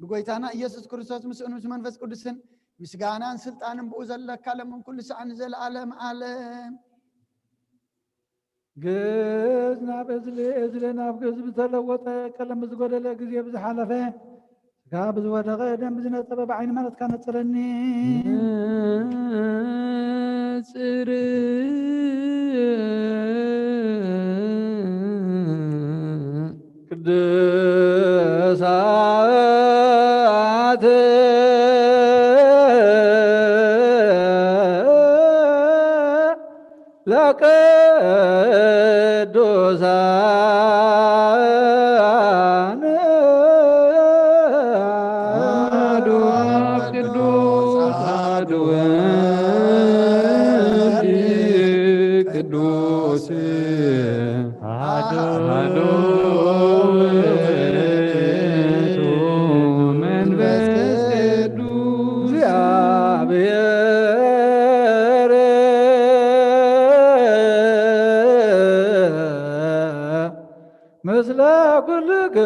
ብጎይታና ኢየሱስ ክርስቶስ ምስኡን ምስ መንፈስ ቅዱስን ምስጋናን ስልጣንን ብኡ ዘለካ ለምን ኩሉ ሰዕ ንዘለዓለም ዓለም ግዝ ናብ እዝሊ እዝሊ ናብ ግዝ ብተለወጠ ቀለም ብዝጎደለ ግዜ ብዝሓለፈ ስጋ ብዝወደቐ ደም ብዝነፀበ ብዓይኒ ማለትካ ነፅረኒ ጽር ቅዱሳት ለቅዱሳን አሐዱ ቅዱስ አሐዱ ወልድ ቅዱስ አሐዱ ውእቱ መንፈስ ቅዱስ እግዚአብሔር ምስለ ኩልክሙ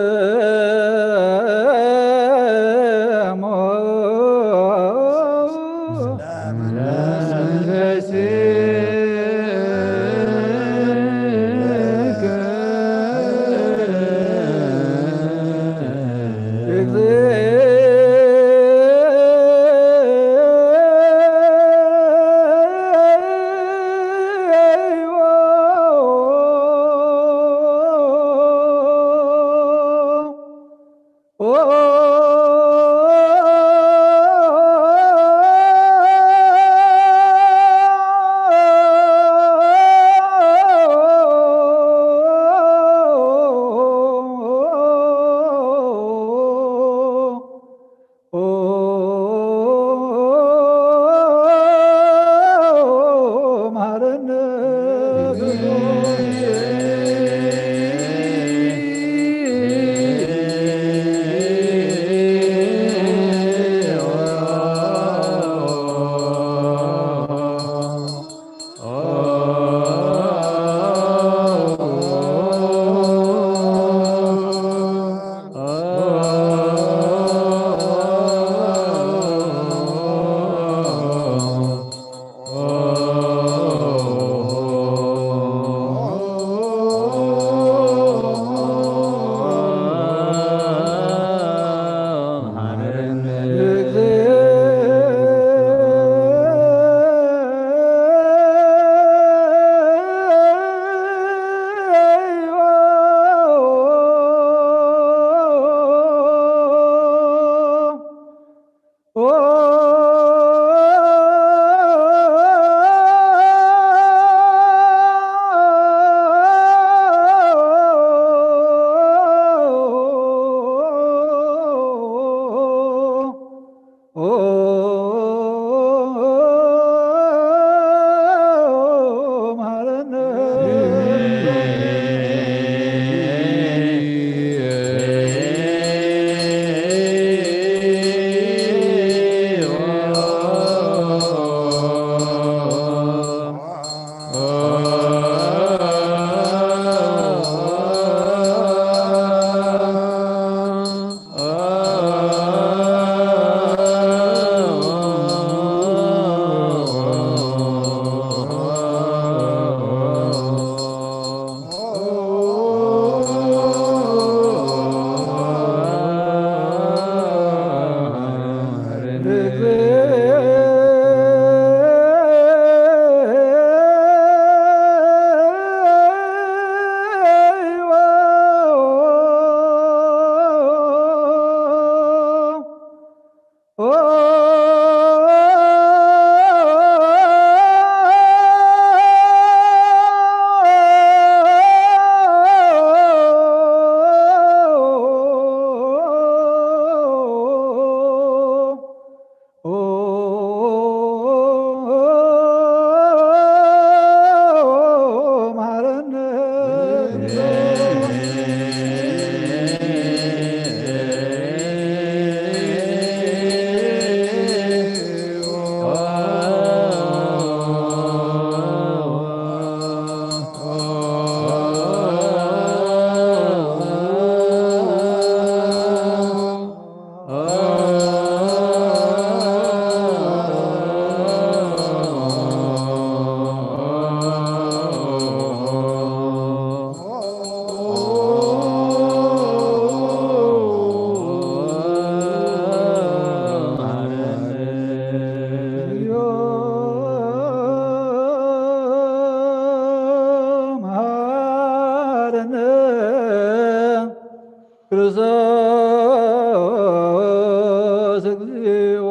ክርስቶስ እግዚኦ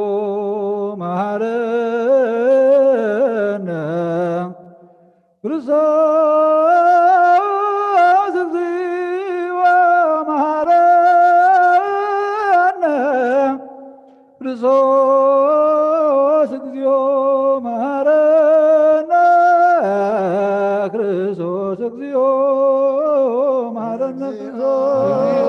መሐረነ ክርስቶስ እግዚኦ መሐረነ ክርስቶስ እግዚኦ መሐረነ ክርስቶስ እግዚኦ መሐረነ እግዚኦ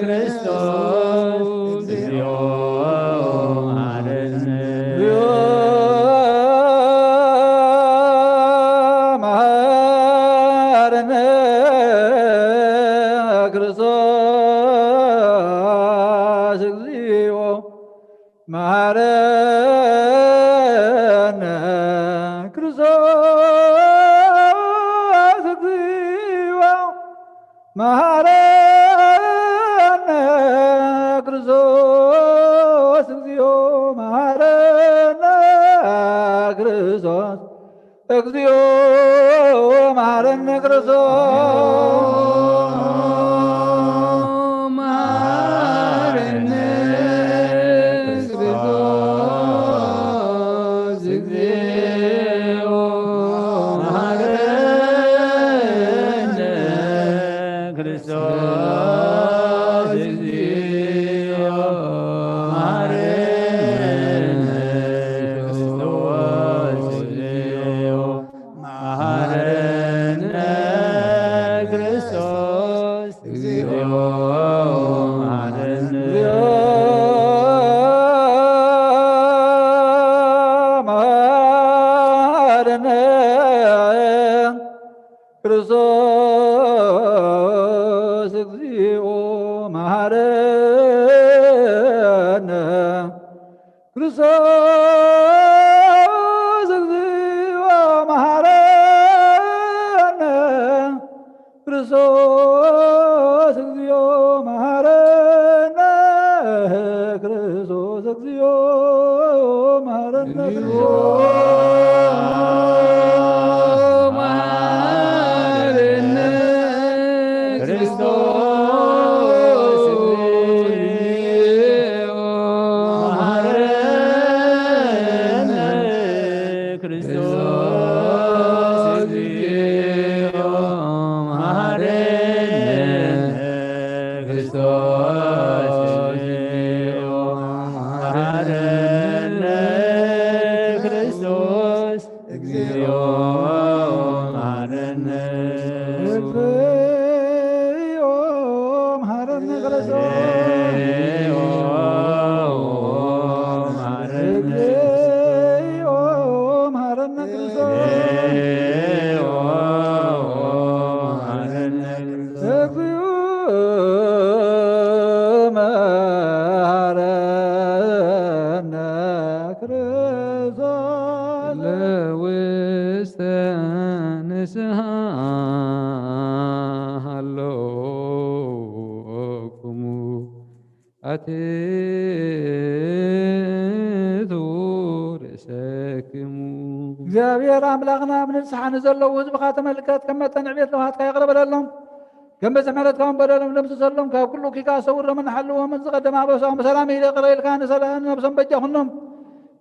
መሐረነ ክርስቶስ መሐረነ ክርስቶስ እግዚኦ መሐረነ ክርስቶስ እግዚኦ መሐረነ ክርስቶስ እግዚኦ መሐረነ ክርስቶስ እግዚኦ መሐረነ ክርስቶስ እግዚኦ መሐረነ ክርስቶስ እግዚኦ መሐረነ ለውስተ ንስሐ ሃሎኩሙ አትቱ ርእሰክሙ እግዚአብሔር አምላኽና ብንስሓ ንዘለዉ ህዝብኻ ተመልከት ከም መጠን ዕቤት ለውሃትካ ይቕረበለሎም ከም በዝሒ ምሕረትካውን በደሎም ደምስሰሎም ካብ ኩሉ ኪካ ሰውሮምን ሓልዎምን ዝቐደማ በሶም ብሰላም ይደቕረ ኢልካ ነብሶም በጃኹኖም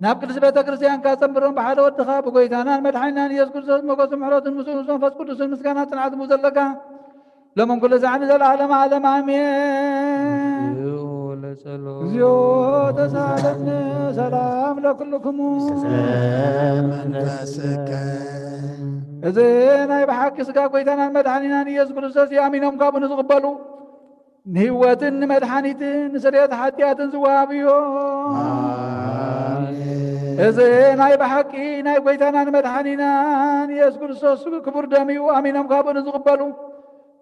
ናብ ቅዱስ ቤተ ክርስቲያንካ ፀንብሮም ብሓደ ወድኻ ብጎይታናን መድሓኒናን ኢየሱስ ክርስቶስ ሞገስን ምሕረትን ምስኡ መንፈስ ቅዱስን ምስጋና ጽንዓት ዘለካ ሎምን ኩሉ ዛዕኒ ዘለዓለመ ዓለም አሜን። እግዚኦ ተሳለኒ ሰላም ለኩልክሙ እዚ ናይ ብሓቂ ስጋ ጎይታናን መድሓኒናን ኢየሱስ ክርስቶስ ይኣሚኖም ካብኡ ንዝቕበሉ ንህይወትን ንመድሓኒትን ንስርየት ሓጢኣትን ዝወሃብ እዩ። እዚ ናይ ብሓቂ ናይ ጎይታናን መድሓኒናን ኢየሱስ ክርስቶስ ክቡር ደም እዩ ኣሚኖም ካብኡ ንዝቕበሉ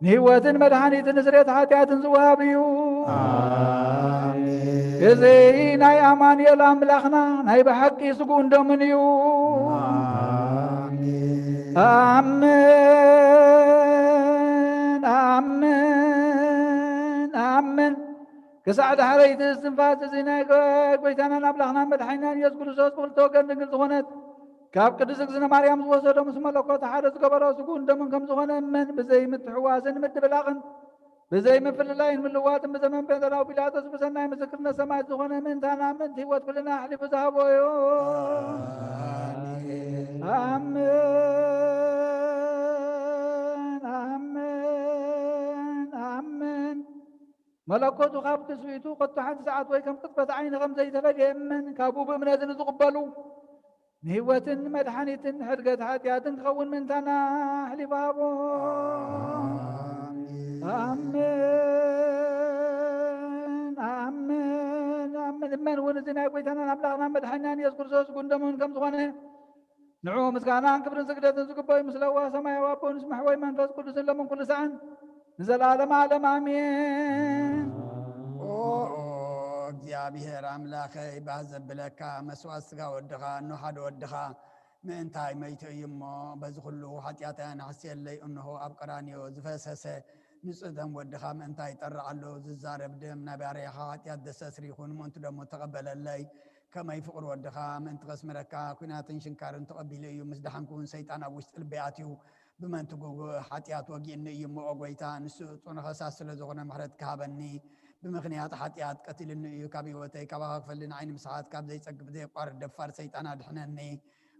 ንህይወትን መድሓኒትን ንስርየት ሓጢኣትን ዝወሃብ እዩ። እዚ ናይ ኣማኑኤል ኣምላኽና ናይ ብሓቂ ስጉኡን ደሙን እዩ። ኣምን ኣምን ኣምን ክሳዕ ዳሕረይቲ እስትንፋስ እዚ ናይ ጎይታናን ኣምላኽናን መድሓኒትናን ኢየሱስ ክርስቶስ ብክልተ ወገን ድንግል ዝኾነት ካብ ቅድስት እግዝእነ ማርያም ዝወሰዶ ምስ መለኮት ሓደ ዝገበሮ ስጉኡን ደሙን ከም ዝኾነ እመን። ብዘይ ምትሕዋስን ምድብላቕን ብዘይ ምፍልላይን ምልዋጥን ብዘመን ጴንጤናዊ ጲላጦስ ብሰናይ ምስክርነት ሰማዕት ዝኾነ ምእንታና ምእንቲ ህይወት ኩልና ኣሕሊፉ ዝሃቦ እዩ። ኣምን ኣምን ኣምን መለኮቱ ካብ ትስቢቱ ቆቱ ሓንቲ ሰዓት ወይ ከም ቅጽበት ዓይኒ ከም ዘይተፈልየ እመን። ካብኡ ብእምነትን ዝቕበሉ ንህይወትን መድሓኒትን ሕድገት ሓጢኣትን ክኸውን ምእንታና ኣሕሊፉ ሃቦ። ኣምን ኣምን ኣምን እመን እውን እዚ ናይ ጎይታናን ኣምላኽናን መድሓኒትናን ኢየሱስ ክርስቶስ ስጉኡን ደሙን ከም ዝኾነ ንዑ ምስጋናን ክብርን ስግደትን ዝግበኦ ምስለዋ ሰማያዊ ኣቦ ንስምሕ ወይ መንፈስ ቅዱስን ለምን ኩሉ ሰዓን ንዘለዓለመ ዓለም አሜን። እግዚአብሔር አምላኸይ ባዘብለካ መስዋዕት ስጋ ወድኻ እንሓደ ወድኻ ምእንታይ መይቶ እዩ እሞ በዚ ኩሉ ሓጢአተያ ናሕስየለይ እንሆ ኣብ ቀራንዮ ዝፈሰሰ ንጹህ ደም ወድኻ ምእንታይ ይጠርዕ ኣሎ። ዝዛረብ ደም ናይ ባርያኻ ሓጢአት ደሰስሪ ይኹን ምእንቱ ደሞ ተቐበለለይ። ከመይ ፍቕሪ ወድኻ ምእንቲ ከስምረካ ኩናትን ሽንካርን ተቐቢሉ እዩ። ምስ ደሓንኩውን ሰይጣን ኣብ ውሽጢ ልበይ ኣትዩ ብመንቲ ጉጉእ ሓጢአት ወጊእኒ እዩ እሞ ጎይታ ንሱ እፁን ኸሳስ ስለ ዝኾነ ምሕረት ክሃበኒ ብምኽንያት ሓጢአት ቀቲልኒ እዩ። ካብ ህይወተይ ካባኻ ክፈልኒ ዓይኒ ምስሓት ካብ ዘይጸግብ ዘይቋርድ ደፋር ሰይጣን ኣድሕነኒ።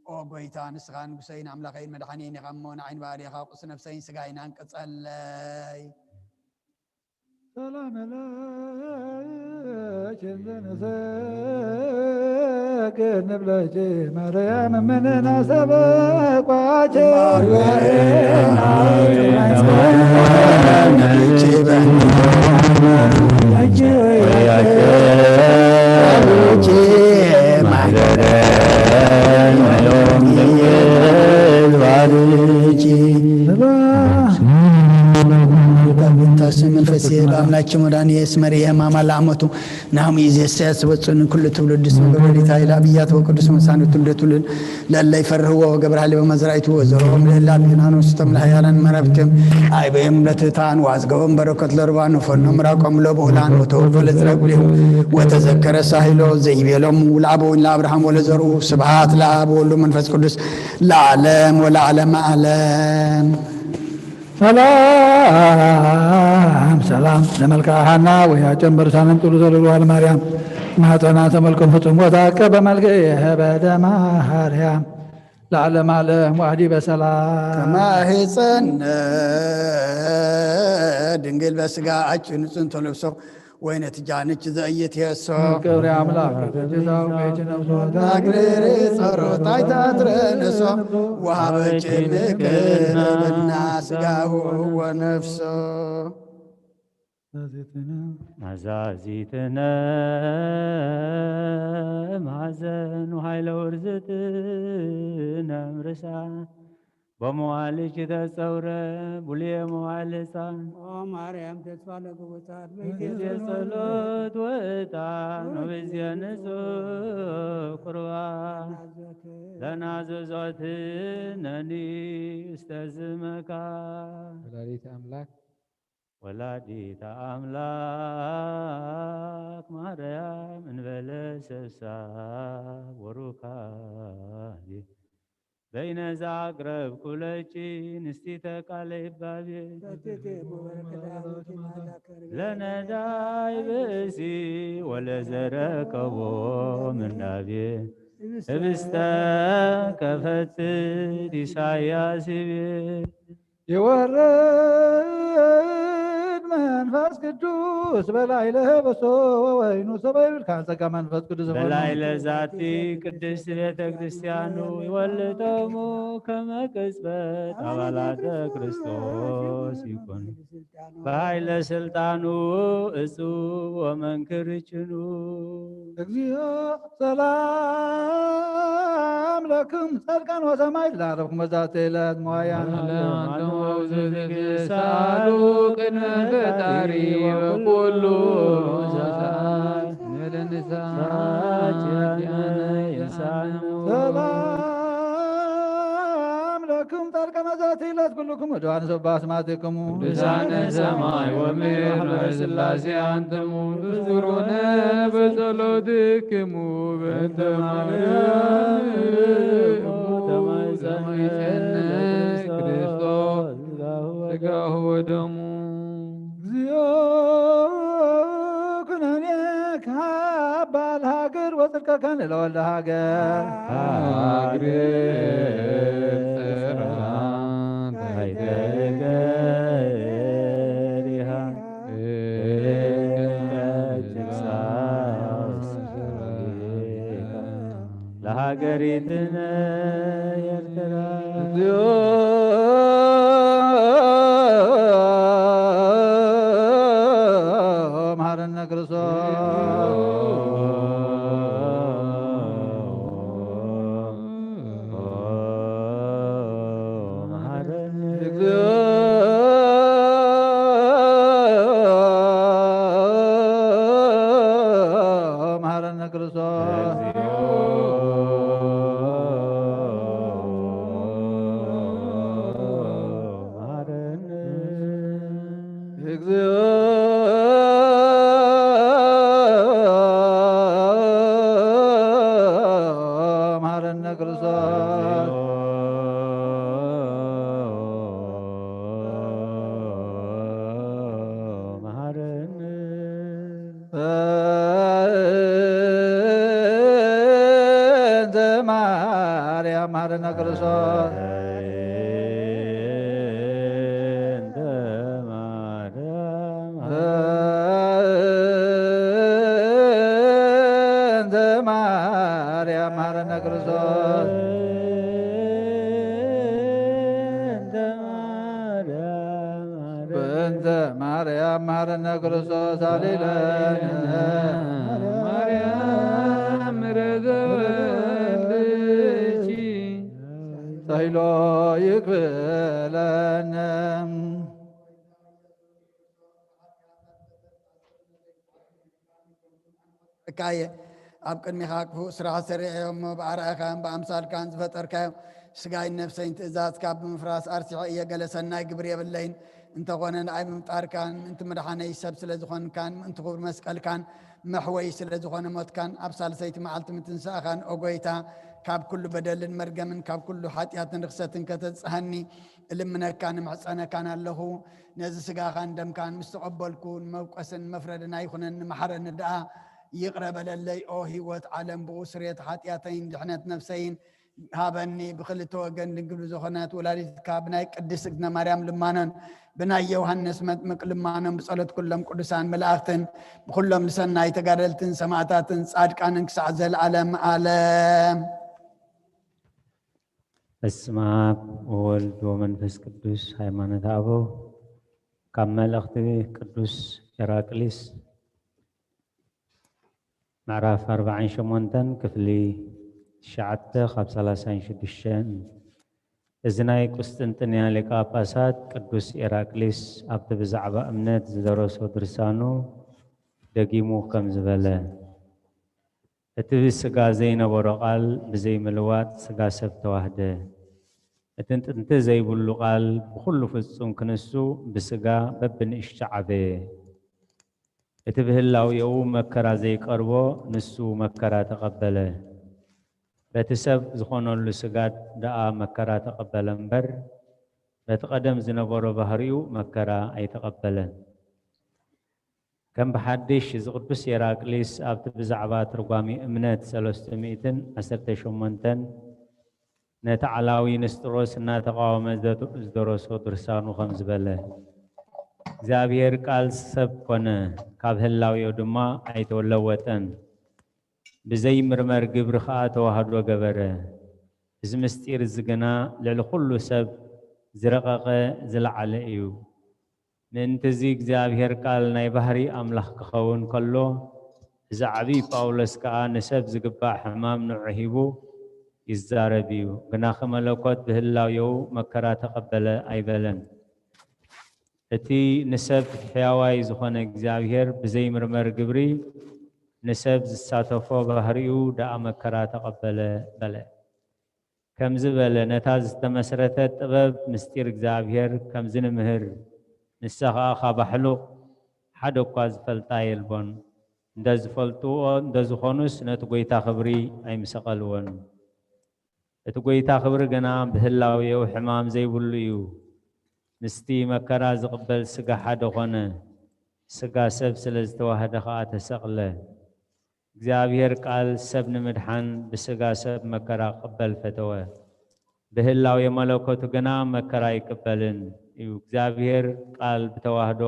ኦ ጎይታ ንስኻ ንጉሰይን ኣምላኸይን መድሓኒየን ኢኻ እሞ ንዓይኒ ባርያኻ ቁስ ነፍሰይን ስጋይን አንቅጸለይ። ሰላም ለኪ እንዘንሰግድ ንብለኪ ማርያም እምነና ሰበቋቸ መንፈሴ በአምላች መዳን የስመሪ የማማላ አመቱ ናም ይዘሰስ ወጽን ኩሉ ትውልድ ስም በበሪታ ኢላ ብያት ወቅዱስ መሳኑ ትውልድ ለላ ይፈርህዎ ወገብርሃሊ በመዝራይቱ ወዘሮም ለላ ቢናኖስ ተምለሃያላን መረብክም አይበም ለትታን ዋዝገበም በረከት ለርባን ፈኖም ራቆም ለቦላን ወተወፈለ ዝረጉል ወተዘከረ ሳሂሎ ዘይቤሎም ውልአቦን ለአብርሃም ወለዘሩ ስብሃት ለአብ ወወልድ መንፈስ ቅዱስ ለዓለም ወለዓለም ዓለም። ሰላም ሰላም ለመልክዓ ወያጨን በርሳንም ጥሉ ዘልጓል ማርያም ማኅፀና ተመልከም ፍጹም ወታቀ በመልክዕ በደማ ማርያም ለዓለም ዓለም ዋህዲ በሰላም ከማህፀን ድንግል በስጋ አጭን ጽንቶ ለብሶ ወይነት ጃንች ዘእየት የሶ ክብሪ አምላክ ጌታው ቤት ነብሶ ታግሬ ጸሮት አይታትረነሶ ወሃበጭ ምግብና ስጋሁ ወነፍሶ ማዛዚትነ ማዘን ኃይለ ውርዝትነ ምርሳ በመዋልች ተጸውረ ቡልየ መዋል ሕፃን ማርያም ተስፋ ለግቦታት የጸሎት ወጣን ወበዚያ ንጹሕ ቁርባን ተናዘዟትነኒ ውስተ ዝመካን ወላዲተ አምላክ ማርያም እንበለ ሰብሳብ ወሩካቤ በይነዛ አቅረብ ኩለጪ ንስቲተ ቃለ ይባቤ ለነዳይ ብእሲ ወለዘረከቦ ምንዳቤ ህብስተ ከፈትት ኢሳያስ ቤ የወረድ መንፈስ ቅዱስ በላይ ለበሶ ወይኑ ሰበይል ካንጸጋ መንፈስ ቅዱስ በላይ ለዛቲ ቅድስት ቤተ ክርስቲያኑ ይወልጠሙ ከመቅጽበት አባላተ ክርስቶስ ይኩን በኃይለ ስልጣኑ እጹብ ወመንክር ችኑ እግዚኦ ሰላም ለክም ጸድቃን ወሰማይ ላረብኩም በዛተ ዕለት መዋያን ሳሉ ቅድመ ፈጣሪ በኩሉ ሰዓት መዛቲለት ኩልኩም ወድዋን ሰባስ ማትክሙ ቅዱሳነ ሰማይ ወምድር ስላሴ አንትሙ ትዝሩነ በጸሎትክሙ በእንተ ማርያም ተማይጸነ ክርስቶስ ሥጋሁ ወደሙ እግዚኦ ኩነኔ ካባል ሀገር ወጽድቀከን ለወልደ ሀገር ሀገር ጽርዓን ታይተገሪሃ ለሀገሪትነ ኤርትራ እግዚኦ መሐረነ ተይሎ ይክፍለነ ካየ ኣብ ቅድሚኻ ክፉእ ስራሕ ሰሪዐዮም ብኣርአኻን ብኣምሳልካን ዝፈጠርካዮም ስጋይን ነፍሰይን ትእዛዝካ ብምፍራስ ኣርሲሖ እየ ገለ ሰናይ ግብሪ የብለይን እንተኾነ ንኣይ ምምጣርካን ምእንቲ መድሓነይ ሰብ ስለ ዝኾንካን ምእንቲ ክቡር መስቀልካን መሕወይ ስለ ዝኾነ ሞትካን ኣብ ሳልሰይቲ መዓልቲ ምትንሳእኻን ኦጎይታ ካብ ኩሉ በደልን መርገምን ካብ ኩሉ ሓጢኣትን ርክሰትን ከተፅሐኒ እልምነካ ንምሕፀነካን ኣለኹ ነዚ ስጋኻን ደምካን ምስ ተቐበልኩን መውቀስን መፍረድን ኣይኹነኒ መሓረኒ ደኣ ይቕረበለለይ ኦ ህይወት ዓለም ብኡ ስርየት ሓጢኣተይን ድሕነት ነፍሰይን ሃበኒ ብክልተ ወገን ድንግል ዝኾነት ወላዲትካ ብናይ ቅድስት እግዝነ ማርያም ልማኖን ብናይ ዮሃንስ መጥምቅ ልማኖን ብጸሎት ኩሎም ቅዱሳን መላእኽትን ብኩሎም ልሰናይ ተጋደልትን ሰማዕታትን ጻድቃንን ክሳዕ ዘለዓለም ዓለም በስመ አብ ወወልድ ወመንፈስ ቅዱስ ሃይማኖተ አበው ካብ መልእኽቲ ቅዱስ ኢራቅሊስ ምዕራፍ 48 ክፍሊ 9 ካብ 36 እዚ ናይ ቁስጥንጥንያ ሊቀ ጳጳሳት ቅዱስ ኢራቅሊስ ኣብቲ ብዛዕባ እምነት ዝደረሶ ድርሳኑ ደጊሙ ከም ዝበለ እቲ ብስጋ ዘይነበሮ ቃል ብዘይምልዋጥ ስጋ ሰብ ተዋህደ እቲ ጥንቲ ዘይብሉ ቃል ብኩሉ ፍጹም ክንሱ ብስጋ በብንእሽተ ዓበየ እቲ ብህላዊኡ መከራ ዘይቀርቦ ንሱ መከራ ተቐበለ በቲ ሰብ ዝኾነሉ ስጋድ ደኣ መከራ ተቐበለ እምበር በቲ ቀደም ዝነበሮ ባህሪኡ መከራ ኣይተቐበለን ከም ብሓድሽ እዚ ቅዱስ ኢራቅሊስ ኣብቲ ብዛዕባ ትርጓሚ እምነት 318 ነቲ ዓላዊ ንስጥሮስ እናተቃወመ ዝደረሶ ድርሳኑ ከም ዝበለ እግዚአብሔር ቃል ሰብ ኮነ ካብ ህላዊኡ ድማ ኣይተለወጠን ብዘይ ምርመር ግብሪ ከዓ ተዋህዶ ገበረ እዚ ምስጢር እዚ ግና ልዕሊ ኩሉ ሰብ ዝረቐቐ ዝለዓለ እዩ ምእንቲ እዚ እግዚአብሔር ቃል ናይ ባህሪ ኣምላኽ ክኸውን ከሎ እዚ ዓብይ ጳውሎስ ከዓ ንሰብ ዝግባእ ሕማም ንዑ ሂቡ ይዛረብ እዩ ግና ከመለኮት ብህላዊኡ መከራ ተቐበለ ኣይበለን እቲ ንሰብ ሕያዋይ ዝኾነ እግዚአብሔር ብዘይ ምርመር ግብሪ ንሰብ ዝሳተፎ ባህሪኡ ደኣ መከራ ተቐበለ በለ كم زبل نتاز تمسرتت طبب مستير እግዚአብሔር كم زنمهر نسخا خبحلو حدو قاز فلطايلبون እንደዝ ፈልጥዎ እንደዝ ኾኑስ ነቲ ጎይታ ኽብሪ ኣይምሰቐልዎን እቲ ጎይታ ኽብሪ ገና ብህላዊው ሕማም ዘይብሉ እዩ ምስቲ መከራ ዝቕበል ስጋ ሓደ ኾነ ስጋ ሰብ ስለ ዝተዋህደ ኸዓ ተሰቕለ እግዚአብሔር ቃል ሰብ ንምድሓን ብስጋ ሰብ መከራ ቅበል ፈተወ ብህላው የመለኮቱ ገና መከራ ይቅበልን እዩ እግዚአብሔር ቃል ብተዋህዶ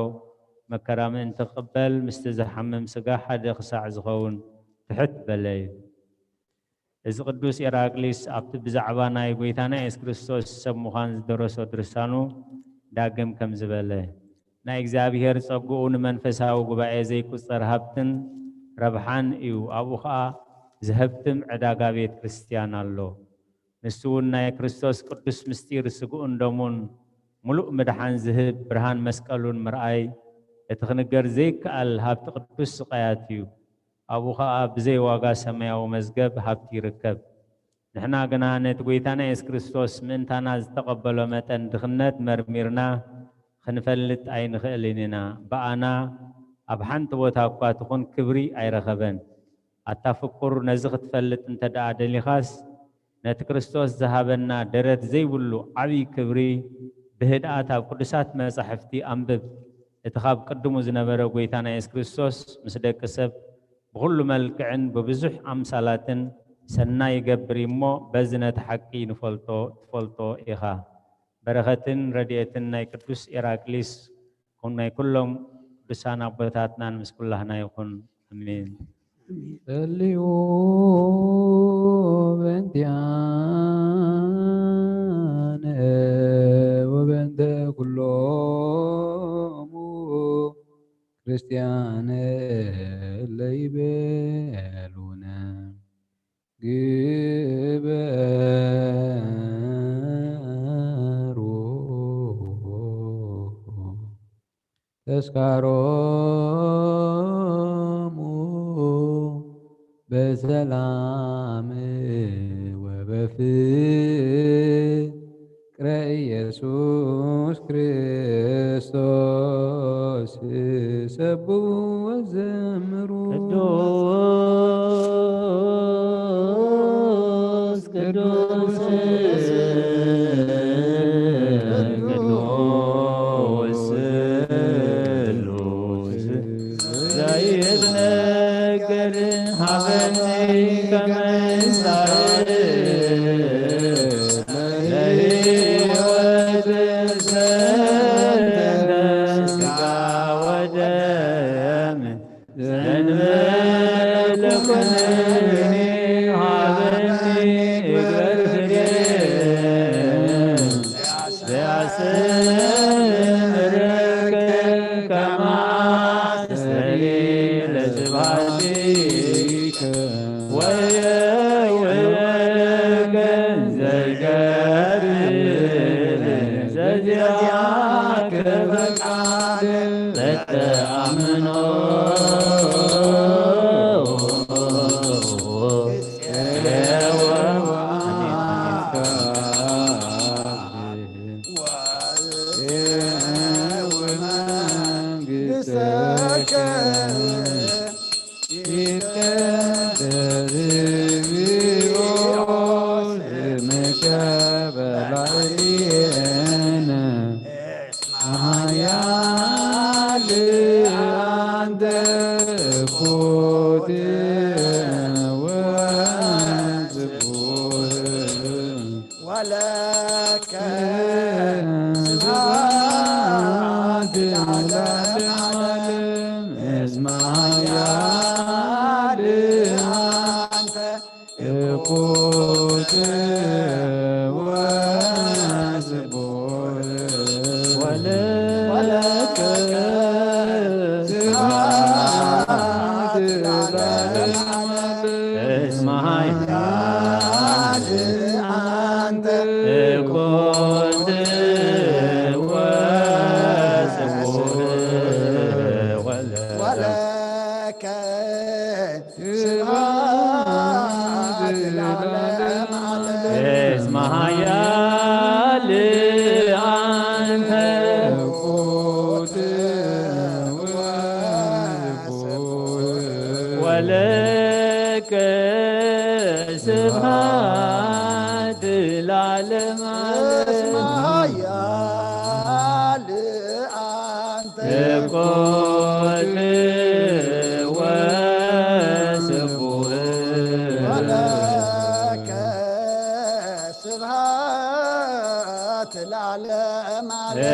መከራ ምን ተቀበል ምስተዘሐመም ስጋ ሓደ ኽሳዕ ዝኸውን ትሕት በለይ እዚ ቅዱስ ኢራቅሊስ ኣብቲ ብዛዕባ ናይ ጎይታና ኢየሱስ ክርስቶስ ሰብ ምዃን ዝደረሶ ድርሳኑ ዳግም ከም ዝበለ ናይ እግዚአብሔር ጸጉኡ ንመንፈሳዊ ጉባኤ ዘይቁጸር ሃብትን ረብሓን እዩ ኣብኡ ኸዓ ዝህብትም ዕዳጋ ቤተ ክርስቲያን ኣሎ ንሱ እውን ናይ ክርስቶስ ቅዱስ ምስጢር ስጉኡን ደሙን ሙሉእ ምድሓን ዝህብ ብርሃን መስቀሉን ምርኣይ እቲ ኽንገር ዘይከኣል ሃብቲ ቅዱስ ስቃያት እዩ ኣብኡ ኸዓ ብዘይ ዋጋ ሰማያዊ መዝገብ ሃብቲ ይርከብ ንሕና ግና ነቲ ጎይታና ኢየሱስ ክርስቶስ ምእንታና ዝተቐበሎ መጠን ድኽነት መርሚርና ክንፈልጥ ኣይንኽእልን ኢና በኣና ኣብ ሓንቲ ቦታ እኳ ትኹን ክብሪ ኣይረኸበን ኣታፍቁር ነዚ ክትፈልጥ እንተደኣ ደሊኻስ ነቲ ክርስቶስ ዝሃበና ደረት ዘይብሉ ዓብዪ ክብሪ ብህድኣት ኣብ ቅዱሳት መጻሕፍቲ ኣንብብ እቲ ካብ ቅድሙ ዝነበረ ጎይታና ኢየሱስ ክርስቶስ ምስ ደቂ ሰብ ብኩሉ መልክዕን ብብዙሕ ኣምሳላትን ሰናይ ይገብር እሞ በዚ ነቲ ሓቂ ትፈልጦ ኢኻ በረኸትን ረድኤትን ናይ ቅዱስ ኢራቅሊስ ናይ ኩሎም ቅዱሳን ኣቦታትናን ምስ ኩላህና ይኹን ኣሜን ጸልዩ በእንቲአነ ወበእንተ ኩሎሙ ክርስቲያነ ለይቤሉነ ግበሩ ተስካሮሙ በሰላም ወበፍቅረ ኢየሱስ ክርስቶስ ሰቡ ወዘምሩ ቅዱስ ስሉስ ዘይትነገር ሀበኒ ከመንሳእ ለሕይወት ሥጋ ወደም ዘንበለ ኩነኔ ሀበኒ እግበር ፍሬ ዘያስተምረከ ከመ አስተሪ ለስብሐቲከ ወየውከን ዘይገብር ዘዚአከ ፈቃድ ለተአምኖ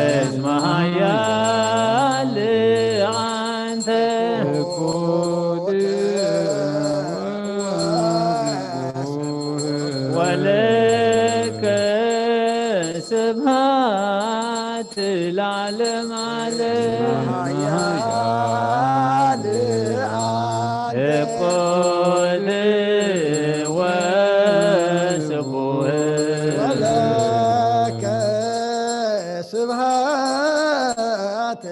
እስመ ኃያል አንተ ወለከ ስብሐት ለዓለመ ዓለም እኩል ወስቡሕ ወለከ ስብሐት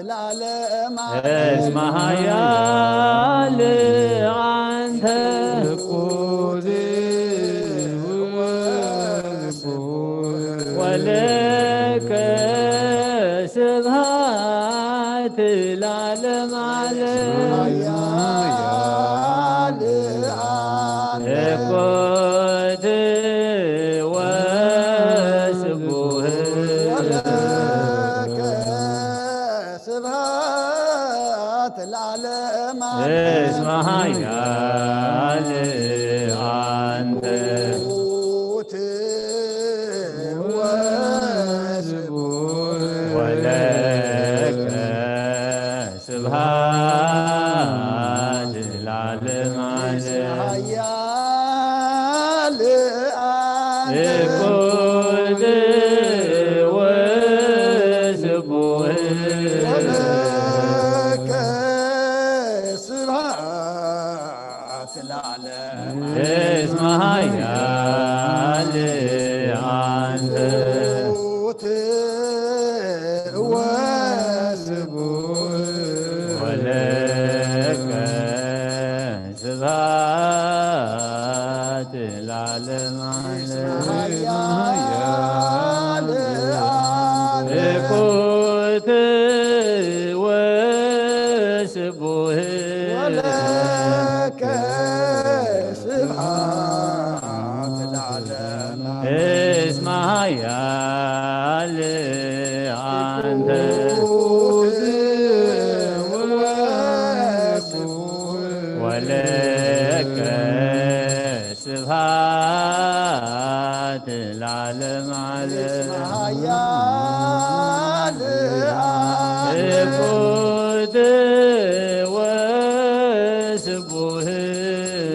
ለዓለመ እስመ ኃያል አንተ ወለከ ስብሐት ለዓለመ ዓለም እኩል ወስቡሕ ወለከ ስብሐት ለዓለመ እስመ ኃያል አንተ ወለከ ስብሐት ለዓለመ ዓለም እኩል ወስቡሕ ወለከ ስብሐት ለዓለመ እስመ ኃያል አንተ ወለከ ስብሐት ለዓለመ ዓለም እኩል ወስቡሕ ወለከ ስብሐት ለዓለመ እስመ ኃያል አንተ ወለከ ስብሐት ለዓለመ ዓለም እኩል ወስቡሕ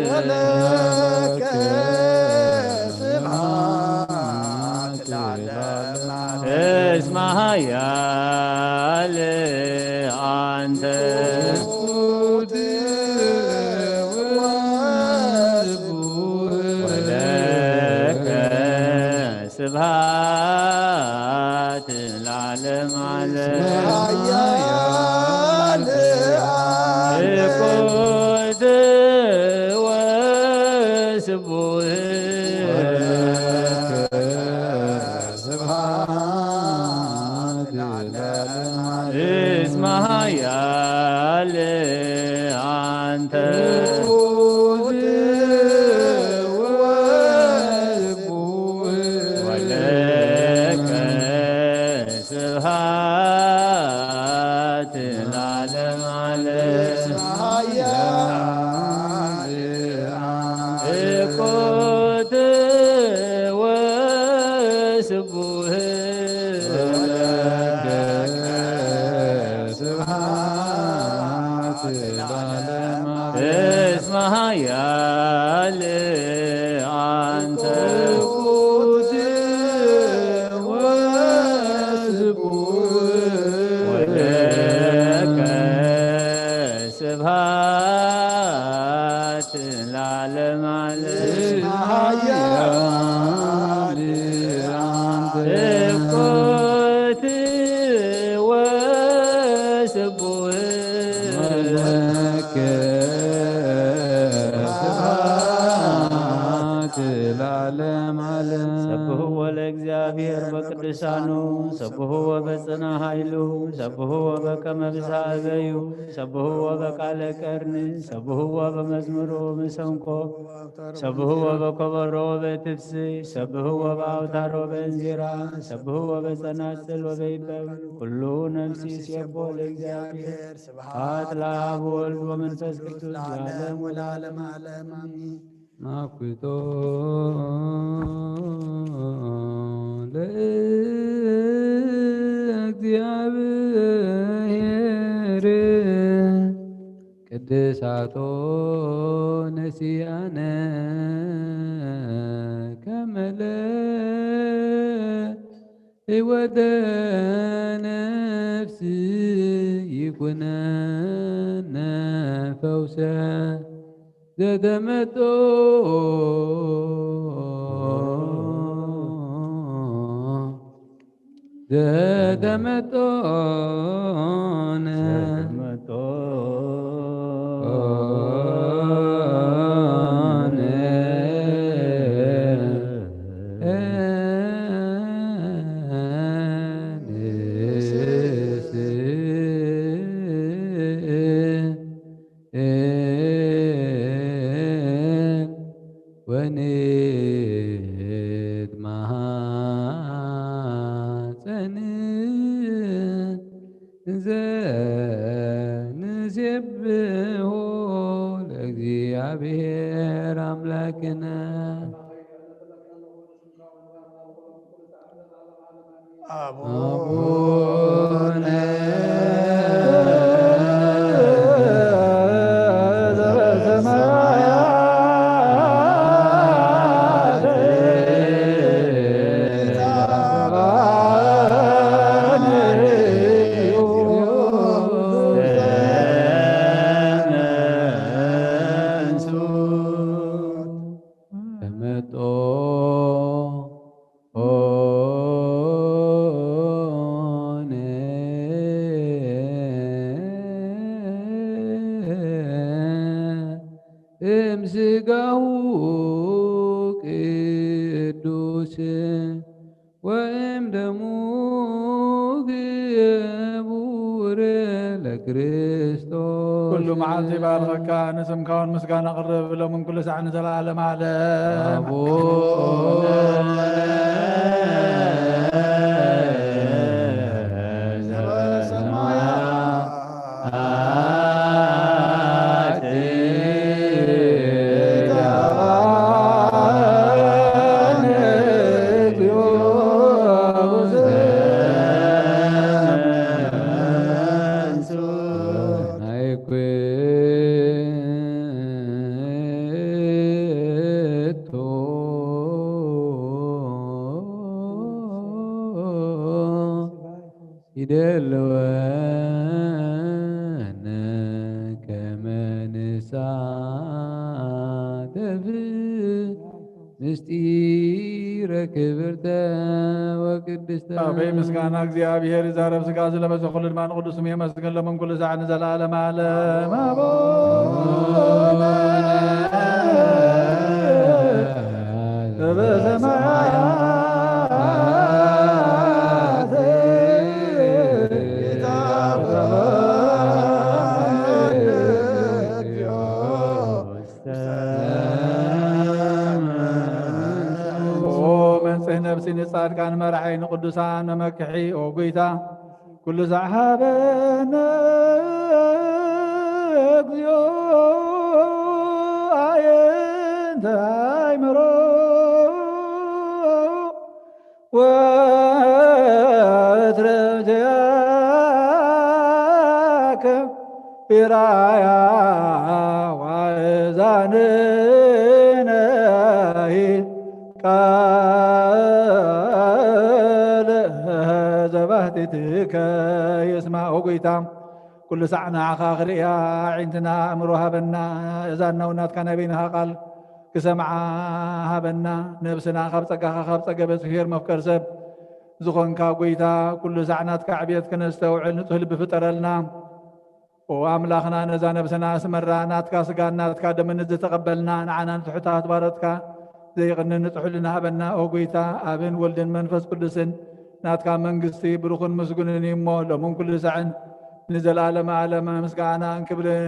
ወለከ ስብሐት ለዓለመ እስመ ኃያል አንተ ወለከ ስብሐት ለዓለመ ዓለም እኩል ወስቡሕ እስመ ኃያል አንተ ወለከ ስብሐት ለዓለመ ዓለም እኩል ወስቡሕ እስመ ኃያል አንተ ወለከ ስብሐት ለዓለመ ዓለም እኩል ወስቡሕ ሰብሕዎ ለእግዚአብሔር በቅዱሳኑ ሰብሕዎ በጽና ኃይሉ ሰብሕዎ በከመ ብዝኃ እበዩ ሰብሕዎ በቃለ ቀርን ሰብሕዎ በመዝሙሩ መሰንቆ ሰብሕዎ በከበሮ በትፍስሕ ሰብሕዎ በአውታሮ በእንዚራ ሰብሕዎ በጸናጽል ወበይበብ ኩሉ ነፍሲ ሲሴብሖ ለእግዚአብሔር ስብሐት ለአብ ወወልድ ወመንፈስ ቅዱስ ለዓለሙ ለዓለመ ዓለም አሜን። ናኩቶ ለእግዚአብሔር እግዚአብሔር ቅድሳቶ ነሲአነ ከመለ ሕይወተ ነፍስ ይኩነነ ፈውሰ ዘተመጦ ዘተመጦነ ወንትማፀን ዘንሴብሖ ለእግዚአብሔር አምላክነ አቡነ እምሥጋሁ ቅዱስ ወእምደሙ ክቡር ለክርስቶስ كل معاذ بارك نسمك والمسكان قرب له من كل ساعة نزل العالم على ይደልወነ ከመ ንሳተፍ ምስጢረ ክብርተ ወቅድስተ أبي مسكان እግዚአብሔር ይዛረብ ሥጋ ስለበሰ ኩሉ ድማን ቅዱስ የመስገን ለመን ኩሉ ሰዓት ዘላለም ዓለም በሰማያት ነፍሲን የጻድቃን መርዓይን ቅዱሳን መመክሒ ኦ ጎይታ ኩሉ ዘዓሃበነ እግዚኦ አየንተ አእምሮ ወትረጀያከ ቢራያ ዋእዛንነሂ ቃል ዘባህቲትከ የስማዖ ጎይታ ኩሉ ሰዓና ዓኻ ክርእያ ዒንትና እምሮ ሃበና እዛና ውናትካ ናበይንኻ ቃል ክሰምዓ ሃበና ነብስና ካብ ፀጋኻ ካብ ፀገበ ስሄር መፍቀር ሰብ ዝኾንካ ጎይታ ኩሉ ሰዓናትካ ዕብየት ክነስተውዕል ንጹህ ልቢ ፍጠረልና ወአምላኽና ነዛ ነብስና ስመራ ናትካ ስጋ ናትካ ደምነት ዝተቐበልና ንዓና ንትሑታት ባረትካ ዘይቕንን ንጥሑልና ሃበና ኦ ጎይታ ኣብን ወልድን መንፈስ ቅዱስን ናትካ መንግስቲ ብሩኽን ምስጉንን እሞ ሎምን ኩሉ ሰዕን ንዘላለመ ዓለመ ምስጋናን ክብርን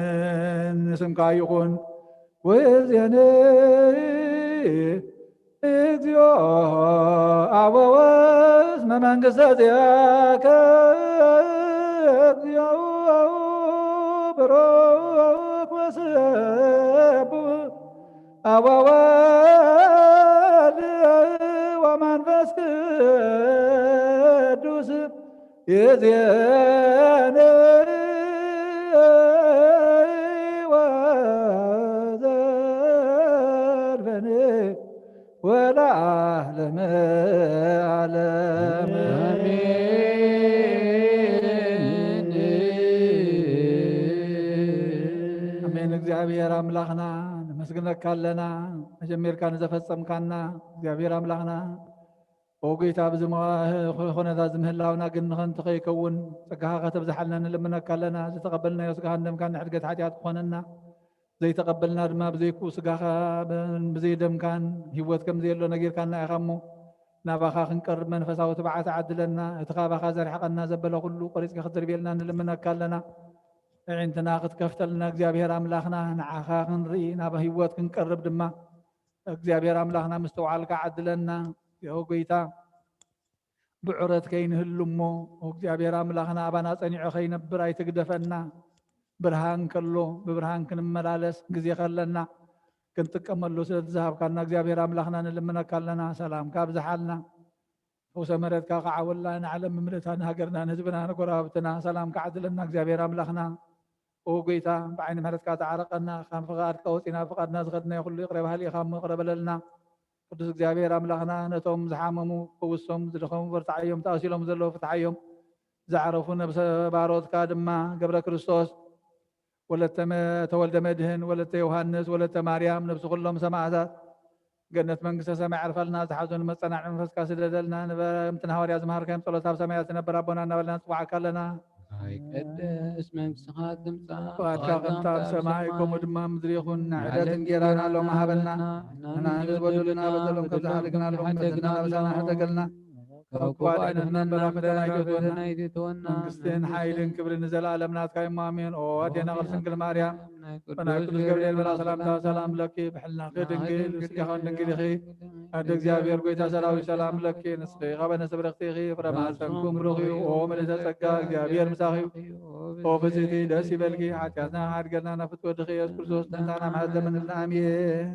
ንስምካ ይኹን ወእዜኒ እግዚኦ አበወስ መመንግስተ ዚአከ እግዚኦ ብሩክ ወስቡሕ አበወልድ ወመንፈስ ቅዱስ يزياني وزرفني ولا أعلم أعلم أمين እግዚአብሔር አምላኽና ንመስግነካ ኣለና መጀመርካ ንዘፈጸምካና እግዚአብሔር አምላኽና ኦ ጌታ ብዝኾነታት ዝምህላውና ግን ንኸንቲ ከይከውን ጸጋኻ ከተብዝሓልና ንልምነካ ኣለና ዝተቐበልናዮ ስጋኻ ደምካ ንሕድገት ሓጢኣት ክኾነና ዘይተቐበልና ድማ ብዘይኩ ስጋኻ ብዘይደምካን ህይወት ከም ዘየሎ ነጊርካና ኢኻ እሞ ናባኻ ክንቀርብ መንፈሳዊ ትብዓት ዓድለና እቲ ኻባኻ ዘርሕቐና ዘበለ ኩሉ ቆሪፅካ ክትርብየልና ንልምነካ ኣለና ዕንትና ክትከፍተልና እግዚአብሔር አምላኽና ንዓኻ ክንርኢ ናብ ህይወት ክንቀርብ ድማ እግዚአብሔር አምላኽና ምስተውዓልካ ዓድለና ዮ ጌታ ብዕረት ከይንህሉ እሞ እግዚአብሔር አምላኽና አባና ጸኒዑ ከይነብር ኣይትግደፈና ብርሃን ከሎ ብብርሃን ክንመላለስ ጊዜ ከለና ክንጥቀመሉ ስለዝሃብካና እግዚአብሔር አምላኽና ንልምነካ ኣለና ሰላም ካብዝሓልና ፈውሰ መሬትካ ከዓወላ ንዓለም ምምልእታ ንሃገርና ንህዝብና ንጎራብትና ሰላም ከዓድለና እግዚአብሔር አምላኽና ኦ ጌታ ብዓይኒ ምሕረትካ ተዓረቀና ካብ ፍቃድካ ወፂና ፍቃድና ዝኸድና ኩሉ ይቅረ ባህሊ ኢኻ እሞ ይቅረ በለልና ቅዱስ እግዚአብሔር አምላኽና ነቶም ዝሓመሙ ፈውሶም ዝደኸሙ በርትዓዮም ተኣሲሎም ዘለዉ ፍትሓዮም ዝዓረፉ ነብሰ ባሮትካ ድማ ገብረ ክርስቶስ ተወልደ መድህን ወለተ ዮሃንስ ወለተ ማርያም ነብሲ ኩሎም ሰማዕታት ገነት መንግስተ ሰማይ ዓርፈልና ዝሓዙን መፀናዕ መንፈስካ ስደደልና ንበረምትን ሃዋርያ ዝምሃርካዮም ጸሎት ኣብ ሰማያት ዝነበር ኣቦና እናበልና ንፅዋዓካ ኣለና ይቀደስ መንግሥትኻ ትምጻእ ፍቃድካ ከምታ ኣብ ሰማይ ከምኡ ድማ ምድሪ ይኹን ዕለት እንጀራና ሎሚ ሃበና ንሕና ንዝበደሉና በደሎም ከዝሓልግና ኣለዎም በደልና በሳና ሕደገልና ካብ ክፉኣት መንበራ ፈተና ኣይትእትወና መንግስትን ሓይልን ክብርን ንዘለኣለም ናትካ እሞ ኣሜን ኦ ኣዴና ቅድስት ድንግል ማርያም ወናይ ቅዱስ ገብርኤል መላ ሰላምታ ሰላም ለኪ ብሕልናኺ ድንግል ስጋኻን ድንግል ኢኺ ኣደ እግዚአብሔር ጎይታ ሰራዊት ሰላም ለኪ ንስኺ ኸበነ ስብረኽቲ ኢኺ ፍረ ማኅፀንኩም ብሩኽ እዩ ኦ ምልዕተ ጸጋ እግዚአብሔር ምሳኺ እዩ ኦ ፍጽእቲ ደስ ይበልኪ ሓጢኣትና ሓድገልና ናፍት ወድኺ ኢየሱስ ክርስቶስ ጥንታና መዓዝ ዘመንልና ኣሜን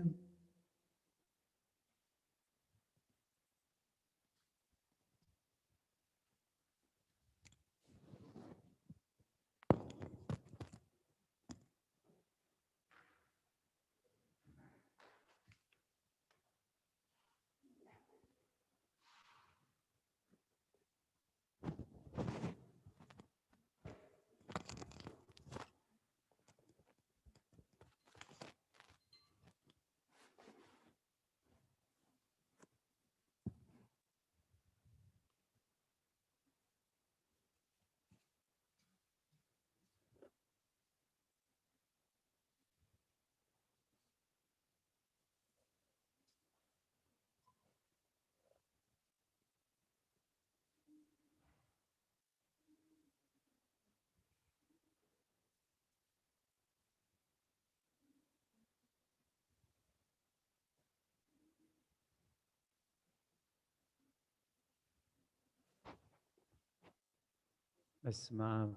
በስመ አብ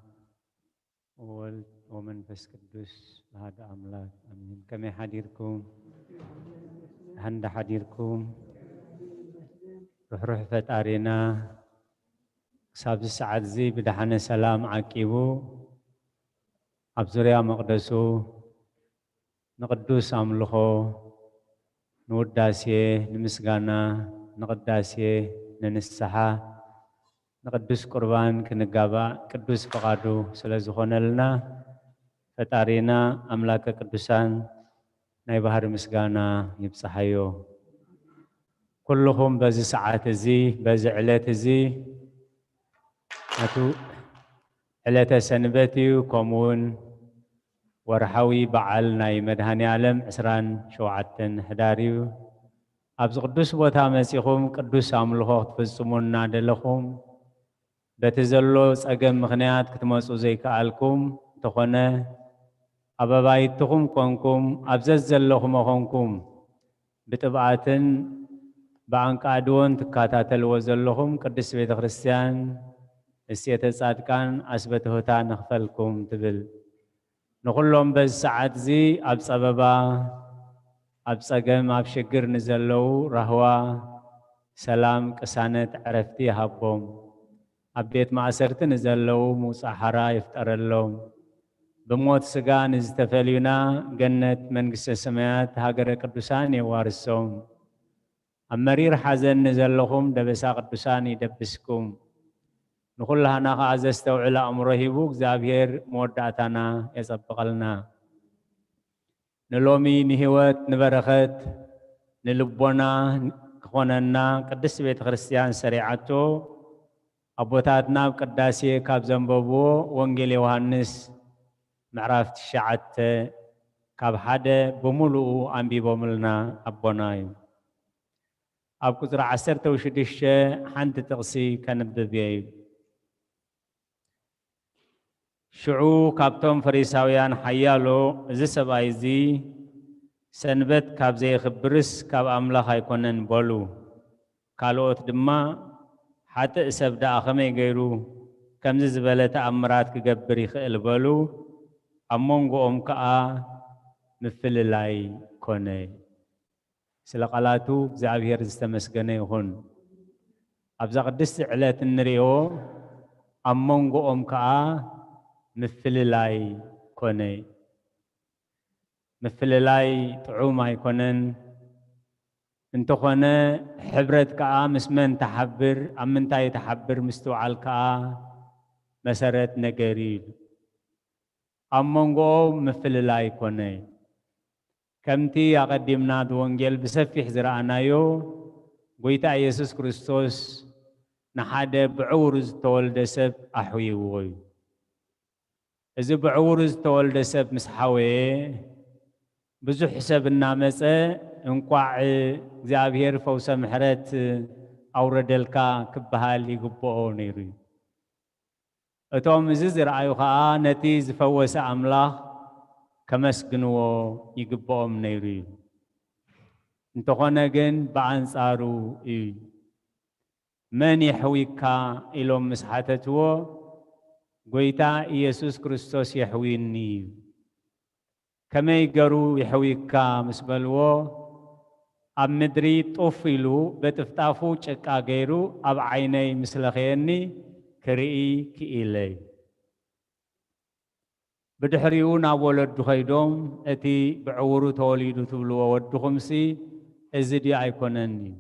ወወልድ ወመንፈስ ቅዱስ አሐዱ አምላክ አሜን። ከመይ ሓዲርኩም ሕንዳ ሓዲርኩም ሩሕሩሕ ፈጣሪና ክሳብ ሰዓት እዚ ብድሓነ ሰላም ዓቂቡ ኣብ ዙርያ መቕደሱ ንቅዱስ ኣምልኾ ንውዳሴ ንምስጋና ንቅዳሴ ንንስሓ ንቅዱስ ቁርባን ክንጋባእ ቅዱስ ፈቃዱ ስለ ዝኾነልና ፈጣሪና ኣምላከ ቅዱሳን ናይ ባህሪ ምስጋና ይብፅሓዮ። ኩልኹም በዚ ሰዓት እዚ በዚ ዕለት እዚ ኣቱ ዕለተ ሰንበት እዩ ከምኡውን ወርሓዊ በዓል ናይ መድሃኒ ዓለም 27 ሕዳር እዩ። ኣብዚ ቅዱስ ቦታ መፂኹም ቅዱስ ኣምልኾ ክትፍጽሙ እናደለኹም በቲ ዘሎ ፀገም ምኽንያት ክትመፁ ዘይከኣልኩም እንተኾነ ኣብ ኣባይትኹም ኮንኩም ኣብዘት ዘለኹም ኮንኩም ብጥብዓትን ብኣንቃድዎን ትከታተልዎ ዘለኹም ቅድስት ቤተ ክርስቲያን እሴተ ጻድቃን ኣስበትሁታ ንኽፈልኩም ትብል ንኹሎም በዚ ሰዓት እዚ ኣብ ፀበባ ኣብ ፀገም ኣብ ሽግር ንዘለዉ ራህዋ ሰላም ቅሳነት ዕረፍቲ ይሃቦም። أبيت معسرت نزلوا موسى حرا يفترلهم بموت سجان استفلينا جنة منقس السماوات هاجر قدوسان يوارسهم أمرير حزن نزلهم دبسا قدوسان يدبسكم نقولها أنا عززتو على أمره بوك زابير مودعتنا يسبقلنا نلومي نهوت نبرخت نلبونا كوننا قدس بيت خريستيان سريعتو أبوتاتنا بقداسي كاب زنبوبو وانجيل يوهنس معرفة الشعات كاب حدا بملو أنبي بملنا أبوناي أب كتر عسرت وشدش حنت تغسي كان ببيعي شعو كابتون فريساويان حيالو زي سبايزي سنبت كاب زي خبرس كاب أملاخ يكونن بولو كالوت دما حتى سبدا أخمي غيرو كم زبالة أمرات كجبري خيل بولو أمونغو أمكا مثل لاي كوني سلقالاتو زعبير زتمسغني هون أبزا قدس علات النريو أمونغو أمكا مثل لاي كوني مثل لاي طعوما يكونن انتو خونه حبرت كا مسمن تحبر امنتا يتحبر مستوعل كا مسرت نغريل امونغو مثل لاي كوني كمتي اقدمنا دوانجيل بسفيح زرعنايو غويتا يسوس كريستوس نحاده بعورز تولد سب احويوي إذا بعورز تولد سب مسحوي بزح حساب النامسة انقع زابير فوسا محرت أورد الكا كبهالي قبؤو نيري اتوم زيز رأيو خاا نتيز فوسا أملاخ كمسكنو يقبؤو نيري انتو خوناقن بعنصارو من يحويكا إلو مسحاتتو قويتا يسوس كريستوس يحويني كما يقروا يحويكا مسبلو أب مدري طوفيلو بتفتافو چكا غيرو أب عيني مسلخيني كرئي كإلي بدحريون أولد خيدوم أتي بعورو توليدو تبلو ودو خمسي أزدي أيكونني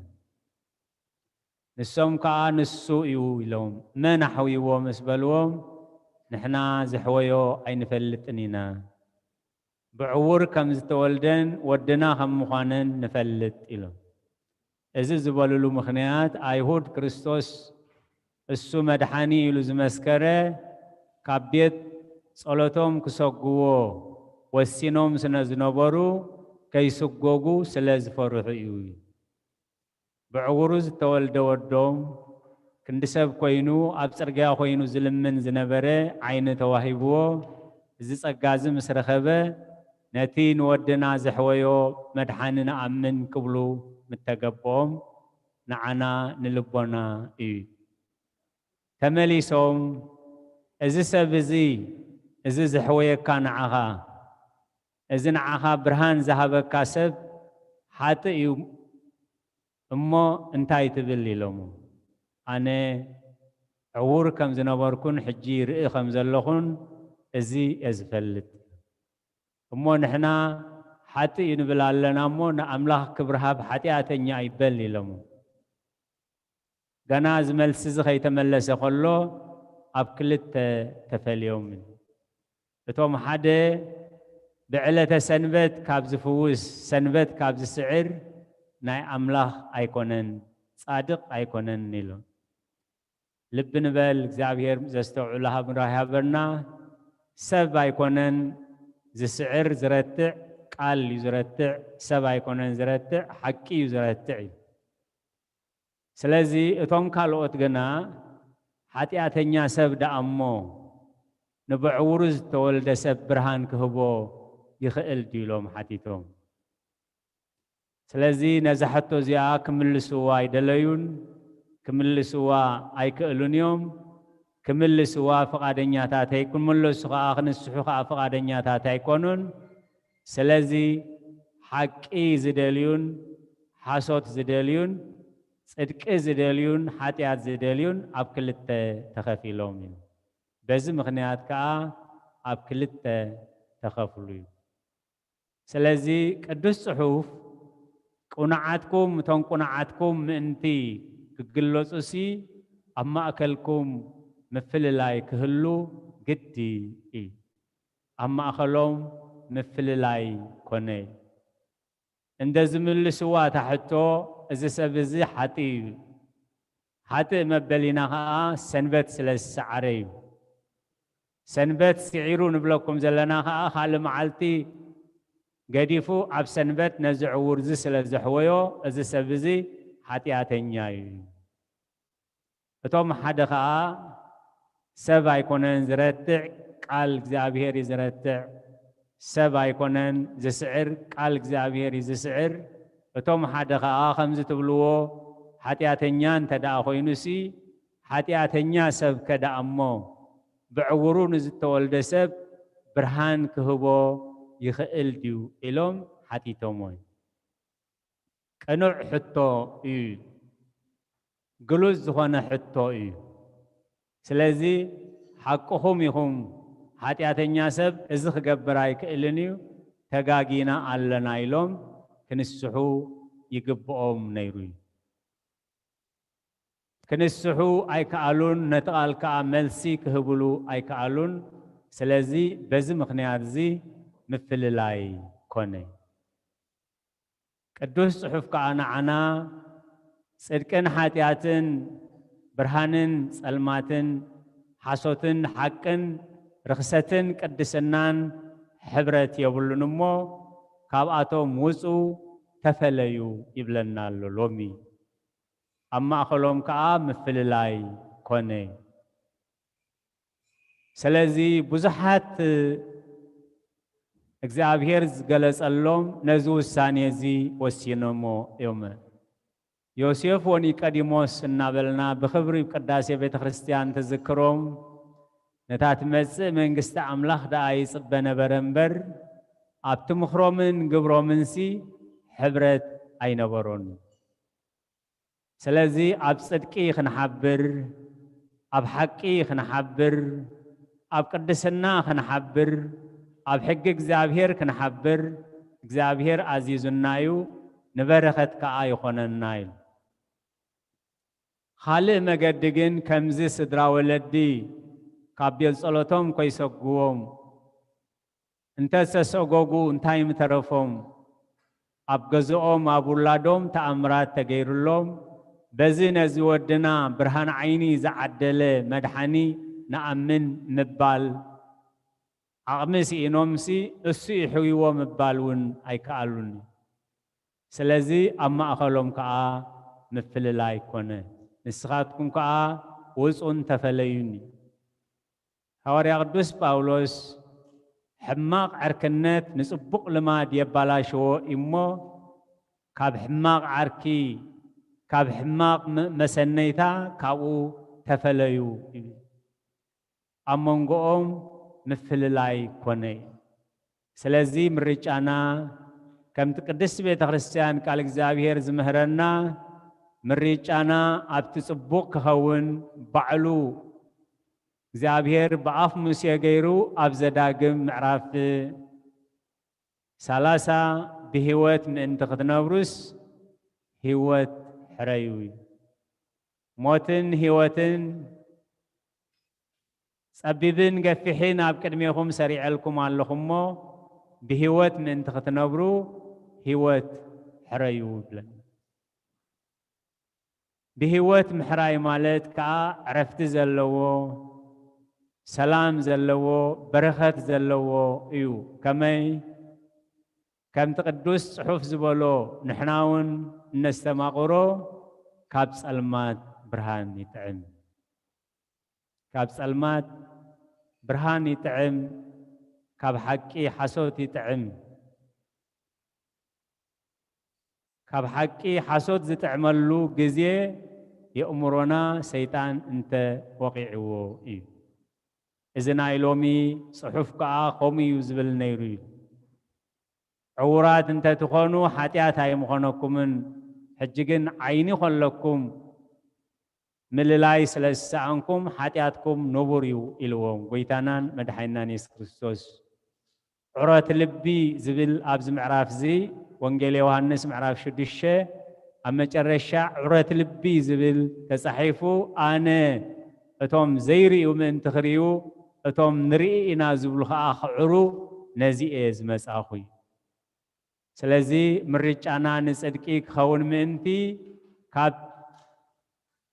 نسوم كا نسو يويلوم ما نحويو مسبلوم نحنا زحويو أين فلتنينا بعور كم زتولدن ودنا هم مخانن نفلت إلهم إذا زبالو مخنيات أيهود كريستوس السو مدحاني إلو زمسكرة كابيت صلاتهم كسوقو والسينوم سنزنبرو كي سوقوغو سلاز فرحيوي بعور زتولد ودوم كندسب كوينو أبصرجا كوينو زلمن زنبرة عين تواهبو زيس أجازم سرخبة نتين ودنا زحويو مدحاننا أمن قبلو متقبوم نعنا نلبونا تملي سوم إذا سبزي إذا زحويو كان عها إذا نعها برهان ذهب كاسب حتى أمو انتاي تبلي لهم أنا عور كم زنباركون حجير خمزلخون إزي أزفلت أمو نحنا حتى ينبلع لنا أمو نأملاح كبرها بحتياتنا يبلي لهم جناز ملسز خي تملس يقولوا أبكلت تفليوم من بتوم حدا بعلة سنبت كابز فوز سنبت كابز سعر ناي أملاح أيكونن صادق أيكونن نيلو لب نبل زابير زستوعوا لها براها برنا سب أيكونن زسعر زرتع قال يزرتع سب أيكونن زرتع حكي يزرتع سلازي اتوم كالوت جنا حتى أتنيا سب دا أمو نبعورز تولد سب برهان كهبو يخيل ديلوم حتيتهم سلازي نزحتو زيا كمل سوا يدليون كمل سوا أيكلون يوم كمل سوا فقادنيا تاتي كمل سوا آخن السحوخ فقادنيا تاتي كونون سلازي حق زدليون حاسوت زدليون صدق زدليون حاتيات زدليون أب كلت تخفيلهم بزي مخنيات كا أب كلت تخفلون سلازي قدس صحوف قناعاتكم تون قناعاتكم انتي كقلوصو سي أما أكلكم مفل لاي كهلو قدي أما أخلوم مفل لاي كوني اندزم اللي سوا تحتو إذا سبزي حتى مبليناها سنبت سلس عريب سنبت سعيرون بلوكم زلناها خال معلتي قديفو عب سنبت نزع ورز سلس حويو إذا سبزي حتى أتنياي فتوم حدخا سبع يكونن زرتع قال እግዚአብሔር يزرتع سبع يكونن زسعر قال እግዚአብሔር يزسعر فتوم حدخا خمس تبلوو حتياتنيان تدا خوينسي حتياتنيا سب كدا امو بعورون زتولد سب برهان كهبو يخئل ديو إلهم حتيتوموي كنوع حتو قلوز زخوانا حتو سلازي حقهم يهم حتياتنيا سب ازخ قبراي كإلنيو تقاقينا علنا إلهم كنسحو يقبقهم نيروي كنسحو أي كألون نتقال كأملسي كهبلو أي كألون سلازي بزي مخنيات زي مثل لاي كوني قدوس صحف كأنا عنا صدقن حاتياتن برهانن سلماتن حاسوتن حقن رخصتن قدسنان حبرت يبلون مو كاباتو موصو تفليو يبلنا لومي أما أخلوم كأ مثل لاي كوني سلازي بزحات እግዚአብሔር ገለጸሎም ነዙ ውሳኔዚ ወሲኖሞ ዮመ ዮሴፍ ወኒቆዲሞስ እናበልና በክብሪ ቅዳሴ ቤተ ክርስቲያን ተዝክሮም ነታት መጽእ መንግስተ አምላክ ዳይ ጽበነ በረንበር አብት ምኽሮምን ግብሮምንሲ ሕብረት አይነበሮን ስለዚህ አብ ጽድቂ ክንሐብር አብ ሐቂ ክንሐብር አብ ቅድስና ክንሐብር أب حق እግዚአብሔር كنحبر እግዚአብሔር عزيزنايو نبرخت كأي خوننايل خالق مقدقين كمزي سدرا ولدي كابيل صلوتهم كويسقوهم انت سسقوقو انتاي مترفهم أب قزؤهم أب ولادهم تأمرات تغيرلهم بزين زودنا برهان عيني زعدله مدحاني نأمن مبال عمسي نومسي السي حيو مبالون أي كألون سلازي أما أخلهم كأ مثل لا يكون نسخاتكم كأ وزن تفليوني هوري قدوس باولوس حماق عركنت نسبق لما ديبالاشو إمو كاب حماق عركي كاب حماق مسنيتا كاو تفليو أمونغوهم مثل لاي كوني سلازي مريجانا كم تقدس بيت خريستيان قال እግዚአብሔር زمهرنا مريجانا ابت صبوق كهون بعلو እግዚአብሔር بأف موسى غيرو ابزداغم معراف 30 بهوت من انت خدنبرس هوت حريوي موتن هوتن سببن قفحين أب كدميهم سريع لكم اللهمو بهوت من تختنبرو هوت حريو بلن بهوت محراي مالت كا عرفت زلوو سلام زلوو برخت زلوو ايو كم تقدس صحف زبولو نحناون نستماقرو كابس المات برهان يتعم كابس المات برهان يتعم كاب حقي حسوت يتعم كاب حقي حسوت زتعملو جزيه يأمرنا سيطان انت وقعو إيه إذن ايلومي صحف كا قومي يزبل نيري عورات انت تخونو حاتيات هاي مخونكمن حججن عيني خلكم مللاي سلسانكم حاتياتكم نبوريو إلوهم ويتانان مدحينان يسوع كريستوس عرات لبي زبل أبز معراف زي وانجيل يوحنس معراف شدشة أما جرشة عرات لبي زبل تصحيفو أنا أتوم زيري ومن تخريو أتوم نرئينا زبلها عرو نزي إزمس أخوي سلازي مرج أنا نصدقك خون منتي كاب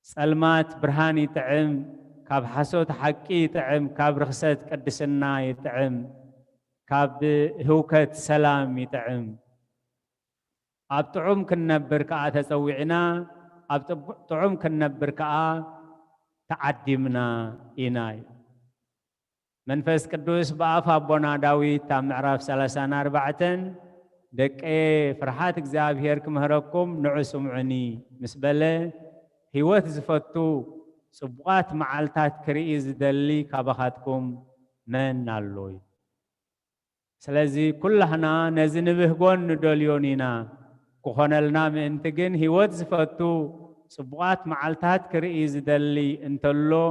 سلمات برهاني تعم كاب حسوت حقي تعم كاب رخصت قدسنا يتعم كاب هوكت سلام يتعم أبطعم كنبر كا تسويعنا أبطعم كنبر كا تعدمنا إناي منفس قدوس بأف أبونا داوي تام عرف سلسان أربعة دك فرحات እግዚአብሔር كمهركم نعسم عني مسبله هيوت زفتو صبغات معالتات كريز دلي كابخاتكم من نالوي سلازي كلنا نزنبه قون ندوليونينا كخونلنا منتجن هيوت زفتو صبغات معالتات كريز دلي انتلو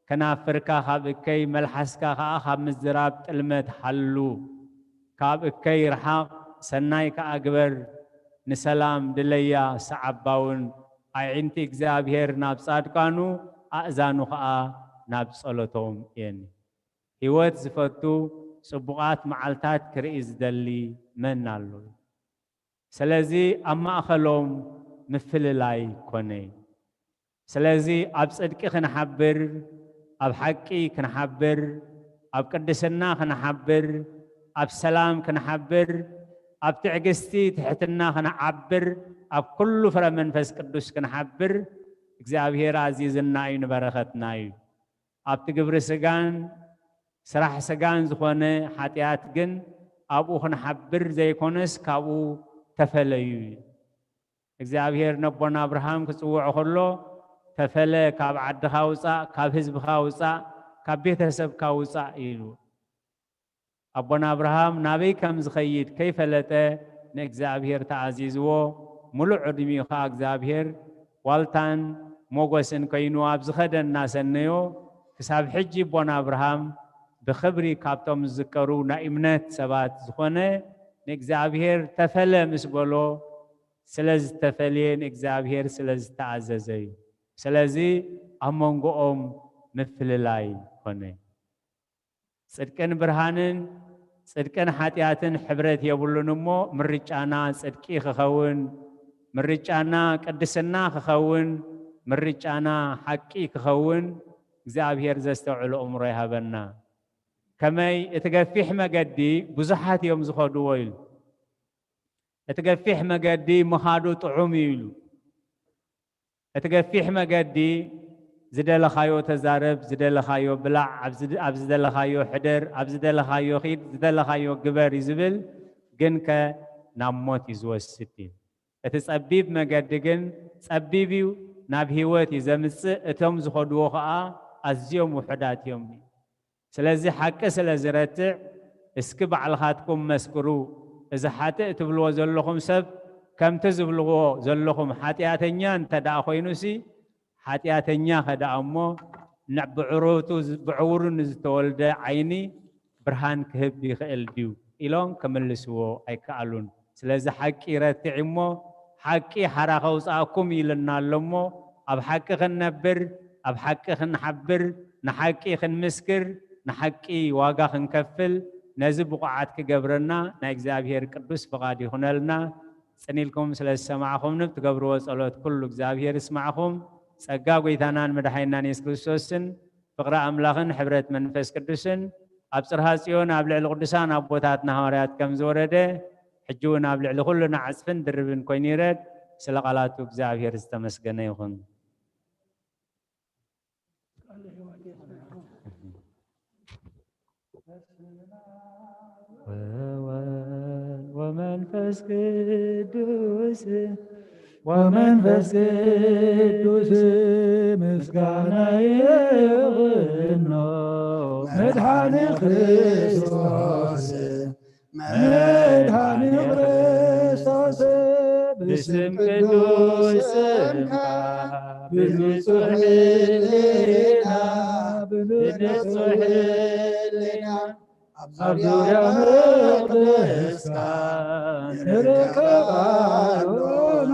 كنافركا خابكي ملحسكا خاب مزراب تلمت حلو كابكي رحاق سناي كأكبر نسلام دليا سعباون عينتي እግዚአብሔር ናብ ጻድቃኑ አእዛኑ ኸአ ናብ ጸሎቶም የኒ ህይወት ዝፈቱ ጽቡቃት መዓልታት ክርኢ ዝደሊ መን ኣሎ ስለዚ ኣብ ማእኸሎም ምፍልላይ ኮነ ስለዚ ኣብ ጽድቂ ክንሓብር ኣብ ሓቂ ክንሓብር ኣብ ቅድስና ክንሓብር ኣብ ሰላም ክንሓብር ኣብ ትዕግስቲ ትሕትና ክንዓብር ኣብ ኩሉ ፍረ መንፈስ ቅዱስ ክንሓብር እግዚአብሔር አዚዝና እዩ በረኸትና እዩ ኣብቲ ግብሪ ስጋን ስራሕ ስጋን ዝኾነ ኃጢአት ግን ኣብኡ ክንሓብር ዘይኮነስ ካብኡ ተፈለዩ እግዚአብሔር ነቦና አብርሃም ክጽውዖ ከሎ ተፈለ ካብ ዓድኻ ውፃእ ካብ ህዝብኻ ውፃእ ካብ ቤተሰብካ ውፃእ ኢሉ أبونا أبراهام نبي كم زخيد كيف لته نexabهير تعزيزو ملو عدمي خاك زابهير والتان موغسن كينو أبزخدن الناس النيو كساب حجي أبونا أبراهام بخبري كابتم ذكرو نائمنات سبات زخونه نexabهير تفله مسبولو سلز تفلين نexabهير سلز تعززي سلزي أمونغو مفللاي خونه صدقن برهانن صدقن حاتياتن حبرت يبلونمو مرجانا صدقي خخون مرجانا قدسنا خخون مرجانا حقي خخون እግዚአብሔር ዘስተውዕሉ እምሮ ይሃበና ከመይ እትገፊሕ መገዲ ብዙሓት እዮም ዝኸዱ ወይሉ እትገፊሕ መገዲ መሃዱ ጥዑም ይሉ እትገፊሕ መገዲ زدلخايو تزارب زدلخايو بلع عب زدلخايو حدر عب زدلخايو خيد زدلخايو قبر يزبل جنك ناموت يزوستين اتصبيب مقدقن صبيبيو ناب هيوت يزمس اتم زخدو خا ازيوم وحدات يومي سلازي حق سلازي رتع اسكب على خاتكم مسكرو اذا حتى تبلو زلخم سب كم تزبلو زلخم حاتياتنيان تدا خوينوسي حاتياتنيا خدا أمو نعبعروتو بعورن زتولد عيني برهان كهب يخيل ديو إلون كملسوو أي كالون سلازي حقي رتعمو حقي حراخوص أكم إلنا اللمو أب حقي خنبر أب حقي خنحبر نحقي خنمسكر نحقي واقا خنكفل نزب وقعات كقبرنا ناكزابهير قدوس فقادي خنالنا سنيلكم سلاز سماعكم نبتقبروا صلوات كل اكزابهير اسمعكم ጸጋ ጎይታናን መድኃኒትናን ኢየሱስ ክርስቶስን ፍቅረ አምላኽን ሕብረት መንፈስ ቅዱስን ኣብ ጽርሐ ጽዮን ኣብ ልዕሊ ቅዱሳን ኣቦታትና ሐዋርያት ከም ዝወረደ ሕጂ እውን ኣብ ልዕሊ ኩሉና ዓጽፍን ድርብን ኮይኑ ይረድ ስለ ቃላቱ እግዚአብሔር ዝተመስገነ ይኹን ومنفس ቅዱስ ومنفس ቅዱስ ምስጋና ይሁን መድኃኔ ክርስቶስ መድኃኔ ክርስቶስ ብስም ቅዱስ ስምካ ብንጹሕ ሕሊና ብንጹሕ ሕሊና ኣብ ዙርያ መቅደስካ ንረከባሎና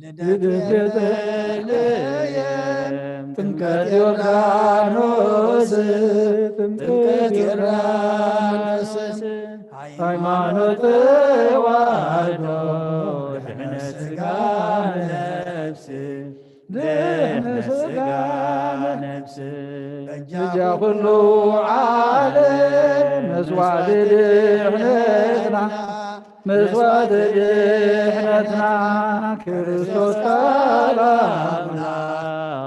ልደት ቤተልሔም ጥምቀት ዮርዳኖስ ጥምቀት ዮርዳኖስ ሃይማኖት ተዋሕዶ ድኅነት ሥጋ ነፍስ ድኅነት ሥጋ ነፍስ እጃ ኩሉ ዓለም መስዋዕት ድኅነትና መስዋዕት ድኅነትና ክርስቶስ ካላምና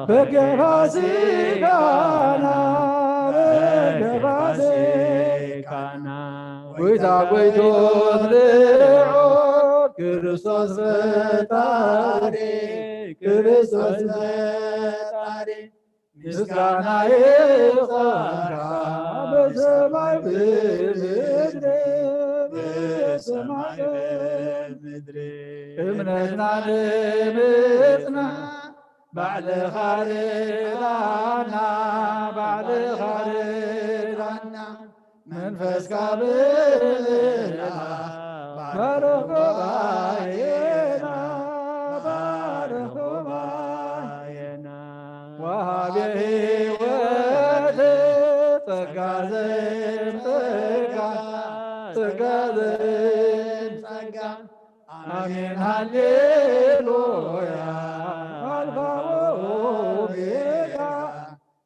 በገባ ሥጋና በገባ ሥጋና ጎይታ ጎይቶት ልዑል ክርስቶስ ፈጣሪ ክርስቶስ ፈጣሪ ምስጋና ይብቃካ በሰማይ በምድር በሰማይ በምድር እምነትና ንምፅና ባዕልኻ ርዳእና ባዕልኻ ርዳእና መንፈስካ ብልና ባረኽ ጉባኤና ባረኽ ጉባኤና ወሃቤ ሕይወት ጸጋ ዘእምጸጋ ጸጋ ዘእምጸጋ አሜን ሃሌሉያ አልፋ ወኦሜጋ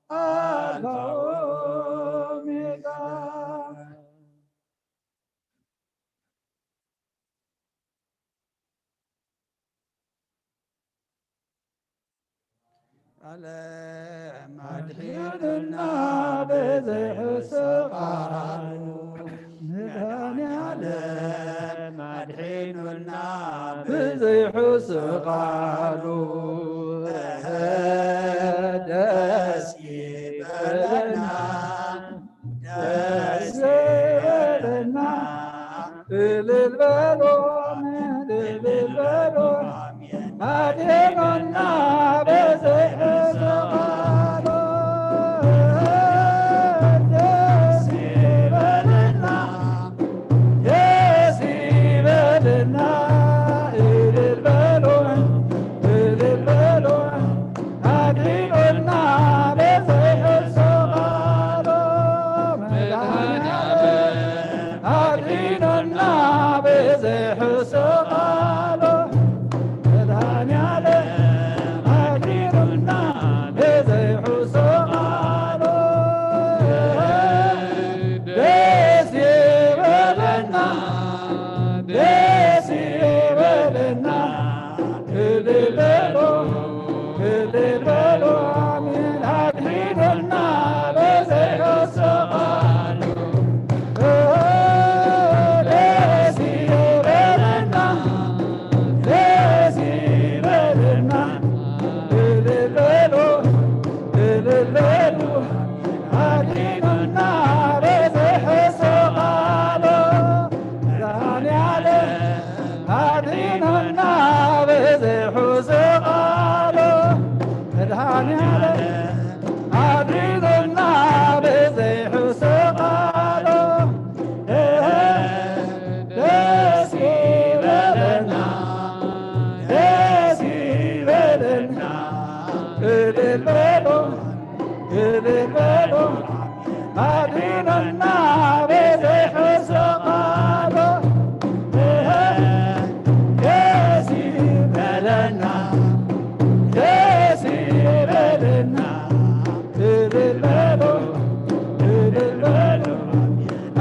አልፋ ወኦሜጋ ዓለም አድሒንና ብዘይሕስቃሉ መድኃኔዓለም አድሒኑና ብዘይሕስቃሉ ደስ ይበለና ደስ ይበለና እልል በሉ እልል በሉ አድኖና በዘይሕስቃሉ ደስ ይበለና ደስ ይበለና እልል በሉ እልል በሉ አድኖና በዘይሕስቃሉ መድኃኔዓለም አድኖና በዘይሕስቃሉ መድኃኔዓለም አድኖና በዘይሕስቃሉ ደስ ይበለና ደስ ይበለና እልል በሉ እልል በሉ አሜን አድኖና በዘይሕስቃሉ ደስ ይበለና ደስ ይበለና እልል በሉ እልል በሉ አድኖና በዘይሕስቃሉ መድኃኔዓለም አድኖና በዘይሕስቃሉ መድኃኔዓለም አድኖና በዘይሕስቃሉ ደስ ይበለና ደስ ይበለና እልል በሉ እልል በሉ አድኖና በዘይሕስቃሉ ደስ ይበለና ደስ ይበለና እልል በሉ እልል በሉ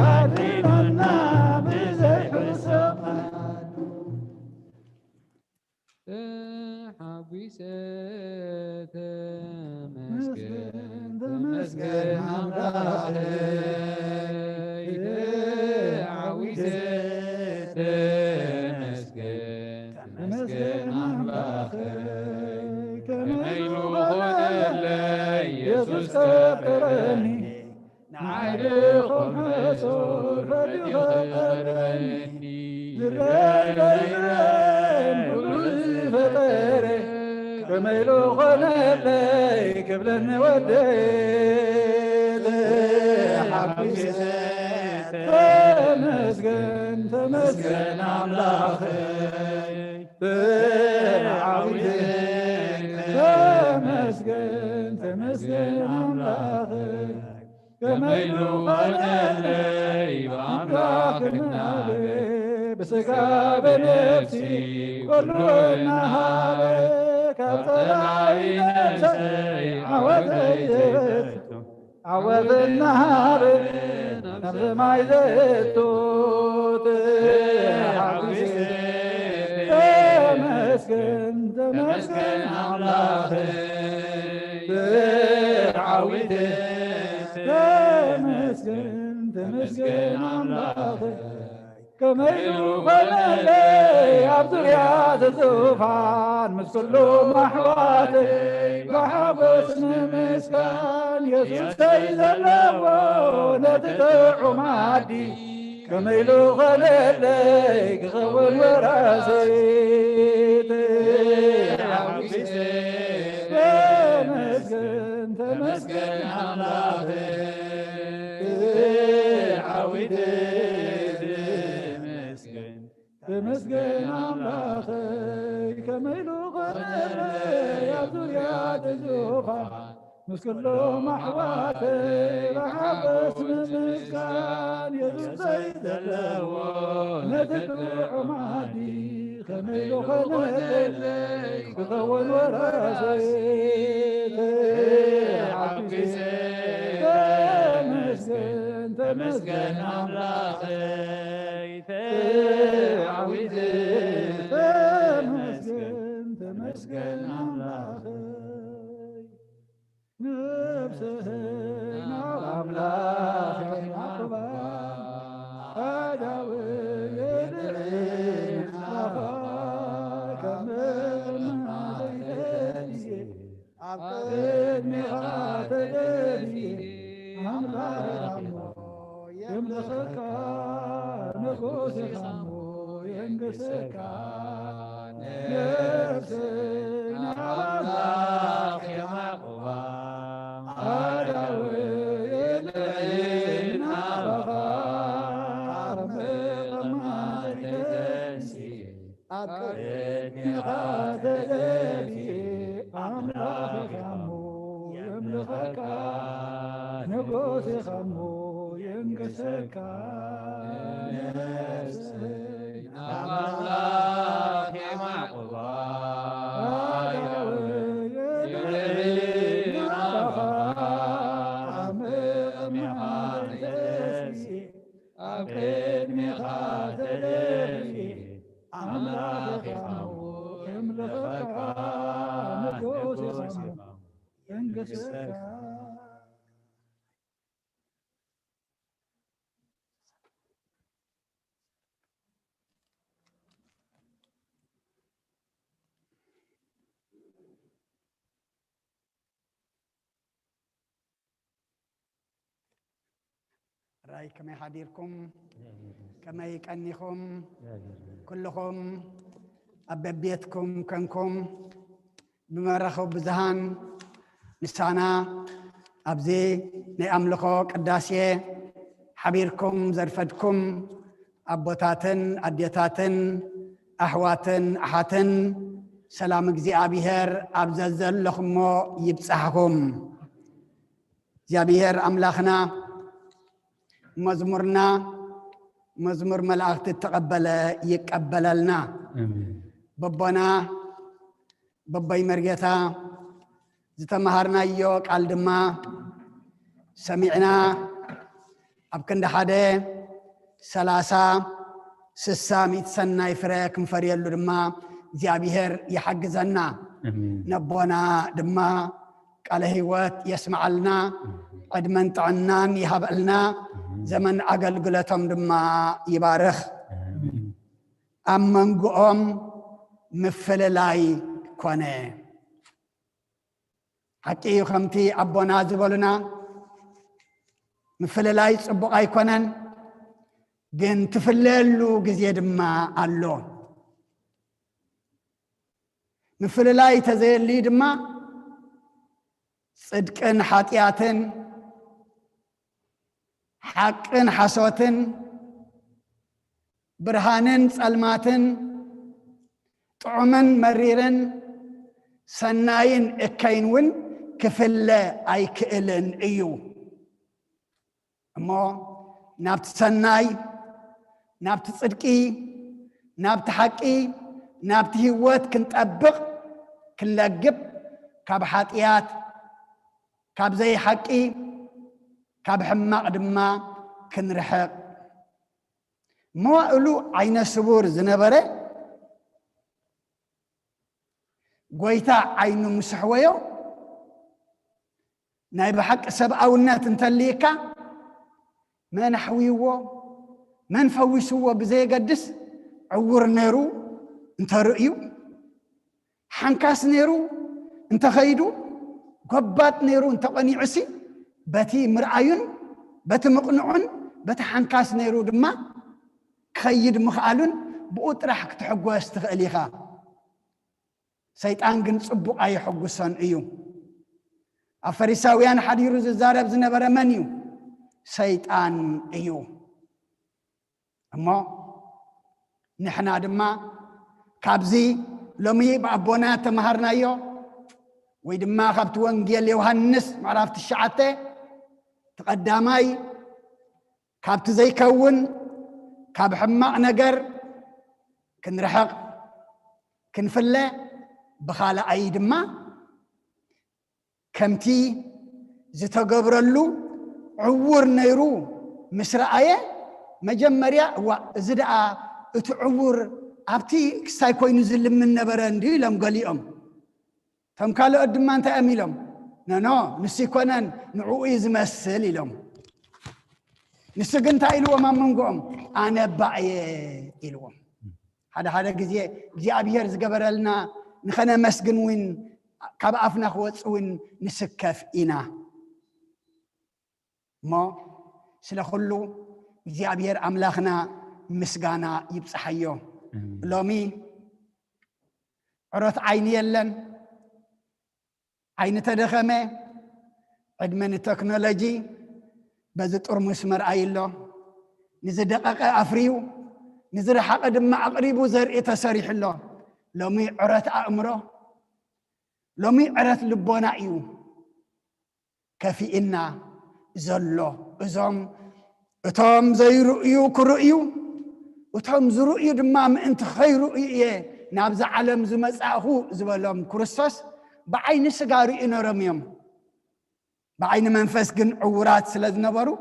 አድኖና በዘይሕስቃሉ ተሓጒሰ ተመስገን ተመስገን አምላኸይ ተዓዊሰ ተመስገን ተመስገን አምላኸይ ከመይ ልኾነለይ ኢየሱስ ከፍረኒ نعيلكم حسور فتخبرني نرين كل فتره كما يلوغن ليك بلن وديت حبيت تمسكن تمسكن أملاخي بعودك تمسكن تمسكن أملاخي كما يلوغن لي بأملاخنا بسكا بنفسي كل النهار كطلعي نفسي عوض النهار نفس ما يزيتوت حبيبي تمسكن تمسكن أملاخي بعودك تمسكن تمسكن أملاخي كما يلوغن لي عبد الياس الطوفان مسكلو محواتي بحبس مسكان يسوس تيزلو نتدعو معدي كما يلوغن لي غول وراسيت تمسكن تمسكن أملاخي عودي تمسكن أملاخي كما يلوغن لي عبد الياس الطوفان مسكلو محواتي بحبس مسكان يسوس تيزلو نتدعو معدي كما يلوغن لي غول وراسيت تمسكن تمسكن أملاخي عودي تمسكن تمسكن أملاخي نفسهن أملاخي عقبا أداوي يدعين أخاك من عليك عقدني عتدني أملاخي يملخك نفوسي خمو ينقسك نفسنا أملاخي مقوى أدوي العين بغار مغمار تنسي أكدني غادلني أملاخي خمو يملخك نفوسي خمو ينقسك نفسي أملاخي معقوبة يدعين أخاك مغمار تنسي أبقين مخاتلني أملاخي خمو يملخك نفوسي خمو ينقسك رأي كما يحضركم كما يكنيكم كلكم أببيتكم كنكم بمرخو بزهان نسانا أبزي نأملكو قداسي حبيركم زرفدكم أبوتاتن أديتاتن أحواتن أحاتن سلام እግዚአብሔር أبززلكم يبصحكم እግዚአብሔር أملاخنا مزمورنا مزمور ملائكة تقبل يقبللنا ببنا بباي مرجتا زتمهرنا يوك عالدما سمعنا أبكن دحادة 30 سنة يفرق مفريل دما እግዚአብሔር يحجزنا نبونا دما قال هيوات يسمع لنا قدمن طعنان يهبلنا زمن أقلقلتهم دما يبارخ أمن قوم مفللاي كونه حكي خمتي أبونا زبلنا مفللاي صبق أيكونن جن تفللو جزيد ما الله مفللاي تزيلي دما صدقن حاتياتن حقن حسوتن برهانن صلماتن طعمن مريرن سناين اكاينون كفل ايكئلن ايو اما نابت سناي نابت صدقي نابت حقي نابت هيوت كنطبق كنلقب كاب حاتيات كاب زي حقي كاب حماق دما كنرحق موالو عين السبور زنبره قويتا عين مسحويو نايب حق سبعونات انتليكا من حويوه من فويسوه بزي قدس عور نيرو انت رأيو حنكاس نيرو انت خيدو قبات نيرو انت قني عسي باتي مرعايون باتي مقنعون باتي حنكاس نيرو دما خيد مخالون بقوت راح تحقوا استغليها سيطان جن صبو اي حقوسان ايو افريساويان حديرو زارب زنبر منيو سيطان ايو اما نحنا دما كابزي لومي بابونا تمهرنا ايو ويدما خبت وانجيل يوهنس معرفت الشعاتي تقداماي كابت زي كون كاب حماق نجر كنرحق كنفله بخاله ايدما كمتي زتقبرلو عور نيرو مسرعيه مجمريا وزدع اتعور ابتي سايكوين زل من نبرندي لم قليهم تم قالوا قدما انت اميلهم نو نسيكونن نعوي زمسل لهم نسجن تايلو ما منقوم انا باعي يلوم هذا جزي ابيهر زغبرلنا نخنا مسجن وين كبافنا خوصوين نسكف انا ما سلا كله جزي ابيهر املاخنا مسغانا يبصحيو لومي عرت عيني يلن عين تدخمه عدمن التكنولوجي بزت أرمس مرأي الله نزدقق أفريو نزرح قدم أقريبو زرع تسريح الله لومي عرت أمره لومي عرت لبونا إيو كفي إنا زلو إزام اتام زي رؤيو كرؤيو اتام زرؤيو دمام انت خير رؤيو نابز علم زمزاهو زبلهم كريستوس بعين سجاري إنا رميم بعين منفس جن عورات سلذ نبرو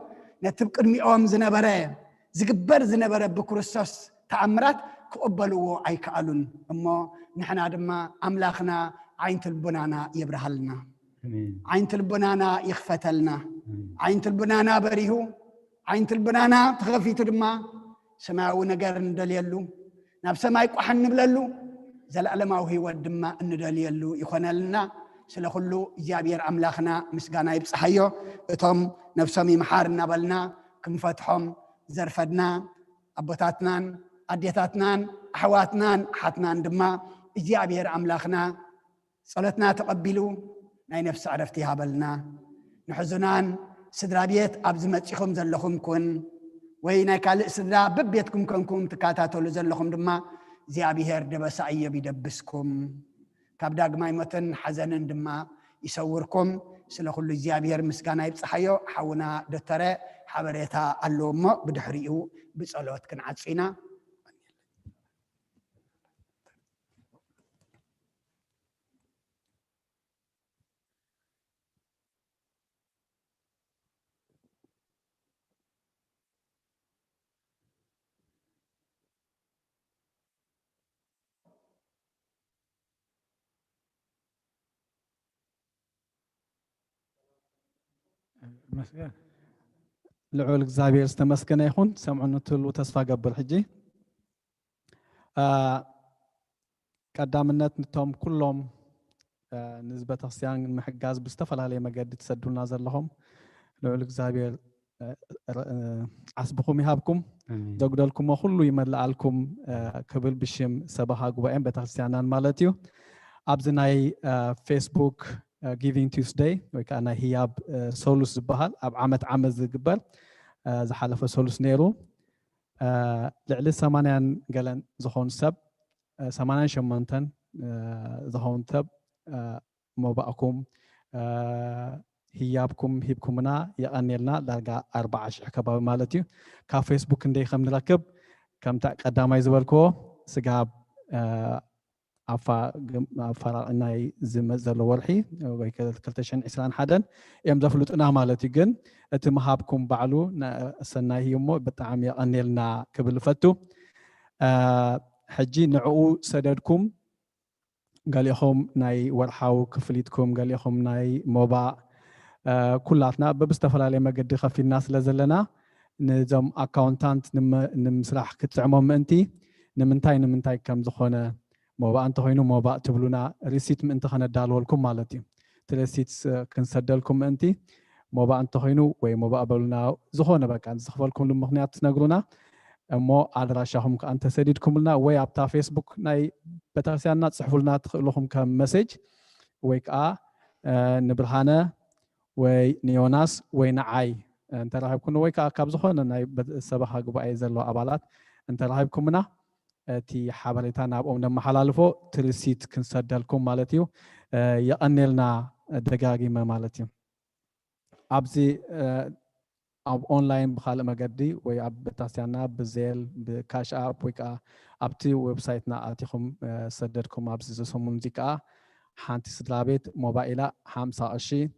نتبق المئوم زنبره زقبر زنبره بكريستوس تأمرات كقبلوا أي كألون أما نحن عندما أملاخنا عين البنانا يبرهلنا عين البنانا يخفتلنا عين البنانا بريهو عين البنانا تخفي تدما سماو نجار ندليلو ناب سمايك وحن نبللو زل علماو هي ودما ندليلو يخونلنا سلا كله جابير أملاخنا مسجانا يبصحيو اتهم نفسهم محارنا بلنا كم فتحهم زرفدنا أبوتاتنا أديتاتنا أحواتنا حتنا دما جابير أملاخنا صلتنا تقبلوا ناي نفس عرفتها بلنا نحزنان سدرابيت أبزمتكم زلهم كن وين كال سدرا ببيتكم كنكم تكاتاتو لزلهم دما جابير دبس أيه بيدبسكم كابداق ما يمتن حزنن دما يسوركم سلا كل زيابير مسكانا يبصحيو حونا دتره حبريتا اللوم بدحريو بصلوت كنعصينا لعول እግዚአብሔር استمسكنا يخون سمعنا تلو تسفى قبل حجي قدامنت نتوم كلهم نسبة أصيان محجاز بستفل عليه مجد تسدون نازل لهم لعول እግዚአብሔር عصبكم يهابكم آمين. زغدلكم كله يملألكم كبل بشم سبها غبائن بتخسيانان مالتيو أبزناي فيسبوك Giving Tuesday وكأنا هياب سولوس بحال أب عمد زقبل زحلف سولوس نيرو لعلي سمانيان قالن زخون سب سمانيان شمانتن زخون تب موباكم هيابكم هيبكمنا يقنيلنا درجة 14 كباب مالتي كا فيسبوك ندي خم نركب كم تقدامي زبالكو سقاب أفرقناي زمزل ورحي وكالتشن عسران حدن يم زفلوتنا مالتي جن اتمهابكم بعلو سناي يمو بتعم يقنيلنا كبل فتو حجي نعو سددكم قال يخم ناي ورحاو كفليتكم قال يخم ناي موبا كلاتنا ببستفلالي ما قد خفي الناس لزلنا نزم اكاونتانت نمسرح كتعمم انتي نمنتاي كم زخونه موبا انت هينو موبا تبلونا ريسيت من انت خنا دالولكم مالتي تريسيت كنسدلكم انتي موبا انت هينو وي موبا بلونا زخونه بقى نزخفلكم لمخنيات تنغرونا امو ادراشهم انت سديدكم لنا وي ابتا فيسبوك ناي بتاسيانا تصحفوا لنا تخلوهم كم مسج ويكا نبرهانه وي نيوناس وي نعاي انت راهبكم ويكا كاب زخونه ناي سبها غباي زلو ابالات انت راهبكمنا تي حبريتانا ابوم دم حلالفو تريسيت كنسدلكم مالتيو يقنلنا دغاغيما مالتيو ابزي اب اونلاين بخال مقدي وي اب بتاسيانا بزيل بكاش اب ويكا ابتي ويب سايتنا اتيكم سددكم ابزي زسمون زيكا حانتي سدلابيت موبايلا 50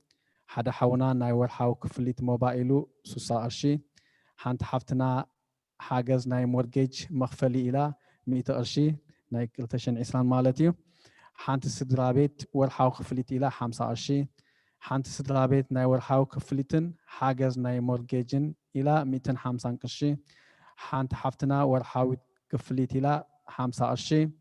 حدا حونا ناي ورحاو كفليت موبايلو 60 حانت حفتنا حاجز ناي مورجيج مخفلي الى 100 قرشي ناي كلتشن عسران مالتيو حانت سدلابيت ورحاو كفليت الى 25 حانت سدلابيت ناي ورحاو كفليتن حاجز ناي مورجيجن الى 250 قرشي حانت حفتنا ورحاو كفليت الى 25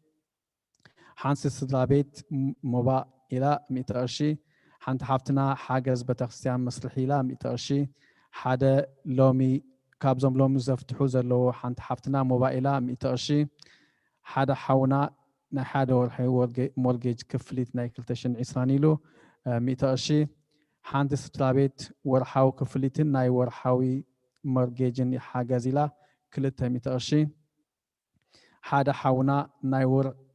حانت سدلابيت موبا الى 100 قرشي حانت حفتنا حاجز بتخسيان مسرحي الى 100 قرشي حدا لومي كابزم لومي زفتحو زلو حانت حفتنا موبا الى 100 قرشي حدا حونا نا حدا ورحي مورجيج كفليت ناي كلتشن عسرانيلو 100 قرشي حانت سدلابيت ورحاو كفليتن ناي ورحاوي مورجيجن حاجز الى كلتا 100 قرشي حدا حونا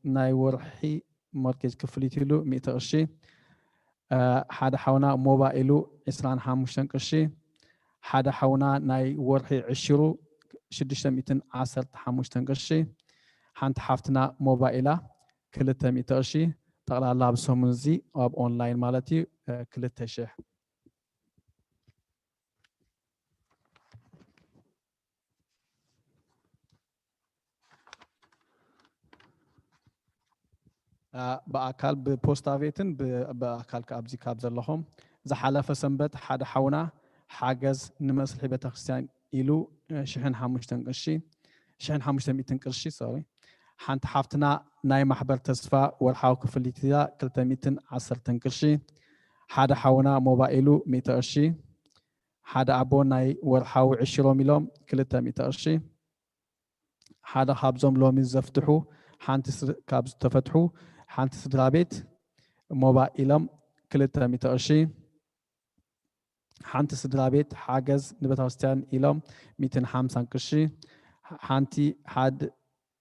ناي ورحي مورجيج كفليتيلو 100 قرشي حدا حونا موبايلو 25 قرشي حدا حونا ناي ورحي 20 615 قرشي حانت حفتنا موبايلا 300 قرشي طغلا بسومنزي اب اونلاين مالتي 3000 بأكل ببوستا فيتن بأكل كابزي كابز اللهم زحلف سنبت حدا حونا حاجز نمسلحي بتخسيان إلو شحن حمشتن قرشي شحن حمشتن 200 قرشي سوري حانت حفتنا ناي محبر تسفا ورحاو كفليتيا 310 قرشي حدا حونا موبايلو 100 قرشي حدا أبو ناي ورحاو 20 مليون 300 قرشي حدا خابزهم لومي زفتحو حانت كابز تفتحو حانت سدرابيت موبايلم 300 قرشي حانت سدرابيت حاجز نبتاوستان إلم 250 قرشي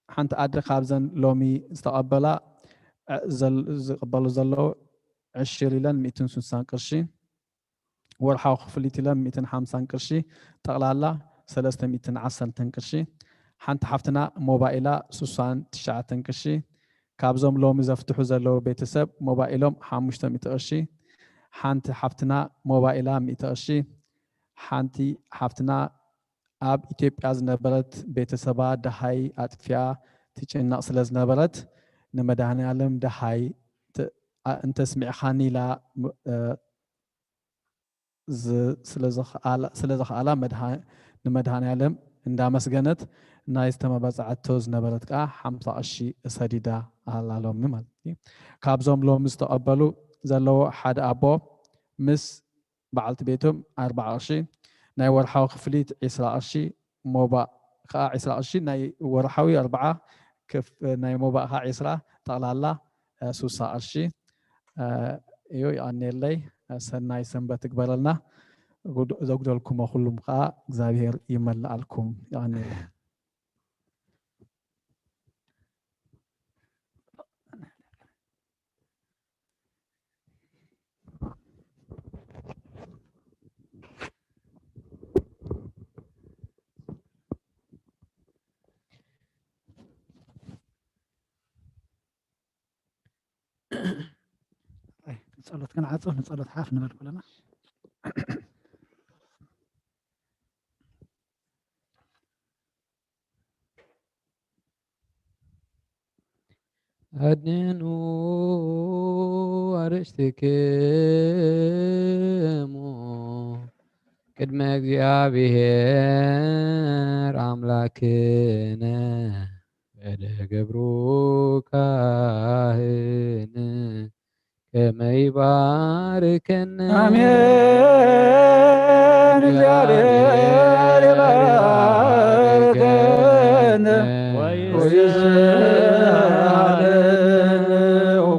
حانت أدر خابزن لومي استقبلا قبلو زلو 20 لن 260 قرشي ورحاو خفليتي لم 250 قرشي تقلالا 310 قرشي حانت حفتنا موبايلا 69 قرشي كابزوم لومي زفتحو زلو بيتسب موبايلهم 500 قرشي حانت حفتنا موبايلا 100 قرشي حانتي حفتنا اب ኢትዮጵያ ዝነበረት ቤተሰባ ደሃይ አጥፊያ ትጭናቅ ስለ ዝነበረት ንመድኃኔዓለም ደሃይ እንተ ስሚዕኻኒ ኢላ ስለዝኽኣላ ንመድኃኔዓለም እንዳመስገነት ናይ ዝተመባፅዓቶ ዝነበረት ከዓ 50 ቅርሺ ሰዲዳ ኣላሎሚ ማለት እዩ ካብዞም ሎሚ ዝተቐበሉ ዘለዎ ሓደ ኣቦ ምስ በዓልቲ ቤቶም 40 ቅርሺ ናይ ወርሓዊ ክፍሊት 20 ቅርሺ ሞባእ ከዓ 20 ቅርሺ ናይ ወርሓዊ 4 ናይ ሞባእ ከዓ 20 ጠቕላላ 60 ቅርሺ እዩ ይቀኒየለይ ሰናይ ሰንበት ትግበረልና ዘጉደልኩሞ ኩሉም ከዓ እግዚአብሔር ይመልአልኩም ይቀኒየለይ ጸሎት ክንዓጽፍ ንጸሎት ሓፍ ንበል ኩለና አድኑ አርእስትክሙ ቅድመ እግዚአብሔር አምላክነ በደገብሩ ካህን ከመ ይባርከነ አሜን እግዚአብሔር ይባርከነ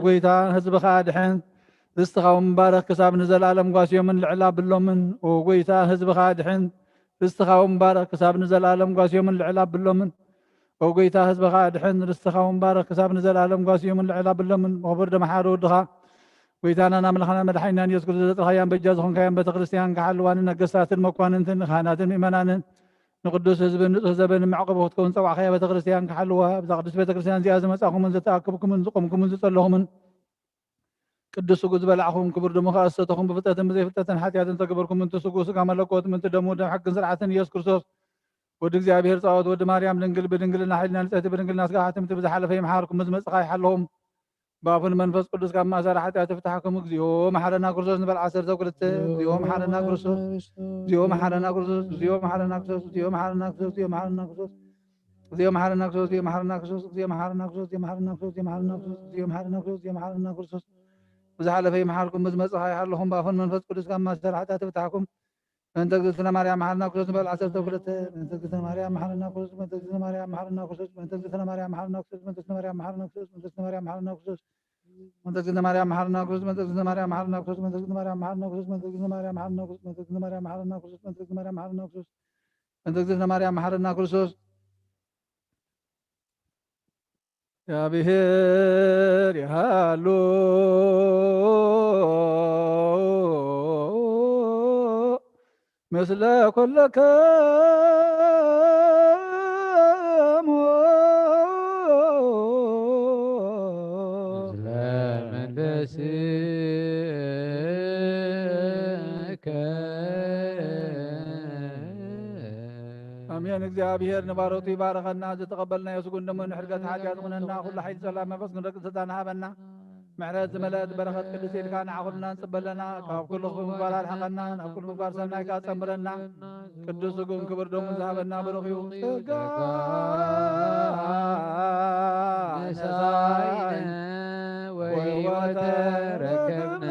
ወይታ ህዝብኻ ድሕን ርስትኻ ምባረኽ ክሳብ ንዘላለም ጓስዮምን ልዕላ ብሎምን ወይታ ህዝብኻ ድሕን ርስትኻ ምባረኽ ክሳብ ንዘላለም ጓስዮምን ልዕላ ብሎምን ወጎይታ ህዝብኻ ድሕን ርስትኻ ምባረኽ ክሳብ ንዘላለም ጓስዮምን ልዕላ ብሎምን ወብር ደመሓር ወድኻ ጎይታና ናምልኻና መድሓኒናን ኢየሱስ ክርስቶስ ዘጥርኻያን በጃ ዝኾንካያን ቤተክርስቲያን ካሓልዋንን ነገስታትን መኳንንትን ካህናትን ምእመናንን ንቅዱስ ህዝብን ንፁህ ዘበንን መዕቆቢ ክትከውን ፀዋዕኻያ ቤተክርስቲያን ካሓልዋ ብዛ ቅዱስ ቤተክርስቲያን እዚኣ ዝመፃኹምን ዘተኣከብኩምን ዝቆምኩምን ዝፀለኹምን ቅዱስ ስጉ ዝበላዕኹም ክቡር ደሙ ከኣሰተኹም ብፍጠትን ብዘይፍጠትን ሓጢኣትን ተገበርኩምን ትስጉ ስጋ መለኮት ምንቲ ደሙ ደም ሕግን ስርዓትን ኢየሱስ ክርስቶስ ወዲ እግዚአብሔር ፃወት ወዲ ማርያም ድንግል ብድንግልና ሓይልና ንፅሕቲ ብድንግልና ስጋ ሓትምቲ ብዝሓለፈ ይምሓርኩም ዝመፅኻ ይሓለኹም بافن منفس قدس كما زار حتى تفتحكم اكزيو محرنا كرسوس نبل عسر زوكلت زيو محرنا كرسوس زيو محرنا كرسوس زيو محرنا كرسوس زيو محرنا كرسوس زيو محرنا كرسوس زيو محرنا كرسوس زيو محرنا كرسوس زيو محرنا كرسوس زيو محرنا كرسوس زيو محرنا كرسوس زيو محرنا كرسوس زيو محرنا كرسوس بزحل في محاركم بزمصها يحلهم بافن منفس قدس كما زار حتى تفتحكم من تقدسنا مريم محرنا كرسوس نبل عسر زوكلت من تقدسنا مريم محرنا كرسوس من تقدسنا مريم محرنا كرسوس من تقدسنا مريم محرنا كرسوس من تقدسنا مريم محرنا كرسوس من تقدسنا مريم محرنا كرسوس من تقدسنا مريم محرنا كرسوس من تقدسنا مريم محرنا كرسوس من تقدسنا مريم محرنا كرسوس من تقدسنا مريم محرنا كرسوس من تقدسنا مريم محرنا كرسوس من تقدسنا مريم محرنا كرسوس من تقدسنا مريم محرنا كرسوس يا بهر يا هالو مثل كل كم مثل منفسك امين እግዚአብሔር ንባሮቱ ይባረኸና ዝተቀበልና የሱጉን ደሞ ንሕርገት ሓጢአት ኹነና ኩሉ ሓይል ሰላም መንፈስ ክንረክብ ስልጣን ሃበና ምሕረት ዝመልአት በረኸት ቅዱስ ኢልካ ንዓኹልና ንፅበለና ካብ ኩሉ ምግባር ኣልሓቐና ናብ ኩሉ ምግባር ሰናይካ ፀምረና ቅዱስ ስጉን ክብር ደሙን ዝሃበና ብሩኽ እዩ ጸጋ ነሳይነ ወሕይወተ ረከብነ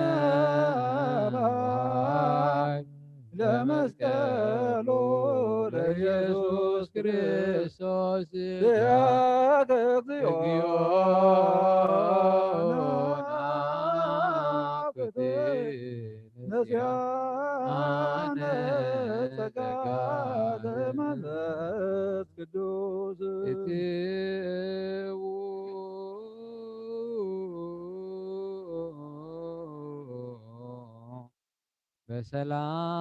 ለመስቀሉ ለኢየሱስ ክርስቶስ ያከ እግዚኦ ነስያነ ጸጋ ዘመንፈስ ቅዱስ እትው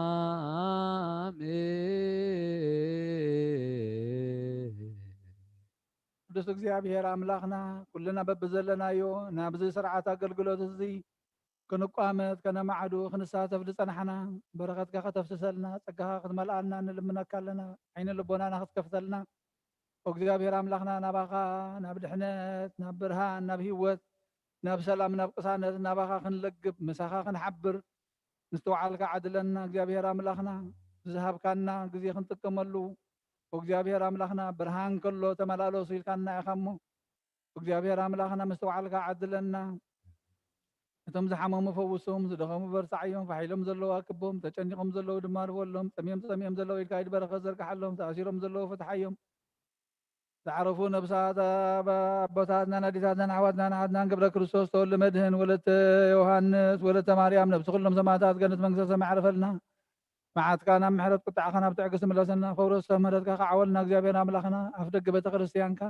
በሰላም ቅዱስ እግዚአብሔር አምላኽና ኩልና በብዘለናዮ ናብዚ ስርዓት አገልግሎት እዚ ክንቋመት ከነማዕዱ ክንሳተፍ ዝፀናሕና በረኸትካ ከተፍስሰልና ጸጋኻ ክትመልአልና ንልምነካ ኣለና ዓይነ ልቦናና ክትከፍተልና እግዚአብሔር አምላኽና ናባኻ ናብ ድሕነት ናብ ብርሃን ናብ ህይወት ናብ ሰላም ናብ ቅሳነት ናባኻ ክንለግብ ምሳኻ ክንሓብር ንስተውዓልካ ዓድለና እግዚአብሔር አምላኽና ዝሃብካና ግዜ ክንጥቀመሉ እግዚአብሔር አምላኽና ብርሃን ከሎ ተመላለሱ ኢልካና ኢኻ እሞ እግዚአብሔር አምላኽና ምስተውዓልካ ዓድለና እቶም ዝሓመሙ ፈውሶም ዝደኸሙ በርሳዓዮም ፋሒሎም ዘለዉ ኣክቦም ተጨኒቆም ዘለዉ ድማ ርበሎም ፀሚኦም ዘለዉ ኢልካ ኢድ በረኸት ዘርግሓሎም ተኣሲሮም ዘለዉ ፍትሓዮም ዝዓረፉ ነብሳት ኣቦታትናን ኣዴታትናን ኣሕዋትናን ኣሓትናን ገብረ ክርስቶስ ተወልደ መድህን ወለተ ዮሃንስ ወለተ ማርያም ነብሲ ኩሎም ሰማዕታት ገነት መንግስተ ሰማይ ዓረፈልና መዓትካ ናብ ምሕረት ቁጣዕኻ ናብ ትዕግስቲ መለሰና ፈውረስ ምሕረትካ ከዓወልና እግዚኣብሔር ኣምላኽና ኣፍ ደገ ቤተ ክርስቲያንካ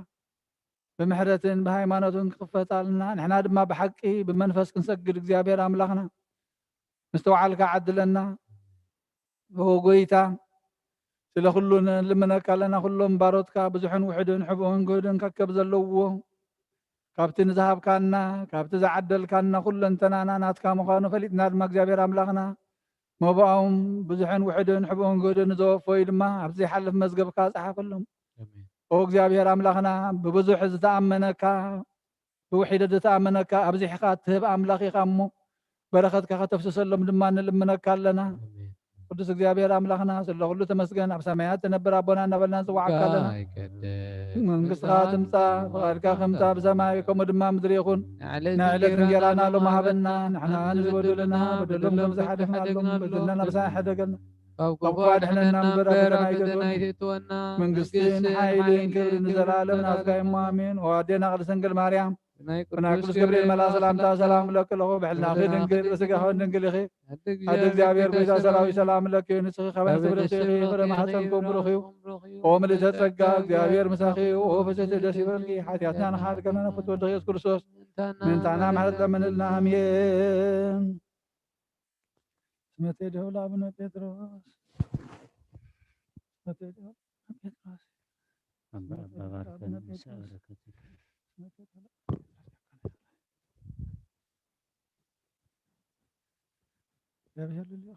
ብምሕረትን ብሃይማኖትን ክኽፈታልና ንሕና ድማ ብሓቂ ብመንፈስ ክንሰግድ እግዚኣብሔር ኣምላኽና ምስተውዓልካ ዓድለና ብጎይታ ስለ ኩሉን ልምነካ ኣለና ኩሎም ባሮትካ ብዙሕን ውሕድን ሕቡእን ግህድን ከከብ ዘለዎ ካብቲ ንዝሃብካና ካብቲ ዝዓደልካና ኩለንተናና ናትካ ምዃኑ ፈሊጥና ድማ እግዚኣብሔር ኣምላኽና መብኦም ብዙሕን ውሕድን ሕቡእን ግህድን ዘወፈዩ ድማ ኣብ ዘይሓልፍ መዝገብካ ፀሓፈሎም ኦ እግዚኣብሔር ኣምላኽና ብብዙሕ ዝተኣመነካ ብውሒደት ዝተኣመነካ ኣብዚሕኻ ትህብ ኣምላኽ ኢኻ እሞ በረኸትካ ከተፍስሰሎም ድማ ንልምነካ ኣለና ቅዱስ እግዚአብሔር አምላክና ስለ ሁሉ ተመስገን። ኣብ ሰማያት ትነብር አቦና እናበልና ንፅዋዕካ ኣለና መንግስትካ ትምፃእ ፈቃድካ ከምታ ብሰማይ ከምኡ ድማ ምድሪ ይኹን ንዕለት እንጀራና ሎሚ ሃበና ንሕና ንዝበደሉና በደሎም ከም ዝሓደፍናሎም በደልና ናብ ሰማይ ሓደገልና ካብ ድሕነና እምበር ኣብ ፈተና ኣይተእትወና መንግስትን ሓይልን ክብርን ንዘላለም ናትካ እሞ ኣሜን። ወኣዴና ቅድስት ድንግል ማርያም ናይ ቅዱስ ገብርኤል መልአክ ሰላምታ ሰላም ለኪ ኣለኹ ብሕልናኺ ድንግል ብስጋኺ ድንግል ኢኺ ሓደ እግዚአብሔር ጎይታ ሰራዊት ሰላም ለኪ ንስኺ ከበን ትብርኽቲ ኢኺ ፍረ ማሕፀንኩም ብሩኽ እዩ ኦ ምልዕተ ጸጋ እግዚአብሔር ምሳኺ ኦ ፍስሕቲ ደስ ይበልኪ ሓጢአትና ንኻድከና ነፍት ወልድኺ ኢየሱስ ክርስቶስ ምንታና ምሕረት ለምንልና ኣሜን። ስመ ተድህው ለአቡነ ጴጥሮስ ስመ ተድህው ጴጥሮስ እግዚአብሔር ልልዮ